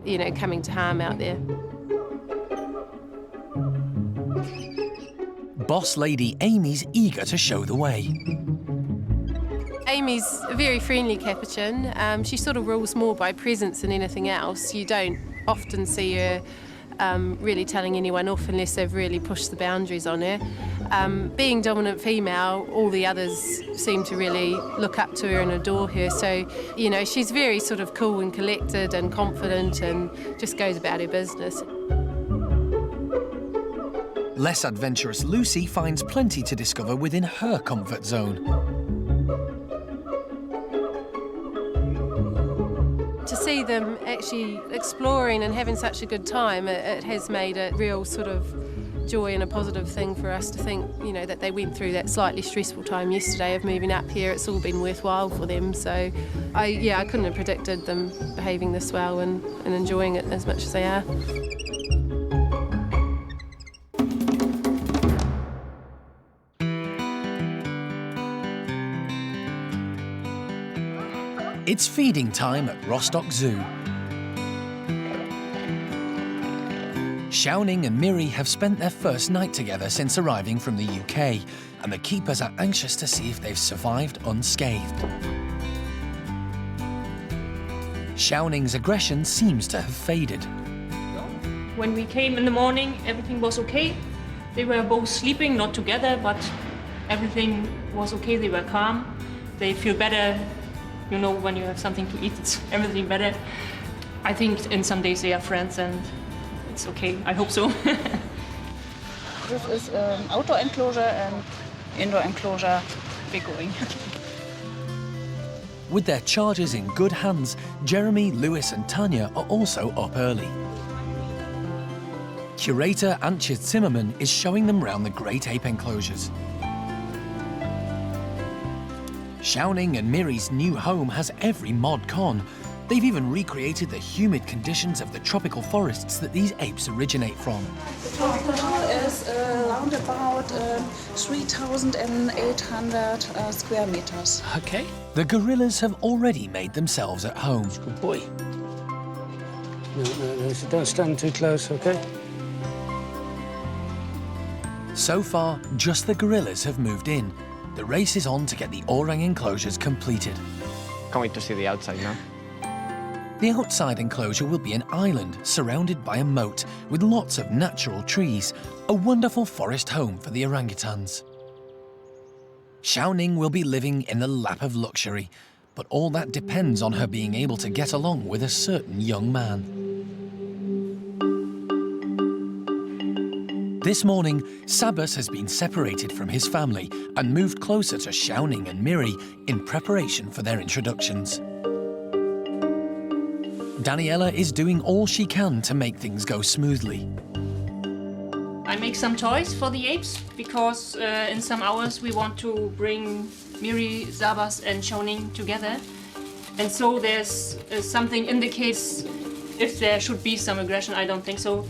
you know, coming to harm out there. Boss lady Amy's eager to show the way. Amy's a very friendly capuchin. She sort of rules more by presence than anything else. You don't often see her really telling anyone off unless they've really pushed the boundaries on her. Being dominant female, all the others seem to really look up to her and adore her. So, you know, she's very sort of cool and collected and confident and just goes about her business. Less adventurous Lucy finds plenty to discover within her comfort zone. To see them actually exploring and having such a good time, it has made a real sort of joy and a positive thing for us to think, you know, that they went through that slightly stressful time yesterday of moving up here. It's all been worthwhile for them. So, I couldn't have predicted them behaving this well and enjoying it as much as they are. It's feeding time at Rostock Zoo. Hsiao-ning and Miri have spent their first night together since arriving from the UK, and the keepers are anxious to see if they've survived unscathed. Hsiao-ning's aggression seems to have faded. When we came in the morning, everything was okay. They were both sleeping, not together, but everything was okay, they were calm. they feel better. You know, when you have something to eat, it's everything better. I think in some days they are friends, and it's okay. I hope so. This is outdoor enclosure and indoor enclosure. We're going. With their charges in good hands, Jeremy, Lewis and Tanya are also up early. Curator Antje Zimmerman is showing them round the great ape enclosures. Hsiao-ning and Miri's new home has every mod con. They've even recreated the humid conditions of the tropical forests that these apes originate from. The total is around about 3,800 square meters. Okay. The gorillas have already made themselves at home. Good boy. No, don't stand too close, okay? So far, just the gorillas have moved in. The race is on to get the orang enclosures completed. Can't wait to see the outside now. The outside enclosure will be an island surrounded by a moat with lots of natural trees, a wonderful forest home for the orangutans. Hsiao-ning will be living in the lap of luxury, but all that depends on her being able to get along with a certain young man. This morning, Sabas has been separated from his family and moved closer to Hsiao-ning and Miri in preparation for their introductions. Daniela is doing all she can to make things go smoothly. I make some toys for the apes because in some hours we want to bring Miri, Sabas and Hsiao-ning together. And so there's something indicates if there should be some aggression. I don't think so.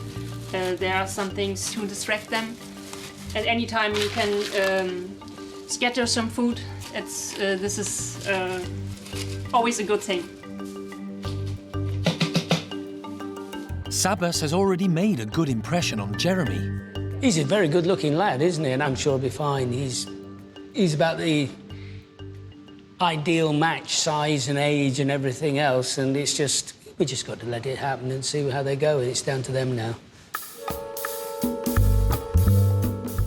There are some things to distract them. At any time you can scatter some food. This is always a good thing. Sabas has already made a good impression on Jeremy. He's a very good-looking lad, isn't he? And I'm sure he'll be fine. He's about the ideal match, size and age and everything else, and we just got to let it happen and see how they go. It's down to them now.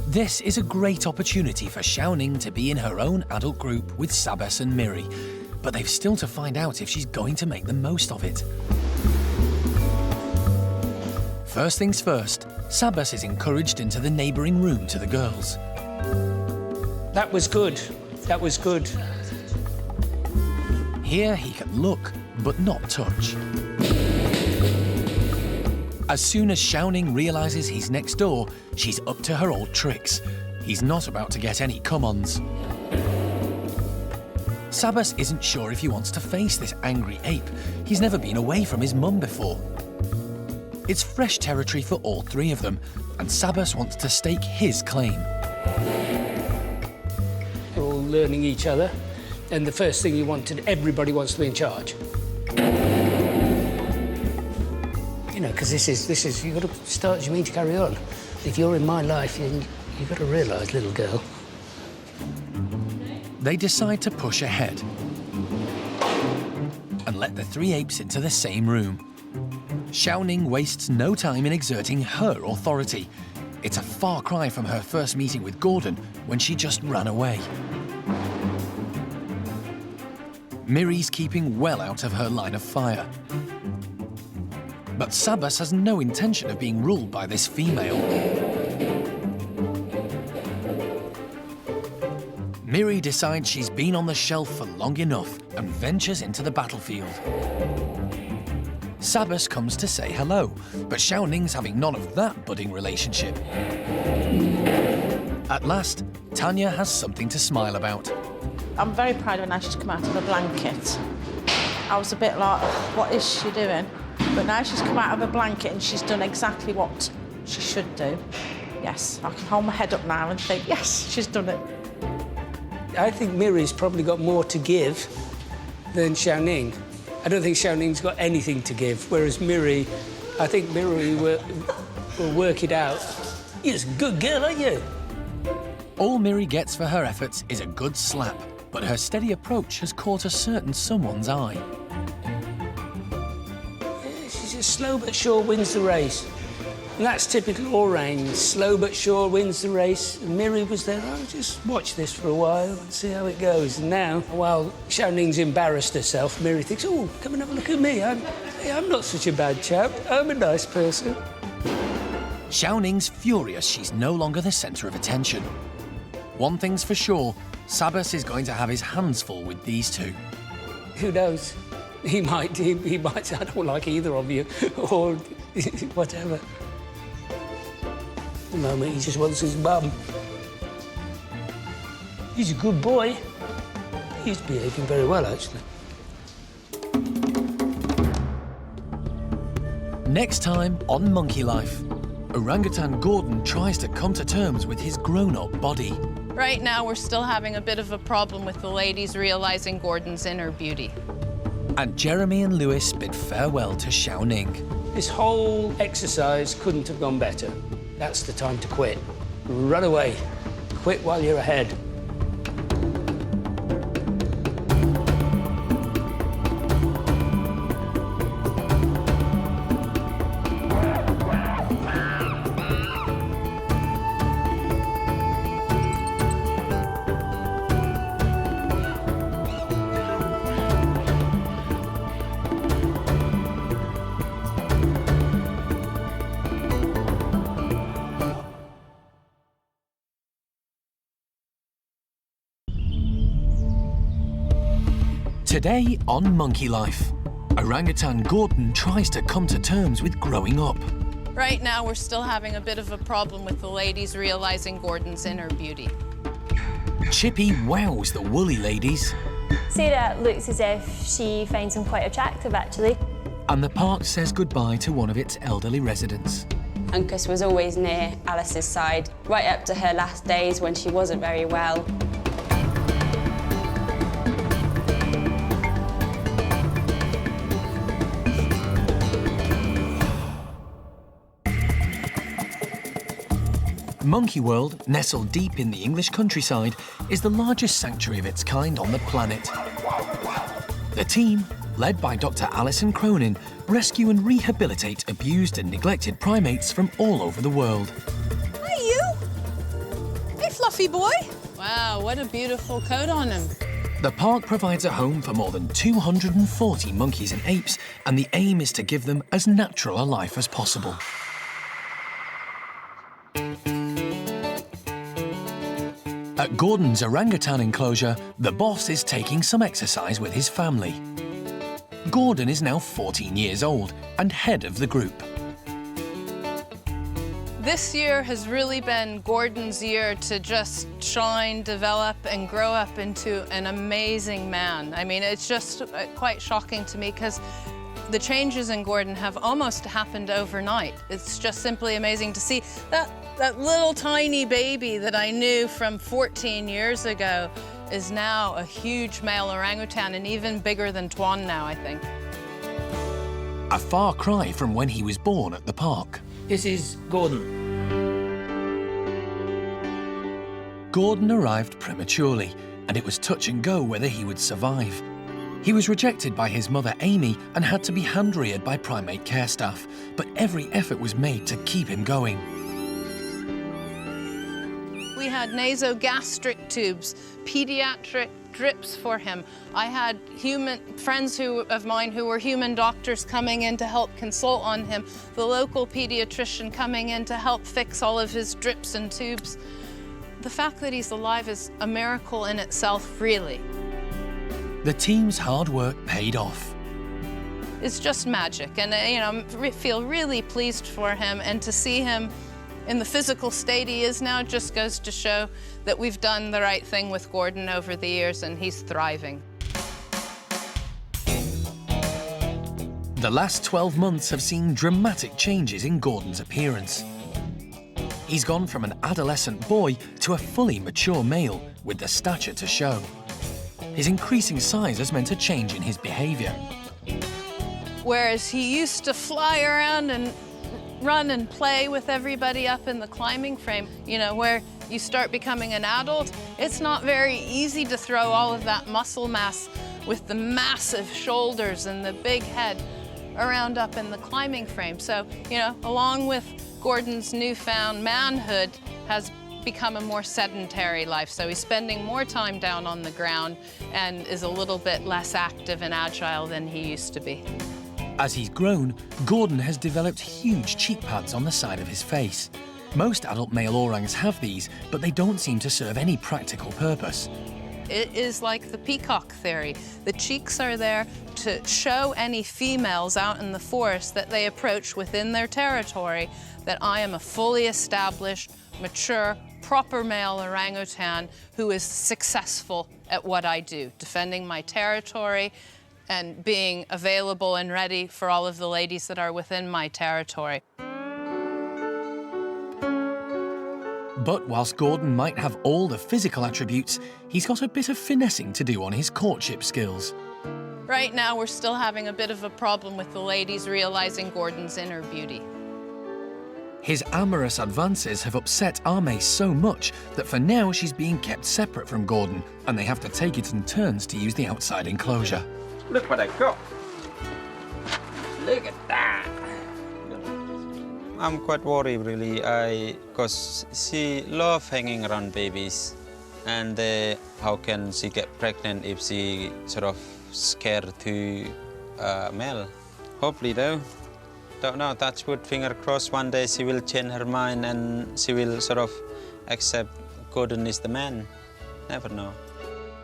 This is a great opportunity for Hsiao-ning to be in her own adult group with Sabas and Miri, but they've still to find out if she's going to make the most of it. First things first, Sabas is encouraged into the neighbouring room to the girls. That was good. That was good. Here he can look, but not touch. As soon as Hsiao-ning realises he's next door, she's up to her old tricks. He's not about to get any come-ons. Sabas isn't sure if he wants to face this angry ape. He's never been away from his mum before. It's fresh territory for all three of them, and Sabas wants to stake his claim. They're all learning each other, and the first thing everybody wants to be in charge. You know, because this is, you've got to start as you mean to carry on. If you're in my life, you've got to realise, little girl. They decide to push ahead and let the three apes into the same room. Hsiao-ning wastes no time in exerting her authority. It's a far cry from her first meeting with Gordon when she just ran away. Miri's keeping well out of her line of fire. But Sabas has no intention of being ruled by this female. Miri decides she's been on the shelf for long enough and ventures into the battlefield. Sabas comes to say hello, but Hsiao-ning's having none of that budding relationship. At last, Tanya has something to smile about. I'm very proud of her now she's come out of a blanket. I was a bit like, what is she doing? But now she's come out of a blanket and she's done exactly what she should do. Yes, I can hold my head up now and think, yes, she's done it. I think Miri's probably got more to give than Hsiao-ning. I don't think Hsiao-ning's got anything to give, whereas Miri, I think Miri will work it out. You're a good girl, aren't you? All Miri gets for her efforts is a good slap, but her steady approach has caught a certain someone's eye. Yeah, she's just slow but sure wins the race. And that's typical Orang. Slow but sure wins the race. And Miri was there, oh, just watch this for a while and see how it goes. And now, while Hsiao-ning's embarrassed herself, Miri thinks, oh, come and have a look at me. I'm not such a bad chap. I'm a nice person. Hsiao-ning's furious she's no longer the centre of attention. One thing's for sure, Sabas is going to have his hands full with these two. Who knows? He might say, I don't like either of you, or whatever. At the moment, he just wants his mum. He's a good boy. He's behaving very well, actually. Next time on Monkey Life, orangutan Gordon tries to come to terms with his grown-up body. Right now, we're still having a bit of a problem with the ladies realizing Gordon's inner beauty. And Jeremy and Lewis bid farewell to Hsiao-ning. This whole exercise couldn't have gone better. That's the time to quit. Run away. Quit while you're ahead. Today on Monkey Life, orangutan Gordon tries to come to terms with growing up. Right now, we're still having a bit of a problem with the ladies realizing Gordon's inner beauty. Chippy wows the woolly ladies. Sarah looks as if she finds him quite attractive, actually. And the park says goodbye to one of its elderly residents. Uncas was always near Alice's side, right up to her last days when she wasn't very well. Monkey World, nestled deep in the English countryside, is the largest sanctuary of its kind on the planet. The team, led by Dr. Alison Cronin, rescue and rehabilitate abused and neglected primates from all over the world. Hi, you! Hey, fluffy boy! Wow, what a beautiful coat on him. The park provides a home for more than 240 monkeys and apes, and the aim is to give them as natural a life as possible. At Gordon's orangutan enclosure, the boss is taking some exercise with his family. Gordon is now 14 years old and head of the group. This year has really been Gordon's year to just shine, develop, and grow up into an amazing man. I mean, it's just quite shocking to me because the changes in Gordon have almost happened overnight. It's just simply amazing to see that little tiny baby that I knew from 14 years ago is now a huge male orangutan and even bigger than Tuan now, I think. A far cry from when he was born at the park. This is Gordon. Gordon arrived prematurely, and it was touch and go whether he would survive. He was rejected by his mother Amy and had to be hand-reared by primate care staff, but every effort was made to keep him going. We had nasogastric tubes, pediatric drips for him. I had friends of mine who were human doctors coming in to help consult on him, the local pediatrician coming in to help fix all of his drips and tubes. The fact that he's alive is a miracle in itself, really. The team's hard work paid off. It's just magic, and I feel really pleased for him, and to see him in the physical state he is now just goes to show that we've done the right thing with Gordon over the years and he's thriving. The last 12 months have seen dramatic changes in Gordon's appearance. He's gone from an adolescent boy to a fully mature male with the stature to show. His increasing size has meant a change in his behaviour. Whereas he used to fly around and run and play with everybody up in the climbing frame, where you start becoming an adult, it's not very easy to throw all of that muscle mass with the massive shoulders and the big head around up in the climbing frame. So, along with Gordon's newfound manhood has become a more sedentary life, so he's spending more time down on the ground and is a little bit less active and agile than he used to be. As he's grown, Gordon has developed huge cheek pads on the side of his face. Most adult male orangs have these, but they don't seem to serve any practical purpose. It is like the peacock theory. The cheeks are there to show any females out in the forest that they approach within their territory that I am a fully established, mature, proper male orangutan who is successful at what I do, defending my territory and being available and ready for all of the ladies that are within my territory. But whilst Gordon might have all the physical attributes, he's got a bit of finessing to do on his courtship skills. Right now, we're still having a bit of a problem with the ladies realizing Gordon's inner beauty. His amorous advances have upset Ame so much that for now she's being kept separate from Gordon, and they have to take it in turns to use the outside enclosure. Look what I got. Look at that. I'm quite worried, really, because she loves hanging around babies, and how can she get pregnant if she sort of scared to male? Hopefully, though. Don't know, touch wood, finger crossed, one day she will change her mind and she will sort of accept Gordon is the man. Never know.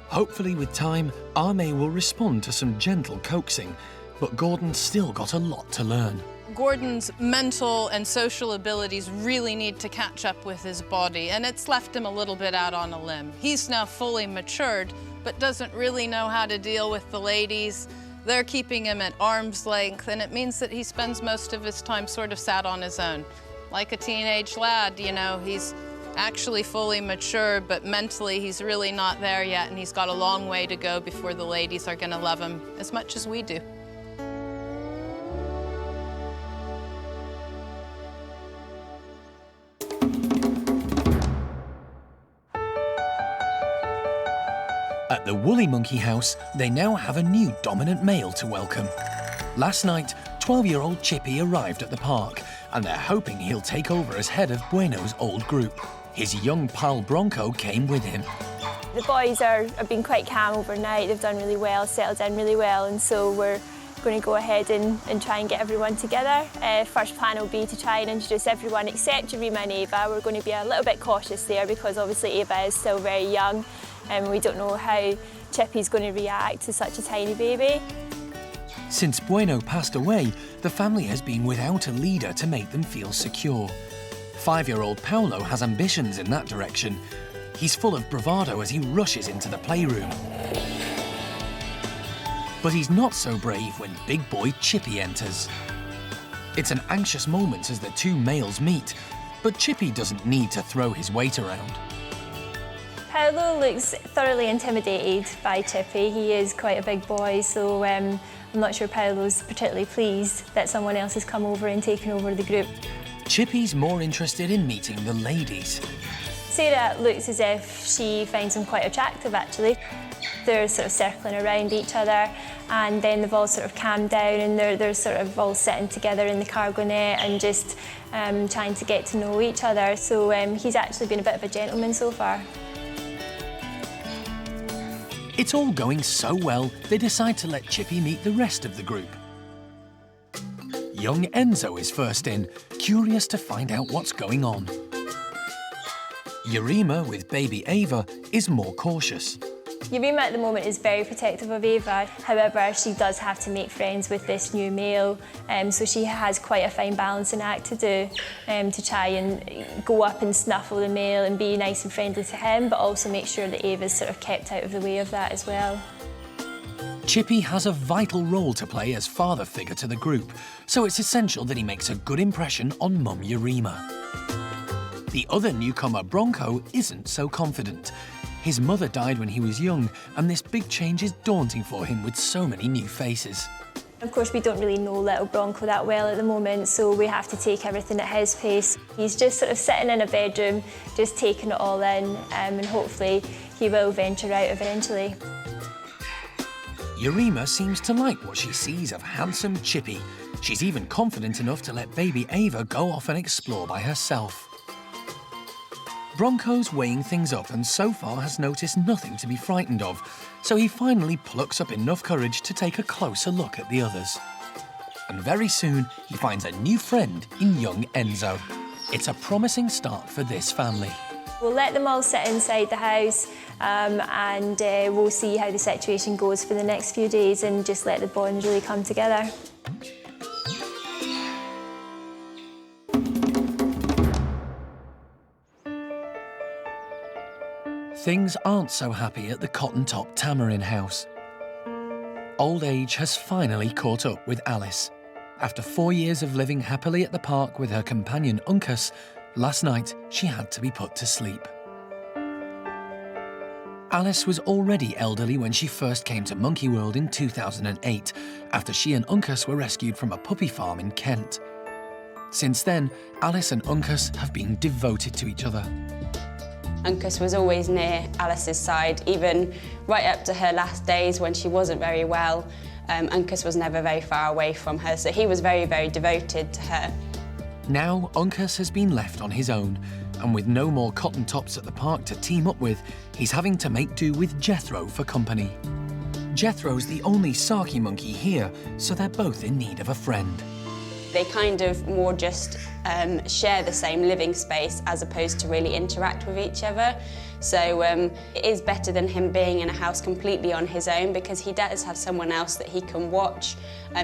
Hopefully with time, Ame will respond to some gentle coaxing, but Gordon's still got a lot to learn. Gordon's mental and social abilities really need to catch up with his body, and it's left him a little bit out on a limb. He's now fully matured, but doesn't really know how to deal with the ladies. They're keeping him at arm's length, and it means that he spends most of his time sort of sat on his own. Like a teenage lad, you know, he's actually fully mature, but mentally he's really not there yet, and he's got a long way to go before the ladies are gonna love him as much as we do. At the Woolly Monkey House, they now have a new dominant male to welcome. Last night, 12-year-old Chippy arrived at the park, and they're hoping he'll take over as head of Bueno's old group. His young pal Bronco came with him. The boys have been quite calm overnight. They've done really well, settled in really well, and so we're going to go ahead and try and get everyone together. First plan will be to try and introduce everyone except Yarima and Ava. We're going to be a little bit cautious there because obviously Ava is still very young and we don't know how Chippy's going to react to such a tiny baby. Since Bueno passed away, the family has been without a leader to make them feel secure. 5-year-old Paolo has ambitions in that direction. He's full of bravado as he rushes into the playroom. But he's not so brave when big boy Chippy enters. It's an anxious moment as the two males meet, but Chippy doesn't need to throw his weight around. Paolo looks thoroughly intimidated by Chippy. He is quite a big boy, so I'm not sure Paolo's particularly pleased that someone else has come over and taken over the group. Chippy's more interested in meeting the ladies. Sarah looks as if she finds him quite attractive, actually. They're sort of circling around each other, and then they've all sort of calmed down and they're sort of all sitting together in the cargo net and just trying to get to know each other. So he's actually been a bit of a gentleman so far. It's all going so well, they decide to let Chippy meet the rest of the group. Young Enzo is first in, curious to find out what's going on. Yarima, with baby Ava, is more cautious. Yarima at the moment is very protective of Ava. However, she does have to make friends with this new male, so she has quite a fine balancing act to do to try and go up and snuffle the male and be nice and friendly to him, but also make sure that Ava's sort of kept out of the way of that as well. Chippy has a vital role to play as father figure to the group, so it's essential that he makes a good impression on Mum Yarima. The other newcomer, Bronco, isn't so confident. His mother died when he was young, and this big change is daunting for him with so many new faces. Of course, we don't really know little Bronco that well at the moment, so we have to take everything at his pace. He's just sort of sitting in a bedroom, just taking it all in, and hopefully he will venture out eventually. Yarima seems to like what she sees of handsome Chippy. She's even confident enough to let baby Ava go off and explore by herself. Bronco's weighing things up and so far has noticed nothing to be frightened of, so he finally plucks up enough courage to take a closer look at the others. And very soon, he finds a new friend in young Enzo. It's a promising start for this family. We'll let them all sit inside the house and we'll see how the situation goes for the next few days and just let the bond really come together. Things aren't so happy at the cotton-top Tamarin house. Old age has finally caught up with Alice. After 4 years of living happily at the park with her companion Uncas, last night she had to be put to sleep. Alice was already elderly when she first came to Monkey World in 2008, after she and Uncas were rescued from a puppy farm in Kent. Since then, Alice and Uncas have been devoted to each other. Uncas was always near Alice's side, even right up to her last days when she wasn't very well. Uncas was never very far away from her, so he was very, very devoted to her. Now, Uncas has been left on his own, and with no more cotton tops at the park to team up with, he's having to make do with Jethro for company. Jethro's the only saki monkey here, so they're both in need of a friend. They kind of more just share the same living space as opposed to really interact with each other. So it is better than him being in a house completely on his own, because he does have someone else that he can watch,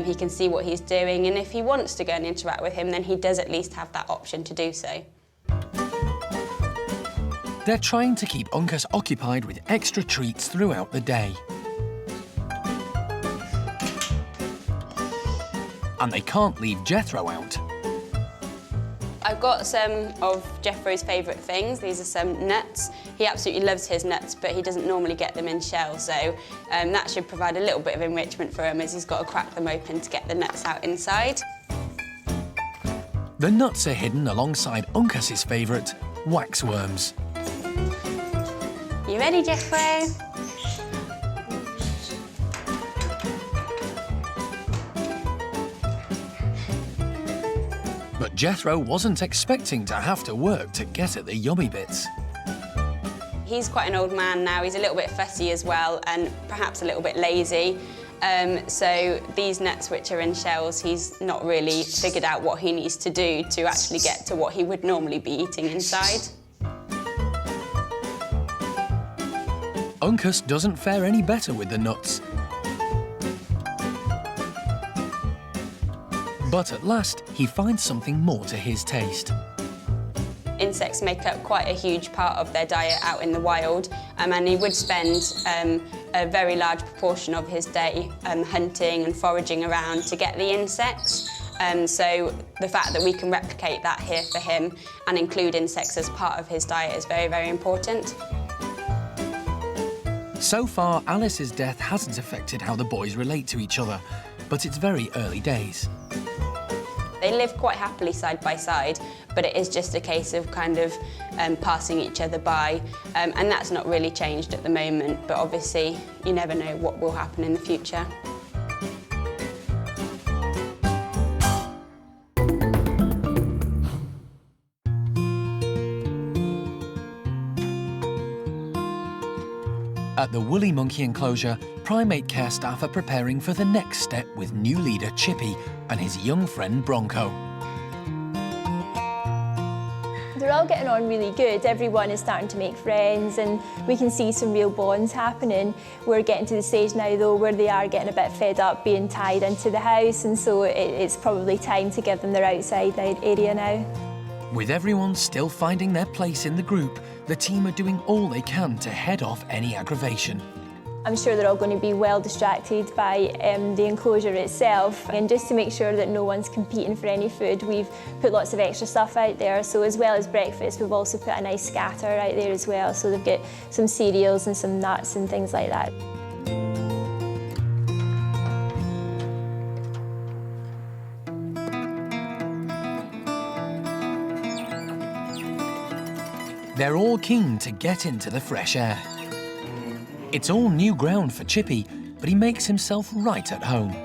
he can see what he's doing, and if he wants to go and interact with him, then he does at least have that option to do so. They're trying to keep Uncas occupied with extra treats throughout the day. And they can't leave Jethro out. I've got some of Jethro's favourite things. These are some nuts. He absolutely loves his nuts, but he doesn't normally get them in shells, so that should provide a little bit of enrichment for him, as he's got to crack them open to get the nuts out inside. The nuts are hidden alongside Uncas's favourite, waxworms. You ready, Jethro? But Jethro wasn't expecting to have to work to get at the yummy bits. He's quite an old man now. He's a little bit fussy as well, and perhaps a little bit lazy. So these nuts which are in shells, he's not really figured out what he needs to do to actually get to what he would normally be eating inside. Uncas doesn't fare any better with the nuts. But at last, he finds something more to his taste. Insects make up quite a huge part of their diet out in the wild, and he would spend a very large proportion of his day hunting and foraging around to get the insects. So the fact that we can replicate that here for him and include insects as part of his diet is very, very important. So far, Alice's death hasn't affected how the boys relate to each other, but it's very early days. They live quite happily side by side, but it is just a case of kind of passing each other by, and that's not really changed at the moment, but obviously you never know what will happen in the future. At the woolly monkey enclosure, primate care staff are preparing for the next step with new leader Chippy and his young friend Bronco. They're all getting on really good. Everyone is starting to make friends and we can see some real bonds happening. We're getting to the stage now though where they are getting a bit fed up being tied into the house, and so it's probably time to give them their outside area now. With everyone still finding their place in the group, the team are doing all they can to head off any aggravation. I'm sure they're all going to be well distracted by the enclosure itself, and just to make sure that no one's competing for any food, we've put lots of extra stuff out there. So as well as breakfast, we've also put a nice scatter out there as well, so they've got some cereals and some nuts and things like that. They're all keen to get into the fresh air. It's all new ground for Chippy, but he makes himself right at home.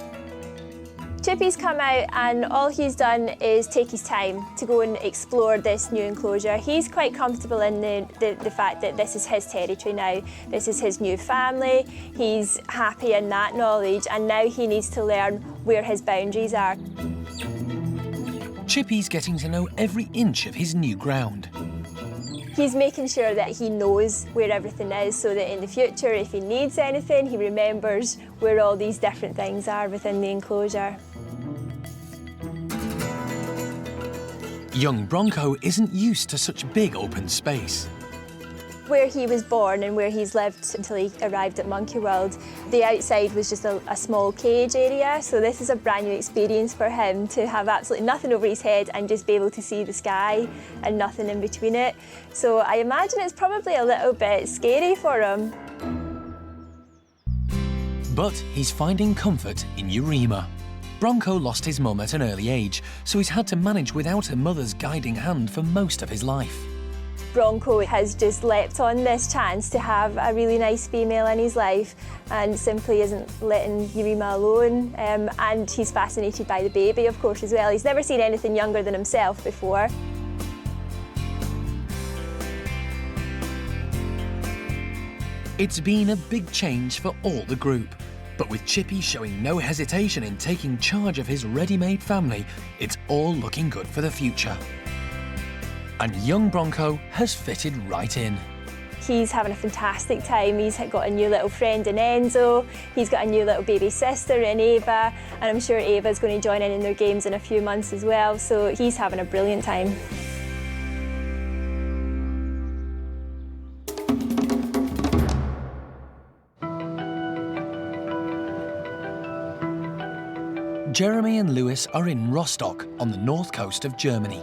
Chippy's come out and all he's done is take his time to go and explore this new enclosure. He's quite comfortable in the fact that this is his territory now. This is his new family. He's happy in that knowledge, and now he needs to learn where his boundaries are. Chippy's getting to know every inch of his new ground. He's making sure that he knows where everything is so that in the future, if he needs anything, he remembers where all these different things are within the enclosure. Young Bronco isn't used to such big open space. Where he was born and where he's lived until he arrived at Monkey World, the outside was just a small cage area, so this is a brand new experience for him to have absolutely nothing over his head and just be able to see the sky and nothing in between it. So I imagine it's probably a little bit scary for him. But he's finding comfort in Yarima. Bronco lost his mum at an early age, so he's had to manage without a mother's guiding hand for most of his life. Bronco has just leapt on this chance to have a really nice female in his life and simply isn't letting Yarima alone. And he's fascinated by the baby, of course, as well. He's never seen anything younger than himself before. It's been a big change for all the group, but with Chippy showing no hesitation in taking charge of his ready-made family, it's all looking good for the future. And young Bronco has fitted right in. He's having a fantastic time. He's got a new little friend in Enzo. He's got a new little baby sister in Ava, and I'm sure Ava's going to join in their games in a few months as well, so he's having a brilliant time. Jeremy and Lewis are in Rostock on the north coast of Germany.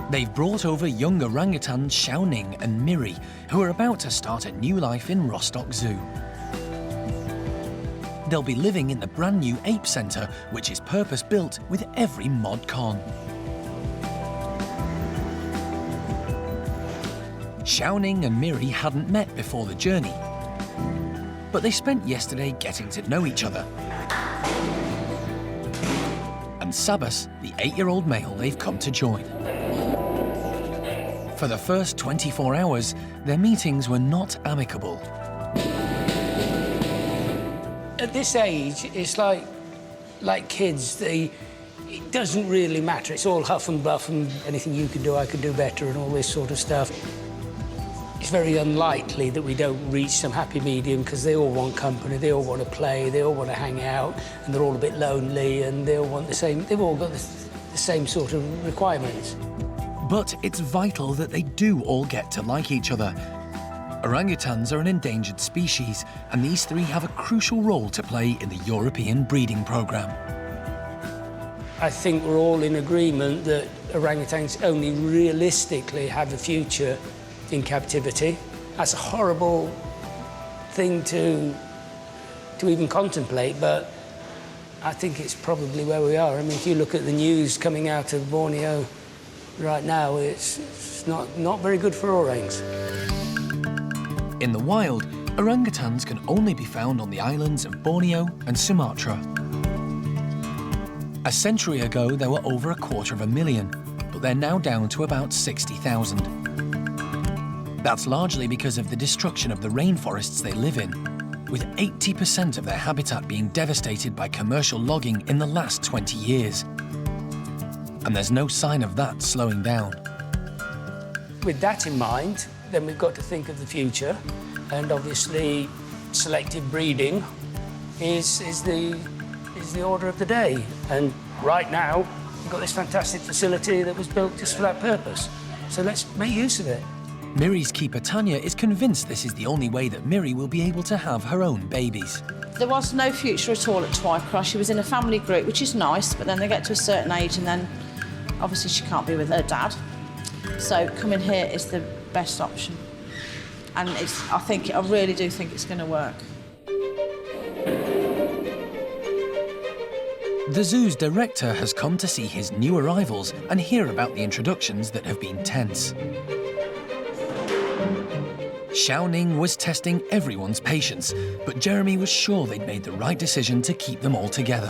They've brought over young orangutans Hsiao-ning and Miri, who are about to start a new life in Rostock Zoo. They'll be living in the brand new ape centre, which is purpose-built with every mod con. Hsiao-ning and Miri hadn't met before the journey, but they spent yesterday getting to know each other. And Sabas, the 8-year-old male they've come to join. For the first 24 hours, their meetings were not amicable. At this age, it's like kids. It doesn't really matter. It's all huff and buff and anything you can do, I can do better and all this sort of stuff. It's very unlikely that we don't reach some happy medium because they all want company, they all want to play, they all want to hang out, and they're all a bit lonely and they all want the same, they've all got the same sort of requirements. But it's vital that they do all get to like each other. Orangutans are an endangered species, and these three have a crucial role to play in the European breeding programme. I think we're all in agreement that orangutans only realistically have a future in captivity. That's a horrible thing to even contemplate, but I think it's probably where we are. I mean, if you look at the news coming out of Borneo right now, it's not very good for orangs. In the wild, orangutans can only be found on the islands of Borneo and Sumatra. A century ago, there were over 250,000, but they're now down to about 60,000. That's largely because of the destruction of the rainforests they live in, with 80% of their habitat being devastated by commercial logging in the last 20 years. And there's no sign of that slowing down. With that in mind, then we've got to think of the future, and obviously selective breeding is the order of the day. And right now, we've got this fantastic facility that was built just for that purpose. So let's make use of it. Miri's keeper Tanya is convinced this is the only way that Miri will be able to have her own babies. There was no future at all at Twycross. She was in a family group, which is nice, but then they get to a certain age and then obviously she can't be with her dad. So coming here is the best option. And I really do think it's going to work. The zoo's director has come to see his new arrivals and hear about the introductions that have been tense. Hsiao-ning was testing everyone's patience, but Jeremy was sure they'd made the right decision to keep them all together.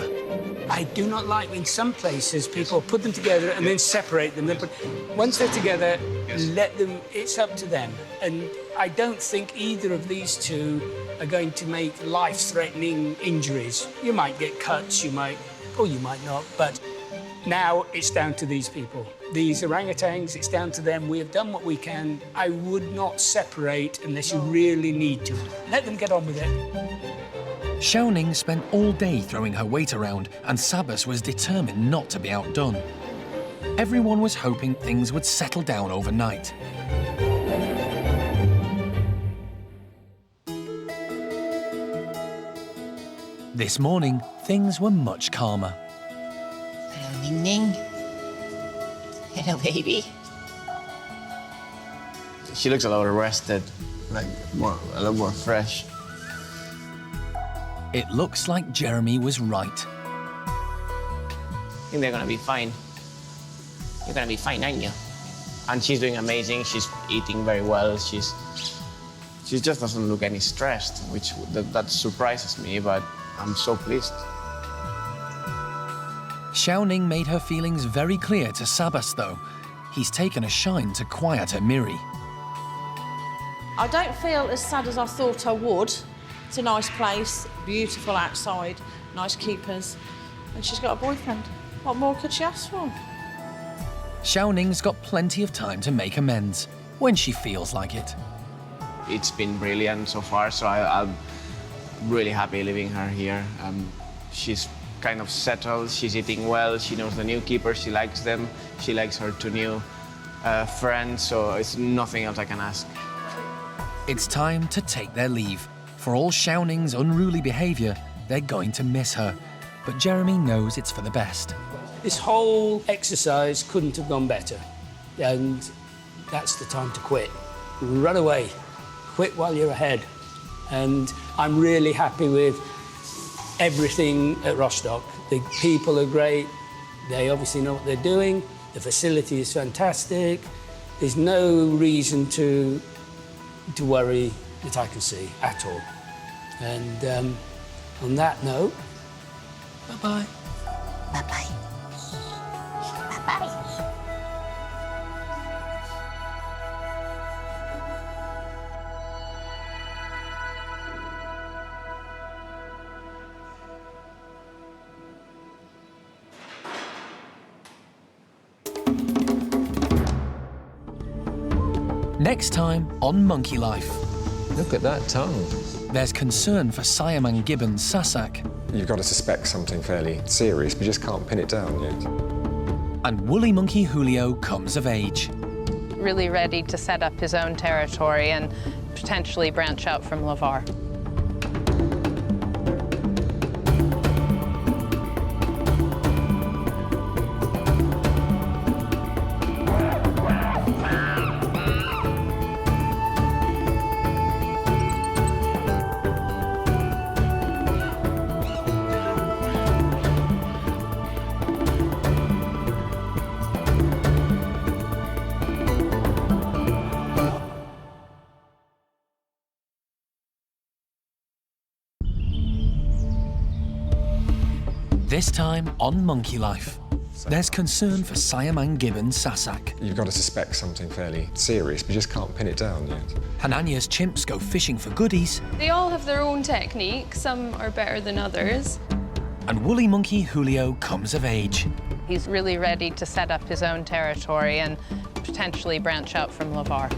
I do not like in some places people put them together and then separate them. Once they're together, let them, it's up to them. And I don't think either of these two are going to make life-threatening injuries. You might get cuts, you might, or you might not, but now it's down to these people. These orangutans, it's down to them. We have done what we can. I would not separate unless you really need to. Let them get on with it. Hsiao-ning spent all day throwing her weight around, and Sabas was determined not to be outdone. Everyone was hoping things would settle down overnight. This morning, things were much calmer. Hello, Ning Ning. Hello, baby. She looks a lot rested, like a lot more fresh. It looks like Jeremy was right. I think they're gonna be fine. You're gonna be fine, aren't you? And she's doing amazing. She's eating very well. She just doesn't look any stressed, which that surprises me, but I'm so pleased. Hsiao-ning made her feelings very clear to Sabas, though. He's taken a shine to quieter Miri. I don't feel as sad as I thought I would. It's a nice place, beautiful outside, nice keepers, and she's got a boyfriend. What more could she ask for? Hsiao-ning's got plenty of time to make amends, when she feels like it. It's been brilliant so far, so I'm really happy leaving her here. She's kind of settled, she's eating well, she knows the new keepers, she likes them, she likes her two new friends, so it's nothing else I can ask. It's time to take their leave. For all Hsiao-ning's unruly behaviour, they're going to miss her. But Jeremy knows it's for the best. This whole exercise couldn't have gone better. And that's the time to quit. Run away. Quit while you're ahead. And I'm really happy with everything at Rostock. The people are great. They obviously know what they're doing. The facility is fantastic. There's no reason to worry that I can see at all. And on that note, bye-bye. Bye-bye. Bye-bye. Next time on Monkey Life. Look at that tongue. There's concern for Siamang gibbon Sasak. You've got to suspect something fairly serious, but you just can't pin it down yet. And woolly monkey Julio comes of age. Really ready to set up his own territory and potentially branch out from Lavar. This time on Monkey Life. There's concern for Siamang gibbon Sasak. You've got to suspect something fairly serious, but you just can't pin it down yet. Hananya's chimps go fishing for goodies. They all have their own technique. Some are better than others. And woolly monkey Julio comes of age. He's really ready to set up his own territory and potentially branch out from Lavar.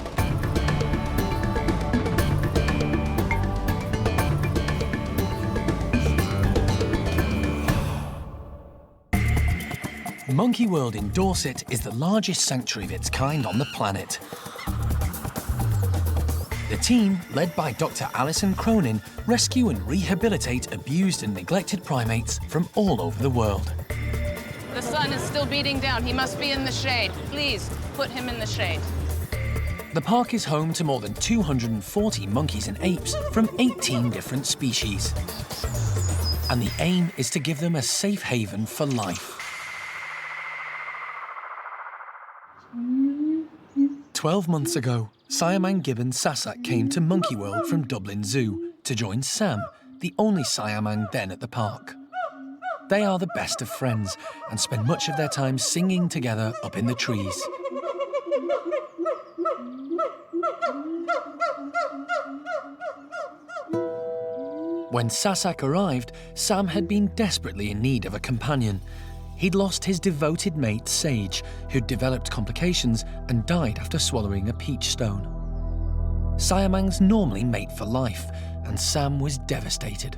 Monkey World in Dorset is the largest sanctuary of its kind on the planet. The team, led by Dr. Alison Cronin, rescue and rehabilitate abused and neglected primates from all over the world. The sun is still beating down. He must be in the shade. Please, put him in the shade. The park is home to more than 240 monkeys and apes from 18 different species. And the aim is to give them a safe haven for life. 12 months ago, Siamang gibbon Sasak came to Monkey World from Dublin Zoo to join Sam, the only Siamang then at the park. They are the best of friends and spend much of their time singing together up in the trees. When Sasak arrived, Sam had been desperately in need of a companion. He'd lost his devoted mate, Sage, who'd developed complications and died after swallowing a peach stone. Siamangs normally mate for life, and Sam was devastated.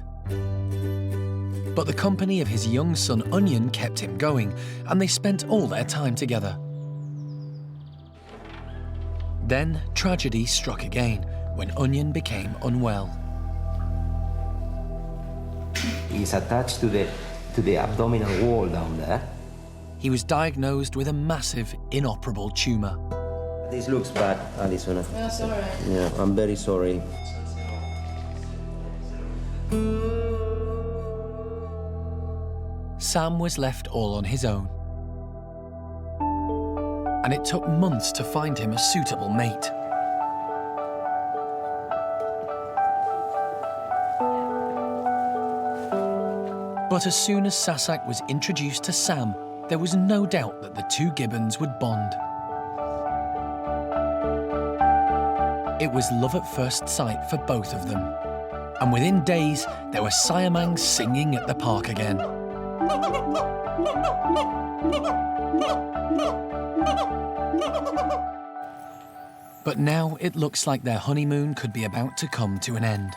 But the company of his young son Onion kept him going, and they spent all their time together. Then tragedy struck again, when Onion became unwell. He's attached to the abdominal wall down there. He was diagnosed with a massive, inoperable tumour. This looks bad, Alison. That's all right. Yeah, I'm very sorry. Sam was left all on his own. And it took months to find him a suitable mate. But as soon as Sasak was introduced to Sam, there was no doubt that the two gibbons would bond. It was love at first sight for both of them. And within days, there were Siamangs singing at the park again. But now it looks like their honeymoon could be about to come to an end.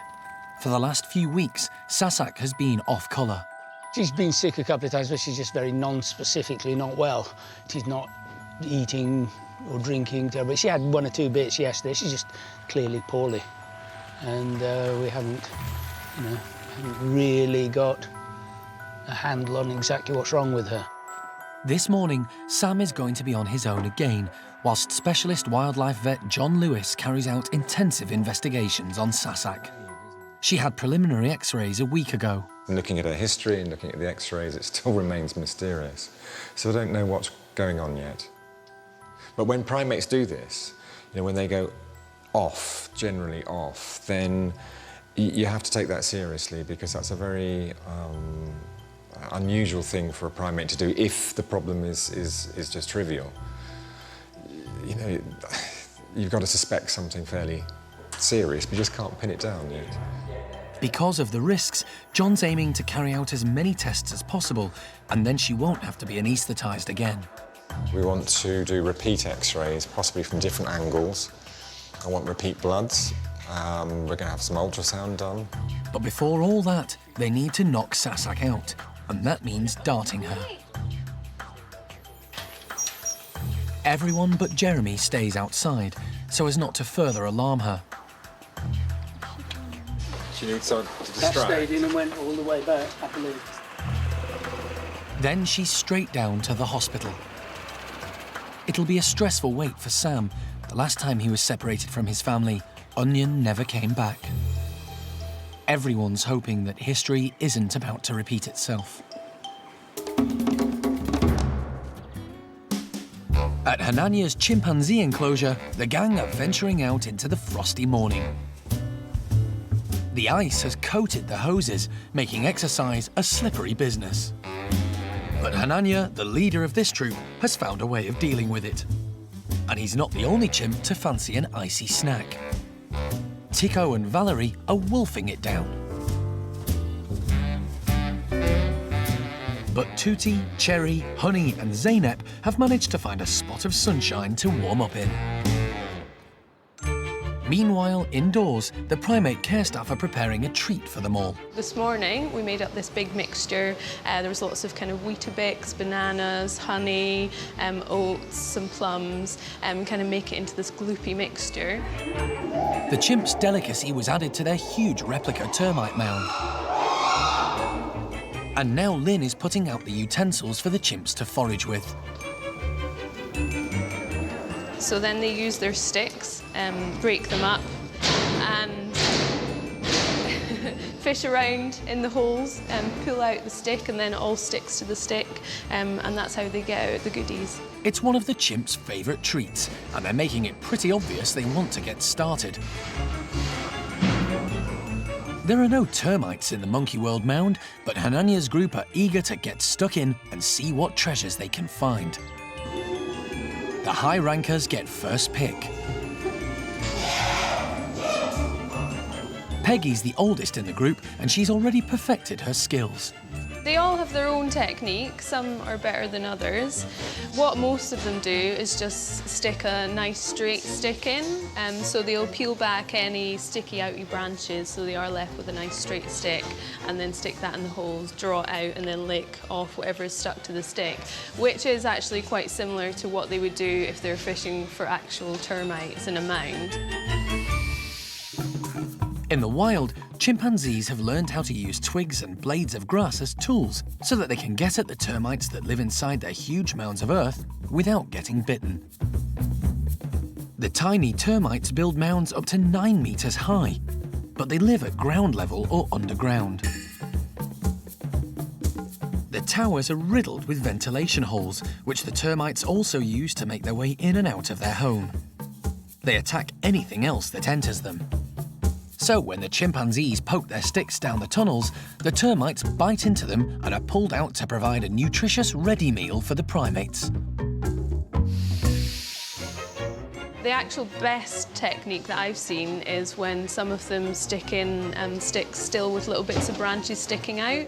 For the last few weeks, Sasak has been off colour. She's been sick a couple of times, but she's just very non-specifically not well. She's not eating or drinking terribly. She had one or two bits yesterday. She's just clearly poorly. And we haven't really got a handle on exactly what's wrong with her. This morning, Sam is going to be on his own again, whilst specialist wildlife vet John Lewis carries out intensive investigations on Sasak. She had preliminary x-rays a week ago. Looking at her history and looking at the x-rays, it still remains mysterious. So I don't know what's going on yet. But when primates do this, when they go off, generally off, then you have to take that seriously, because that's a very unusual thing for a primate to do if the problem is just trivial. You've got to suspect something fairly serious, but you just can't pin it down yet. Because of the risks, John's aiming to carry out as many tests as possible, and then she won't have to be anaesthetised again. We want to do repeat x-rays, possibly from different angles. I want repeat bloods. We're going to have some ultrasound done. But before all that, they need to knock Sasak out, and that means darting her. Everyone but Jeremy stays outside, so as not to further alarm her. She needs someone to distract. That stayed in and went all the way back, I believe. Then she's straight down to the hospital. It'll be a stressful wait for Sam. The last time he was separated from his family, Onion never came back. Everyone's hoping that history isn't about to repeat itself. At Hananya's chimpanzee enclosure, the gang are venturing out into the frosty morning. The ice has coated the hoses, making exercise a slippery business. But Hananya, the leader of this troop, has found a way of dealing with it. And he's not the only chimp to fancy an icy snack. Tico and Valerie are wolfing it down. But Tutti, Cherry, Honey and Zeynep have managed to find a spot of sunshine to warm up in. Meanwhile, indoors, the primate care staff are preparing a treat for them all. This morning, we made up this big mixture. There was lots of kind of Weetabix, bananas, honey, oats, some plums, kind of make it into this gloopy mixture. The chimp's delicacy was added to their huge replica termite mound. And now Lynn is putting out the utensils for the chimps to forage with. So then they use their sticks, break them up, and fish around in the holes and pull out the stick, and then it all sticks to the stick, and that's how they get out the goodies. It's one of the chimps' favourite treats, and they're making it pretty obvious they want to get started. There are no termites in the Monkey World mound, but Hananya's group are eager to get stuck in and see what treasures they can find. The high rankers get first pick. Peggy's the oldest in the group, and she's already perfected her skills. They all have their own technique, some are better than others. What most of them do is just stick a nice straight stick in, so they'll peel back any sticky outy branches so they are left with a nice straight stick, and then stick that in the holes, draw it out, and then lick off whatever is stuck to the stick, which is actually quite similar to what they would do if they're fishing for actual termites in a mound. In the wild, chimpanzees have learned how to use twigs and blades of grass as tools so that they can get at the termites that live inside their huge mounds of earth without getting bitten. The tiny termites build mounds up to 9 meters high, but they live at ground level or underground. The towers are riddled with ventilation holes, which the termites also use to make their way in and out of their home. They attack anything else that enters them. So when the chimpanzees poke their sticks down the tunnels, the termites bite into them and are pulled out to provide a nutritious ready meal for the primates. The actual best technique that I've seen is when some of them stick in sticks still with little bits of branches sticking out.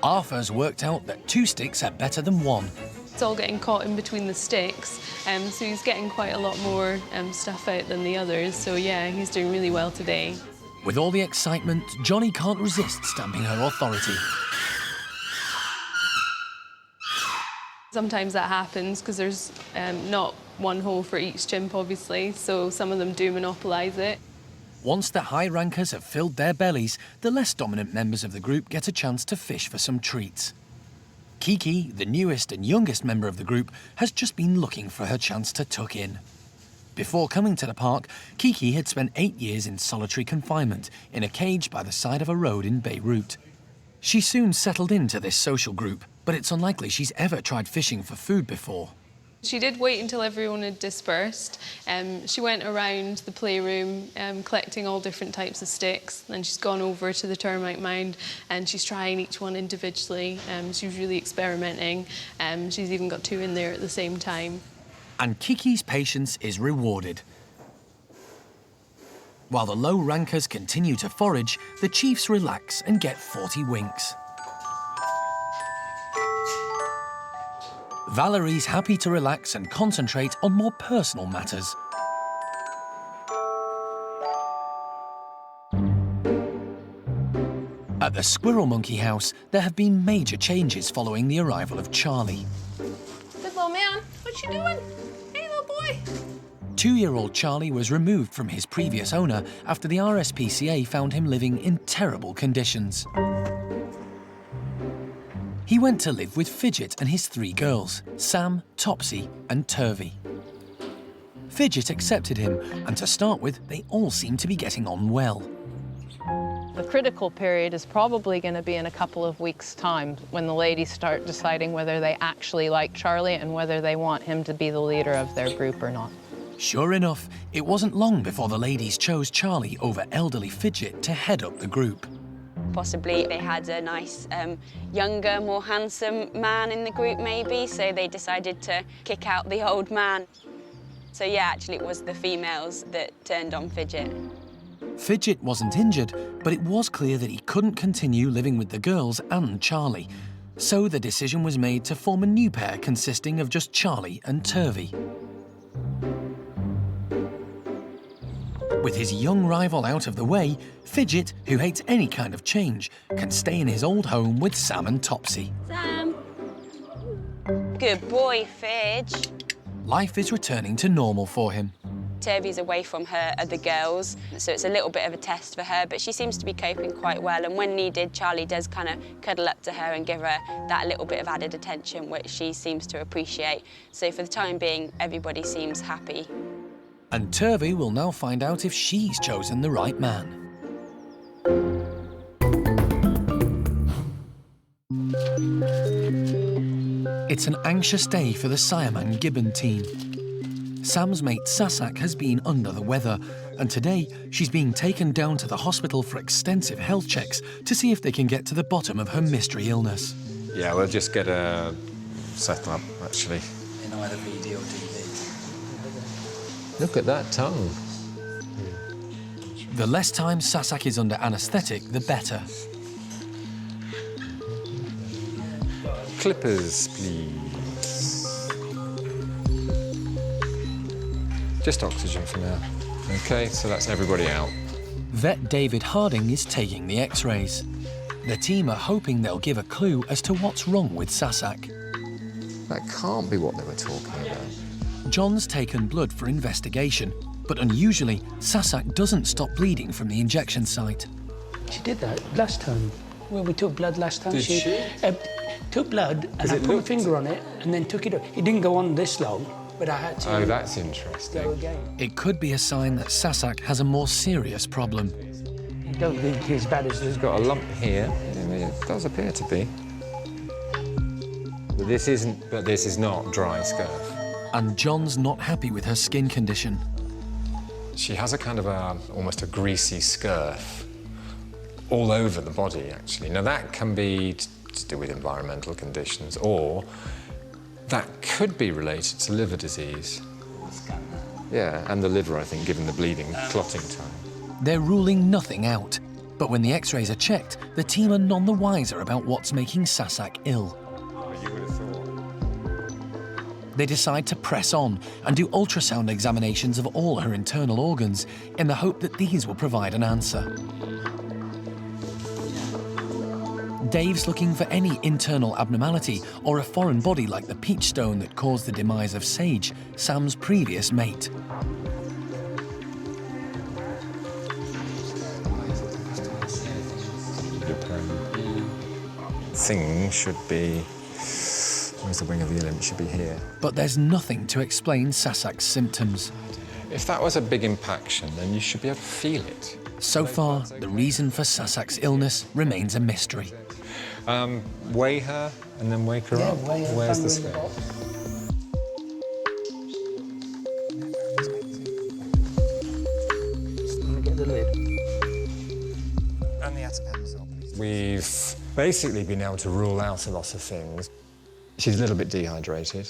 Arthur's worked out that 2 sticks are better than 1. It's all getting caught in between the sticks, so he's getting quite a lot more stuff out than the others, so yeah, he's doing really well today. With all the excitement, Johnny can't resist stamping her authority. Sometimes that happens because there's not one hole for each chimp, obviously, so some of them do monopolise it. Once the high rankers have filled their bellies, the less dominant members of the group get a chance to fish for some treats. Kiki, the newest and youngest member of the group, has just been looking for her chance to tuck in. Before coming to the park, Kiki had spent 8 years in solitary confinement in a cage by the side of a road in Beirut. She soon settled into this social group, but it's unlikely she's ever tried fishing for food before. She did wait until everyone had dispersed. She went around the playroom collecting all different types of sticks. Then she's gone over to the termite mound and she's trying each one individually. She's really experimenting. She's even got 2 in there at the same time. And Kiki's patience is rewarded. While the low rankers continue to forage, the chiefs relax and get 40 winks. Valerie's happy to relax and concentrate on more personal matters. At the Squirrel Monkey house, there have been major changes following the arrival of Charlie. Good little man, what you doing? Hey, little boy. 2-year-old Charlie was removed from his previous owner after the RSPCA found him living in terrible conditions. He went to live with Fidget and his 3 girls, Sam, Topsy and Turvy. Fidget accepted him, and to start with, they all seemed to be getting on well. The critical period is probably going to be in a couple of weeks' time when the ladies start deciding whether they actually like Charlie and whether they want him to be the leader of their group or not. Sure enough, it wasn't long before the ladies chose Charlie over elderly Fidget to head up the group. Possibly they had a nice, younger, more handsome man in the group maybe, so they decided to kick out the old man. So yeah, actually it was the females that turned on Fidget. Fidget wasn't injured, but it was clear that he couldn't continue living with the girls and Charlie. So the decision was made to form a new pair consisting of just Charlie and Turvy. With his young rival out of the way, Fidget, who hates any kind of change, can stay in his old home with Sam and Topsy. Sam. Good boy, Fidge. Life is returning to normal for him. Turvy's away from her other girls, so it's a little bit of a test for her, but she seems to be coping quite well, and when needed, Charlie does kind of cuddle up to her and give her that little bit of added attention, which she seems to appreciate. So for the time being, everybody seems happy. And Turvy will now find out if she's chosen the right man. It's an anxious day for the Hsiao-mang gibbon team. Sam's mate Sasak has been under the weather, and today she's being taken down to the hospital for extensive health checks to see if they can get to the bottom of her mystery illness. Yeah, we'll just get a settle up, actually. In either VD or DV. Look at that tongue. The less time Sasak is under anaesthetic, the better. Clippers, please. Just oxygen for now. OK, so that's everybody out. Vet David Harding is taking the x-rays. The team are hoping they'll give a clue as to what's wrong with Sasak. That can't be what they were talking about. John's taken blood for investigation, but unusually, Sasak doesn't stop bleeding from the injection site. She did that last time. Well, we took blood last time. Did she? Took blood, and I put my finger on it, and then took it up. It didn't go on this long, but I had to... Oh, that's interesting. Go again. It could be a sign that Sasak has a more serious problem. I don't think it's as bad as... He's got a lump here. It does appear to be. But this is not dry scurf. And John's not happy with her skin condition. She has a kind of almost a greasy scurf all over the body, actually. Now, that can be to do with environmental conditions, or that could be related to liver disease. Yeah, and the liver, I think, given the bleeding, clotting time. They're ruling nothing out. But when the x-rays are checked, the team are none the wiser about what's making Sasak ill. You would have thought. They decide to press on and do ultrasound examinations of all her internal organs in the hope that these will provide an answer. Dave's looking for any internal abnormality or a foreign body like the peach stone that caused the demise of Sage, Sam's previous mate. Thing should be... Where's the wing of the ear limb? It should be here. But there's nothing to explain Sasak's symptoms. If that was a big impaction, then you should be able to feel it. So far, the reason for Sasak's illness remains a mystery. Weigh her and then wake her up. Weigh her. Where's the scale? Get the lid. And the atacama as well, please. We've basically been able to rule out a lot of things. She's a little bit dehydrated,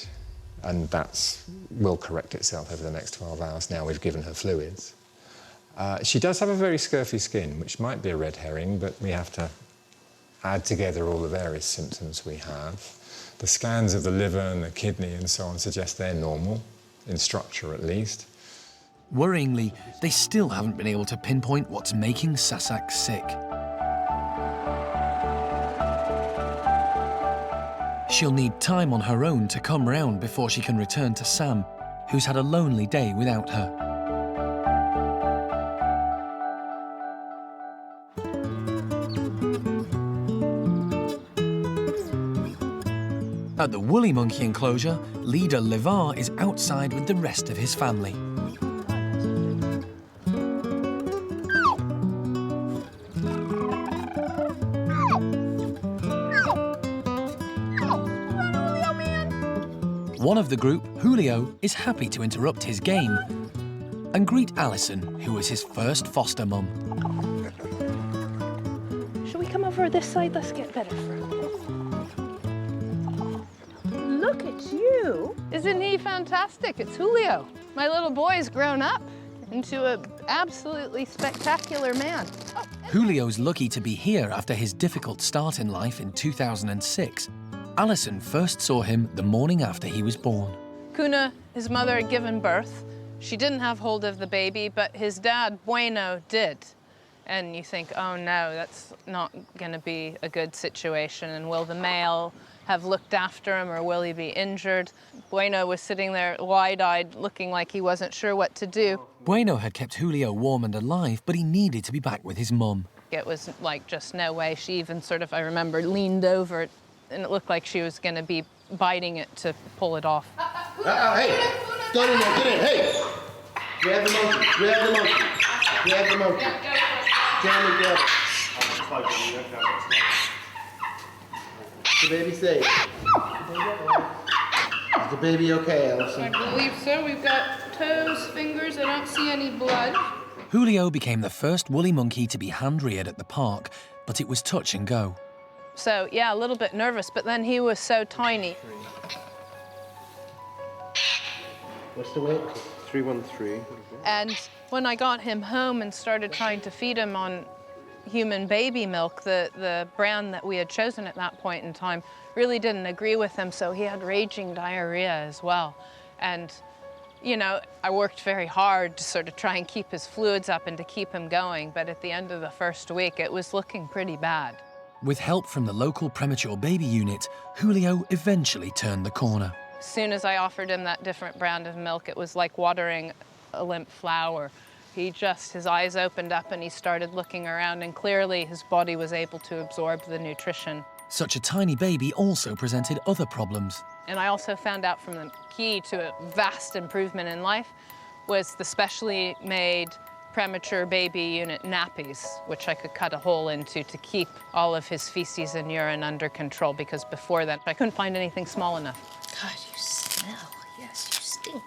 and that will correct itself over the next 12 hours. Now we've given her fluids. She does have a very scurfy skin, which might be a red herring, but we have to add together all the various symptoms we have. The scans of the liver and the kidney and so on suggest they're normal, in structure at least. Worryingly, they still haven't been able to pinpoint what's making Sasak sick. She'll need time on her own to come round before she can return to Sam, who's had a lonely day without her. At the woolly monkey enclosure, leader Levar is outside with the rest of his family. One of the group, Julio, is happy to interrupt his game and greet Alison, who is his first foster mum. Shall we come over this side? Let's get better for it. Look at you. Isn't he fantastic? It's Julio. My little boy's grown up into an absolutely spectacular man. Julio's lucky to be here after his difficult start in life in 2006. Alison first saw him the morning after he was born. Kuna, his mother, had given birth. She didn't have hold of the baby, but his dad, Bueno, did. And you think, oh no, that's not going to be a good situation. And will the male have looked after him, or will he be injured? Bueno was sitting there wide-eyed, looking like he wasn't sure what to do. Bueno had kept Julio warm and alive, but he needed to be back with his mum. It was like just no way. She even sort of, I remember, leaned over, and it looked like she was going to be biting it to pull it off. Hey, get in there, get in, hey! Grab the monkey, grab the monkey, grab the monkey. Grab it. the baby safe? Is the baby okay, Alison? I believe so. We've got toes, fingers. I don't see any blood. Julio became the first woolly monkey to be hand-reared at the park, but it was touch and go. So, yeah, a little bit nervous, but then he was so tiny. What's the weight? 313. And when I got him home and started trying to feed him on human baby milk, the brand that we had chosen at that point in time really didn't agree with him, so he had raging diarrhea as well. And, you know, I worked very hard to sort of try and keep his fluids up and to keep him going, but at the end of the first week, it was looking pretty bad. With help from the local premature baby unit, Julio eventually turned the corner. As soon as I offered him that different brand of milk, it was like watering a limp flower. His eyes opened up and he started looking around, and clearly his body was able to absorb the nutrition. Such a tiny baby also presented other problems. And I also found out from the key to a vast improvement in life was the specially made premature baby unit nappies, which I could cut a hole into to keep all of his feces and urine under control, because before that I couldn't find anything small enough. God, you smell. Yes, you stink.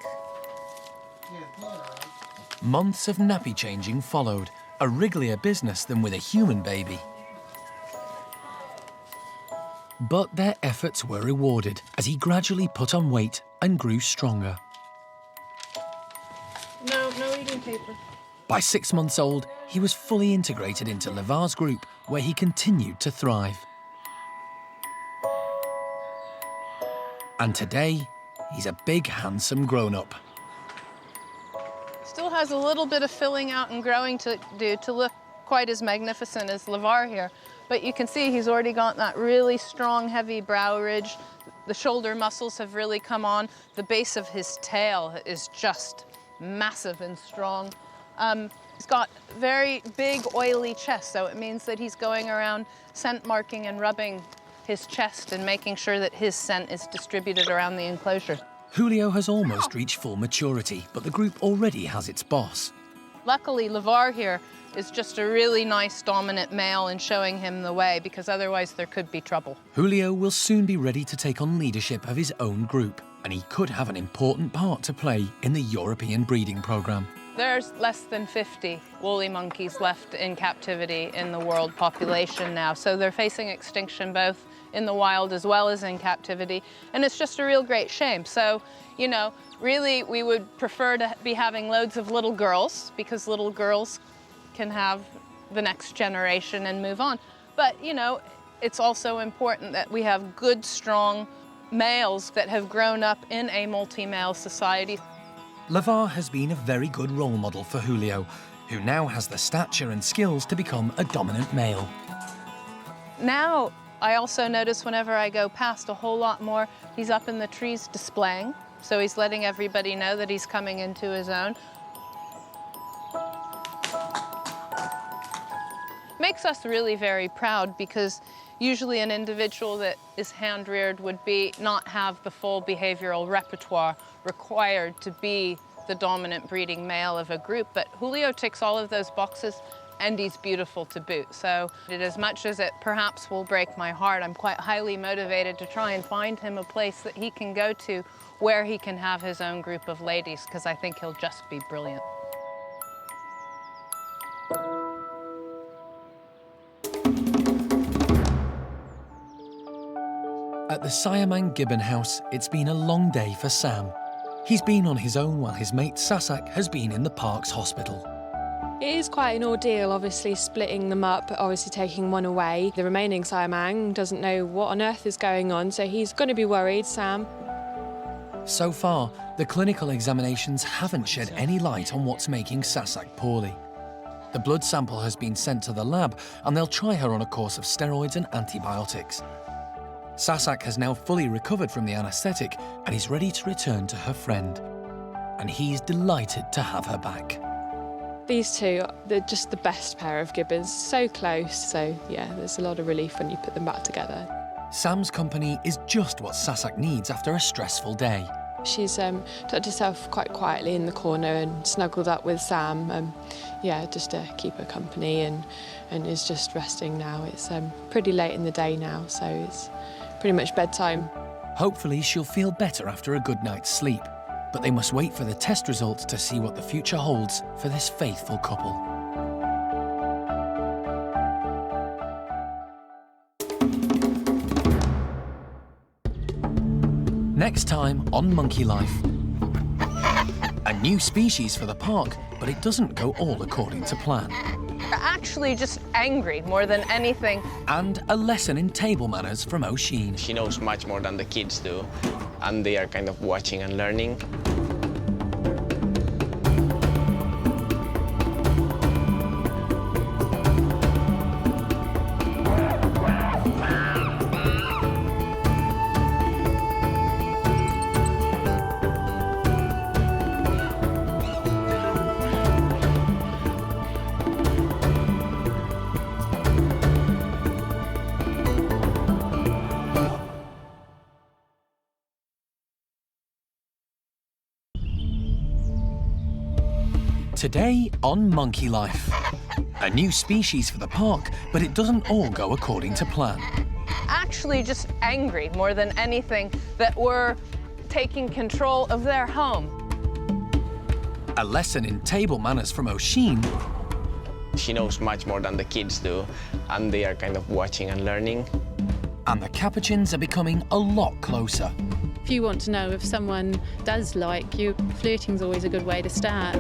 Months of nappy changing followed, a wrigglier business than with a human baby. But their efforts were rewarded as he gradually put on weight and grew stronger. No eating paper. By 6 months old, he was fully integrated into Lavar's group, where he continued to thrive. And today, he's a big, handsome grown-up. Still has a little bit of filling out and growing to do to look quite as magnificent as Lavar here. But you can see he's already got that really strong, heavy brow ridge. The shoulder muscles have really come on. The base of his tail is just massive and strong. He's got very big, oily chest, so it means that he's going around scent marking and rubbing his chest and making sure that his scent is distributed around the enclosure. Julio has almost reached full maturity, but the group already has its boss. Luckily, Lavar here is just a really nice dominant male in showing him the way, because otherwise there could be trouble. Julio will soon be ready to take on leadership of his own group, and he could have an important part to play in the European breeding program. There's less than 50 woolly monkeys left in captivity in the world population now, so they're facing extinction both in the wild as well as in captivity, and it's just a real great shame. So, you know, really we would prefer to be having loads of little girls, because little girls can have the next generation and move on. But, you know, it's also important that we have good, strong males that have grown up in a multi-male society. Lavar has been a very good role model for Julio, who now has the stature and skills to become a dominant male. Now, I also notice whenever I go past a whole lot more, he's up in the trees displaying. So he's letting everybody know that he's coming into his own. Makes us really very proud, because usually an individual that is hand-reared would not have the full behavioral repertoire required to be the dominant breeding male of a group. But Julio ticks all of those boxes, and he's beautiful to boot. So as much as it perhaps will break my heart, I'm quite highly motivated to try and find him a place that he can go to where he can have his own group of ladies, because I think he'll just be brilliant. At the Hsiao-Mang Gibbon House, it's been a long day for Sam. He's been on his own while his mate Sasak has been in the park's hospital. It is quite an ordeal, obviously, splitting them up, obviously taking one away. The remaining Hsiao-Mang doesn't know what on earth is going on, so he's going to be worried, Sam. So far, the clinical examinations haven't shed any light on what's making Sasak poorly. The blood sample has been sent to the lab, and they'll try her on a course of steroids and antibiotics. Sasak has now fully recovered from the anaesthetic and is ready to return to her friend. And he's delighted to have her back. These two, they're just the best pair of gibbons, so close. So yeah, there's a lot of relief when you put them back together. Sam's company is just what Sasak needs after a stressful day. She's tucked herself quite quietly in the corner and snuggled up with Sam, yeah, just to keep her company, and is just resting now. It's pretty late in the day now, so it's pretty much bedtime. Hopefully she'll feel better after a good night's sleep, but they must wait for the test results to see what the future holds for this faithful couple. Next time on Monkey Life. A new species for the park, but it doesn't go all according to plan. They're actually just angry more than anything. And a lesson in table manners from Hsiao-ning. She knows much more than the kids do, and they are kind of watching and learning. Today on Monkey Life. A new species for the park, but it doesn't all go according to plan. Actually just angry more than anything that we're taking control of their home. A lesson in table manners from Hsiao-ning. She knows much more than the kids do, and they are kind of watching and learning. And the Capuchins are becoming a lot closer. If you want to know if someone does like you, flirting's always a good way to start.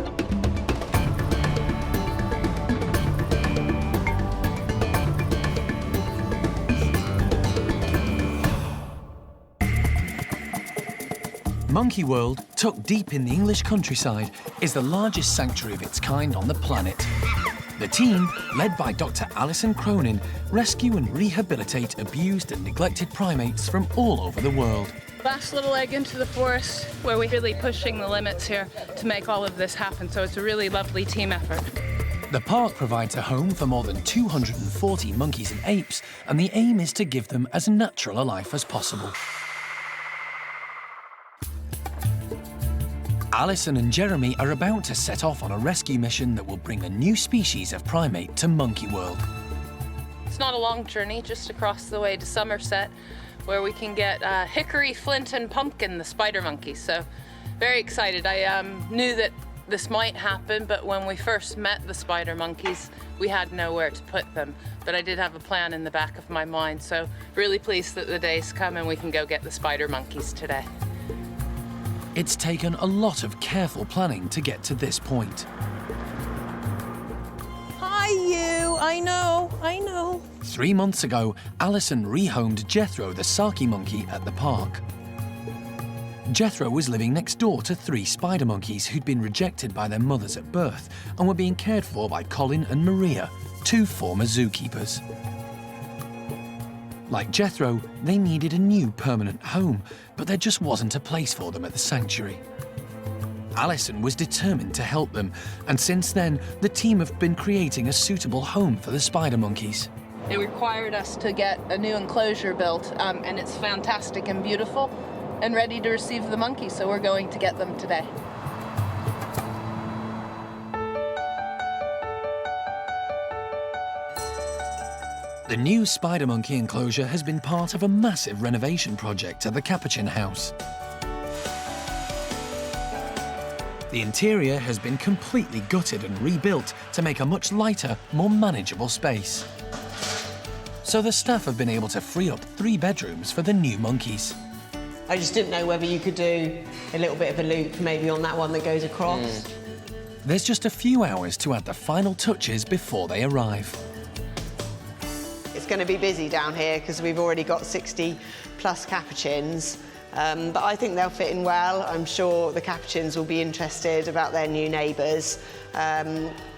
Monkey World, tucked deep in the English countryside, is the largest sanctuary of its kind on the planet. The team, led by Dr. Alison Cronin, rescue and rehabilitate abused and neglected primates from all over the world. Last little leg into the forest where we're really pushing the limits here to make all of this happen, so it's a really lovely team effort. The park provides a home for more than 240 monkeys and apes, and the aim is to give them as natural a life as possible. Alison and Jeremy are about to set off on a rescue mission that will bring a new species of primate to Monkey World. It's not a long journey, just across the way to Somerset, where we can get Hickory, Flint, and Pumpkin, the spider monkeys. So, very excited. I knew that this might happen, but when we first met the spider monkeys, we had nowhere to put them. But I did have a plan in the back of my mind, so really pleased that the day's come and we can go get the spider monkeys today. It's taken a lot of careful planning to get to this point. Hi, you. I know. 3 months ago, Alison rehomed Jethro, the saki monkey, at the park. Jethro was living next door to 3 spider monkeys who'd been rejected by their mothers at birth and were being cared for by Colin and Maria, 2 former zookeepers. Like Jethro, they needed a new permanent home, but there just wasn't a place for them at the sanctuary. Alison was determined to help them, and since then, the team have been creating a suitable home for the spider monkeys. It required us to get a new enclosure built, and it's fantastic and beautiful and ready to receive the monkeys, so we're going to get them today. The new spider monkey enclosure has been part of a massive renovation project at the Capuchin house. The interior has been completely gutted and rebuilt to make a much lighter, more manageable space. So the staff have been able to free up 3 bedrooms for the new monkeys. I just didn't know whether you could do a little bit of a loop maybe on that one that goes across. There's just a few hours to add the final touches before they arrive. It's going to be busy down here because we've already got 60 plus Capuchins, but I think they'll fit in well. I'm sure the Capuchins will be interested about their new neighbours,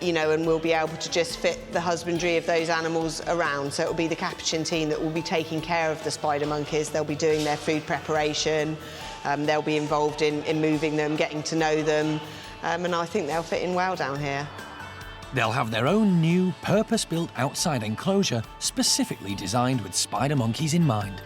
you know, and we'll be able to just fit the husbandry of those animals around. So it'll be the Capuchin team that will be taking care of the spider monkeys. They'll be doing their food preparation, they'll be involved in moving them, getting to know them, and I think they'll fit in well down here. They'll have their own new, purpose-built outside enclosure specifically designed with spider monkeys in mind.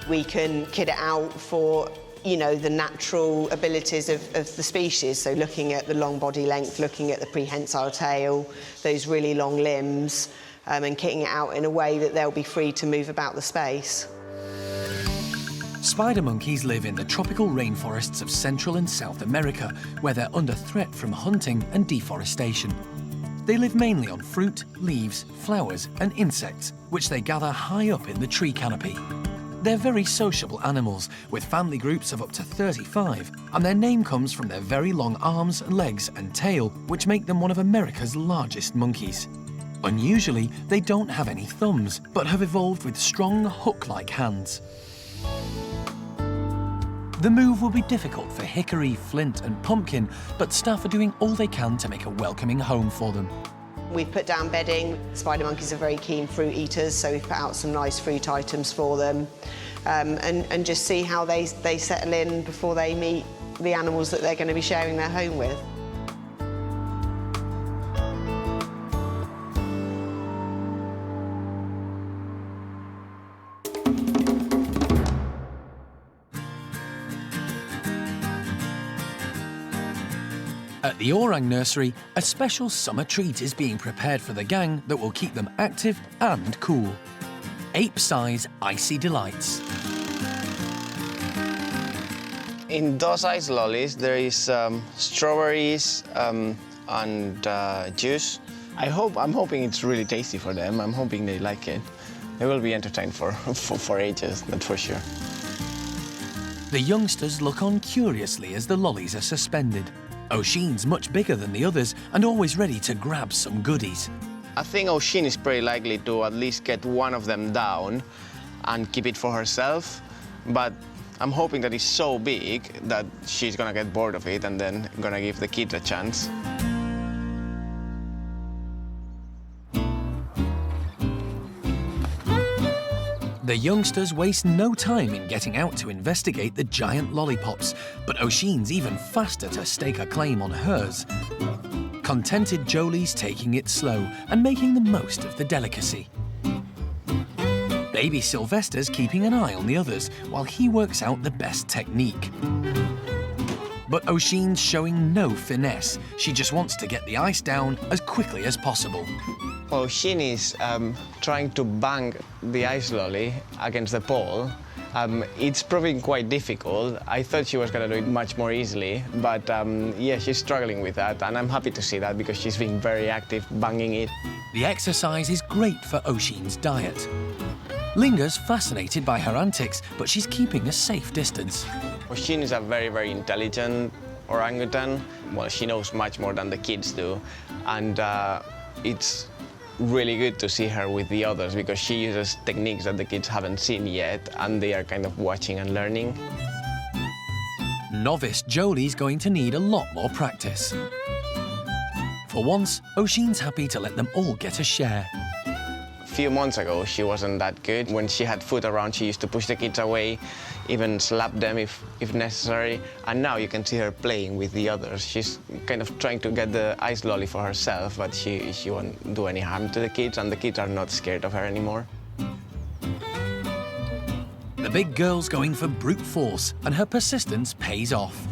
We can kit it out for, you know, the natural abilities of the species, so looking at the long body length, looking at the prehensile tail, those really long limbs, and kitting it out in a way that they'll be free to move about the space. Spider monkeys live in the tropical rainforests of Central and South America, where they're under threat from hunting and deforestation. They live mainly on fruit, leaves, flowers, and insects, which they gather high up in the tree canopy. They're very sociable animals, with family groups of up to 35, and their name comes from their very long arms, legs, and tail, which make them one of America's largest monkeys. Unusually, they don't have any thumbs, but have evolved with strong, hook-like hands. The move will be difficult for Hickory, Flint, and Pumpkin, but staff are doing all they can to make a welcoming home for them. We've put down bedding. Spider monkeys are very keen fruit eaters, so we've put out some nice fruit items for them, and just see how they settle in before they meet the animals that they're going to be sharing their home with. At the Orang nursery, a special summer treat is being prepared for the gang that will keep them active and cool. Ape-size icy delights. In those ice lollies, there is strawberries and juice. I'm hoping it's really tasty for them. I'm hoping they like it. They will be entertained for ages, that's for sure. The youngsters look on curiously as the lollies are suspended. Oisin's much bigger than the others and always ready to grab some goodies. I think Oisin is pretty likely to at least get one of them down and keep it for herself, but I'm hoping that it's so big that she's gonna get bored of it and then gonna give the kids a chance. The youngsters waste no time in getting out to investigate the giant lollipops, but Oisin's even faster to stake a claim on hers. Contented Jolie's taking it slow and making the most of the delicacy. Baby Sylvester's keeping an eye on the others while he works out the best technique. But Oisin's showing no finesse. She just wants to get the ice down as quickly as possible. Oisin is trying to bang the ice lolly against the pole. It's proving quite difficult. I thought she was going to do it much more easily, but yeah, she's struggling with that, and I'm happy to see that because she's been very active banging it. The exercise is great for Oisin's diet. Linger's fascinated by her antics, but she's keeping a safe distance. Oisin is a very, very intelligent orangutan. Well, she knows much more than the kids do, and it's really good to see her with the others because she uses techniques that the kids haven't seen yet, and they are kind of watching and learning. Novice Jolie's going to need a lot more practice. For once, Oisin's happy to let them all get a share. A few months ago, she wasn't that good. When she had food around, she used to push the kids away, even slap them if necessary. And now you can see her playing with the others. She's kind of trying to get the ice lolly for herself, but she won't do any harm to the kids, and the kids are not scared of her anymore. The big girl's going for brute force, and her persistence pays off.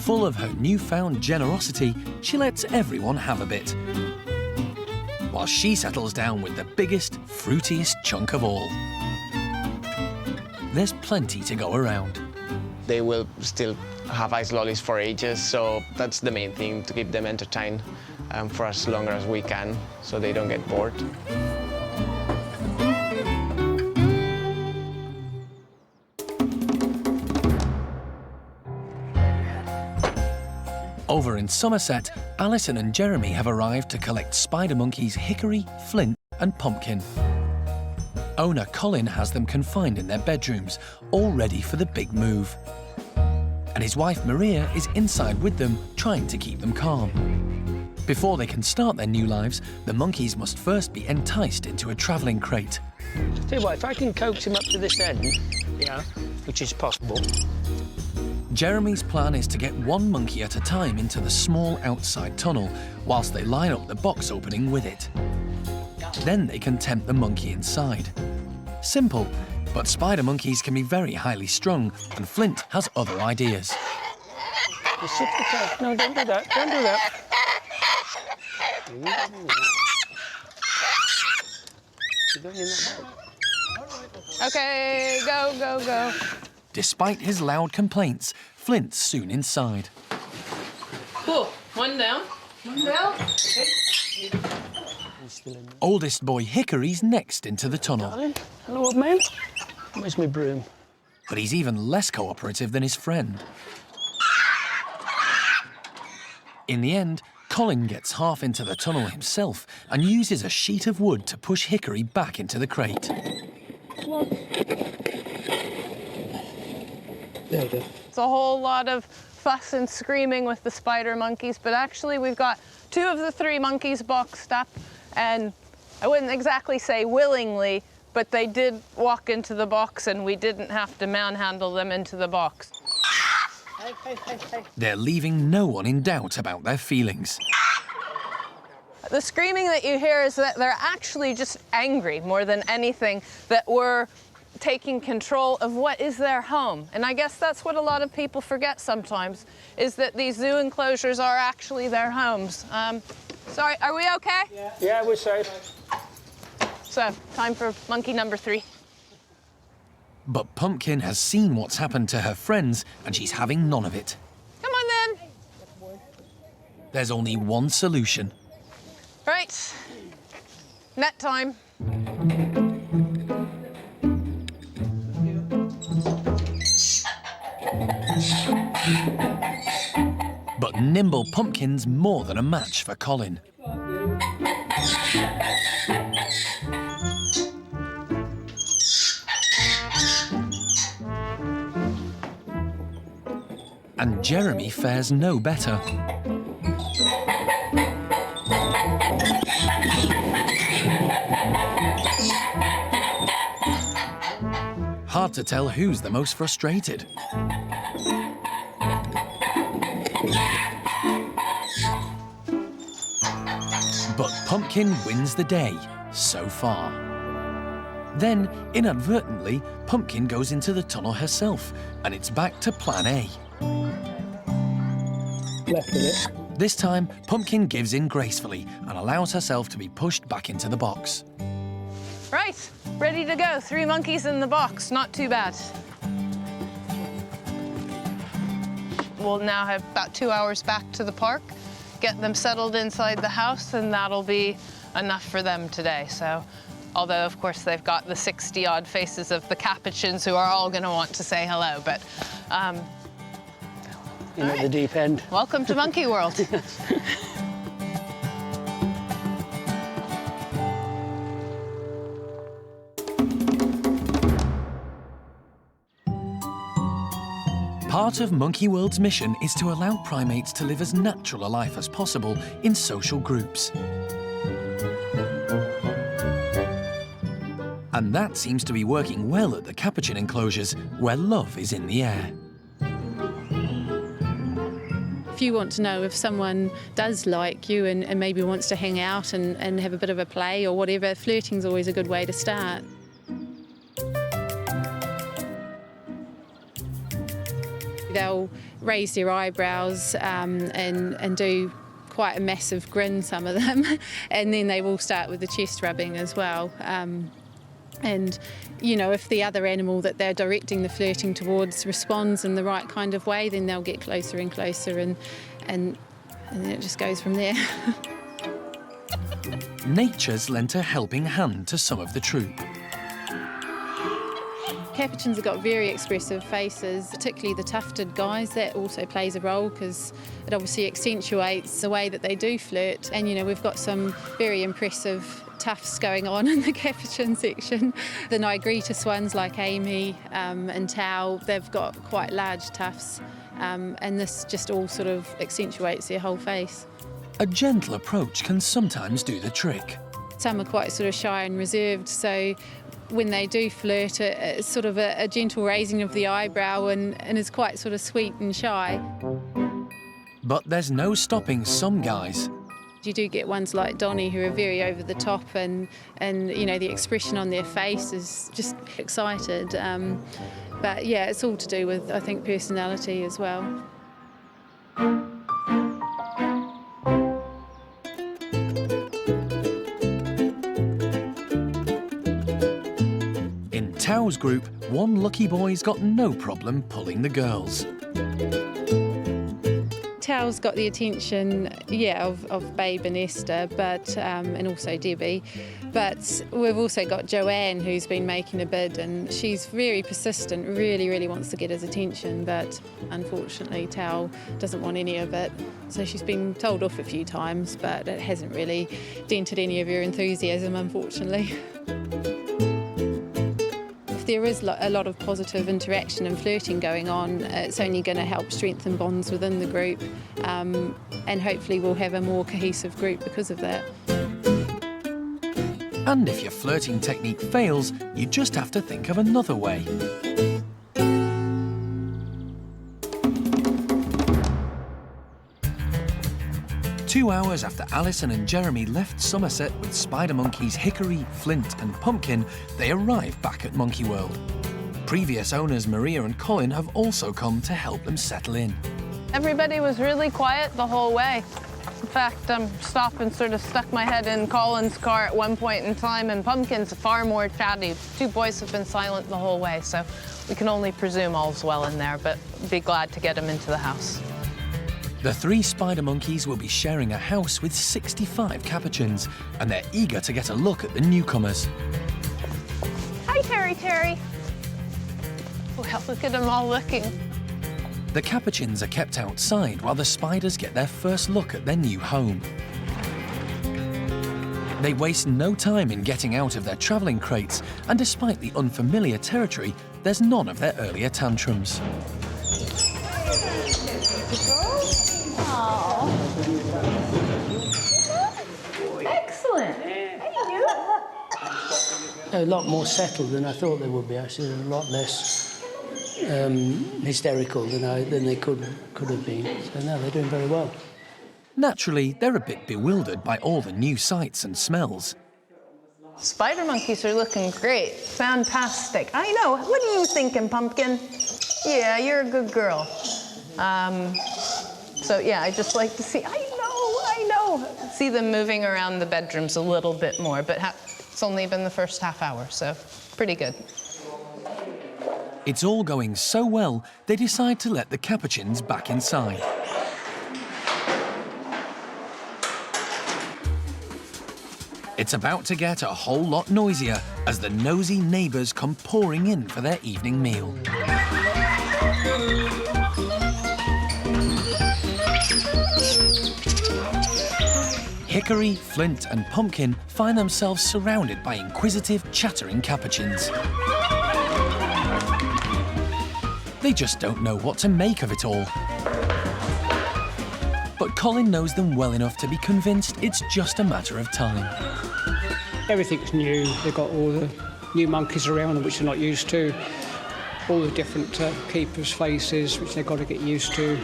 Full of her newfound generosity, she lets everyone have a bit, while she settles down with the biggest, fruitiest chunk of all. There's plenty to go around. They will still have ice lollies for ages, so that's the main thing, to keep them entertained for as long as we can, so they don't get bored. Over in Somerset, Alison and Jeremy have arrived to collect spider monkeys Hickory, Flint, and Pumpkin. Owner Colin has them confined in their bedrooms, all ready for the big move. And his wife Maria is inside with them, trying to keep them calm. Before they can start their new lives, the monkeys must first be enticed into a travelling crate. Tell you what, if I can coax him up to this end, yeah, which is possible. Jeremy's plan is to get one monkey at a time into the small outside tunnel, whilst they line up the box opening with it. Then they can tempt the monkey inside. Simple, but spider monkeys can be very highly strung, and Flint has other ideas. Just sit there. No, don't do that. Don't do that. You're going in that box. Okay, go, go, go. Despite his loud complaints, Flint's soon inside. Cool. One down. One down. Oldest boy Hickory's next into the tunnel. Hello, old man. Where's my broom? But he's even less cooperative than his friend. In the end, Colin gets half into the tunnel himself and uses a sheet of wood to push Hickory back into the crate. There you go. It's a whole lot of fuss and screaming with the spider monkeys, but actually we've got 2 of the 3 monkeys boxed up, and I wouldn't exactly say willingly, but they did walk into the box and we didn't have to manhandle them into the box. Hey, hey, hey, hey. They're leaving no one in doubt about their feelings. The screaming that you hear is that they're actually just angry more than anything, that we're taking control of what is their home. And I guess that's what a lot of people forget sometimes, is that these zoo enclosures are actually their homes. Sorry, are we okay? Yeah, we're safe. So, time for monkey number 3. But Pumpkin has seen what's happened to her friends and she's having none of it. Come on then. There's only one solution. Right, net time. But nimble Pumpkin's more than a match for Colin. And Jeremy fares no better. Hard to tell who's the most frustrated. But Pumpkin wins the day, so far. Then, inadvertently, Pumpkin goes into the tunnel herself, and it's back to plan A. Left with it. This time, Pumpkin gives in gracefully and allows herself to be pushed back into the box. Right, ready to go. 3 monkeys in the box, not too bad. We'll now have about 2 hours back to the park, get them settled inside the house, and that'll be enough for them today. So, although, of course, they've got the 60-odd faces of the Capuchins who are all going to want to say hello, but... in at the deep end. Welcome to Monkey World. Part of Monkey World's mission is to allow primates to live as natural a life as possible in social groups. And that seems to be working well at the Capuchin enclosures, where love is in the air. If you want to know if someone does like you and maybe wants to hang out and have a bit of a play or whatever, flirting's always a good way to start. They'll raise their eyebrows and do quite a massive grin, some of them, and then they will start with the chest rubbing as well. And, you know, if the other animal that they're directing the flirting towards responds in the right kind of way, then they'll get closer and closer, and then it just goes from there. Nature's lent a helping hand to some of the troop. Capuchins have got very expressive faces, particularly the tufted guys. That also plays a role because it obviously accentuates the way that they do flirt. And, you know, we've got some very impressive tufts going on in the Capuchin section. The Nigritas ones like Amy and Tao, they've got quite large tufts, and this just all sort of accentuates their whole face. A gentle approach can sometimes do the trick. Some are quite sort of shy and reserved, so when they do flirt, it's sort of a gentle raising of the eyebrow and is quite sort of sweet and shy. But there's no stopping some guys. You do get ones like Donnie who are very over the top and you know, the expression on their face is just excited. But yeah, it's all to do with, I think, personality as well. Tao's group, one lucky boy's got no problem pulling the girls. Tao's got the attention, of Babe and Esther, but and also Debbie. But we've also got Joanne, who's been making a bid, and she's very persistent, really, really wants to get his attention, but unfortunately Tao doesn't want any of it. So she's been told off a few times, but it hasn't really dented any of her enthusiasm, unfortunately. There is a lot of positive interaction and flirting going on. It's only going to help strengthen bonds within the group, and hopefully we'll have a more cohesive group because of that. And if your flirting technique fails, you just have to think of another way. Two hours after Alison and Jeremy left Somerset with spider monkeys Hickory, Flint and Pumpkin, they arrive back at Monkey World. Previous owners Maria and Colin have also come to help them settle in. Everybody was really quiet the whole way. In fact, stopped and sort of stuck my head in Colin's car at one point in time, and Pumpkin's far more chatty. Two boys have been silent the whole way, so we can only presume all's well in there, but be glad to get them into the house. The three spider monkeys will be sharing a house with 65 Capuchins, and they're eager to get a look at the newcomers. Hi, Terry. Well, look at them all looking. The Capuchins are kept outside while the spiders get their first look at their new home. They waste no time in getting out of their travelling crates, and despite the unfamiliar territory, there's none of their earlier tantrums. Excellent. A lot more settled than I thought they would be, actually. A lot less hysterical than they could have been. So no, they're doing very well. Naturally, they're a bit bewildered by all the new sights and smells. Spider monkeys are looking great. Fantastic. I know. What are you thinking, Pumpkin? Yeah, you're a good girl. So yeah, I just like to see, I know. See them moving around the bedrooms a little bit more, but it's only been the first half hour, so pretty good. It's all going so well, they decide to let the Capuchins back inside. It's about to get a whole lot noisier as the nosy neighbours come pouring in for their evening meal. Hickory, Flint and Pumpkin find themselves surrounded by inquisitive, chattering Capuchins. They just don't know what to make of it all. But Colin knows them well enough to be convinced it's just a matter of time. Everything's new. They've got all the new monkeys around them, which they're not used to. All the different keepers' faces, which they've got to get used to.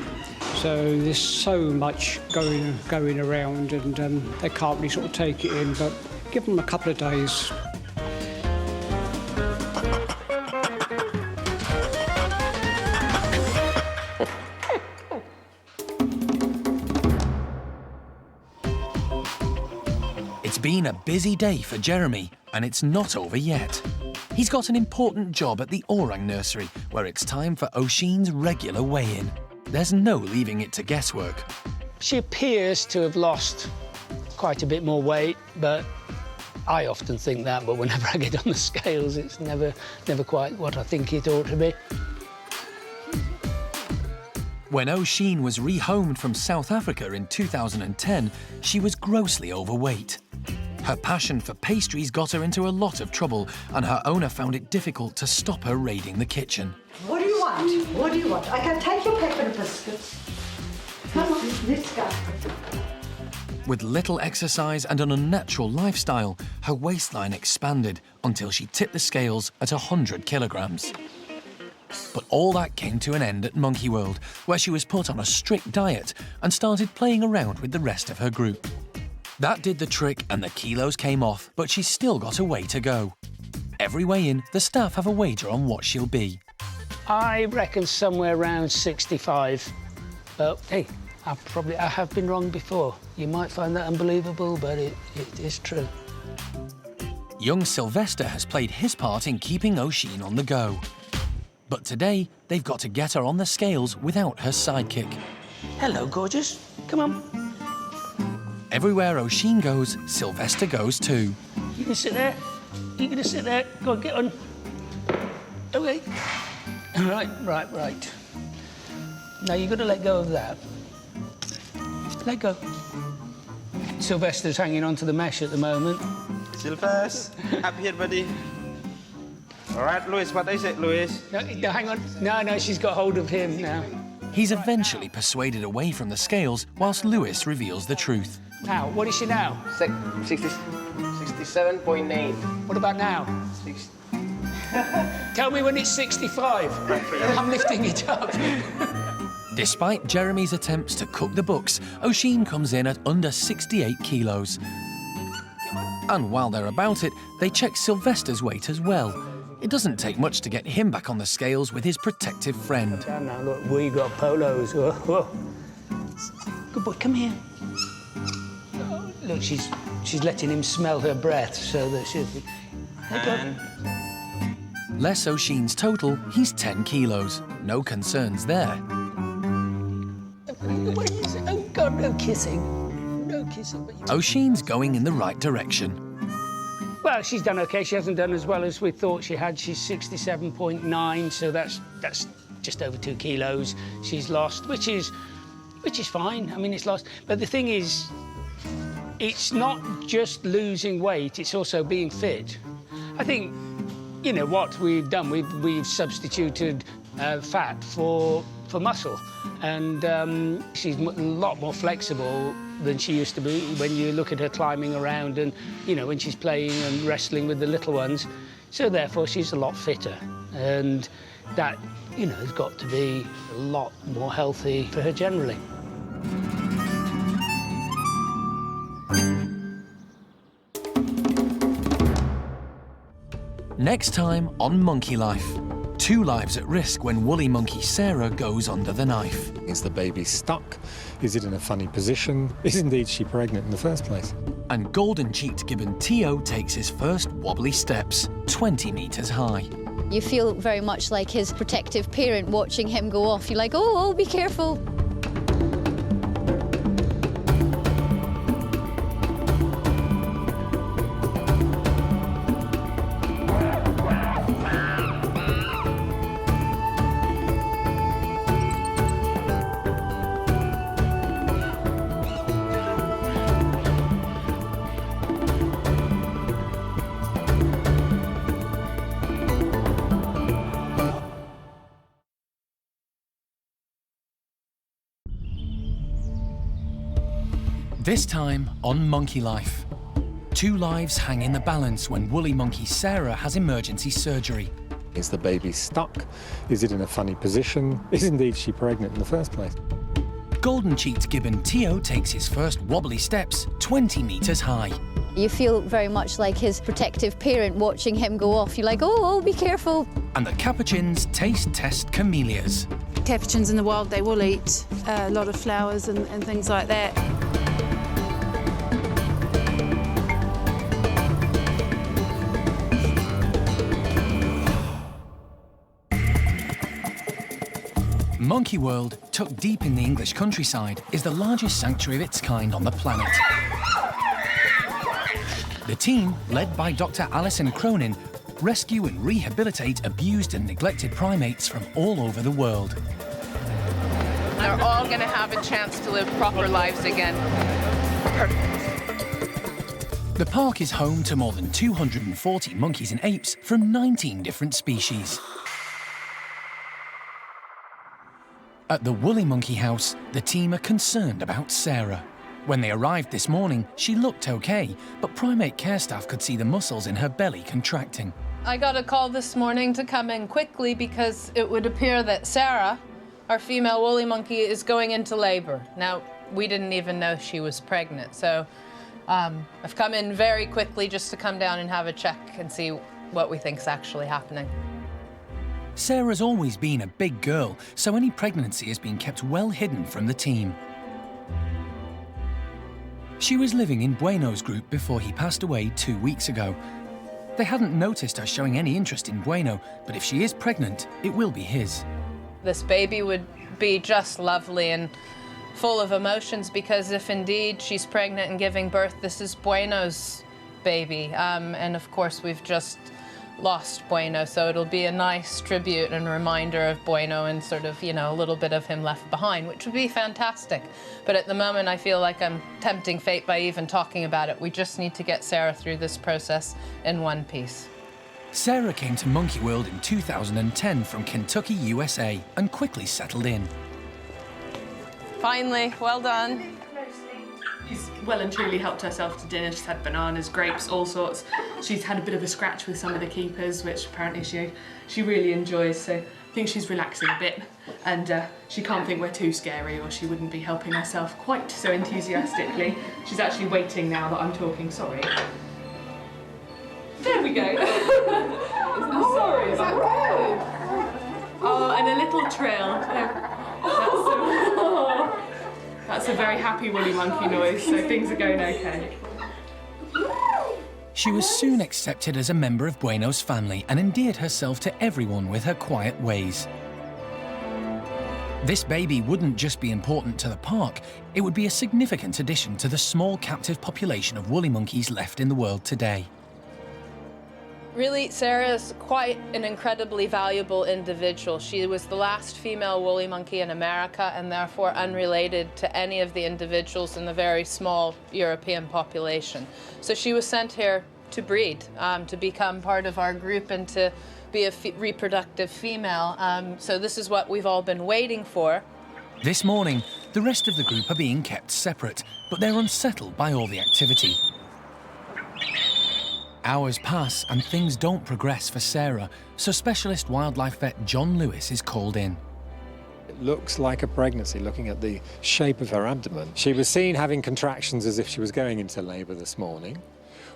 So there's so much going around, and they can't really sort of take it in, but give them a couple of days. It's been a busy day for Jeremy, and it's not over yet. He's got an important job at the Orang nursery, where it's time for Oisin's regular weigh-in. There's no leaving it to guesswork. She appears to have lost quite a bit more weight, but I often think that, but whenever I get on the scales, it's never quite what I think it ought to be. When Oisin was rehomed from South Africa in 2010, she was grossly overweight. Her passion for pastries got her into a lot of trouble, and her owner found it difficult to stop her raiding the kitchen. What do you want? What do you want? I can take your pepper biscuits. Come on, let's go. With little exercise and an unnatural lifestyle, her waistline expanded until she tipped the scales at 100 kilograms. But all that came to an end at Monkey World, where she was put on a strict diet and started playing around with the rest of her group. That did the trick and the kilos came off, but she's still got a way to go. Every weigh-in, the staff have a wager on what she'll be. I reckon somewhere around 65. But hey, I have been wrong before. You might find that unbelievable, but it is true. Young Sylvester has played his part in keeping Oisin on the go. But today, they've got to get her on the scales without her sidekick. Hello, gorgeous. Come on. Everywhere Oisin goes, Sylvester goes too. You can sit there. You can just sit there. Go on, get on. OK. Right. Now, you've got to let go of that. Let go. Sylvester's hanging onto the mesh at the moment. Sylvester, up here, buddy. All right, Louis, what is it, Louis? No, hang on. No, she's got hold of him now. He's eventually persuaded away from the scales whilst Louis reveals the truth. Now, what is she now? 67.8. What about now? 60. Tell me when it's 65. I'm lifting it up. Despite Jeremy's attempts to cook the books, Oisin comes in at under 68 kilos. And while they're about it, they check Sylvester's weight as well. It doesn't take much to get him back on the scales with his protective friend. Now, look, we got polos. Whoa. Good boy, come here. Oh, look, she's letting him smell her breath so that she'll be... Less Oisin's total, he's 10 kilos. No concerns there. What is it? Oh, God, no kissing. No kissing. Oisin's going in the right direction. Well, she's done OK. She hasn't done as well as we thought she had. She's 67.9, so that's just over 2 kilos she's lost, which is fine. I mean, it's lost. But the thing is, it's not just losing weight, it's also being fit. I think, you know, what we've done, we've substituted fat for muscle. And she's a lot more flexible than she used to be when you look at her climbing around and, you know, when she's playing and wrestling with the little ones. So therefore, she's a lot fitter. And that, you know, has got to be a lot more healthy for her generally. Next time on Monkey Life. 2 lives at risk when woolly monkey Sarah goes under the knife. Is the baby stuck? Is it in a funny position? Is indeed she pregnant in the first place? And golden-cheeked gibbon Tio takes his first wobbly steps, 20 metres high. You feel very much like his protective parent watching him go off. You're like, oh, be careful. This time on Monkey Life. 2 lives hang in the balance when woolly monkey Sarah has emergency surgery. Is the baby stuck? Is it in a funny position? Is indeed she pregnant in the first place? Golden-cheeked gibbon Tio takes his first wobbly steps, 20 metres high. You feel very much like his protective parent watching him go off. You're like, oh, be careful. And the Capuchins taste test camellias. Capuchins in the wild, they will eat a lot of flowers and things like that. Monkey World, tucked deep in the English countryside, is the largest sanctuary of its kind on the planet. The team, led by Dr. Alison Cronin, rescue and rehabilitate abused and neglected primates from all over the world. They're all going to have a chance to live proper lives again. Perfect. The park is home to more than 240 monkeys and apes from 19 different species. At the Woolly Monkey House, the team are concerned about Sarah. When they arrived this morning, she looked okay, but primate care staff could see the muscles in her belly contracting. I got a call this morning to come in quickly because it would appear that Sarah, our female woolly monkey, is going into labor. Now, we didn't even know she was pregnant, so I've come in very quickly just to come down and have a check and see what we think's actually happening. Sarah's always been a big girl, so any pregnancy has been kept well hidden from the team. She was living in Bueno's group before he passed away 2 weeks ago. They hadn't noticed her showing any interest in Bueno, but if she is pregnant, it will be his. This baby would be just lovely and full of emotions, because if indeed she's pregnant and giving birth, this is Bueno's baby. And of course, we've just lost Bueno, so it'll be a nice tribute and reminder of Bueno and sort of, you know, a little bit of him left behind, which would be fantastic. But at the moment, I feel like I'm tempting fate by even talking about it. We just need to get Sarah through this process in one piece. Sarah came to Monkey World in 2010 from Kentucky, USA, and quickly settled in. Finally, well done. She's well and truly helped herself to dinner. She's had bananas, grapes, all sorts. She's had a bit of a scratch with some of the keepers, which apparently she really enjoys, so I think she's relaxing a bit. And she can't think we're too scary, or she wouldn't be helping herself quite so enthusiastically. She's actually waiting now that I'm talking, sorry. There we go. Sorry about that. Oh, and a little trail. That's a very happy woolly monkey noise, so things are going okay. She was soon accepted as a member of Bueno's family and endeared herself to everyone with her quiet ways. This baby wouldn't just be important to the park, it would be a significant addition to the small captive population of woolly monkeys left in the world today. Really, Sarah's quite an incredibly valuable individual. She was the last female woolly monkey in America, and therefore unrelated to any of the individuals in the very small European population. So she was sent here to breed, to become part of our group and to be a reproductive female. So this is what we've all been waiting for. This morning, the rest of the group are being kept separate, but they're unsettled by all the activity. Hours pass and things don't progress for Sarah, so specialist wildlife vet John Lewis is called in. It looks like a pregnancy, looking at the shape of her abdomen. She was seen having contractions as if she was going into labour this morning,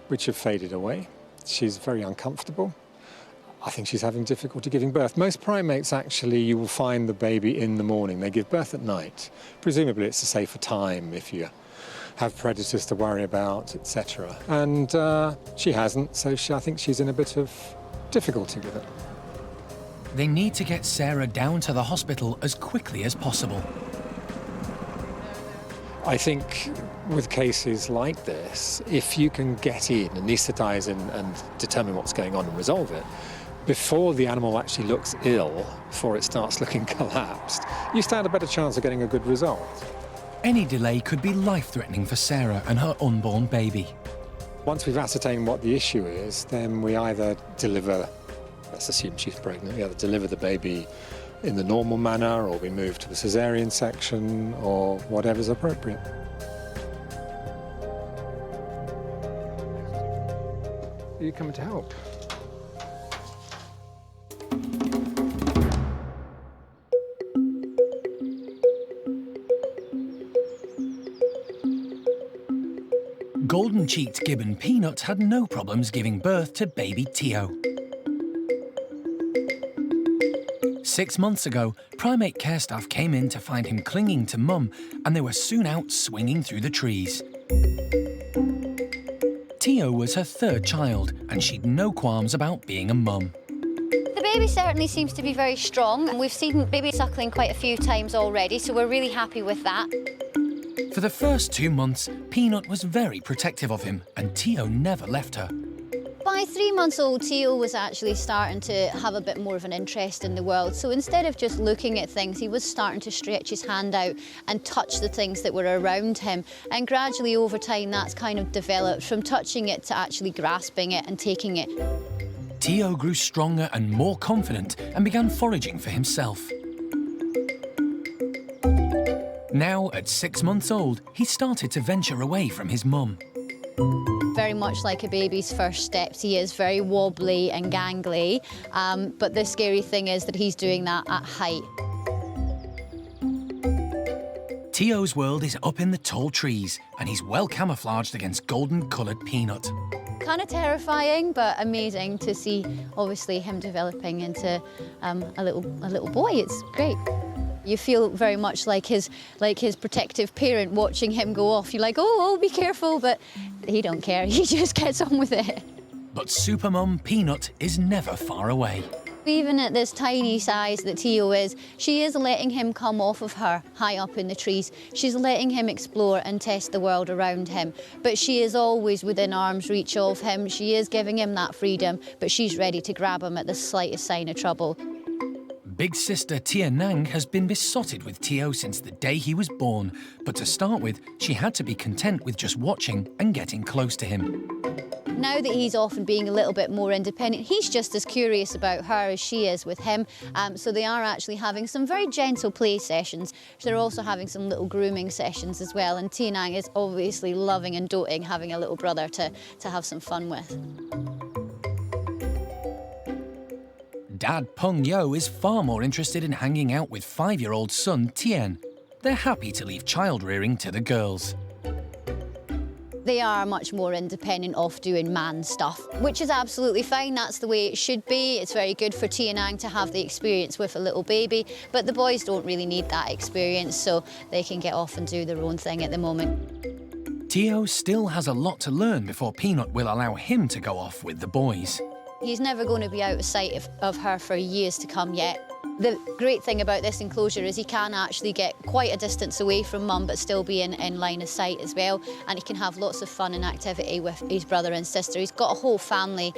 which have faded away. She's very uncomfortable. I think she's having difficulty giving birth. Most primates, actually, you will find the baby in the morning. They give birth at night. Presumably it's a safer time if you have predators to worry about, etc. And she hasn't, so I think she's in a bit of difficulty with it. They need to get Sarah down to the hospital as quickly as possible. I think with cases like this, if you can get in, anaesthetise and determine what's going on and resolve it, before the animal actually looks ill, before it starts looking collapsed, you stand a better chance of getting a good result. Any delay could be life-threatening for Sarah and her unborn baby. Once we've ascertained what the issue is, then we either deliver, let's assume she's pregnant, we either deliver the baby in the normal manner, or we move to the caesarean section, or whatever's appropriate. Are you coming to help? Golden-cheeked gibbon Peanut had no problems giving birth to baby Tio. 6 months ago, primate care staff came in to find him clinging to Mum, and they were soon out swinging through the trees. Tio was her third child, and she'd no qualms about being a mum. The baby certainly seems to be very strong. We've seen baby suckling quite a few times already, so we're really happy with that. For the first 2 months, Peanut was very protective of him, and Tio never left her. By 3 months old, Tio was actually starting to have a bit more of an interest in the world. So instead of just looking at things, he was starting to stretch his hand out and touch the things that were around him. And gradually over time, that's kind of developed from touching it to actually grasping it and taking it. Tio grew stronger and more confident and began foraging for himself. Now, at 6 months old, he started to venture away from his mum. Very much like a baby's first steps, he is very wobbly and gangly, but the scary thing is that he's doing that at height. Tio's world is up in the tall trees, and he's well camouflaged against golden-coloured Peanut. Kind of terrifying, but amazing to see, obviously, him developing into a little boy. It's great. You feel very much like his protective parent watching him go off. You're like, oh, be careful, but he don't care. He just gets on with it. But Supermum Peanut is never far away. Even at this tiny size that Tio is, she is letting him come off of her high up in the trees. She's letting him explore and test the world around him. But she is always within arm's reach of him. She is giving him that freedom, but she's ready to grab him at the slightest sign of trouble. Big sister Hsiao-Nang has been besotted with Tio since the day he was born. But to start with, she had to be content with just watching and getting close to him. Now that he's off and being a little bit more independent, he's just as curious about her as she is with him. So they are actually having some very gentle play sessions. They're also having some little grooming sessions as well. And Hsiao-Nang is obviously loving and doting having a little brother to have some fun with. Dad Peng Yo is far more interested in hanging out with 5-year-old son Tien. They're happy to leave child rearing to the girls. They are much more independent, off doing man stuff, which is absolutely fine. That's the way it should be. It's very good for Hsiao-Nang to have the experience with a little baby, but the boys don't really need that experience, so they can get off and do their own thing at the moment. Tio still has a lot to learn before Peanut will allow him to go off with the boys. He's never going to be out of sight of her for years to come yet. The great thing about this enclosure is he can actually get quite a distance away from Mum but still be in line of sight as well, and he can have lots of fun and activity with his brother and sister. He's got a whole family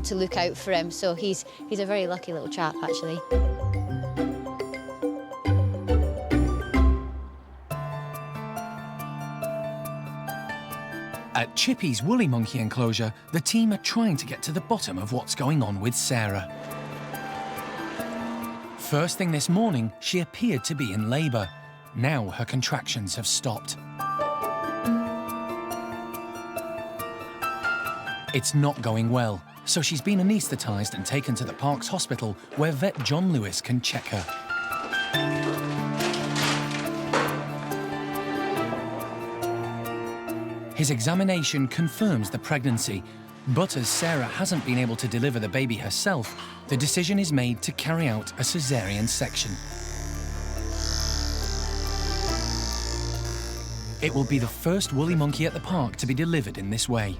to look out for him, so he's a very lucky little chap, actually. At Chippy's woolly monkey enclosure, the team are trying to get to the bottom of what's going on with Sarah. First thing this morning, she appeared to be in labour. Now her contractions have stopped. It's not going well, so she's been anaesthetised and taken to the park's hospital where vet John Lewis can check her. His examination confirms the pregnancy, but as Sarah hasn't been able to deliver the baby herself, the decision is made to carry out a caesarean section. It will be the first woolly monkey at the park to be delivered in this way.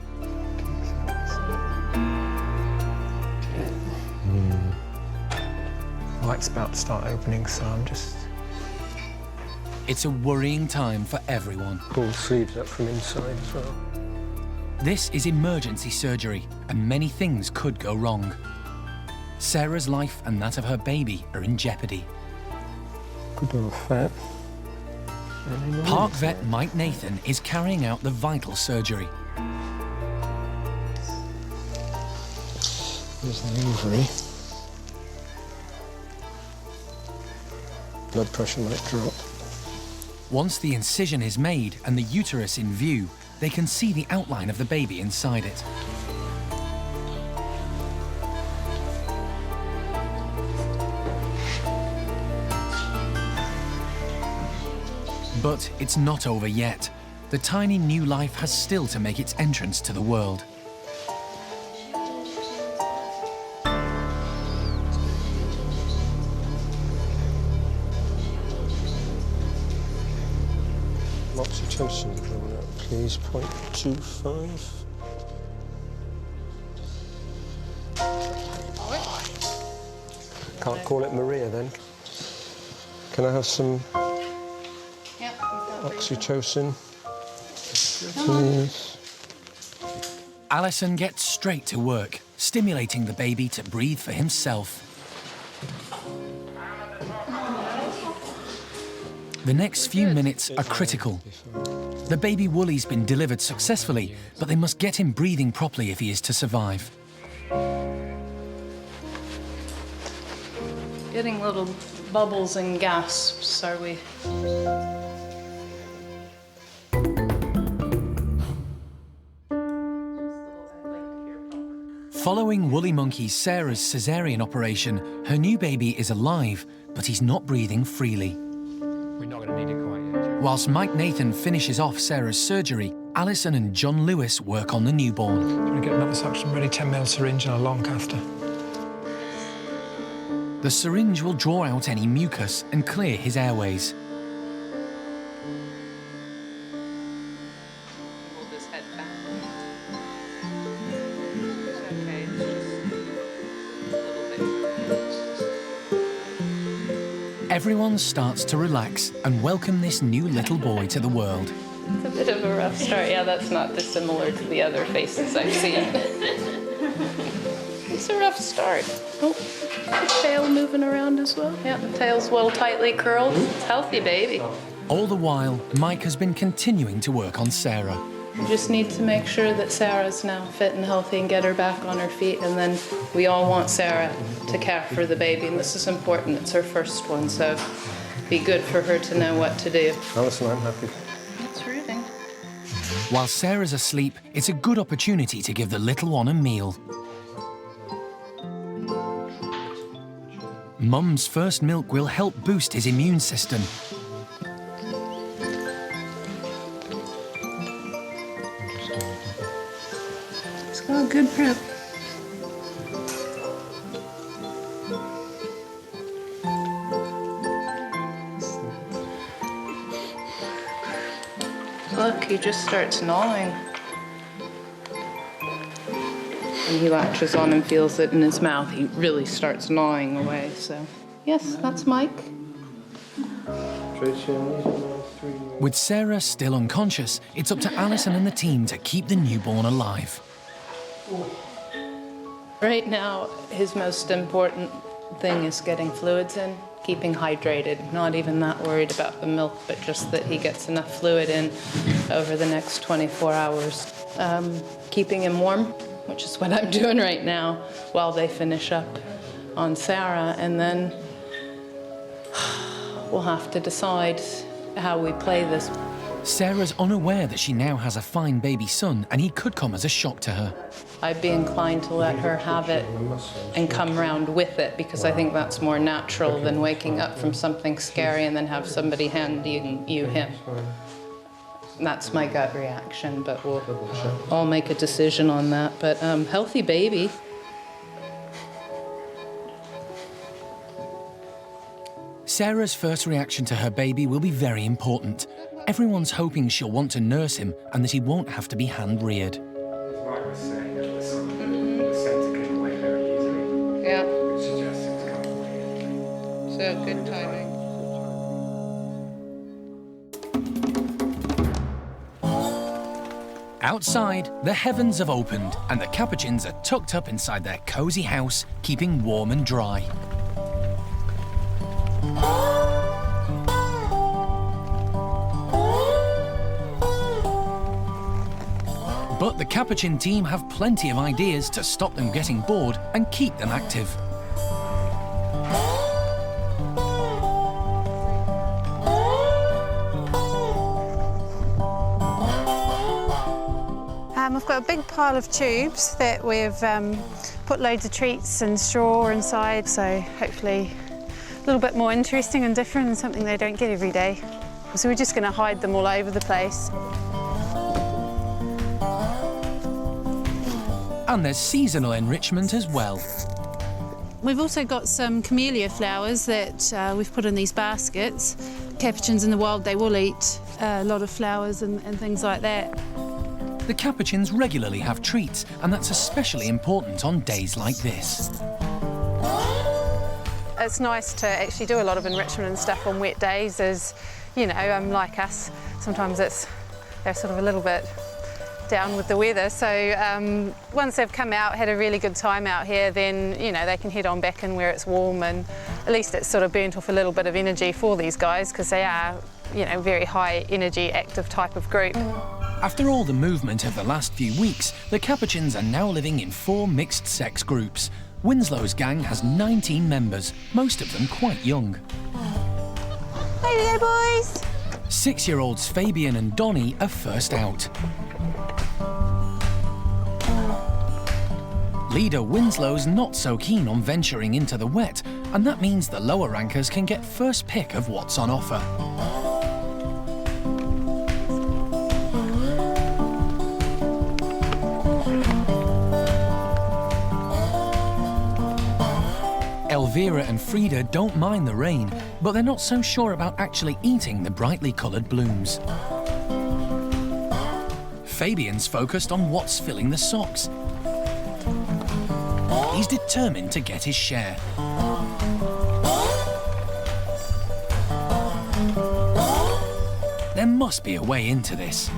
Light's about to start opening, so I'm just... It's a worrying time for everyone. Pull the sleeves up from inside as well. This is emergency surgery, and many things could go wrong. Sarah's life and that of her baby are in jeopardy. Good little fat. Park vet Mike Nathan is carrying out the vital surgery. There's the ovary. Blood pressure might drop. Once the incision is made and the uterus in view, they can see the outline of the baby inside it. But it's not over yet. The tiny new life has still to make its entrance to the world. Oxytocin drawn out, please, 0.25. Can't call it Maria then. Can I have some oxytocin, please? Alison gets straight to work, stimulating the baby to breathe for himself. The next few minutes are critical. The baby woolly's been delivered successfully, but they must get him breathing properly if he is to survive. Getting little bubbles and gasps, are we? Following woolly monkey Sarah's caesarean operation, her new baby is alive, but he's not breathing freely. We're not going to need it quite yet. Whilst Mike Nathan finishes off Sarah's surgery, Alison and John Lewis work on the newborn. I'm going to get another suction ready, 10mm syringe and a long catheter. The syringe will draw out any mucus and clear his airways. Everyone starts to relax and welcome this new little boy to the world. It's a bit of a rough start. Yeah, that's not dissimilar to the other faces I've seen. It's a rough start. Oh, the tail moving around as well. Yeah, the tail's well tightly curled. It's healthy, baby. All the while, Mike has been continuing to work on Sarah. We just need to make sure that Sarah's now fit and healthy and get her back on her feet, and then we all want Sarah to care for the baby, and this is important. It's her first one, so it'd be good for her to know what to do. Alison, I'm happy. It's rooting. While Sarah's asleep, it's a good opportunity to give the little one a meal. Mum's first milk will help boost his immune system. It's got a good prep. Look, he just starts gnawing. When he latches on and feels it in his mouth, he really starts gnawing away, so. Yes, that's Mike. With Sarah still unconscious, it's up to Alison and the team to keep the newborn alive. Right now, his most important thing is getting fluids in, keeping hydrated. Not even that worried about the milk, but just that he gets enough fluid in over the next 24 hours. Keeping him warm, which is what I'm doing right now while they finish up on Sarah, and then we'll have to decide how we play this. Sarah's unaware that she now has a fine baby son, and he could come as a shock to her. I'd be inclined to let her have it and come round with it, because I think that's more natural than waking up from something scary and then have somebody handing you him. That's my gut reaction, but we'll all make a decision on that. But healthy baby. Sarah's first reaction to her baby will be very important. Everyone's hoping she'll want to nurse him and that he won't have to be hand-reared. Yeah. So good timing. Outside, the heavens have opened and the Capuchins are tucked up inside their cosy house, keeping warm and dry. But the Capuchin team have plenty of ideas to stop them getting bored and keep them active. We've got a big pile of tubes that we've put loads of treats and straw inside, so hopefully a little bit more interesting and different and something they don't get every day. So we're just going to hide them all over the place. And there's seasonal enrichment as well. We've also got some camellia flowers that we've put in these baskets. Capuchins in the wild, they will eat a lot of flowers and things like that. The Capuchins regularly have treats, and that's especially important on days like this. It's nice to actually do a lot of enrichment and stuff on wet days, as you know, like us, sometimes they're sort of a little bit down with the weather. So once they've come out, had a really good time out here, then you know they can head on back in where it's warm, and at least it's sort of burnt off a little bit of energy for these guys, because they are, you know, very high energy active type of group. After all the movement of the last few weeks, the Capuchins are now living in 4 mixed-sex groups. Winslow's gang has 19 members, most of them quite young. There we go, boys! 6-year-olds Fabian and Donnie are first out. Leader Winslow's not so keen on venturing into the wet, and that means the lower rankers can get first pick of what's on offer. Elvira and Frida don't mind the rain, but they're not so sure about actually eating the brightly coloured blooms. Fabian's focused on what's filling the socks. He's determined to get his share. must be a way into this.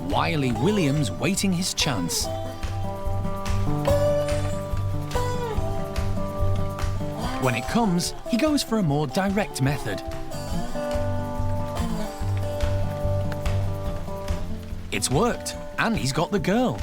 Wily William's waiting his chance. When it comes, he goes for a more direct method. It's worked, and he's got the girl.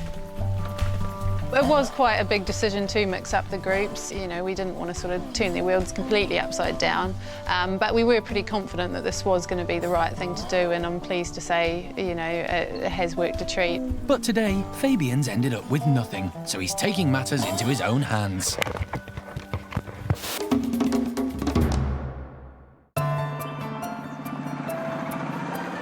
It was quite a big decision to mix up the groups. You know, we didn't want to sort of turn their worlds completely upside down, but we were pretty confident that this was going to be the right thing to do, and I'm pleased to say, you know, it has worked a treat. But today, Fabian's ended up with nothing, so he's taking matters into his own hands.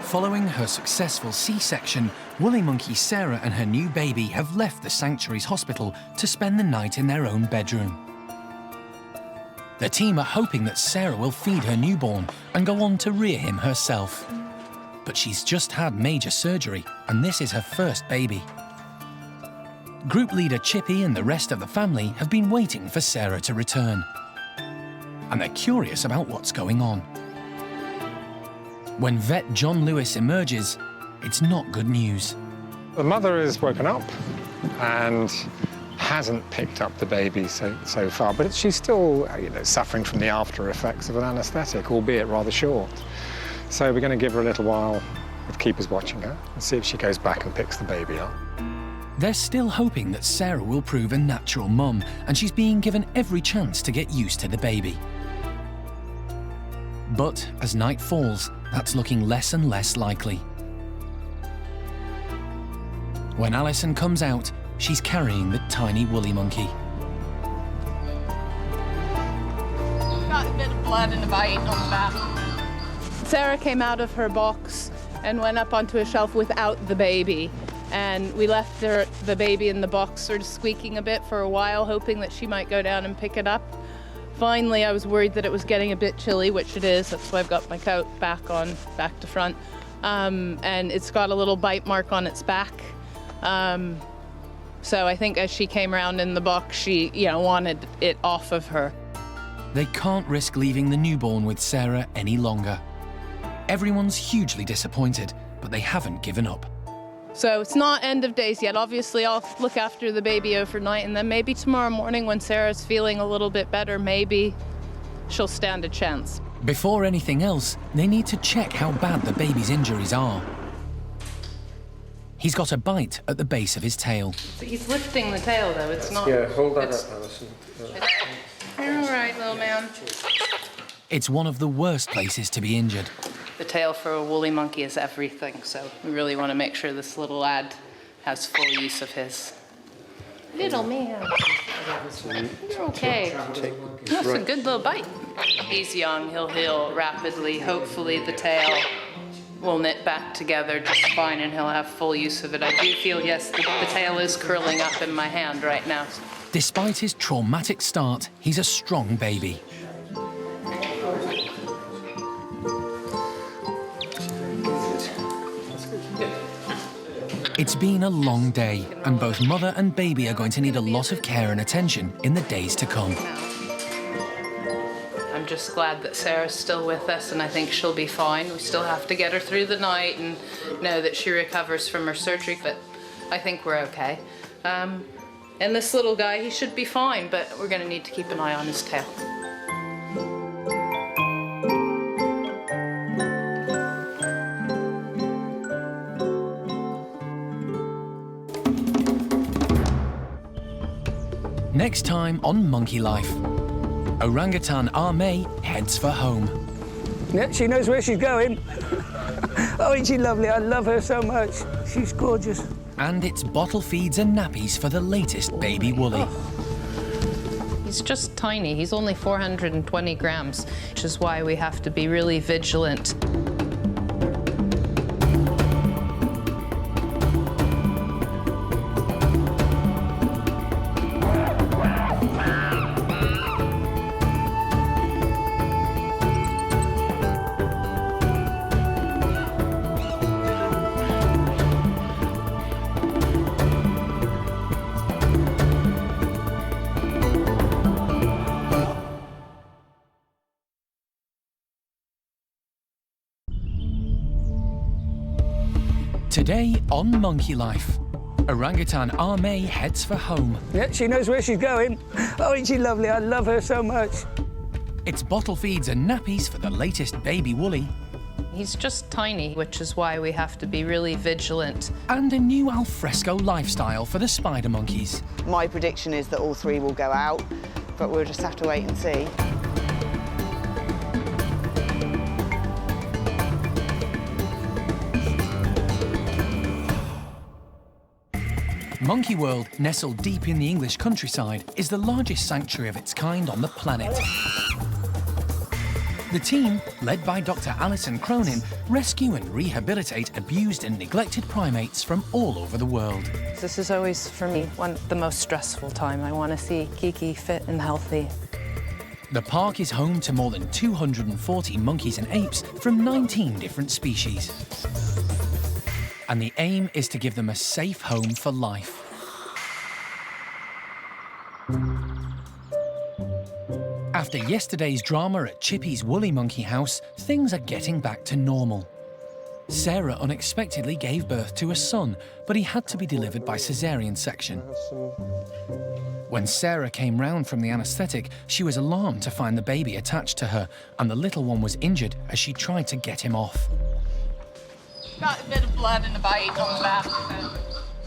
Following her successful C-section, woolly monkey Sarah and her new baby have left the sanctuary's hospital to spend the night in their own bedroom. The team are hoping that Sarah will feed her newborn and go on to rear him herself. But she's just had major surgery, and this is her first baby. Group leader Chippy and the rest of the family have been waiting for Sarah to return. And they're curious about what's going on. When vet John Lewis emerges, it's not good news. The mother is woken up and hasn't picked up the baby so far, but she's still, suffering from the after effects of an anaesthetic, albeit rather short. So we're going to give her a little while with keepers watching her and see if she goes back and picks the baby up. They're still hoping that Sarah will prove a natural mum, and she's being given every chance to get used to the baby. But as night falls, that's looking less and less likely. When Alison comes out, she's carrying the tiny woolly monkey. Got a bit of blood and a bite on the back. Sarah came out of her box and went up onto a shelf without the baby. And we left the baby in the box sort of squeaking a bit for a while, hoping that she might go down and pick it up. Finally, I was worried that it was getting a bit chilly, which it is. That's why I've got my coat back to front. And it's got a little bite mark on its back. So I think as she came around in the box, she, wanted it off of her. They can't risk leaving the newborn with Sarah any longer. Everyone's hugely disappointed, but they haven't given up. So it's not end of days yet. Obviously, I'll look after the baby overnight, and then maybe tomorrow morning when Sarah's feeling a little bit better, maybe she'll stand a chance. Before anything else, they need to check how bad the baby's injuries are. He's got a bite at the base of his tail. But he's lifting the tail, though. It's not... Yeah, hold that up, Alison. You're all right, little man. It's one of the worst places to be injured. The tail for a woolly monkey is everything, so we really want to make sure this little lad has full use of his. Little man. You're okay. That's a good little bite. He's young, he'll heal rapidly. Hopefully the tail will knit back together just fine and he'll have full use of it. I do feel, yes, the tail is curling up in my hand right now. Despite his traumatic start, he's a strong baby. It's been a long day, and both mother and baby are going to need a lot of care and attention in the days to come. I'm just glad that Sarah's still with us, and I think she'll be fine. We still have to get her through the night and know that she recovers from her surgery, but I think we're okay. And this little guy, he should be fine, but we're going to need to keep an eye on his tail. Next time on Monkey Life, Orang-utan May heads for home. Yeah, she knows where she's going. Oh, isn't she lovely? I love her so much. She's gorgeous. And it's bottle feeds and nappies for the latest baby woolly. He's just tiny. He's only 420 grams, which is why we have to be really vigilant. Today on Monkey Life, orangutan Arme heads for home. Yeah, she knows where she's going. Oh, isn't she lovely? I love her so much. It's bottle feeds and nappies for the latest baby woolly. He's just tiny, which is why we have to be really vigilant. And a new alfresco lifestyle for the spider monkeys. My prediction is that all three will go out, but we'll just have to wait and see. Monkey World, nestled deep in the English countryside, is the largest sanctuary of its kind on the planet. The team, led by Dr. Alison Cronin, rescue and rehabilitate abused and neglected primates from all over the world. This is always, for me, the most stressful time. I want to see Kiki fit and healthy. The park is home to more than 240 monkeys and apes from 19 different species. And the aim is to give them a safe home for life. After yesterday's drama at Chippy's Woolly Monkey House, things are getting back to normal. Sarah unexpectedly gave birth to a son, but he had to be delivered by caesarean section. When Sarah came round from the anaesthetic, she was alarmed to find the baby attached to her, and the little one was injured as she tried to get him off. Got a bit of blood and a bite on the back.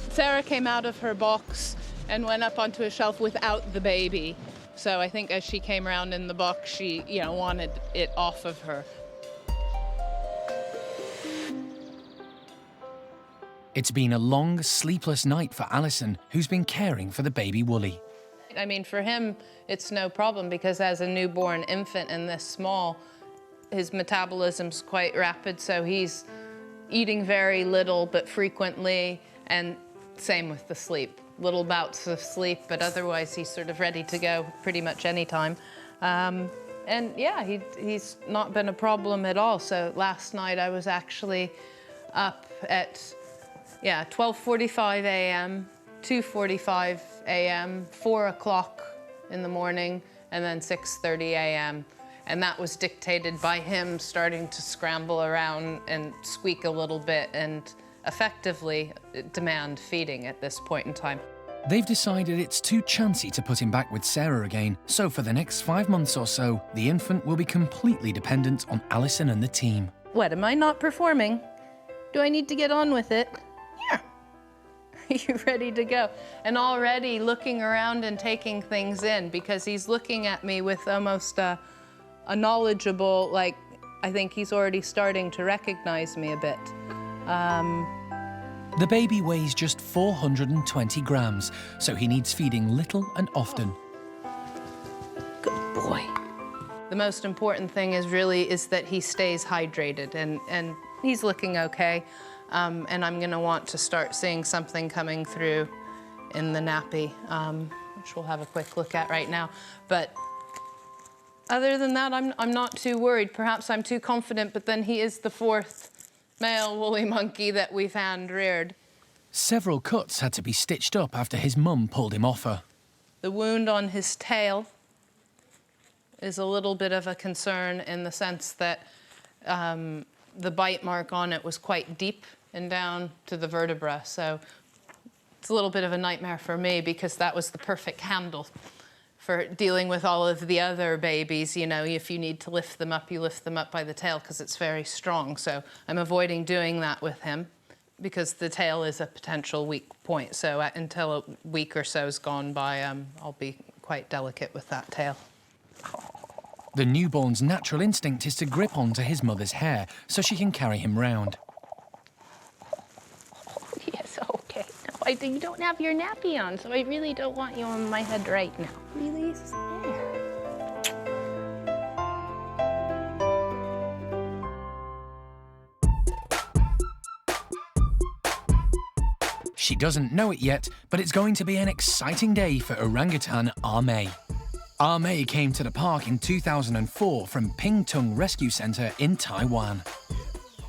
Sarah came out of her box and went up onto a shelf without the baby. So I think as she came around in the box, she, wanted it off of her. It's been a long, sleepless night for Alison, who's been caring for the baby Woolly. I mean, for him, it's no problem because as a newborn infant and this small, his metabolism's quite rapid, so he's eating very little but frequently, and same with the sleep. Little bouts of sleep, but otherwise he's sort of ready to go pretty much any time. And yeah, he's not been a problem at all. So last night I was actually up at 12:45 a.m., 2:45 a.m., 4 o'clock in the morning, and then 6:30 a.m. And that was dictated by him starting to scramble around and squeak a little bit and effectively demand feeding at this point in time. They've decided it's too chancy to put him back with Sarah again, so for the next 5 months or so, the infant will be completely dependent on Alison and the team. What, am I not performing? Do I need to get on with it? Yeah. You ready to go? And already looking around and taking things in because he's looking at me with almost a knowledgeable, like, I think he's already starting to recognize me a bit. The baby weighs just 420 grams, so he needs feeding little and often. Good boy. The most important thing is that he stays hydrated, and he's looking okay. And I'm gonna want to start seeing something coming through in the nappy, which we'll have a quick look at right now. But other than that, I'm not too worried. Perhaps I'm too confident, but then he is the fourth male woolly monkey that we've hand-reared. Several cuts had to be stitched up after his mum pulled him off her. The wound on his tail is a little bit of a concern in the sense that the bite mark on it was quite deep and down to the vertebra. So it's a little bit of a nightmare for me because that was the perfect handle for dealing with all of the other babies. If you need to lift them up, you lift them up by the tail because it's very strong. So I'm avoiding doing that with him because the tail is a potential weak point. So until a week or so has gone by, I'll be quite delicate with that tail. The newborn's natural instinct is to grip onto his mother's hair so she can carry him round. Yes, okay. No, you don't have your nappy on, so I really don't want you on my head right now. Release there. She doesn't know it yet, but it's going to be an exciting day for orangutan Arme. Arme came to the park in 2004 from Pingtung Rescue Center in Taiwan.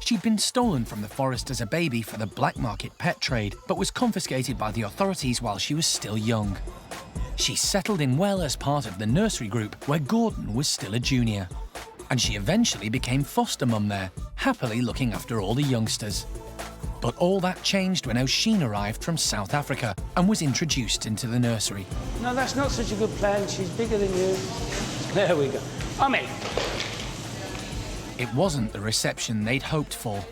She'd been stolen from the forest as a baby for the black market pet trade, but was confiscated by the authorities while she was still young. She settled in well as part of the nursery group where Gordon was still a junior. And she eventually became foster mum there, happily looking after all the youngsters. But all that changed when Oisin arrived from South Africa and was introduced into the nursery. No, that's not such a good plan. She's bigger than you. There we go. Ame. It wasn't the reception they'd hoped for.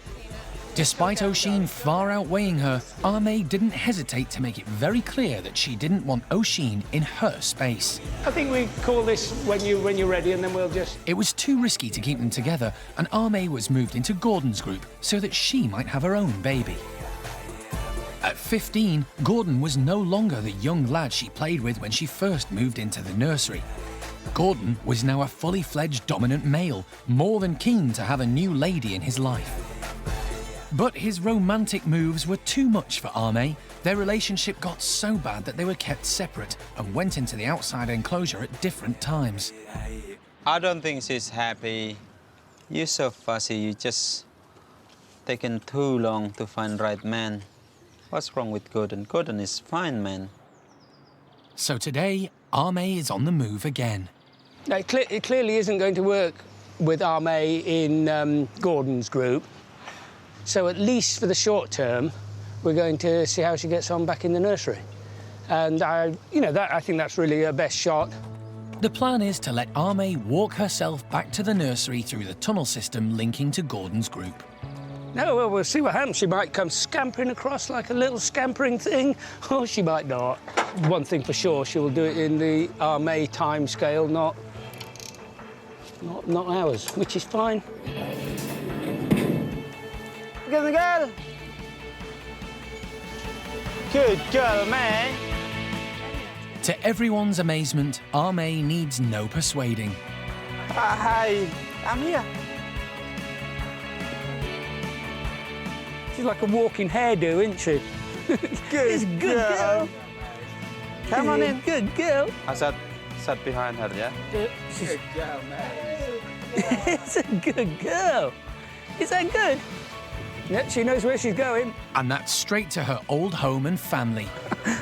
Despite Oisin far outweighing her, Ame didn't hesitate to make it very clear that she didn't want Oisin in her space. I think we call this when you're ready, and then we'll just... It was too risky to keep them together, and Ame was moved into Gordon's group so that she might have her own baby. At 15, Gordon was no longer the young lad she played with when she first moved into the nursery. Gordon was now a fully fledged dominant male, more than keen to have a new lady in his life. But his romantic moves were too much for Ame. Their relationship got so bad that they were kept separate and went into the outside enclosure at different times. I don't think she's happy. You're so fussy, you just taken too long to find right man. What's wrong with Gordon? Gordon is fine, man. So today, Ame is on the move again. No, it clearly isn't going to work with Ame in Gordon's group. So at least for the short term, we're going to see how she gets on back in the nursery. And I think that's really her best shot. The plan is to let Ame walk herself back to the nursery through the tunnel system linking to Gordon's group. No, well, we'll see what happens. She might come scampering across like a little scampering thing, or she might not. One thing for sure, she will do it in the Ame time scale, not ours, which is fine. Good girl. Good girl, man. To everyone's amazement, Ame needs no persuading. Hi, I'm here. She's like a walking hairdo, isn't she? Good, good girl. Come on in. Good girl. I sat behind her, yeah? Good girl, man. It's a good girl. Is that good? Yep, she knows where she's going. And that's straight to her old home and family.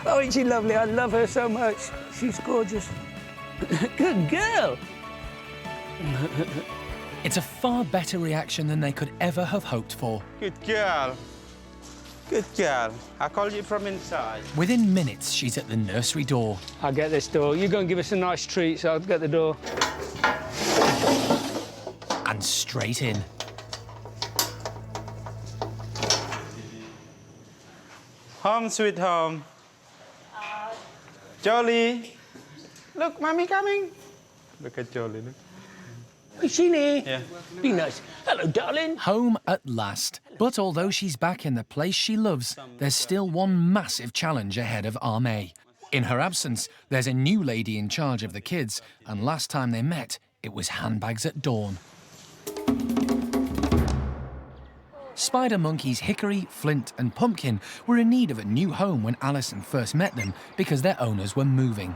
Oh, isn't she lovely? I love her so much. She's gorgeous. Good girl. It's a far better reaction than they could ever have hoped for. Good girl. Good girl. I called you from inside. Within minutes, she's at the nursery door. I'll get this door. You go and give us a nice treat, so I'll get the door. And straight in. Home sweet home. Jolly. Look, mommy coming. Look at Jolly, look. Oisin. Yeah. Be nice. Hello, darling. Home at last. But although she's back in the place she loves, there's still one massive challenge ahead of Ame. In her absence, there's a new lady in charge of the kids, and last time they met, it was handbags at dawn. Spider monkeys Hickory, Flint and Pumpkin were in need of a new home when Alison first met them because their owners were moving.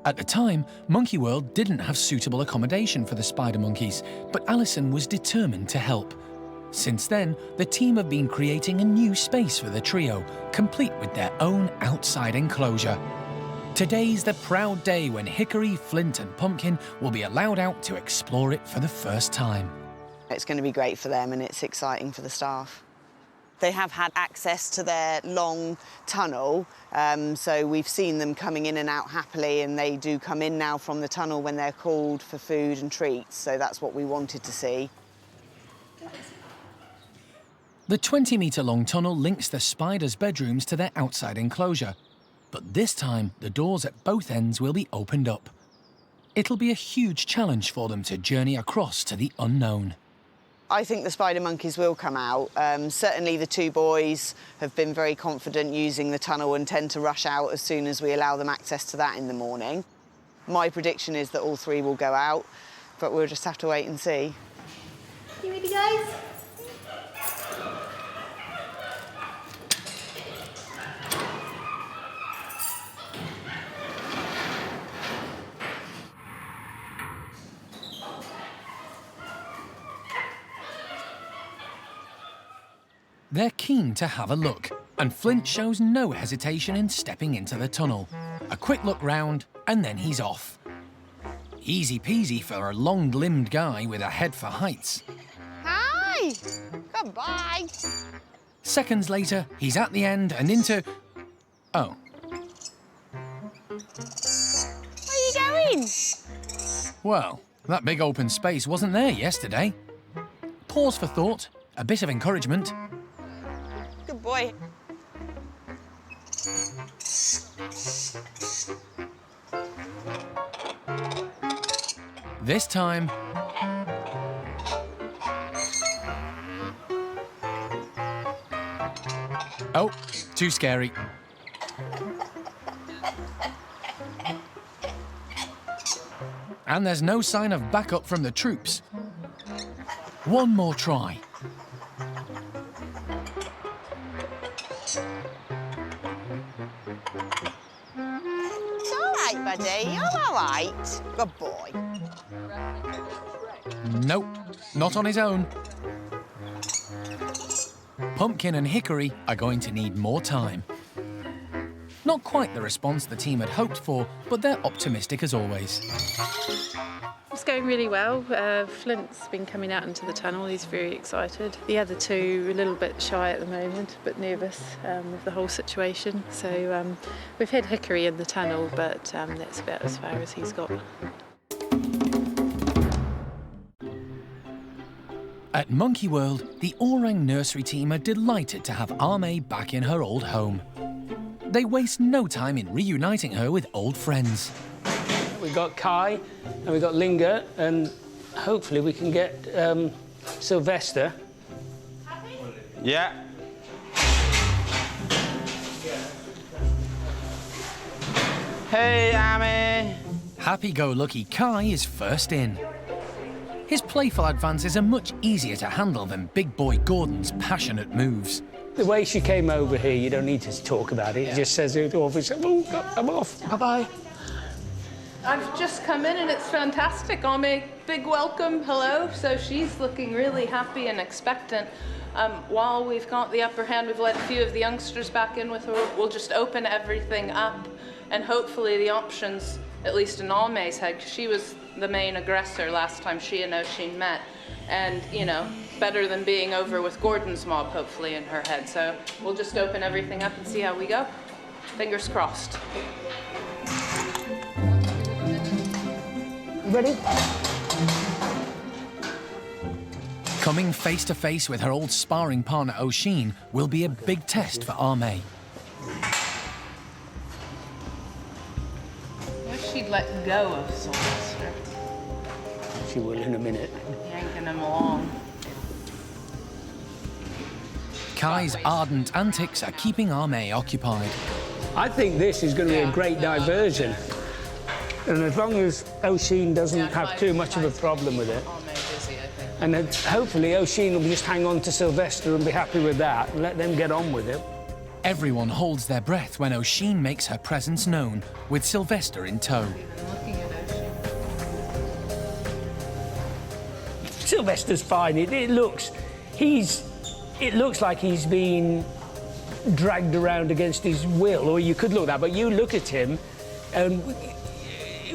At the time, Monkey World didn't have suitable accommodation for the spider monkeys, but Alison was determined to help. Since then, the team have been creating a new space for the trio, complete with their own outside enclosure. Today's the proud day when Hickory, Flint and Pumpkin will be allowed out to explore it for the first time. It's going to be great for them and it's exciting for the staff. They have had access to their long tunnel, so we've seen them coming in and out happily, and they do come in now from the tunnel when they're called for food and treats, so that's what we wanted to see. The 20-metre-long tunnel links the spiders' bedrooms to their outside enclosure, but this time the doors at both ends will be opened up. It'll be a huge challenge for them to journey across to the unknown. I think the spider monkeys will come out. Certainly the two boys have been very confident using the tunnel and tend to rush out as soon as we allow them access to that in the morning. My prediction is that all three will go out, but we'll just have to wait and see. You ready, guys? They're keen to have a look, and Flint shows no hesitation in stepping into the tunnel. A quick look round, and then he's off. Easy peasy for a long-limbed guy with a head for heights. Hi! Goodbye. Goodbye. Seconds later, he's at the end and into... Oh. Where are you going? Well, that big open space wasn't there yesterday. Pause for thought, a bit of encouragement. Good boy. This time... Oh, too scary. And there's no sign of backup from the troops. One more try. It's all right, buddy. You're all right. Good boy. Nope, not on his own. Pumpkin and Hickory are going to need more time. Not quite the response the team had hoped for, but they're optimistic as always. It's going really well. Flint's been coming out into the tunnel. He's very excited. The other two are a little bit shy at the moment, but nervous with the whole situation. So we've had Hickory in the tunnel, but that's about as far as he's got. At Monkey World, the Orang nursery team are delighted to have Ame back in her old home. They waste no time in reuniting her with old friends. We've got Kai and we've got Linga, and hopefully we can get Sylvester. Yeah. Hey, Ame. Happy-go-lucky Kai is first in. His playful advances are much easier to handle than big boy Gordon's passionate moves. The way she came over here, you don't need to talk about it. It just says it off. It's, oh, I'm off. Bye-bye. I've just come in and it's fantastic. Ame, big welcome, hello. So she's looking really happy and expectant. While we've got the upper hand, we've let a few of the youngsters back in with her. We'll just open everything up and hopefully the options, at least in Ame's head, because she was the main aggressor last time she and Oisin met. And, you know, better than being over with Gordon's mob, hopefully, in her head. So we'll just open everything up and see how we go. Fingers crossed. Ready? Coming face to face with her old sparring partner Oisin will be a big test for Ame. Wish she'd let go of Sylvester. She will in a minute. Yanking him along. Kai's ardent antics are keeping Ame occupied. I think this is going to be a great diversion. And as long as Oisin doesn't have too much of a problem with it, and then hopefully Oisin will just hang on to Sylvester and be happy with that and let them get on with it. Everyone holds their breath when Oisin makes her presence known, with Sylvester in tow. Sylvester's fine. It looks like he's been dragged around against his will, or you could look at that, but you look at him and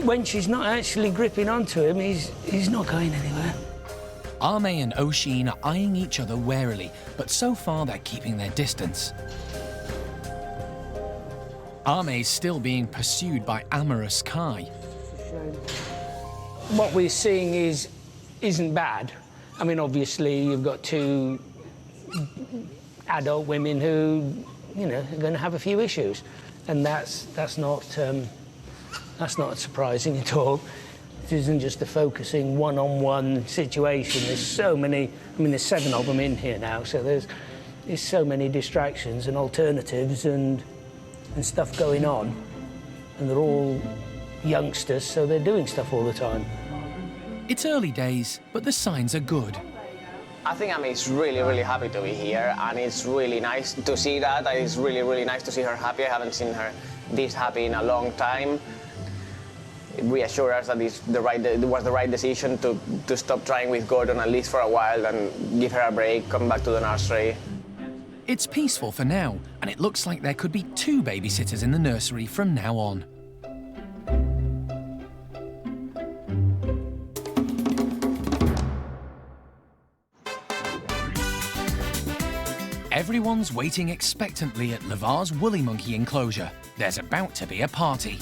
when she's not actually gripping onto him, he's not going anywhere. Ame and Oisin are eyeing each other warily, but so far they're keeping their distance. Ame's still being pursued by amorous Kai. What we're seeing isn't bad. I mean, obviously, you've got two adult women who, you know, are going to have a few issues, and that's not surprising at all. It isn't just a focusing one-on-one situation. There's so many. I mean, there's 7 of them in here now, so there's so many distractions and alternatives and stuff going on, and they're all youngsters, so they're doing stuff all the time. It's early days, but the signs are good. I think Ami's really, really happy to be here, and it's really nice to see that. It's really, really nice to see her happy. I haven't seen her this happy in a long time. It reassures us that it was the right decision to stop trying with Gordon, at least for a while, and give her a break, come back to the nursery. It's peaceful for now, and it looks like there could be 2 babysitters in the nursery from now on. Everyone's waiting expectantly at Lavar's woolly monkey enclosure. There's about to be a party.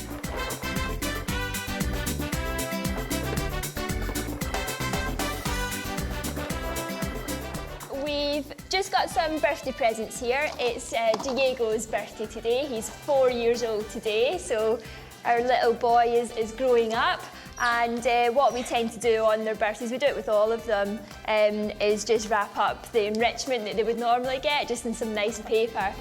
We've just got some birthday presents here. It's Diego's birthday today. He's 4 years old today, so our little boy is growing up. And what we tend to do on their birthdays, we do it with all of them, is just wrap up the enrichment that they would normally get just in some nice paper.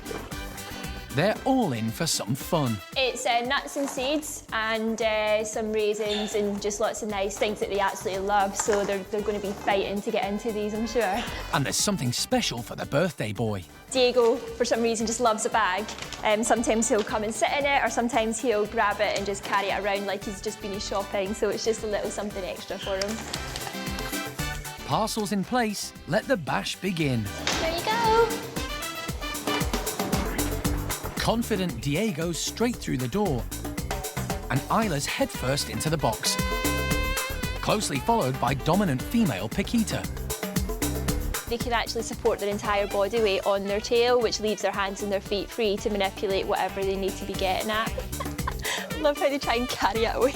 They're all in for some fun. It's nuts and seeds and some raisins and just lots of nice things that they absolutely love, so they're going to be fighting to get into these, I'm sure. And there's something special for the birthday boy. Diego, for some reason, just loves a bag. Sometimes he'll come and sit in it, or sometimes he'll grab it and just carry it around like he's just been shopping, so it's just a little something extra for him. Parcels in place, let the bash begin. There you go. Confident Diego's straight through the door, and Isla's headfirst into the box, closely followed by dominant female Paquita. They can actually support their entire body weight on their tail, which leaves their hands and their feet free to manipulate whatever they need to be getting at. Love how they try and carry it away.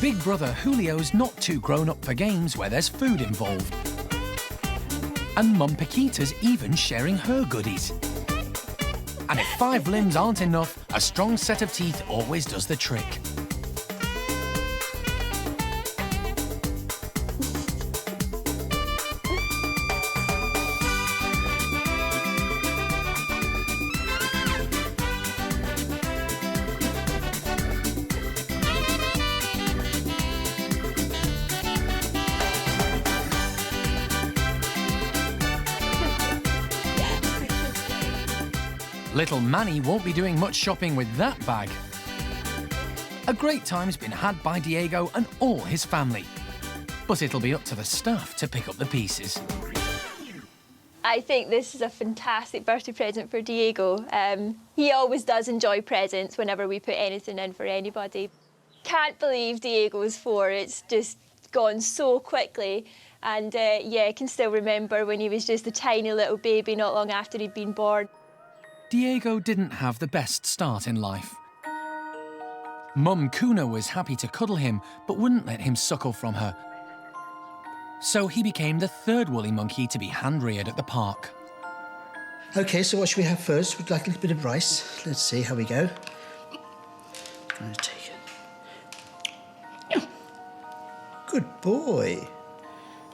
Big brother Julio's not too grown up for games where there's food involved. And Mum Paquita's even sharing her goodies. And if 5 limbs aren't enough, a strong set of teeth always does the trick. Little Manny won't be doing much shopping with that bag. A great time's been had by Diego and all his family. But it'll be up to the staff to pick up the pieces. I think this is a fantastic birthday present for Diego. He always does enjoy presents whenever we put anything in for anybody. Can't believe Diego's 4. It's just gone so quickly. And yeah, I can still remember when he was just a tiny little baby not long after he'd been born. Diego didn't have the best start in life. Mum Kuna was happy to cuddle him, but wouldn't let him suckle from her. So he became the 3rd woolly monkey to be hand-reared at the park. OK, so what should we have first? We'd like a little bit of rice. Let's see how we go. I'm going to take it. Good boy.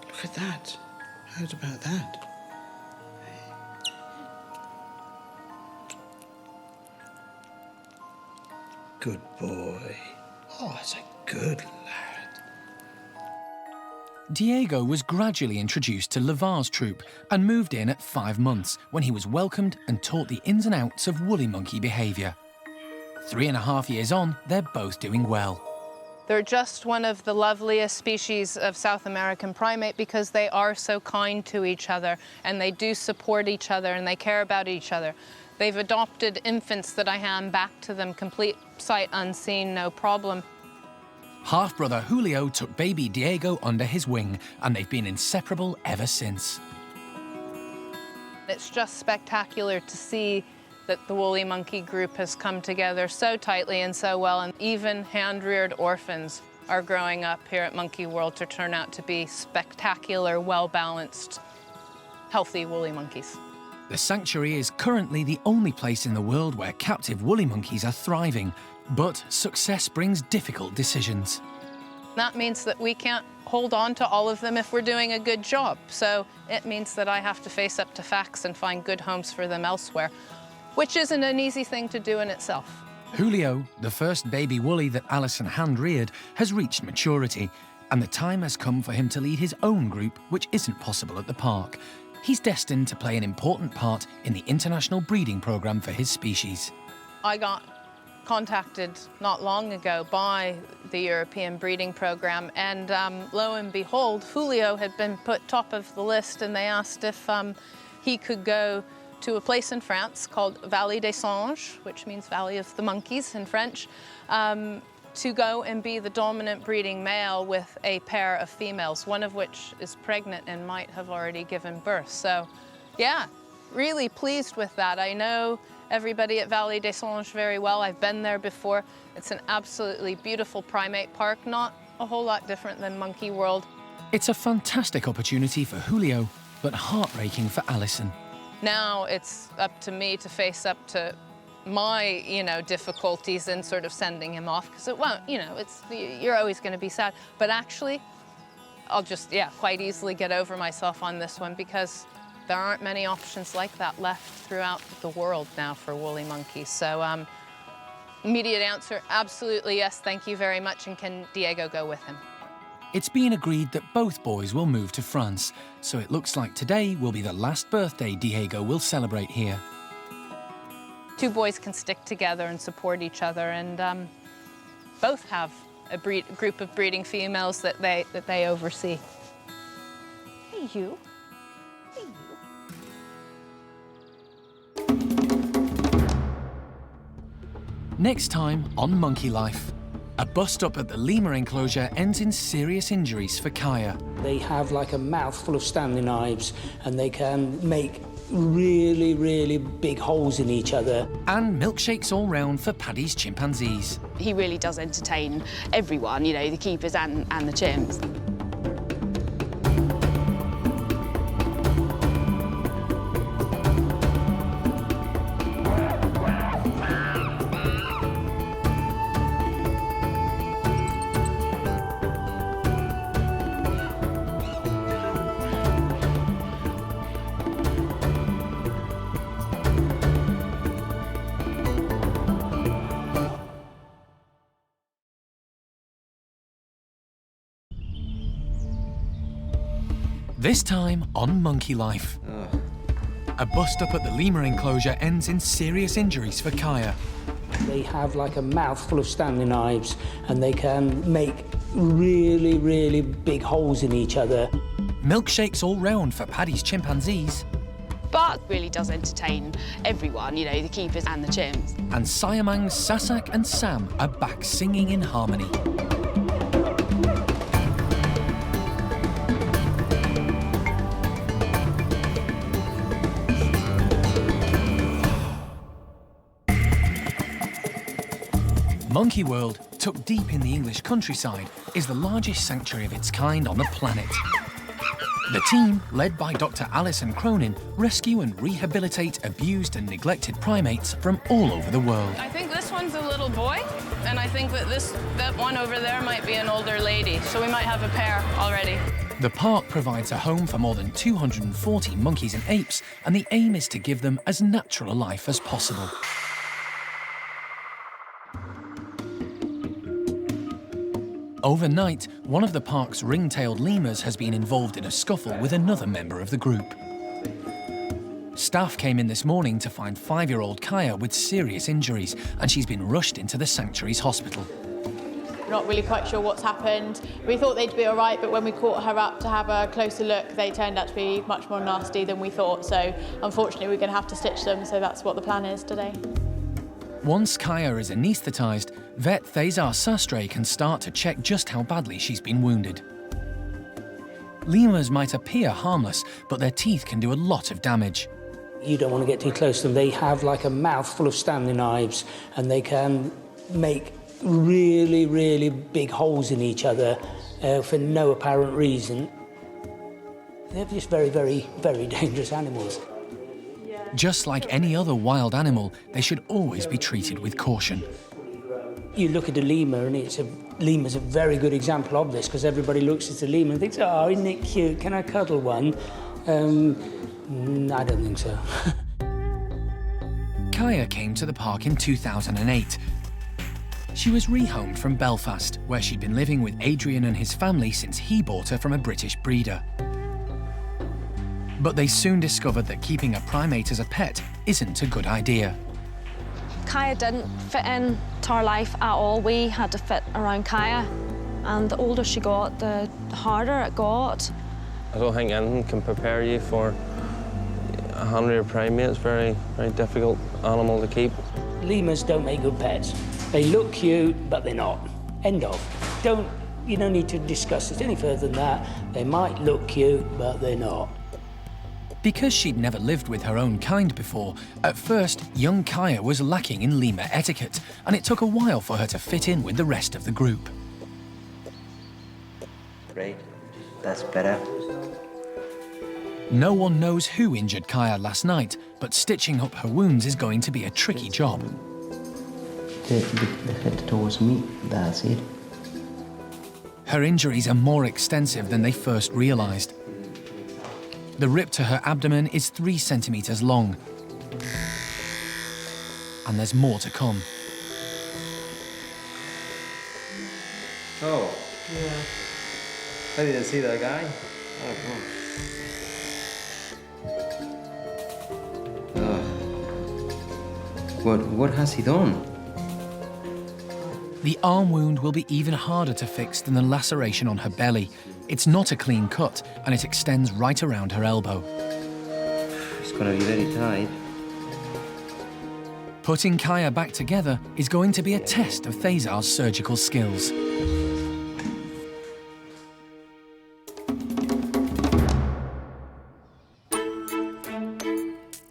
Look at that. How's about that? Good boy. Oh, that's a good lad. Diego was gradually introduced to Lavar's troop and moved in at 5 months when he was welcomed and taught the ins and outs of woolly monkey behaviour. 3.5 years on, they're both doing well. They're just one of the loveliest species of South American primate because they are so kind to each other and they do support each other and they care about each other. They've adopted infants that I hand back to them, complete sight unseen, no problem. Half-brother Julio took baby Diego under his wing, and they've been inseparable ever since. It's just spectacular to see that the woolly monkey group has come together so tightly and so well, and even hand-reared orphans are growing up here at Monkey World to turn out to be spectacular, well-balanced, healthy woolly monkeys. The sanctuary is currently the only place in the world where captive woolly monkeys are thriving, but success brings difficult decisions. That means that we can't hold on to all of them if we're doing a good job. So it means that I have to face up to facts and find good homes for them elsewhere, which isn't an easy thing to do in itself. Julio, the first baby woolly that Alison hand-reared, has reached maturity, and the time has come for him to lead his own group, which isn't possible at the park. He's destined to play an important part in the international breeding program for his species. I got contacted not long ago by the European breeding program, and lo and behold, Julio had been put top of the list, and they asked if he could go to a place in France called Vallée des Singes, which means Valley of the Monkeys in French, to go and be the dominant breeding male with a pair of females, one of which is pregnant and might have already given birth. So, yeah, really pleased with that. I know everybody at Vallée des Singes very well. I've been there before. It's an absolutely beautiful primate park, not a whole lot different than Monkey World. It's a fantastic opportunity for Julio, but heartbreaking for Alison. Now it's up to me to face up to my, difficulties in sort of sending him off, because it won't, you're always going to be sad. But actually, I'll just, quite easily get over myself on this one, because there aren't many options like that left throughout the world now for woolly monkeys. So, immediate answer, absolutely yes, thank you very much, and can Diego go with him? It's been agreed that both boys will move to France, so it looks like today will be the last birthday Diego will celebrate here. Two boys can stick together and support each other, and both have a group of breeding females that they oversee. Hey, you. Hey, you. Next time on Monkey Life, a bust-up at the lemur enclosure ends in serious injuries for Kaya. They have like a mouth full of Stanley knives, and they can make really, really big holes in each other. And milkshakes all round for Paddy's chimpanzees. He really does entertain everyone, the keepers and the chimps. This time on Monkey Life. A bust-up at the lemur enclosure ends in serious injuries for Kaya. They have like a mouth full of Stanley knives, and they can make really, really big holes in each other. Milkshakes all round for Paddy's chimpanzees. But really does entertain everyone, the keepers and the chimps. And Hsiao-Mang's Sasak and Sam are back singing in harmony. Monkey World, tucked deep in the English countryside, is the largest sanctuary of its kind on the planet. The team, led by Dr. Alison Cronin, rescue and rehabilitate abused and neglected primates from all over the world. I think this one's a little boy, and I think that one over there might be an older lady, so we might have a pair already. The park provides a home for more than 240 monkeys and apes, and the aim is to give them as natural a life as possible. Overnight, one of the park's ring-tailed lemurs has been involved in a scuffle with another member of the group. Staff came in this morning to find 5-year-old Kaya with serious injuries, and she's been rushed into the sanctuary's hospital. We're not really quite sure what's happened. We thought they'd be all right, but when we caught her up to have a closer look, they turned out to be much more nasty than we thought. So unfortunately, we're going to have to stitch them, so that's what the plan is today. Once Kaya is anaesthetised, vet Thésar Sastre can start to check just how badly she's been wounded. Lemurs might appear harmless, but their teeth can do a lot of damage. You don't want to get too close to them. They have like a mouth full of Stanley knives, and they can make really, really big holes in each other for no apparent reason. They're just very, very, very dangerous animals. Just like any other wild animal, they should always be treated with caution. You look at a lemur, and lemur's a very good example of this, because everybody looks at the lemur and thinks, oh, isn't it cute? Can I cuddle one? I don't think so. Kaya came to the park in 2008. She was rehomed from Belfast, where she'd been living with Adrian and his family since he bought her from a British breeder. But they soon discovered that keeping a primate as a pet isn't a good idea. Kaya didn't fit into our life at all. We had to fit around Kaya, and the older she got, the harder it got. I don't think anything can prepare you for a handling primate. It's very, very difficult animal to keep. Lemurs don't make good pets. They look cute, but they're not. End of. You don't need to discuss it any further than that. They might look cute, but they're not. Because she'd never lived with her own kind before, at first, young Kaya was lacking in lemur etiquette, and it took a while for her to fit in with the rest of the group. Great, that's better. No one knows who injured Kaya last night, but stitching up her wounds is going to be a tricky job. The head towards me, that's it. Her injuries are more extensive than they first realised. The rip to her abdomen is 3 centimetres long. And there's more to come. Oh. Yeah. I didn't see that guy. What has he done? The arm wound will be even harder to fix than the laceration on her belly. It's not a clean cut, and it extends right around her elbow. It's gonna be very tight. Putting Kaya back together is going to be a test of Thazar's surgical skills.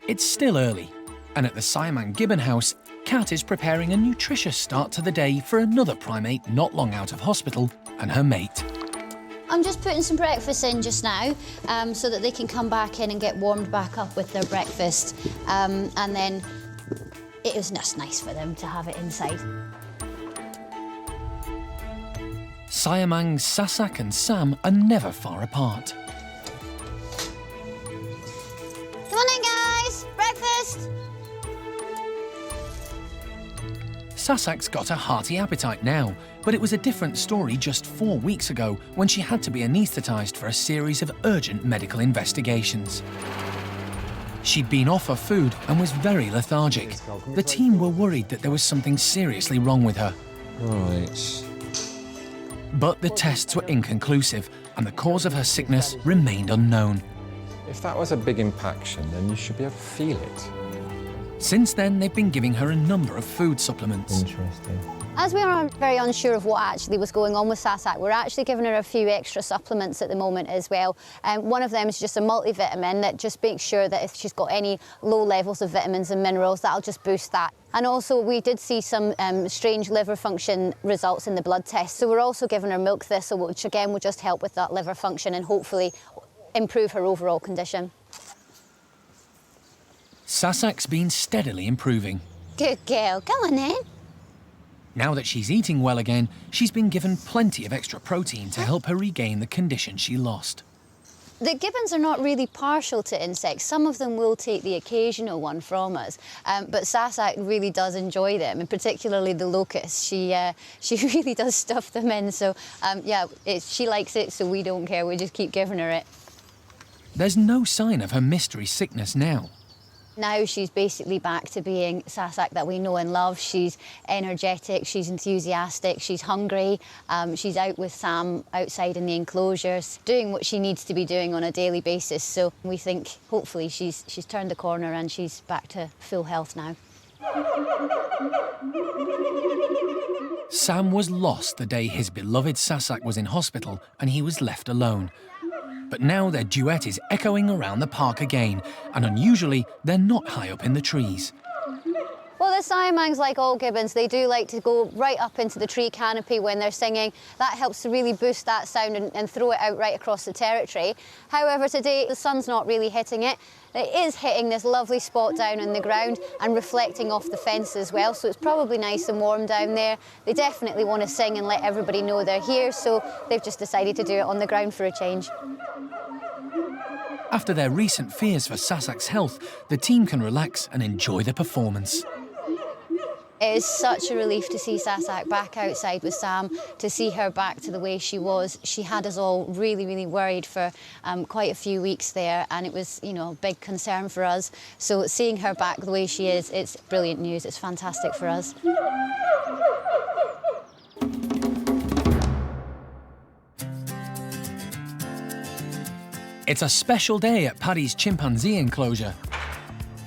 It's still early, and at the Hsiao-mang Gibbon house, Kat is preparing a nutritious start to the day for another primate not long out of hospital and her mate. I'm just putting some breakfast in just now so that they can come back in and get warmed back up with their breakfast. And then it was just nice for them to have it inside. Hsiao-mang, Sasak and Sam are never far apart. Come on in, guys! Breakfast! Sasak's got a hearty appetite now, but it was a different story just 4 weeks ago when she had to be anaesthetised for a series of urgent medical investigations. She'd been off her food and was very lethargic. The team were worried that there was something seriously wrong with her. Right. But the tests were inconclusive, and the cause of her sickness remained unknown. If that was a big impaction, then you should be able to feel it. Since then, they've been giving her a number of food supplements. Interesting. As we are very unsure of what actually was going on with Sasak, we're actually giving her a few extra supplements at the moment as well. One of them is just a multivitamin that just makes sure that if she's got any low levels of vitamins and minerals, that'll just boost that. And also we did see some strange liver function results in the blood test. So we're also giving her milk thistle, which again will just help with that liver function and hopefully improve her overall condition. Sasak's been steadily improving. Good girl, come on in. Now that she's eating well again, she's been given plenty of extra protein to help her regain the condition she lost. The gibbons are not really partial to insects. Some of them will take the occasional one from us, but Sasak really does enjoy them, and particularly the locusts. She really does stuff them in, so yeah, she likes it, so we don't care. We just keep giving her it. There's no sign of her mystery sickness now. Now she's basically back to being Sasak that we know and love. She's energetic, she's enthusiastic, she's hungry. She's out with Sam outside in the enclosures, doing what she needs to be doing on a daily basis. So we think hopefully she's turned the corner and she's back to full health now. Sam was lost the day his beloved Sasak was in hospital and he was left alone. But now their duet is echoing around the park again, and unusually, they're not high up in the trees. Well, the Hsiao-mangs, like all gibbons, they do like to go right up into the tree canopy when they're singing. That helps to really boost that sound and throw it out right across the territory. However, today, the sun's not really hitting it. It is hitting this lovely spot down on the ground and reflecting off the fence as well, so it's probably nice and warm down there. They definitely want to sing and let everybody know they're here, so they've just decided to do it on the ground for a change. After their recent fears for Sasak's health, the team can relax and enjoy the performance. It is such a relief to see Sasak back outside with Sam, to see her back to the way she was. She had us all really, really worried for quite a few weeks there, and it was, you know, a big concern for us. So seeing her back the way she is, it's brilliant news. It's fantastic for us. It's a special day at Paddy's chimpanzee enclosure.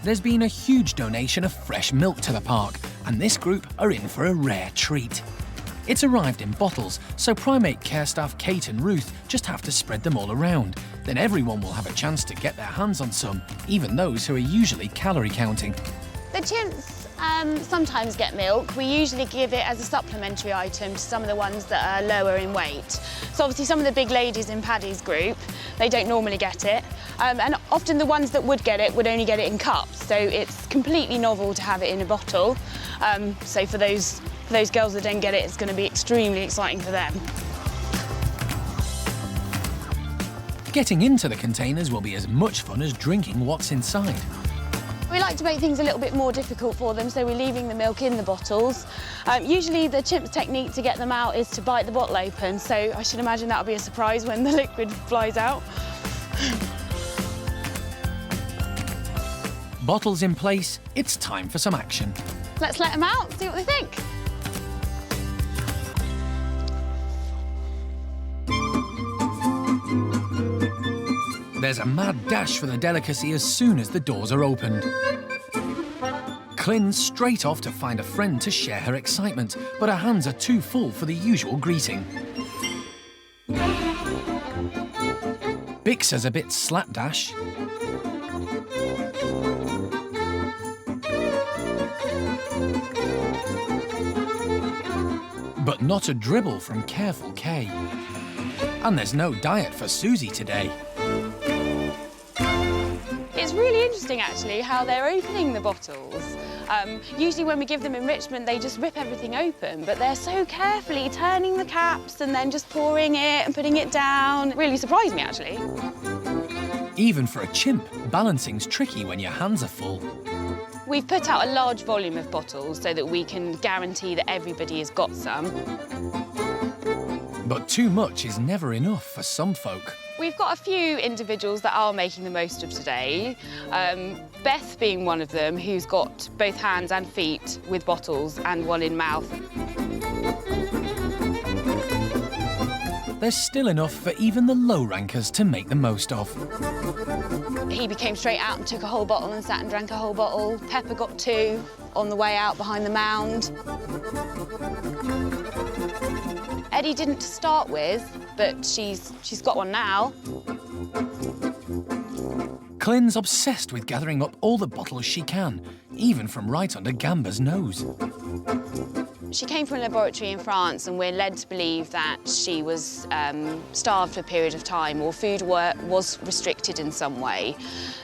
There's been a huge donation of fresh milk to the park, and this group are in for a rare treat. It's arrived in bottles, so primate care staff Kate and Ruth just have to spread them all around. Then everyone will have a chance to get their hands on some, even those who are usually calorie counting. The chimps sometimes get milk. We usually give it as a supplementary item to some of the ones that are lower in weight. So obviously some of the big ladies in Paddy's group, they don't normally get it. And often the ones that would get it would only get it in cups. So it's completely novel to have it in a bottle. So for those girls that don't get it, it's going to be extremely exciting for them. Getting into the containers will be as much fun as drinking what's inside. We like to make things a little bit more difficult for them, so we're leaving the milk in the bottles. Usually the chimp's technique to get them out is to bite the bottle open, so I should imagine that'll be a surprise when the liquid flies out. Bottles in place, it's time for some action. Let's let them out, see what they think. There's a mad dash for the delicacy as soon as the doors are opened. Clynn's straight off to find a friend to share her excitement, but her hands are too full for the usual greeting. Bix is a bit slapdash. But not a dribble from careful Kay. And there's no diet for Susie today. It's really interesting, actually, how they're opening the bottles. Usually when we give them enrichment, they just rip everything open, but they're so carefully turning the caps and then just pouring it and putting it down. It really surprised me, actually. Even for a chimp, balancing's tricky when your hands are full. We've put out a large volume of bottles so that we can guarantee that everybody has got some. But too much is never enough for some folk. We've got a few individuals that are making the most of today. Beth being one of them, who's got both hands and feet with bottles and one in mouth. There's still enough for even the low rankers to make the most of. He became straight out and took a whole bottle and sat and drank a whole bottle. Pepper got 2 on the way out behind the mound. Eddie didn't to start with, but she's got one now. Clynn's obsessed with gathering up all the bottles she can, even from right under Gamba's nose. She came from a laboratory in France, and we're led to believe that she was starved for a period of time, or food was restricted in some way.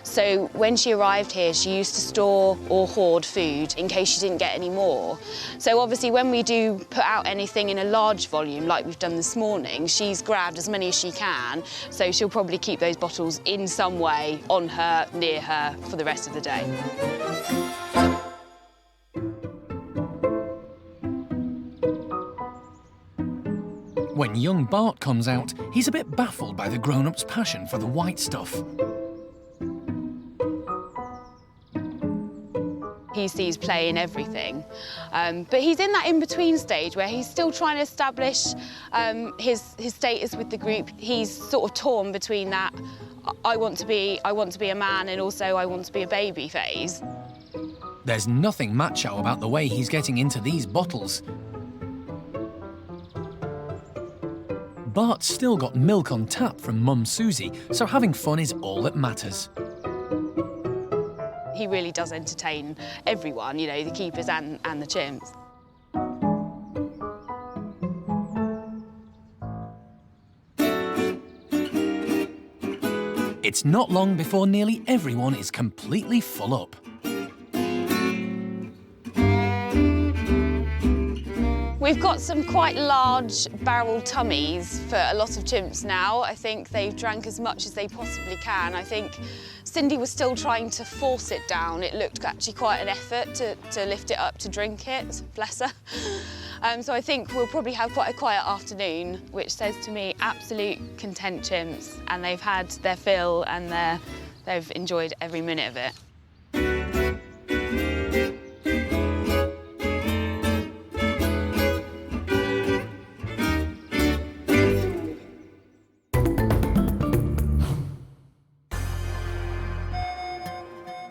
So when she arrived here, she used to store or hoard food in case she didn't get any more. So obviously when we do put out anything in a large volume, like we've done this morning, she's grabbed as many as she can, so she'll probably keep those bottles in some way on her, near her, for the rest of the day. When young Bart comes out, he's a bit baffled by the grown-up's passion for the white stuff. He sees play in everything. But he's in that in-between stage where he's still trying to establish his status with the group. He's sort of torn between that I want to be a man and also I want to be a baby phase. There's nothing macho about the way he's getting into these bottles. Bart's still got milk on tap from Mum Susie, so having fun is all that matters. He really does entertain everyone, you know, the keepers and the chimps. It's not long before nearly everyone is completely full up. We've got some quite large barrel tummies for a lot of chimps now. I think they've drank as much as they possibly can. I think Cindy was still trying to force it down. It looked actually quite an effort to lift it up to drink it, bless her. So I think we'll probably have quite a quiet afternoon, which says to me absolute content chimps, and they've had their fill and they've enjoyed every minute of it.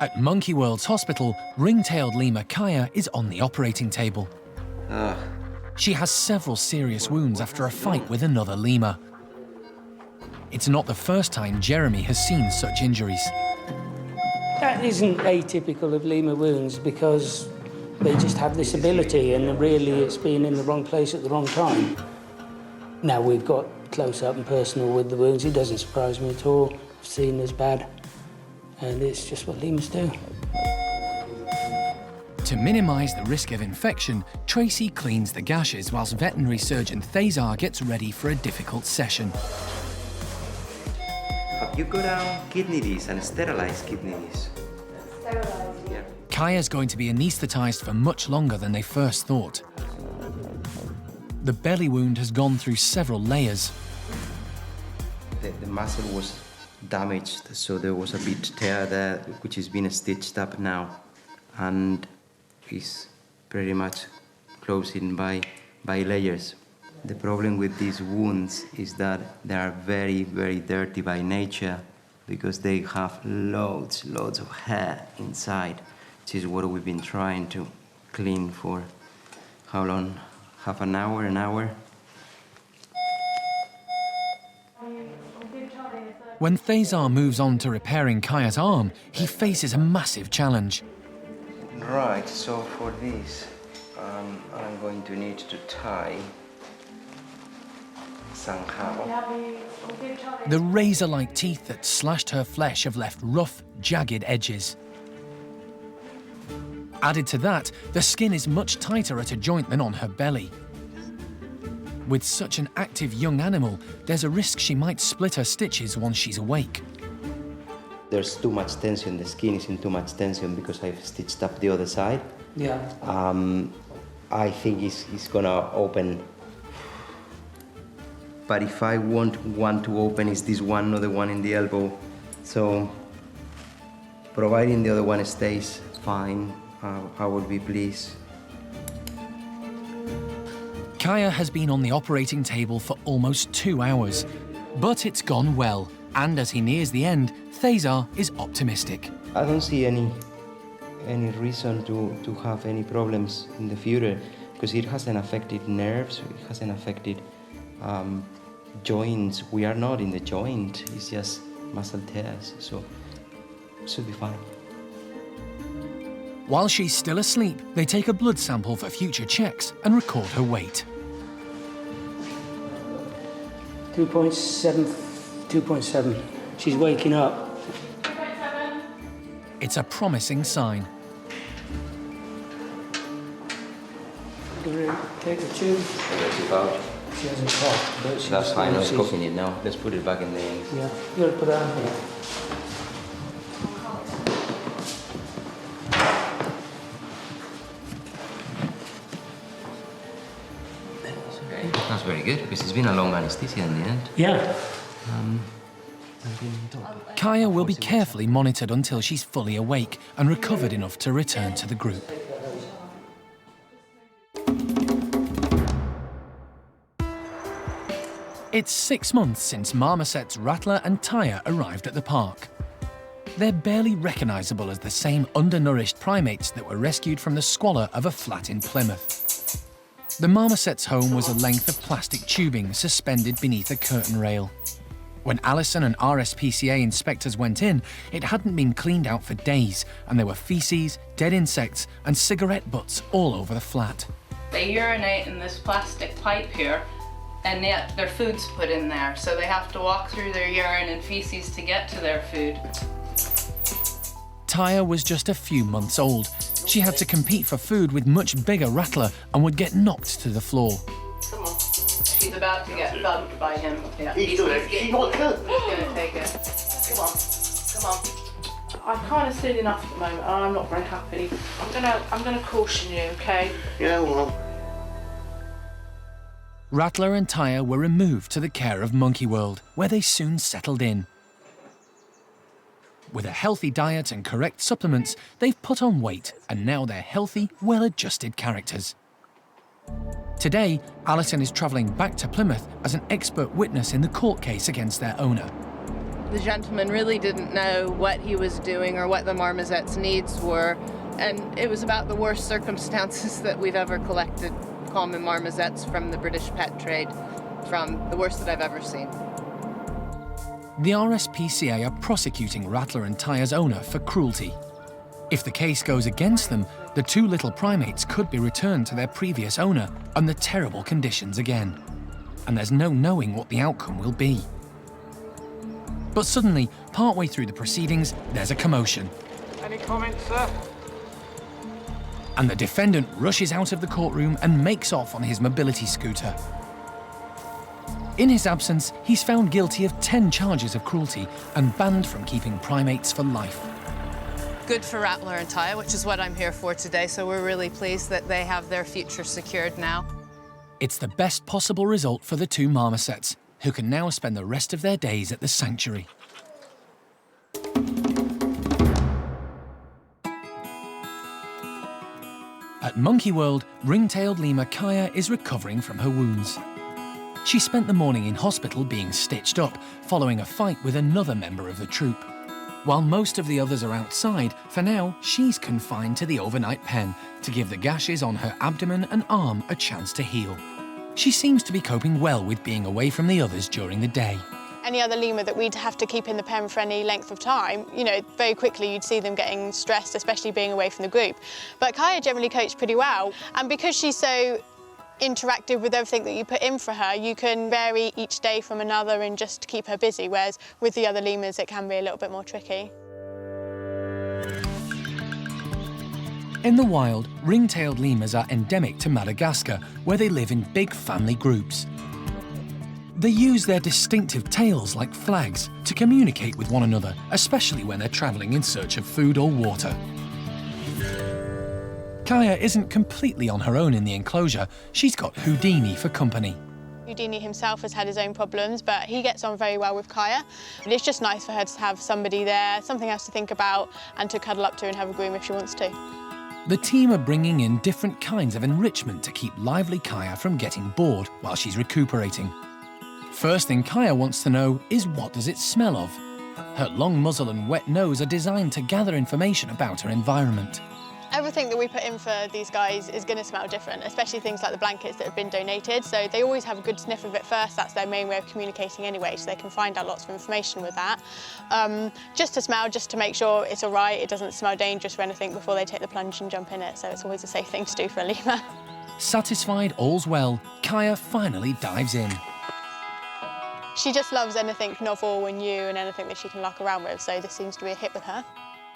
At Monkey World's hospital, ring-tailed lemur Kaya is on the operating table. She has several serious wounds after a fight with another lemur. It's not the first time Jeremy has seen such injuries. That isn't atypical of lemur wounds because they just have this ability, and really it's been in the wrong place at the wrong time. Now we've got close up and personal with the wounds. It doesn't surprise me at all. I've seen as bad, and it's just what lemurs do. To minimise the risk of infection, Tracy cleans the gashes whilst veterinary surgeon Thazar gets ready for a difficult session. Have you got kidneys and sterilized kidneys? Sterilized. Yeah. Kaya's going to be anaesthetised for much longer than they first thought. The belly wound has gone through several layers. The muscle was damaged, so there was a bit tear there, which has been stitched up now, and is pretty much closing by layers. The problem with these wounds is that they are very, very dirty by nature because they have loads of hair inside, which is what we've been trying to clean for how long? Half an hour, an hour? When Thazar moves on to repairing Kaya's arm, he faces a massive challenge. Right, so for this, I'm going to need to tie somehow. The razor-like teeth that slashed her flesh have left rough, jagged edges. Added to that, the skin is much tighter at a joint than on her belly. With such an active young animal, there's a risk she might split her stitches once she's awake. There's too much tension, the skin is in too much tension because I've stitched up the other side. Yeah. I think it's gonna open. But if I want one to open, is this one, not the one in the elbow. So, providing the other one stays fine, I would be pleased. Kaya has been on the operating table for almost 2 hours, but it's gone well, and as he nears the end, Thazar is optimistic. I don't see any reason to have any problems in the future because it hasn't affected nerves, it hasn't affected joints. We are not in the joint, it's just muscle tears, so it should be fine. While she's still asleep, they take a blood sample for future checks and record her weight. 2.7. She's waking up. It's a promising sign. Take the tube. She hasn't coughed, but she's... That's fine, I was cooking it now. Let's put it back in the... Yeah, you gotta put it on here. That's very good, because it's been a long anesthesia in the end. Yeah. Kaya will be carefully monitored until she's fully awake and recovered enough to return to the group. It's 6 months since marmosets Rattler and Taya arrived at the park. They're barely recognisable as the same undernourished primates that were rescued from the squalor of a flat in Plymouth. The marmoset's home was a length of plastic tubing suspended beneath a curtain rail. When Alison and RSPCA inspectors went in, it hadn't been cleaned out for days, and there were feces, dead insects, and cigarette butts all over the flat. They urinate in this plastic pipe here, and yet their food's put in there, so they have to walk through their urine and feces to get to their food. Taya was just a few months old. She had to compete for food with much bigger Rattler and would get knocked to the floor. Come on. She's about to get thumped by him. Yeah. He's gonna take it. Come on. Come on. I can't sit enough at the moment. I'm not very happy. I'm gonna caution you, okay? Yeah, well. Rattler and Taya were removed to the care of Monkey World, where they soon settled in. With a healthy diet and correct supplements, they've put on weight, and now they're healthy, well-adjusted characters. Today, Alison is travelling back to Plymouth as an expert witness in the court case against their owner. The gentleman really didn't know what he was doing or what the marmoset's needs were, and it was about the worst circumstances that we've ever collected common marmosets from the British pet trade, from the worst that I've ever seen. The RSPCA are prosecuting Rattler and Tyre's owner for cruelty. If the case goes against them, the two little primates could be returned to their previous owner under terrible conditions again. And there's no knowing what the outcome will be. But suddenly, partway through the proceedings, there's a commotion. Any comments, sir? And the defendant rushes out of the courtroom and makes off on his mobility scooter. In his absence, he's found guilty of 10 charges of cruelty and banned from keeping primates for life. Good for Rattler and Tyre, which is what I'm here for today, so we're really pleased that they have their future secured now. It's the best possible result for the two marmosets, who can now spend the rest of their days at the sanctuary. At Monkey World, ring-tailed lemur Kaya is recovering from her wounds. She spent the morning in hospital being stitched up, following a fight with another member of the troop. While most of the others are outside, for now, she's confined to the overnight pen to give the gashes on her abdomen and arm a chance to heal. She seems to be coping well with being away from the others during the day. Any other lemur that we'd have to keep in the pen for any length of time, you know, very quickly you'd see them getting stressed, especially being away from the group. But Kaya generally copes pretty well, and because she's so interactive with everything that you put in for her, you can vary each day from another and just keep her busy, whereas with the other lemurs it can be a little bit more tricky. In the wild, ring-tailed lemurs are endemic to Madagascar, where they live in big family groups. They use their distinctive tails like flags to communicate with one another, especially when they're travelling in search of food or water. Kaya isn't completely on her own in the enclosure. She's got Houdini for company. Houdini himself has had his own problems, but he gets on very well with Kaya. And it's just nice for her to have somebody there, something else to think about, and to cuddle up to and have a groom if she wants to. The team are bringing in different kinds of enrichment to keep lively Kaya from getting bored while she's recuperating. First thing Kaya wants to know is, what does it smell of? Her long muzzle and wet nose are designed to gather information about her environment. Everything that we put in for these guys is going to smell different, especially things like the blankets that have been donated. So they always have a good sniff of it first. That's their main way of communicating anyway, so they can find out lots of information with that. Just to smell, just to make sure it's all right, it doesn't smell dangerous or anything before they take the plunge and jump in it. So it's always a safe thing to do for a lemur. Satisfied all's well, Kaya finally dives in. She just loves anything novel and new and anything that she can luck around with, so this seems to be a hit with her.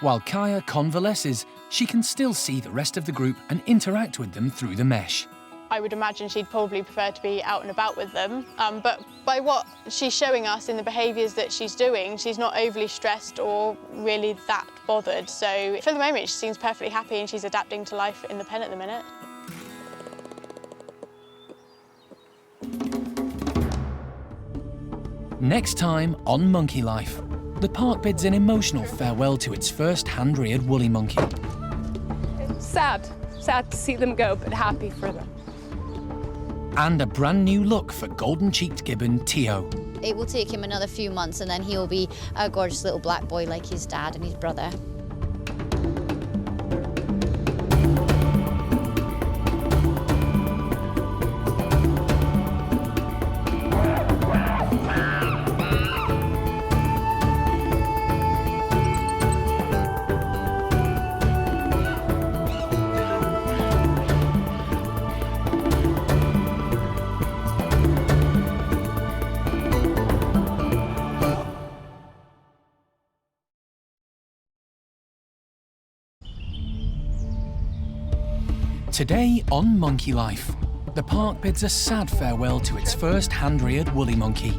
While Kaya convalesces, she can still see the rest of the group and interact with them through the mesh. I would imagine she'd probably prefer to be out and about with them, but by what she's showing us in the behaviours that she's doing, she's not overly stressed or really that bothered. So for the moment, she seems perfectly happy and she's adapting to life in the pen at the minute. Next time on Monkey Life, the park bids an emotional farewell to its first hand-reared woolly monkey. Sad to see them go, but happy for them. And a brand new look for golden-cheeked gibbon Tio. It will take him another few months and then he'll be a gorgeous little black boy like his dad and his brother. Today on Monkey Life, the park bids a sad farewell to its first hand-reared woolly monkey.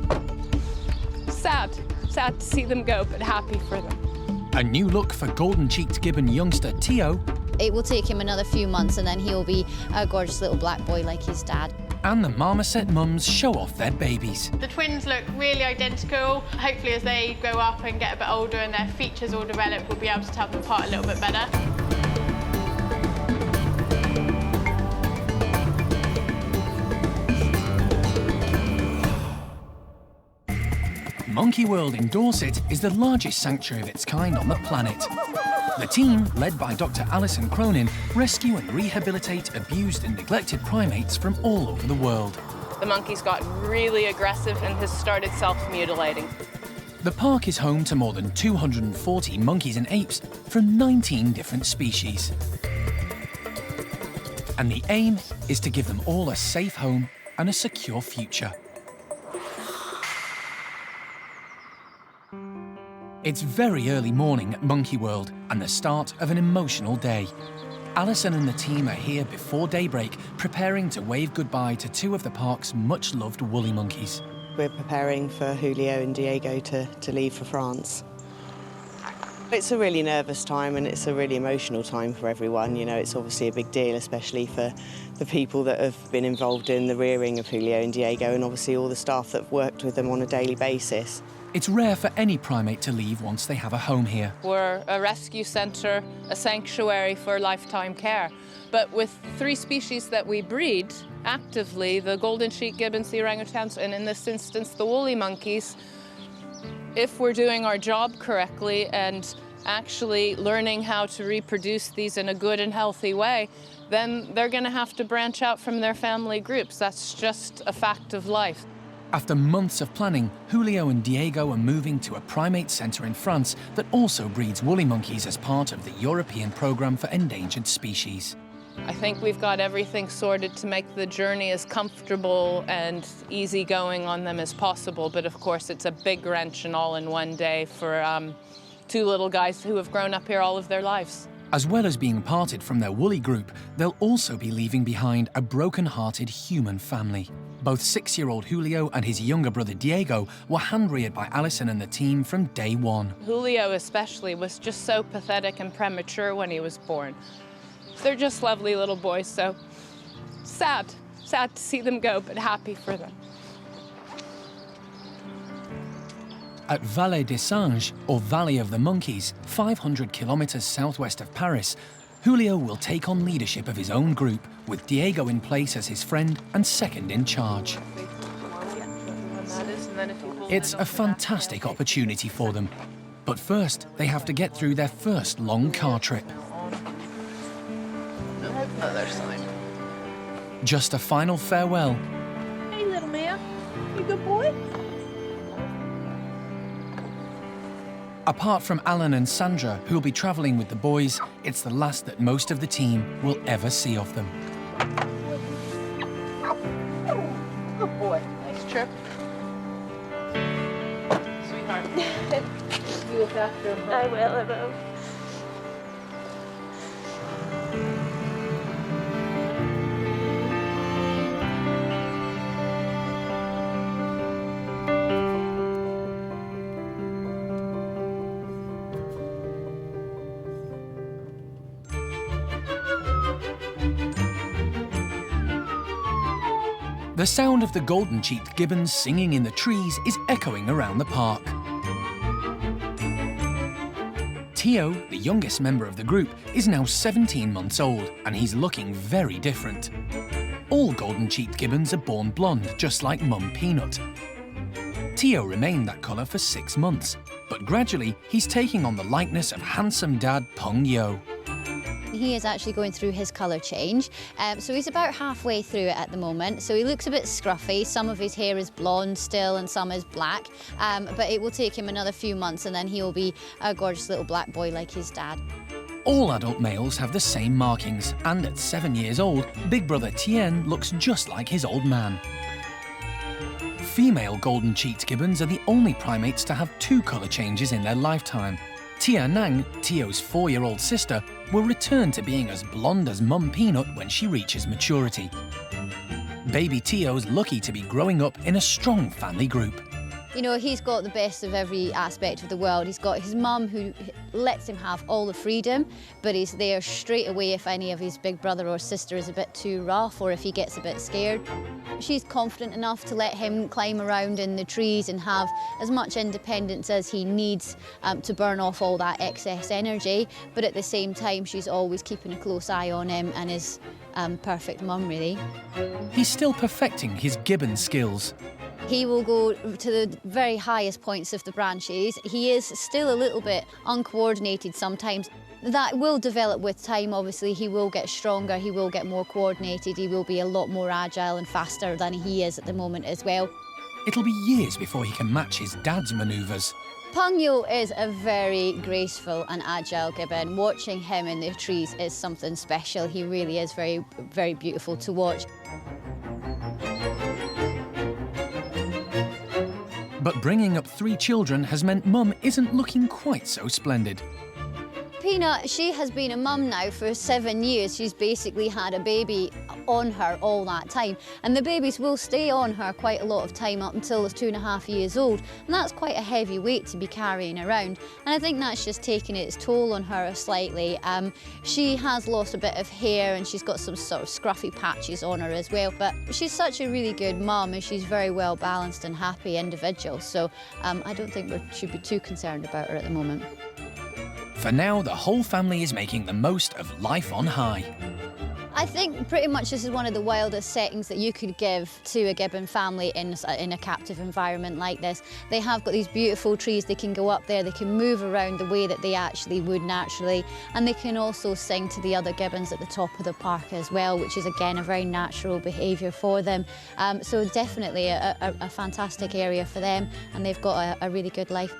Sad to see them go, but happy for them. A new look for golden-cheeked gibbon youngster Tio. It will take him another few months and then he'll be a gorgeous little black boy like his dad. And the marmoset mums show off their babies. The twins look really identical. Hopefully as they grow up and get a bit older and their features all develop, we'll be able to tell them apart a little bit better. Monkey World in Dorset is the largest sanctuary of its kind on the planet. The team, led by Dr. Alison Cronin, rescue and rehabilitate abused and neglected primates from all over the world. The monkey's got really aggressive and has started self-mutilating. The park is home to more than 240 monkeys and apes from 19 different species. And the aim is to give them all a safe home and a secure future. It's very early morning at Monkey World and the start of an emotional day. Alison and the team are here before daybreak, preparing to wave goodbye to two of the park's much-loved woolly monkeys. We're preparing for Julio and Diego to leave for France. It's a really nervous time and it's a really emotional time for everyone. You know, it's obviously a big deal, especially for the people that have been involved in the rearing of Julio and Diego and obviously all the staff that have worked with them on a daily basis. It's rare for any primate to leave once they have a home here. We're a rescue centre, a sanctuary for lifetime care. But with 3 species that we breed actively, the golden sheep gibbons, the orangutans, and in this instance, the woolly monkeys, if we're doing our job correctly and actually learning how to reproduce these in a good and healthy way, then they're going to have to branch out from their family groups. That's just a fact of life. After months of planning, Julio and Diego are moving to a primate centre in France that also breeds woolly monkeys as part of the European Programme for Endangered Species. I think we've got everything sorted to make the journey as comfortable and easygoing on them as possible, but of course it's a big wrench and all in one day for 2 little guys who have grown up here all of their lives. As well as being parted from their woolly group, they'll also be leaving behind a broken-hearted human family. Both 6-year-old Julio and his younger brother Diego were hand-reared by Alison and the team from day one. Julio especially was just so pathetic and premature when he was born. They're just lovely little boys, so sad to see them go, but happy for them. At Vallée des Singes, or Valley of the Monkeys, 500 kilometres southwest of Paris, Julio will take on leadership of his own group, with Diego in place as his friend and second in charge. It's a fantastic opportunity for them. But first, they have to get through their first long car trip. Other side. Just a final farewell. Hey, little man. You a good boy? Apart from Alan and Sandra, who'll be travelling with the boys, it's the last that most of the team will ever see of them. Good boy. Nice trip. Sweetheart. You look after him. I will. The sound of the golden-cheeked gibbons singing in the trees is echoing around the park. Tio, the youngest member of the group, is now 17 months old, and he's looking very different. All golden-cheeked gibbons are born blonde, just like Mum Peanut. Tio remained that colour for 6 months, but gradually he's taking on the likeness of handsome dad Peng Yo. He is actually going through his colour change, so he's about halfway through it at the moment. So he looks a bit scruffy, some of his hair is blonde still and some is black, but it will take him another few months and then he'll be a gorgeous little black boy like his dad. All adult males have the same markings, and at 7 years old, big brother Tien looks just like his old man. Female golden-cheeked gibbons are the only primates to have 2 colour changes in their lifetime. Hsiao-Nang, Tio's 4-year-old sister, will return to being as blonde as Mum Peanut when she reaches maturity. Baby Tio's lucky to be growing up in a strong family group. You know, he's got the best of every aspect of the world. He's got his mum who lets him have all the freedom, but he's there straight away if any of his big brother or sister is a bit too rough or if he gets a bit scared. She's confident enough to let him climb around in the trees and have as much independence as he needs to burn off all that excess energy, but at the same time she's always keeping a close eye on him and his perfect mum, really. He's still perfecting his gibbon skills. He will go to the very highest points of the branches. He is still a little bit uncoordinated sometimes. That will develop with time, obviously. He will get stronger, he will get more coordinated, he will be a lot more agile and faster than he is at the moment as well. It'll be years before he can match his dad's manoeuvres. Pugno is a very graceful and agile gibbon. Watching him in the trees is something special. He really is very, very beautiful to watch. But bringing up 3 children has meant Mum isn't looking quite so splendid. Peanut, she has been a mum now for 7 years. She's basically had a baby on her all that time. And the babies will stay on her quite a lot of time up until it's 2.5 years old. And that's quite a heavy weight to be carrying around. And I think that's just taken its toll on her slightly. She has lost a bit of hair and she's got some sort of scruffy patches on her as well. But she's such a really good mum and she's very well balanced and happy individual. So I don't think we should be too concerned about her at the moment. For now, the whole family is making the most of life on high. I think pretty much this is one of the wildest settings that you could give to a gibbon family in a captive environment like this. They have got these beautiful trees, they can go up there, they can move around the way that they actually would naturally, and they can also sing to the other gibbons at the top of the park as well, which is again a very natural behaviour for them. So definitely a fantastic area for them, and they've got a really good life.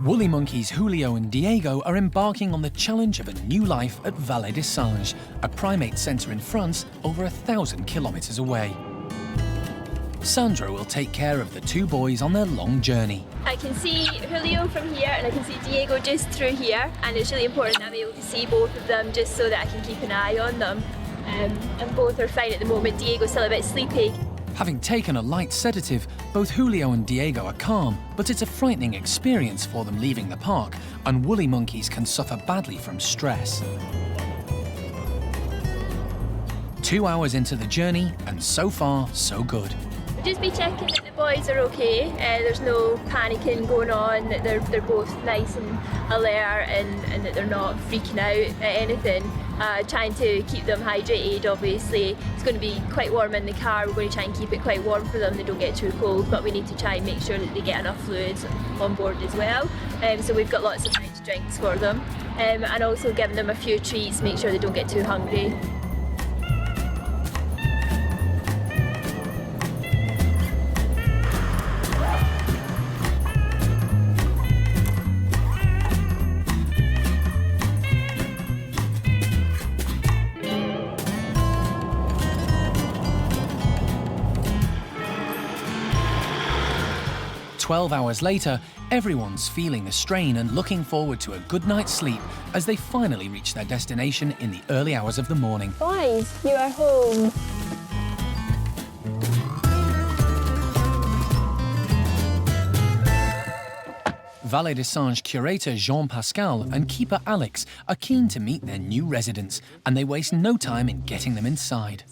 Woolly monkeys Julio and Diego are embarking on the challenge of a new life at Vallée des Singes, a primate centre in France over 1,000 kilometres away. Sandra will take care of the 2 boys on their long journey. I can see Julio from here and I can see Diego just through here, and it's really important that I'm able to see both of them just so that I can keep an eye on them. And both are fine at the moment. Diego's still a bit sleepy. Having taken a light sedative, both Julio and Diego are calm, but it's a frightening experience for them leaving the park, and woolly monkeys can suffer badly from stress. 2 hours into the journey, and so far, so good. Just be checking that the boys are okay. There's no panicking going on, that they're both nice and alert and that they're not freaking out at anything. Trying to keep them hydrated, obviously. It's going to be quite warm in the car. We're going to try and keep it quite warm for them. They don't get too cold, but we need to try and make sure that they get enough fluids on board as well. So we've got lots of nice drinks for them. And also giving them a few treats, make sure they don't get too hungry. "12 hours later, everyone's feeling the strain and looking forward to a good night's sleep as they finally reach their destination in the early hours of the morning. Boys, you are home. Vallée des Singes curator Jean-Pascal and keeper Alex are keen to meet their new residents, and they waste no time in getting them inside.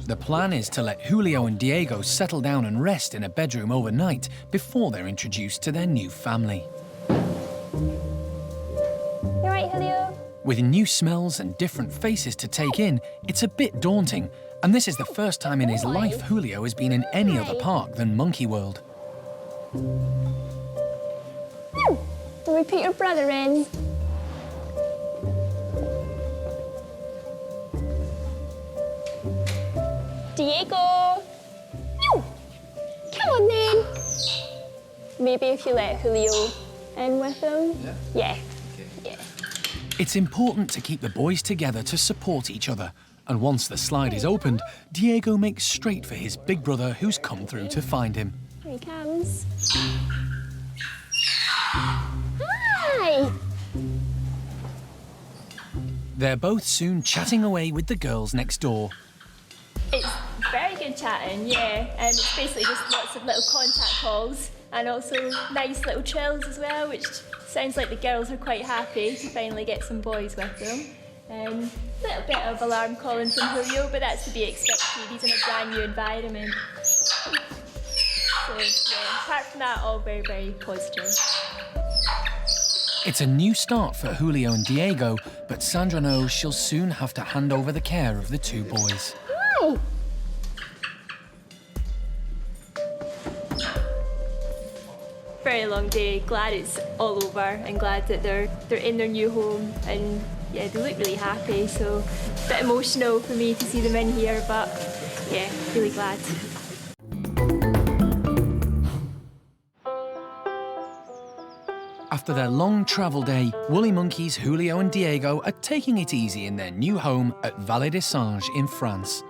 The plan is to let Julio and Diego settle down and rest in a bedroom overnight before they're introduced to their new family. You right, Julio? With new smells and different faces to take in, it's a bit daunting, and this is the first time in his life Julio has been in any other park than Monkey World. Can we put your brother in? Diego! No! Come on then! Maybe if you let Julio in with them? Yeah. Yeah. It's important to keep the boys together to support each other, and once the slide is opened, Diego makes straight for his big brother who's come through to find him. Here he comes. Hi! They're both soon chatting away with the girls next door. It's very good chatting, yeah. It's basically just lots of little contact calls and also nice little chills as well, which sounds like the girls are quite happy to finally get some boys with them. A little bit of alarm calling from Julio, but that's to be expected. He's in a brand new environment. So, yeah, apart from that, all very, very positive. It's a new start for Julio and Diego, but Sandra knows she'll soon have to hand over the care of the two boys. Hi! very long day. Glad it's all over and glad that they're in their new home, and yeah, they look really happy, so a bit emotional for me to see them in here, but yeah, really glad. After their long travel day, woolly monkeys Julio and Diego are taking it easy in their new home at Vallée des Singes in France.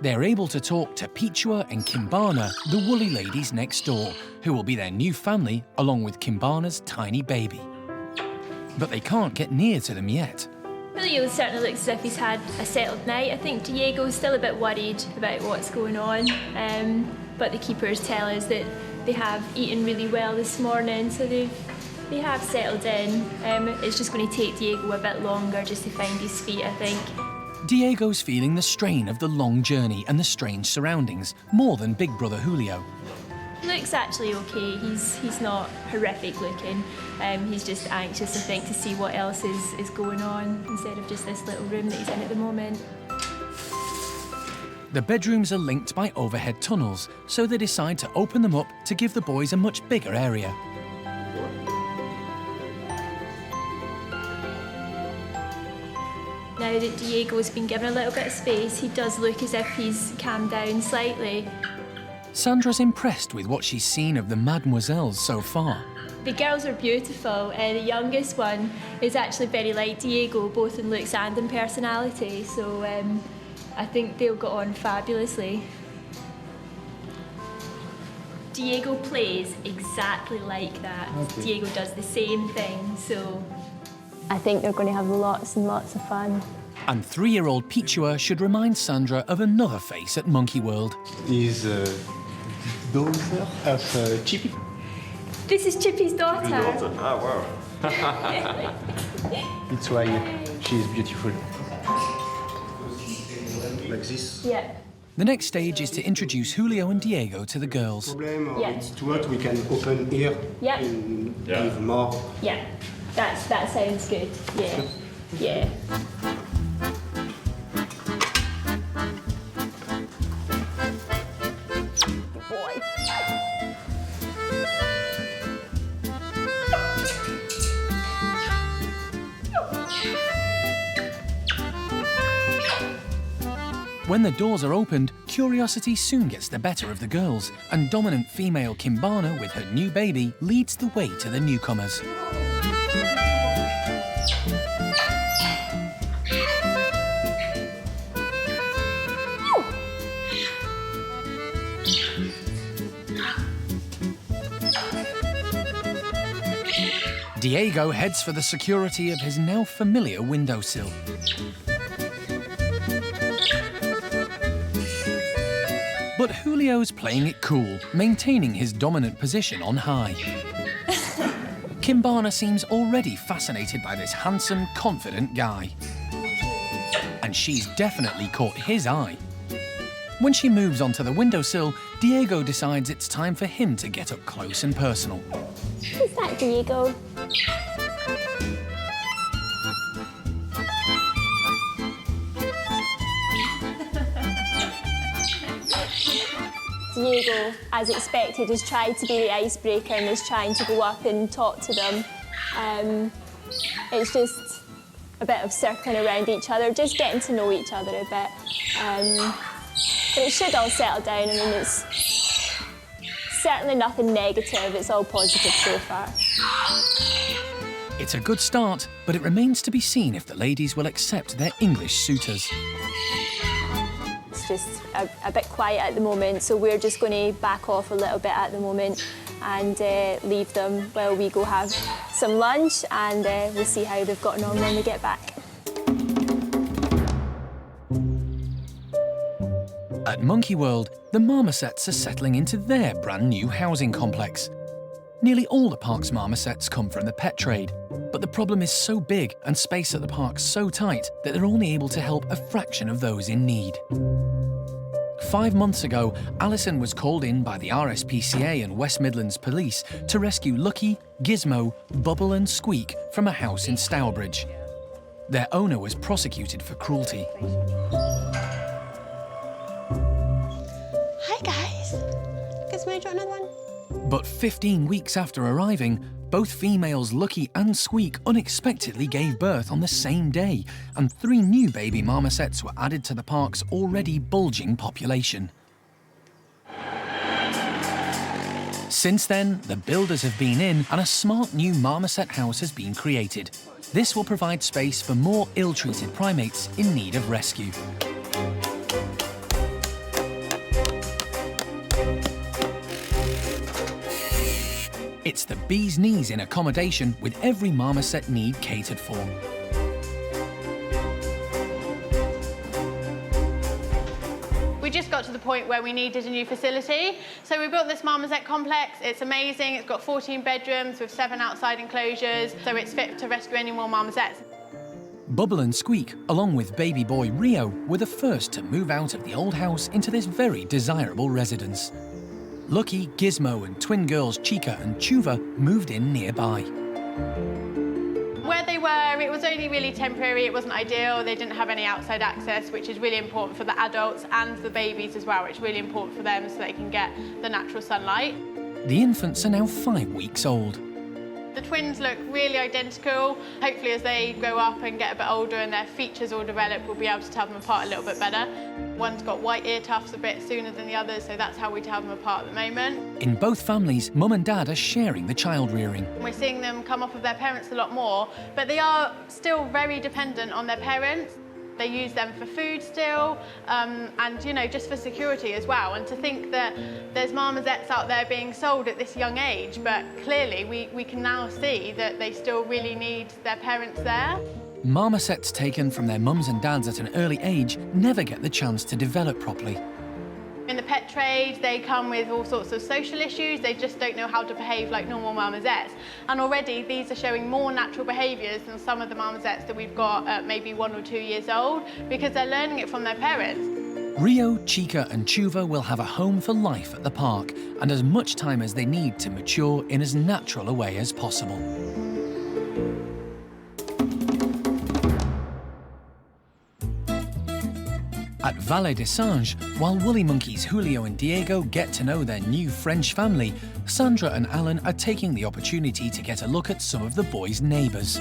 They're able to talk to Pichua and Kimbana, the woolly ladies next door, who will be their new family along with Kimbana's tiny baby. But they can't get near to them yet. Julio certainly looks as if he's had a settled night. I think Diego's still a bit worried about what's going on, but the keepers tell us that they have eaten really well this morning, so they have settled in. It's just going to take Diego a bit longer just to find his feet, I think. Diego's feeling the strain of the long journey and the strange surroundings more than big brother Julio. Luke's actually okay. He's not horrific looking. He's just anxious, I think, to see what else is going on instead of just this little room that he's in at the moment. The bedrooms are linked by overhead tunnels, so they decide to open them up to give the boys a much bigger area. Now that Diego's been given a little bit of space, he does look as if he's calmed down slightly. Sandra's impressed with what she's seen of the mademoiselles so far. The girls are beautiful. The youngest one is actually very like Diego, both in looks and in personality, so I think they'll get on fabulously. Diego plays exactly like that. Okay. Diego does the same thing, so I think they're going to have lots and lots of fun. And 3-year-old Pichua should remind Sandra of another face at Monkey World. He's the daughter of Chippy. This is Chippy's daughter. Oh, wow. It's why she's beautiful. Like this? Yeah. The next stage is to introduce Julio and Diego to the girls. Yeah. It's too hot, we can open here. Yeah. And give more. Yeah. That sounds good. Yeah. Yeah. Boy. When the doors are opened, curiosity soon gets the better of the girls, and dominant female Kimbana with her new baby leads the way to the newcomers. Diego heads for the security of his now familiar windowsill. But Julio's playing it cool, maintaining his dominant position on high. Kimbana seems already fascinated by this handsome, confident guy. And she's definitely caught his eye. When she moves onto the windowsill, Diego decides it's time for him to get up close and personal. Is that Diego? Diego, as expected, has tried to be the icebreaker and is trying to go up and talk to them. It's just a bit of circling around each other, just getting to know each other a bit. But it should all settle down. I mean, it's certainly nothing negative, it's all positive so far. It's a good start, but it remains to be seen if the ladies will accept their English suitors. It's just a bit quiet at the moment, so we're just going to back off a little bit at the moment and leave them while we go have some lunch, and we'll see how they've gotten on when we get back. At Monkey World, the marmosets are settling into their brand new housing complex. Nearly all the park's marmosets come from the pet trade, but the problem is so big and space at the park so tight that they're only able to help a fraction of those in need. 5 months ago, Alison was called in by the RSPCA and West Midlands Police to rescue Lucky, Gizmo, Bubble and Squeak from a house in Stourbridge. Their owner was prosecuted for cruelty. Hi guys. Gizmo, do you want another one? But 15 weeks after arriving, both females Lucky and Squeak unexpectedly gave birth on the same day, and 3 new baby marmosets were added to the park's already bulging population. Since then, the builders have been in and a smart new marmoset house has been created. This will provide space for more ill-treated primates in need of rescue. It's the bee's knees in accommodation with every marmoset need catered for. We just got to the point where we needed a new facility. So we built this marmoset complex. It's amazing. It's got 14 bedrooms with 7 outside enclosures, so it's fit to rescue any more marmosets. Bubble and Squeak, along with baby boy Rio, were the first to move out of the old house into this very desirable residence. Lucky, Gizmo and twin girls Chica and Chuva moved in nearby. Where they were, it was only really temporary. It wasn't ideal. They didn't have any outside access, which is really important for the adults and the babies as well. It's really important for them so they can get the natural sunlight. The infants are now 5 weeks old. The twins look really identical. Hopefully as they grow up and get a bit older and their features all develop, we'll be able to tell them apart a little bit better. One's got white ear tufts a bit sooner than the others, so that's how we tell them apart at the moment. In both families, Mum and Dad are sharing the child rearing. We're seeing them come off of their parents a lot more, but they are still very dependent on their parents. They use them for food still, and, you know, just for security as well. And to think that there's marmosets out there being sold at this young age, but clearly we can now see that they still really need their parents there. Marmosets taken from their mums and dads at an early age never get the chance to develop properly. In the pet trade, they come with all sorts of social issues. They just don't know how to behave like normal marmosets. And already these are showing more natural behaviours than some of the marmosets that we've got at maybe 1 or 2 years old, because they're learning it from their parents. Rio, Chica and Chuva will have a home for life at the park and as much time as they need to mature in as natural a way as possible. At Vallée des Singes, while woolly monkeys Julio and Diego get to know their new French family, Sandra and Alan are taking the opportunity to get a look at some of the boys' neighbours.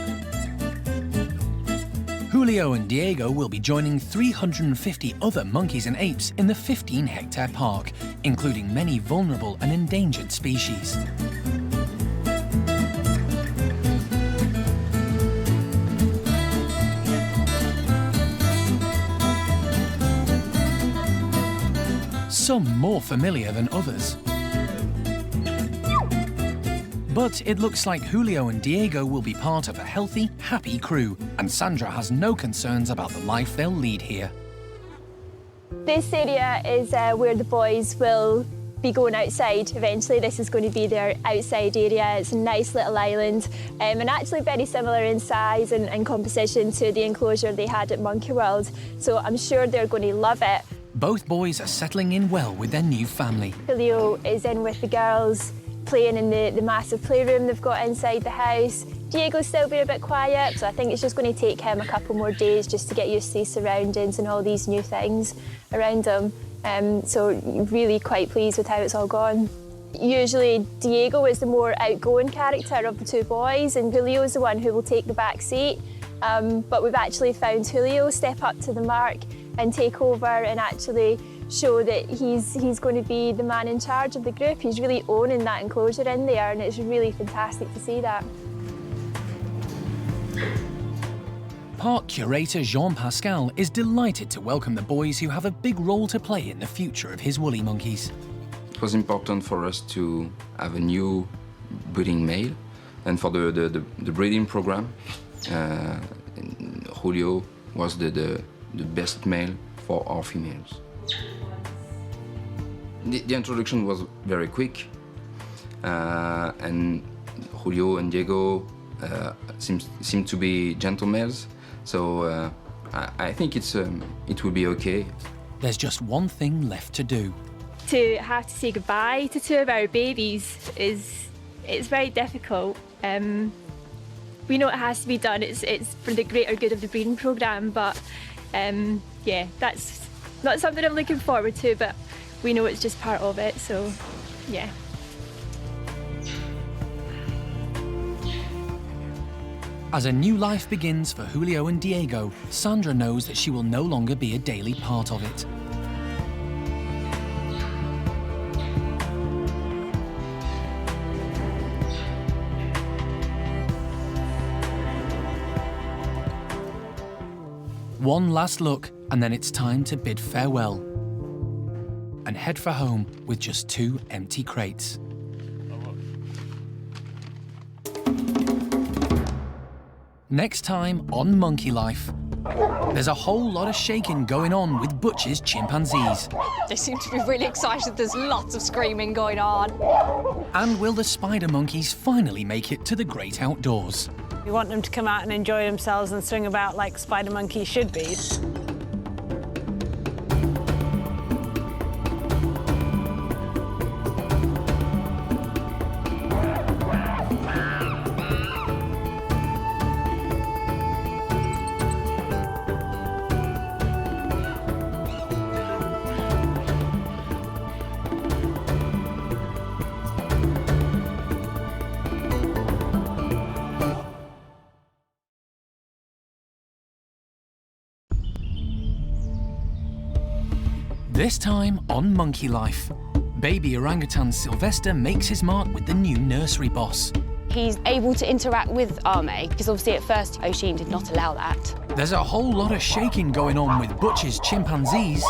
Julio and Diego will be joining 350 other monkeys and apes in the 15-hectare park, including many vulnerable and endangered species. Some more familiar than others. But it looks like Julio and Diego will be part of a healthy, happy crew, and Sandra has no concerns about the life they'll lead here. This area is where the boys will be going outside eventually. This is going to be their outside area. It's a nice little island, and actually very similar in size and composition to the enclosure they had at Monkey World, so I'm sure they're going to love it. Both boys are settling in well with their new family. Julio is in with the girls, playing in the massive playroom they've got inside the house. Diego's still being a bit quiet, so I think it's just going to take him a couple more days just to get used to his surroundings and all these new things around him. So really quite pleased with how it's all gone. Usually Diego is the more outgoing character of the 2 boys, and Julio's the one who will take the back seat. But we've actually found Julio step up to the mark and take over and actually show that he's going to be the man in charge of the group. He's really owning that enclosure in there, and it's really fantastic to see that. Park curator Jean-Pascal is delighted to welcome the boys who have a big role to play in the future of his woolly monkeys. It was important for us to have a new breeding male, and for the breeding program, Julio was the best male for our females. The introduction was very quick, and Julio and Diego seem to be gentle males, so I think it will be okay. There's just one thing left to do. To have to say goodbye to 2 of our babies it's very difficult. We know it has to be done. It's for the greater good of the breeding programme, but yeah, that's not something I'm looking forward to, but we know it's just part of it, so yeah. As a new life begins for Julio and Diego, Sandra knows that she will no longer be a daily part of it. One last look, and then it's time to bid farewell and head for home with just 2 empty crates. Next time on Monkey Life, there's a whole lot of shaking going on with Butch's chimpanzees. They seem to be really excited. There's lots of screaming going on. And will the spider monkeys finally make it to the great outdoors? We want them to come out and enjoy themselves and swing about like spider monkeys should be. This time on Monkey Life, baby orangutan Sylvester makes his mark with the new nursery boss. He's able to interact with Ame, because obviously at first Oisin did not allow that. There's a whole lot of shaking going on with Butch's chimpanzees.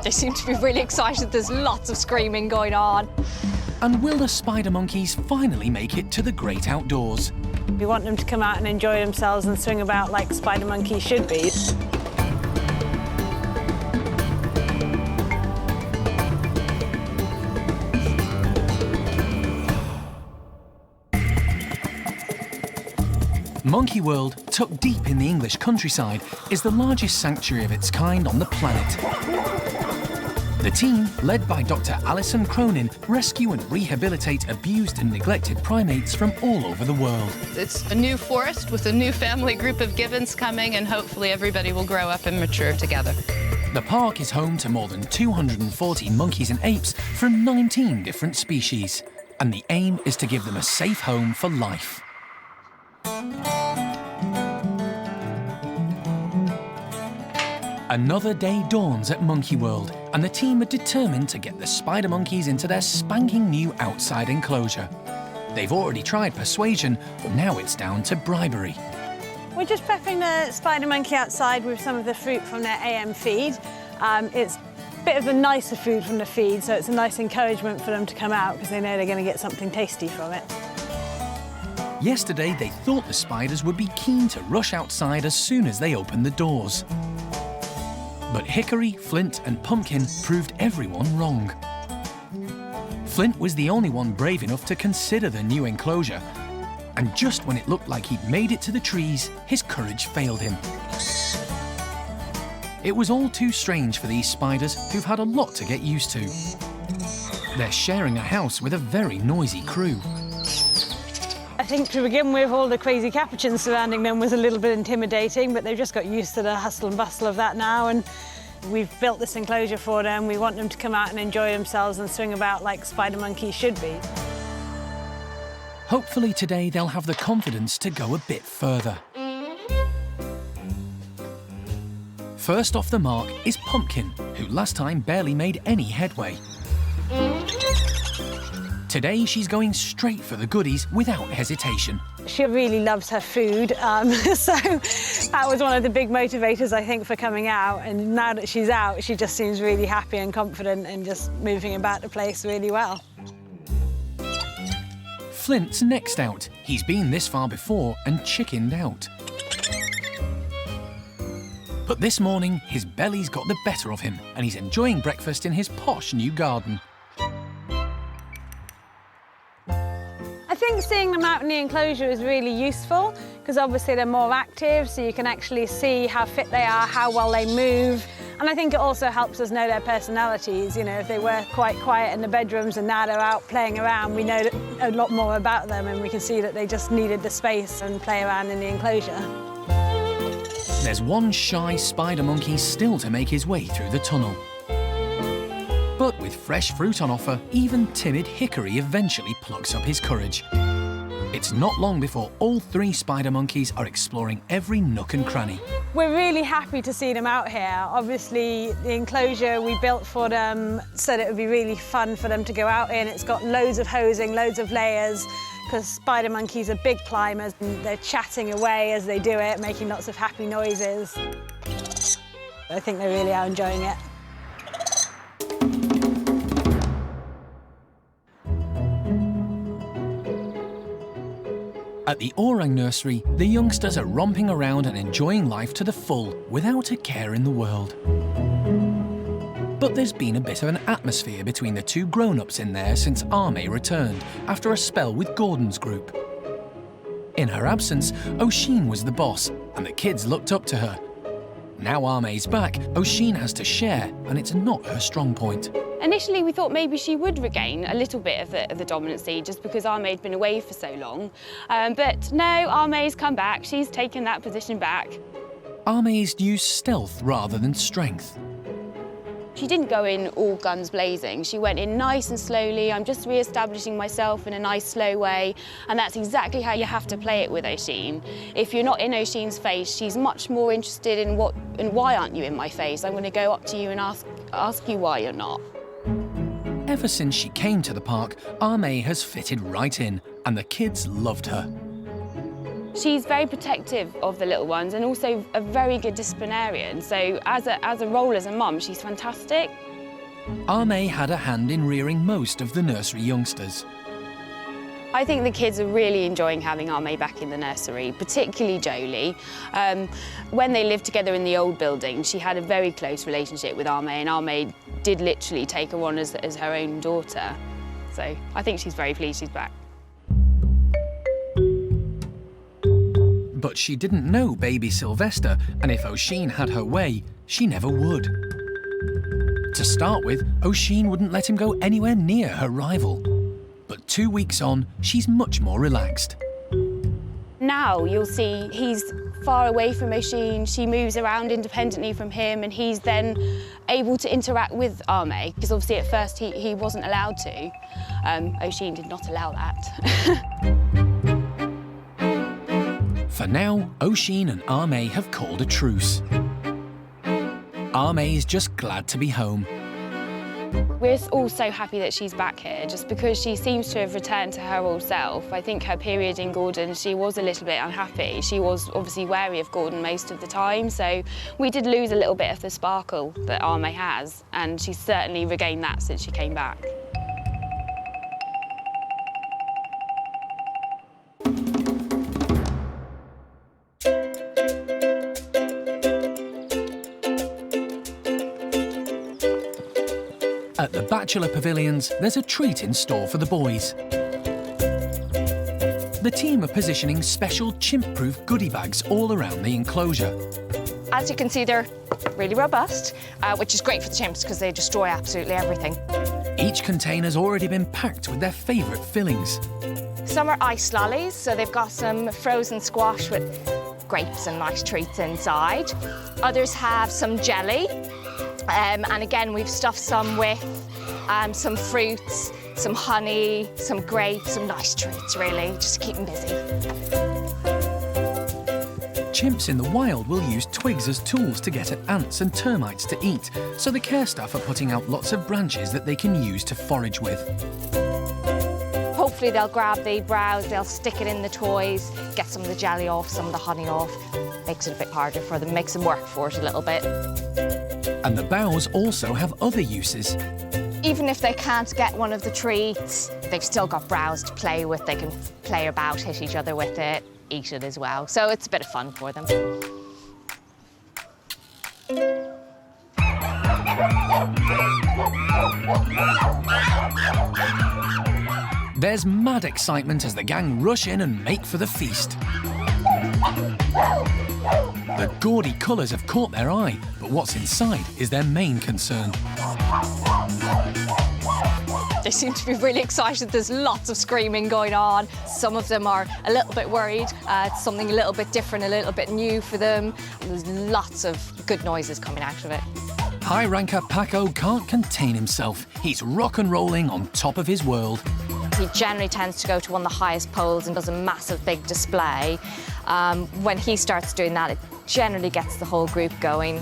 They seem to be really excited. There's lots of screaming going on. And will the spider monkeys finally make it to the great outdoors? We want them to come out and enjoy themselves and swing about like spider monkeys should be. Monkey World, tucked deep in the English countryside, is the largest sanctuary of its kind on the planet. The team, led by Dr. Alison Cronin, rescue and rehabilitate abused and neglected primates from all over the world. It's a new forest with a new family group of gibbons coming, and hopefully everybody will grow up and mature together. The park is home to more than 240 monkeys and apes from 19 different species, and the aim is to give them a safe home for life. Another day dawns at Monkey World, and the team are determined to get the spider monkeys into their spanking new outside enclosure. They've already tried persuasion, but now it's down to bribery. We're just prepping the spider monkey outside with some of the fruit from their AM feed. It's a bit of a nicer food from the feed, so it's a nice encouragement for them to come out because they know they're going to get something tasty from it. Yesterday, they thought the spiders would be keen to rush outside as soon as they opened the doors. But Hickory, Flint and Pumpkin proved everyone wrong. Flint was the only one brave enough to consider the new enclosure, and just when it looked like he'd made it to the trees, his courage failed him. It was all too strange for these spiders, who've had a lot to get used to. They're sharing a house with a very noisy crew. I think to begin with, all the crazy capuchins surrounding them was a little bit intimidating, but they've just got used to the hustle and bustle of that now, and we've built this enclosure for them. We want them to come out and enjoy themselves and swing about like spider monkeys should be. Hopefully today they'll have the confidence to go a bit further. First off the mark is Pumpkin, who last time barely made any headway. Today, she's going straight for the goodies without hesitation. She really loves her food, so that was one of the big motivators, I think, for coming out. And now that she's out, she just seems really happy and confident and just moving about the place really well. Flint's next out. He's been this far before and chickened out. But this morning, his belly's got the better of him, and he's enjoying breakfast in his posh new garden. I think seeing them out in the enclosure is really useful because obviously they're more active, so you can actually see how fit they are, how well they move. And I think it also helps us know their personalities. You know, if they were quite quiet in the bedrooms and now they're out playing around, we know a lot more about them, and we can see that they just needed the space and play around in the enclosure. There's one shy spider monkey still to make his way through the tunnel. But with fresh fruit on offer, even timid Hickory eventually plucks up his courage. It's not long before all 3 spider monkeys are exploring every nook and cranny. We're really happy to see them out here. Obviously, the enclosure we built for them so that it would be really fun for them to go out in. It's got loads of hosing, loads of layers, because spider monkeys are big climbers and they're chatting away as they do it, making lots of happy noises. I think they really are enjoying it. At the Orang nursery, the youngsters are romping around and enjoying life to the full, without a care in the world. But there's been a bit of an atmosphere between the 2 grown-ups in there since Ame returned, after a spell with Gordon's group. In her absence, Oisin was the boss, and the kids looked up to her. Now Ame's back, Oisin has to share, and it's not her strong point. Initially, we thought maybe she would regain a little bit of the dominancy just because Ame had been away for so long. But no, Ame's come back. She's taken that position back. Ame's used stealth rather than strength. She didn't go in all guns blazing. She went in nice and slowly. I'm just re-establishing myself in a nice, slow way. And that's exactly how you have to play it with Oisin. If you're not in Oisin's face, she's much more interested in why aren't you in my face? I'm going to go up to you and ask you why you're not. Ever since she came to the park, Ame has fitted right in, and the kids loved her. She's very protective of the little ones and also a very good disciplinarian. So as a role as a mum, she's fantastic. Ame had a hand in rearing most of the nursery youngsters. I think the kids are really enjoying having Ame back in the nursery, particularly Jolie. When they lived together in the old building, she had a very close relationship with Ame, and Ame did literally take her on as her own daughter. So I think she's very pleased she's back. But she didn't know baby Sylvester, and if Oisin had her way, she never would. To start with, Oisin wouldn't let him go anywhere near her rival. But 2 weeks on, she's much more relaxed. Now you'll see he's far away from Oisin, she moves around independently from him, and he's then able to interact with Ame, because obviously at first he wasn't allowed to. Oisin did not allow that. For now, Oisin and Ame have called a truce. Ame's just glad to be home. We're all so happy that she's back here, just because she seems to have returned to her old self. I think her period in Gordon, she was a little bit unhappy. She was obviously wary of Gordon most of the time, so we did lose a little bit of the sparkle that Ame has, and she's certainly regained that since she came back. At the Bachelor Pavilions, there's a treat in store for the boys. The team are positioning special chimp-proof goodie bags all around the enclosure. As you can see, they're really robust, which is great for the chimps because they destroy absolutely everything. Each container's already been packed with their favourite fillings. Some are ice lollies, so they've got some frozen squash with grapes and nice treats inside. Others have some jelly. And again, we've stuffed some with some fruits, some honey, some grapes, some nice treats, really, just to keep them busy. Chimps in the wild will use twigs as tools to get at ants and termites to eat, so the care staff are putting out lots of branches that they can use to forage with. Hopefully they'll grab the browse, they'll stick it in the toys, get some of the jelly off, some of the honey off. Makes it a bit harder for them, makes them work for it a little bit. And the boughs also have other uses. Even if they can't get one of the treats, they've still got browse to play with. They can play about, hit each other with it, eat it as well. So it's a bit of fun for them. There's mad excitement as the gang rush in and make for the feast. The gaudy colours have caught their eye, but what's inside is their main concern. They seem to be really excited. There's lots of screaming going on. Some of them are a little bit worried. It's something a little bit different, a little bit new for them. There's lots of good noises coming out of it. High ranker Paco can't contain himself. He's rock and rolling on top of his world. He generally tends to go to one of the highest poles and does a massive big display. When he starts doing that, it generally gets the whole group going.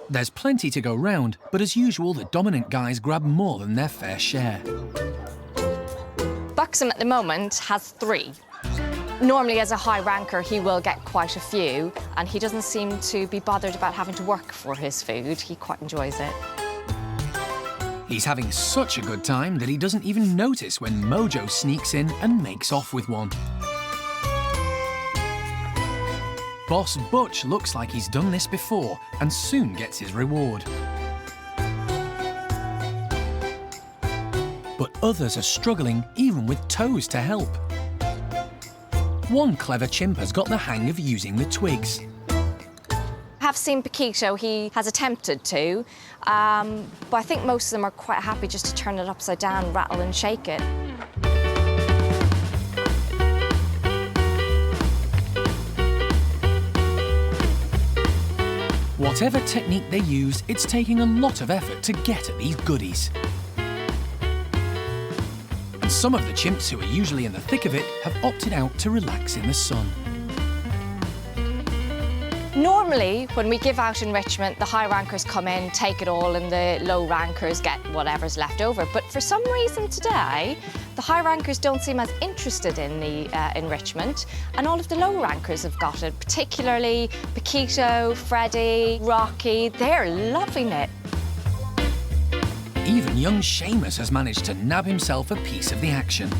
There's plenty to go round, but as usual, the dominant guys grab more than their fair share. Buxom at the moment has 3. Normally, as a high ranker, he will get quite a few, and he doesn't seem to be bothered about having to work for his food. He quite enjoys it. He's having such a good time that he doesn't even notice when Mojo sneaks in and makes off with one. Boss Butch looks like he's done this before and soon gets his reward. But others are struggling, even with toes to help. One clever chimp has got the hang of using the twigs. I have seen Paquito, he has attempted to, but I think most of them are quite happy just to turn it upside down, rattle and shake it. Whatever technique they use, it's taking a lot of effort to get at these goodies. And some of the chimps who are usually in the thick of it have opted out to relax in the sun. Normally, when we give out enrichment, the high rankers come in, take it all, and the low rankers get whatever's left over. But for some reason today, the high rankers don't seem as interested in the enrichment, and all of the low rankers have got it, particularly Paquito, Freddie, Rocky. They're loving it. Even young Seamus has managed to nab himself a piece of the action.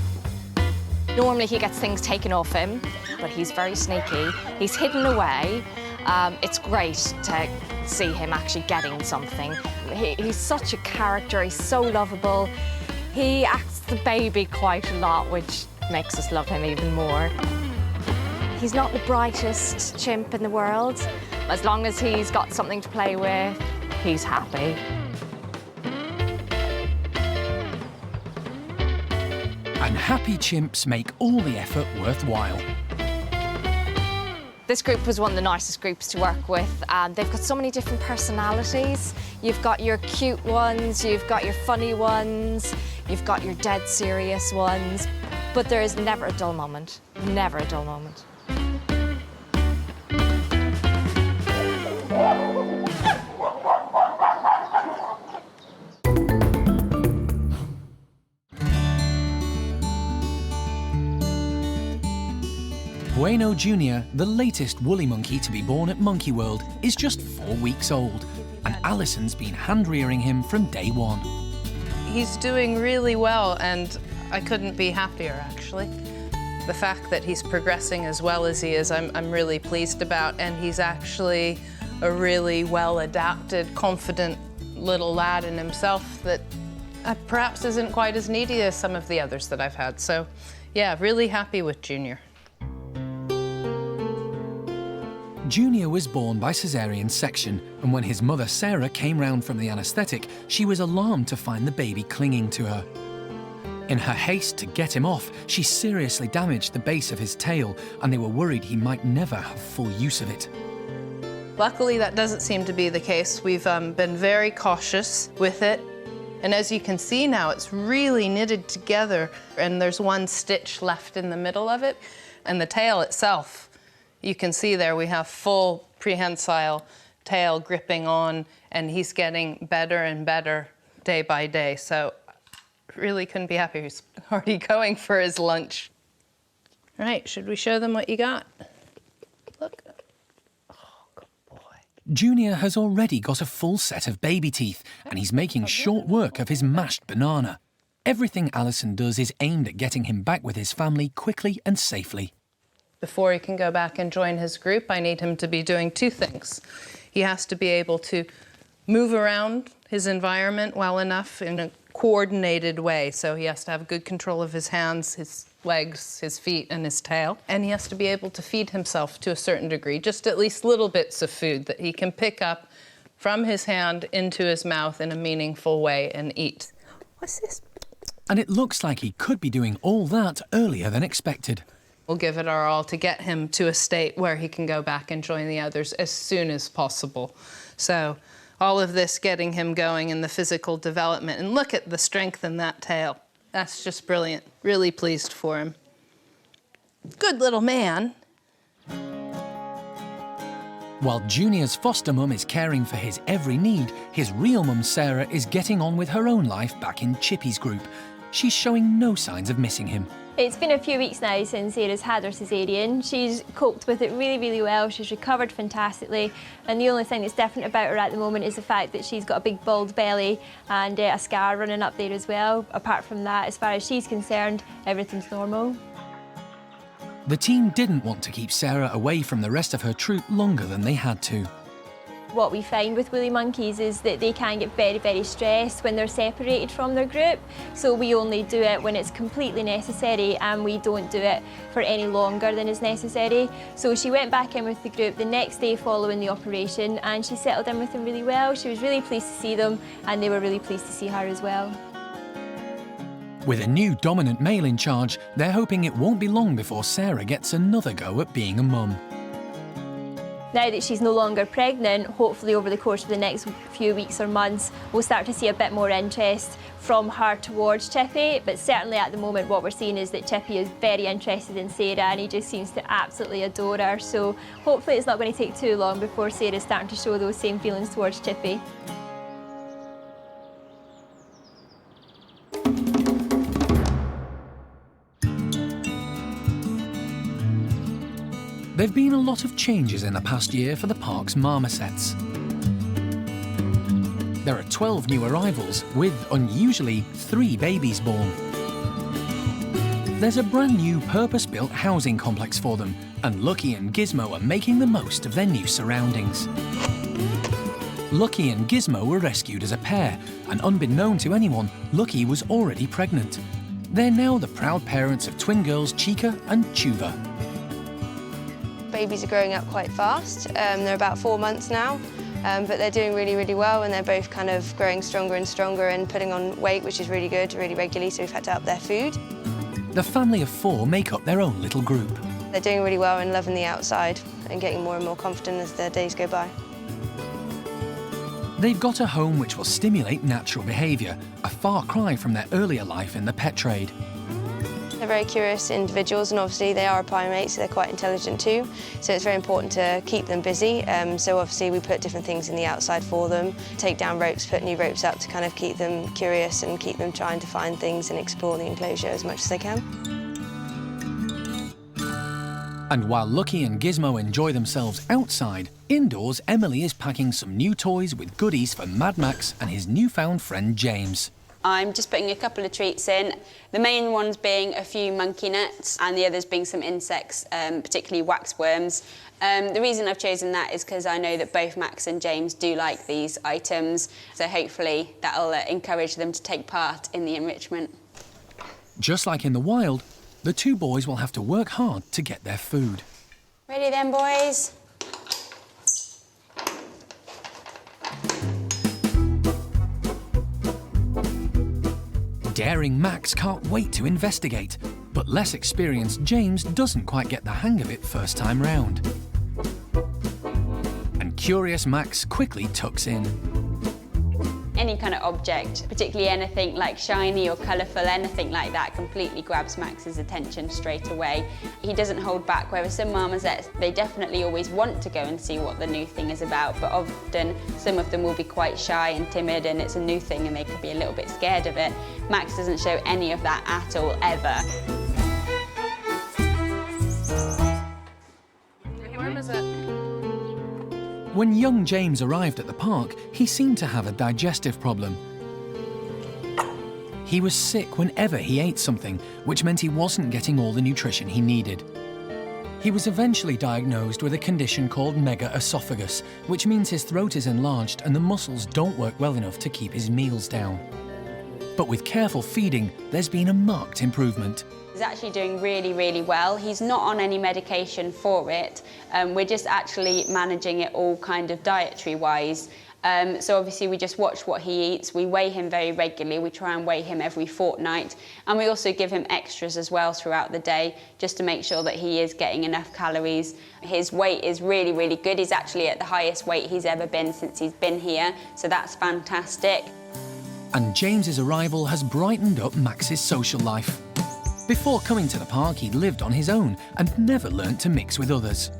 Normally he gets things taken off him, but he's very sneaky. He's hidden away. It's great to see him actually getting something. He's such a character, he's so lovable. He acts the baby quite a lot, which makes us love him even more. He's not the brightest chimp in the world. As long as he's got something to play with, he's happy. And happy chimps make all the effort worthwhile. This group was one of the nicest groups to work with. They've got so many different personalities. You've got your cute ones, you've got your funny ones, you've got your dead serious ones, but there is never a dull moment, never a dull moment. Bueno Jr., the latest woolly monkey to be born at Monkey World, is just 4 weeks old, and Alison's been hand-rearing him from day one. He's doing really well, and I couldn't be happier, actually. The fact that he's progressing as well as he is, I'm really pleased about, and he's actually a really well-adapted, confident little lad in himself that perhaps isn't quite as needy as some of the others that I've had. So, yeah, really happy with Junior. Junior was born by caesarean section, and when his mother Sarah came round from the anaesthetic, she was alarmed to find the baby clinging to her. In her haste to get him off, she seriously damaged the base of his tail, and they were worried he might never have full use of it. Luckily, that doesn't seem to be the case. We've been very cautious with it. And as you can see now, it's really knitted together, and there's one stitch left in the middle of it. And the tail itself, you can see there we have full prehensile tail gripping on, and he's getting better and better day by day. So really couldn't be happier. He's already going for his lunch. All right, should we show them what you got? Look. Junior has already got a full set of baby teeth, and he's making short work of his mashed banana. Everything Alison does is aimed at getting him back with his family quickly and safely. Before he can go back and join his group, I need him to be doing 2 things. He has to be able to move around his environment well enough in a coordinated way. So he has to have good control of his hands, his legs, his feet, and his tail. And he has to be able to feed himself to a certain degree, just at least little bits of food that he can pick up from his hand into his mouth in a meaningful way and eat. What's this? And it looks like he could be doing all that earlier than expected. We'll give it our all to get him to a state where he can go back and join the others as soon as possible. So all of this getting him going in the physical development. And look at the strength in that tail. That's just brilliant. Really pleased for him. Good little man. While Junior's foster mum is caring for his every need, his real mum Sarah is getting on with her own life back in Chippy's group. She's showing no signs of missing him. It's been a few weeks now since Sarah's had her caesarean. She's coped with it really, really well. She's recovered fantastically. And the only thing that's different about her at the moment is the fact that she's got a big bald belly and a scar running up there as well. Apart from that, as far as she's concerned, everything's normal. The team didn't want to keep Sarah away from the rest of her troop longer than they had to. What we find with woolly monkeys is that they can get very, very stressed when they're separated from their group. So we only do it when it's completely necessary, and we don't do it for any longer than is necessary. So she went back in with the group the next day following the operation, and she settled in with them really well. She was really pleased to see them, and they were really pleased to see her as well. With a new dominant male in charge, they're hoping it won't be long before Sarah gets another go at being a mum. Now that she's no longer pregnant, hopefully over the course of the next few weeks or months, we'll start to see a bit more interest from her towards Chippy. But certainly at the moment, what we're seeing is that Chippy is very interested in Sarah, and he just seems to absolutely adore her. So hopefully it's not going to take too long before Sarah's starting to show those same feelings towards Chippy. There've been a lot of changes in the past year for the park's marmosets. There are 12 new arrivals, with unusually 3 babies born. There's a brand new purpose-built housing complex for them, and Lucky and Gizmo are making the most of their new surroundings. Lucky and Gizmo were rescued as a pair, and unbeknown to anyone, Lucky was already pregnant. They're now the proud parents of twin girls Chica and Chuva. Babies are growing up quite fast. They're about 4 months now, but they're doing really, really well, and they're both kind of growing stronger and stronger and putting on weight, which is really good, really regularly, so we've had to up their food. The family of 4 make up their own little group. They're doing really well and loving the outside and getting more and more confident as the days go by. They've got a home which will stimulate natural behaviour, a far cry from their earlier life in the pet trade. They're very curious individuals, and obviously they are a primate, so they're quite intelligent too. So it's very important to keep them busy. So obviously we put different things in the outside for them, take down ropes, put new ropes up to kind of keep them curious and keep them trying to find things and explore the enclosure as much as they can. And while Lucky and Gizmo enjoy themselves outside, indoors Emily is packing some new toys with goodies for Mad Max and his newfound friend James. I'm just putting a couple of treats in, the main ones being a few monkey nets and the others being some insects, particularly waxworms. The reason I've chosen that is because I know that both Max and James do like these items, so hopefully that'll encourage them to take part in the enrichment. Just like in the wild, the 2 boys will have to work hard to get their food. Ready then, boys? Daring Max can't wait to investigate, but less experienced James doesn't quite get the hang of it first time round. And curious Max quickly tucks in. Any kind of object, particularly anything like shiny or colourful, anything like that completely grabs Max's attention straight away. He doesn't hold back, whereas some marmosets, they definitely always want to go and see what the new thing is about, but often some of them will be quite shy and timid and it's a new thing and they could be a little bit scared of it. Max doesn't show any of that at all, ever. When young James arrived at the park, he seemed to have a digestive problem. He was sick whenever he ate something, which meant he wasn't getting all the nutrition he needed. He was eventually diagnosed with a condition called megaesophagus, which means his throat is enlarged and the muscles don't work well enough to keep his meals down. But with careful feeding, there's been a marked improvement. He's actually doing really, really well. He's not on any medication for it. We're just actually managing it all kind of dietary-wise. So obviously we just watch what he eats. We weigh him very regularly. We try and weigh him every fortnight. And we also give him extras as well throughout the day, just to make sure that he is getting enough calories. His weight is really, really good. He's actually at the highest weight he's ever been since he's been here, so that's fantastic. And James's arrival has brightened up Max's social life. Before coming to the park, he'd lived on his own and never learnt to mix with others.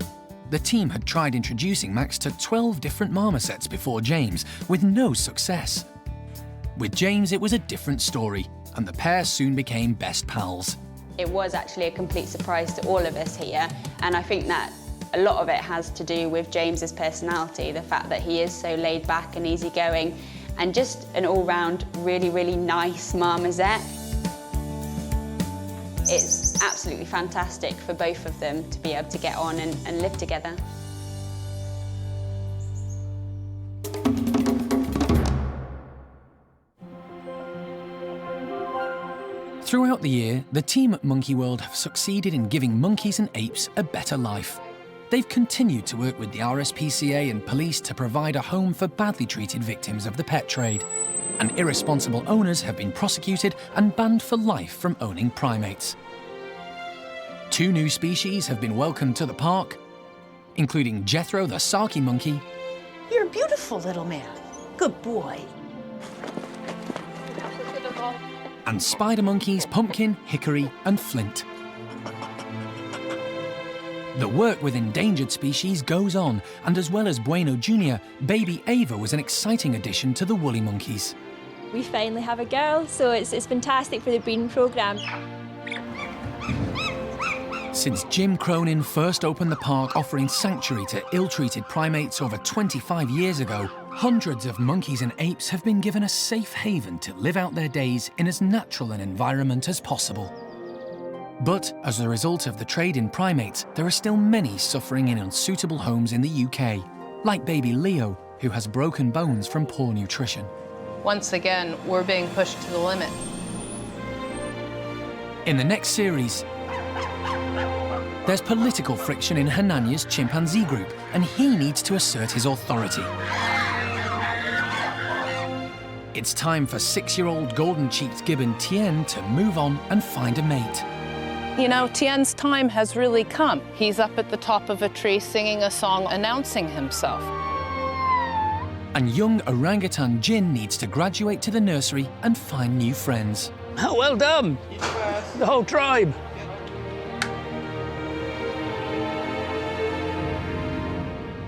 The team had tried introducing Max to 12 different marmosets before James, with no success. With James, it was a different story, and the pair soon became best pals. It was actually a complete surprise to all of us here, and I think that a lot of it has to do with James's personality, the fact that he is so laid back and easygoing, and just an all-round really, really nice marmoset. It's absolutely fantastic for both of them to be able to get on and live together. Throughout the year, the team at Monkey World have succeeded in giving monkeys and apes a better life. They've continued to work with the RSPCA and police to provide a home for badly treated victims of the pet trade. And irresponsible owners have been prosecuted and banned for life from owning primates. 2 new species have been welcomed to the park, including Jethro the saki monkey. You're a beautiful little man. Good boy. And spider monkeys Pumpkin, Hickory and Flint. The work with endangered species goes on, and as well as Bueno Jr., baby Ava was an exciting addition to the woolly monkeys. We finally have a girl, so it's fantastic for the breeding programme. Since Jim Cronin first opened the park offering sanctuary to ill-treated primates over 25 years ago, hundreds of monkeys and apes have been given a safe haven to live out their days in as natural an environment as possible. But as a result of the trade in primates, there are still many suffering in unsuitable homes in the UK, like baby Leo, who has broken bones from poor nutrition. Once again, we're being pushed to the limit. In the next series, there's political friction in Hananya's chimpanzee group, and he needs to assert his authority. It's time for 6-year-old golden-cheeked gibbon Tien to move on and find a mate. You know, Tien's time has really come. He's up at the top of a tree singing a song announcing himself. And young orangutan Jin needs to graduate to the nursery and find new friends. Oh, well done! The whole tribe.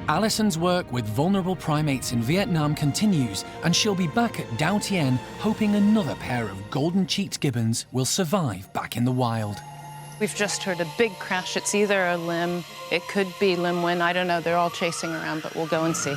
Alison's work with vulnerable primates in Vietnam continues, and she'll be back at Dau Tien hoping another pair of golden-cheeked gibbons will survive back in the wild. We've just heard a big crash. It's either a limb, it could be limb wind, I don't know. They're all chasing around, but we'll go and see.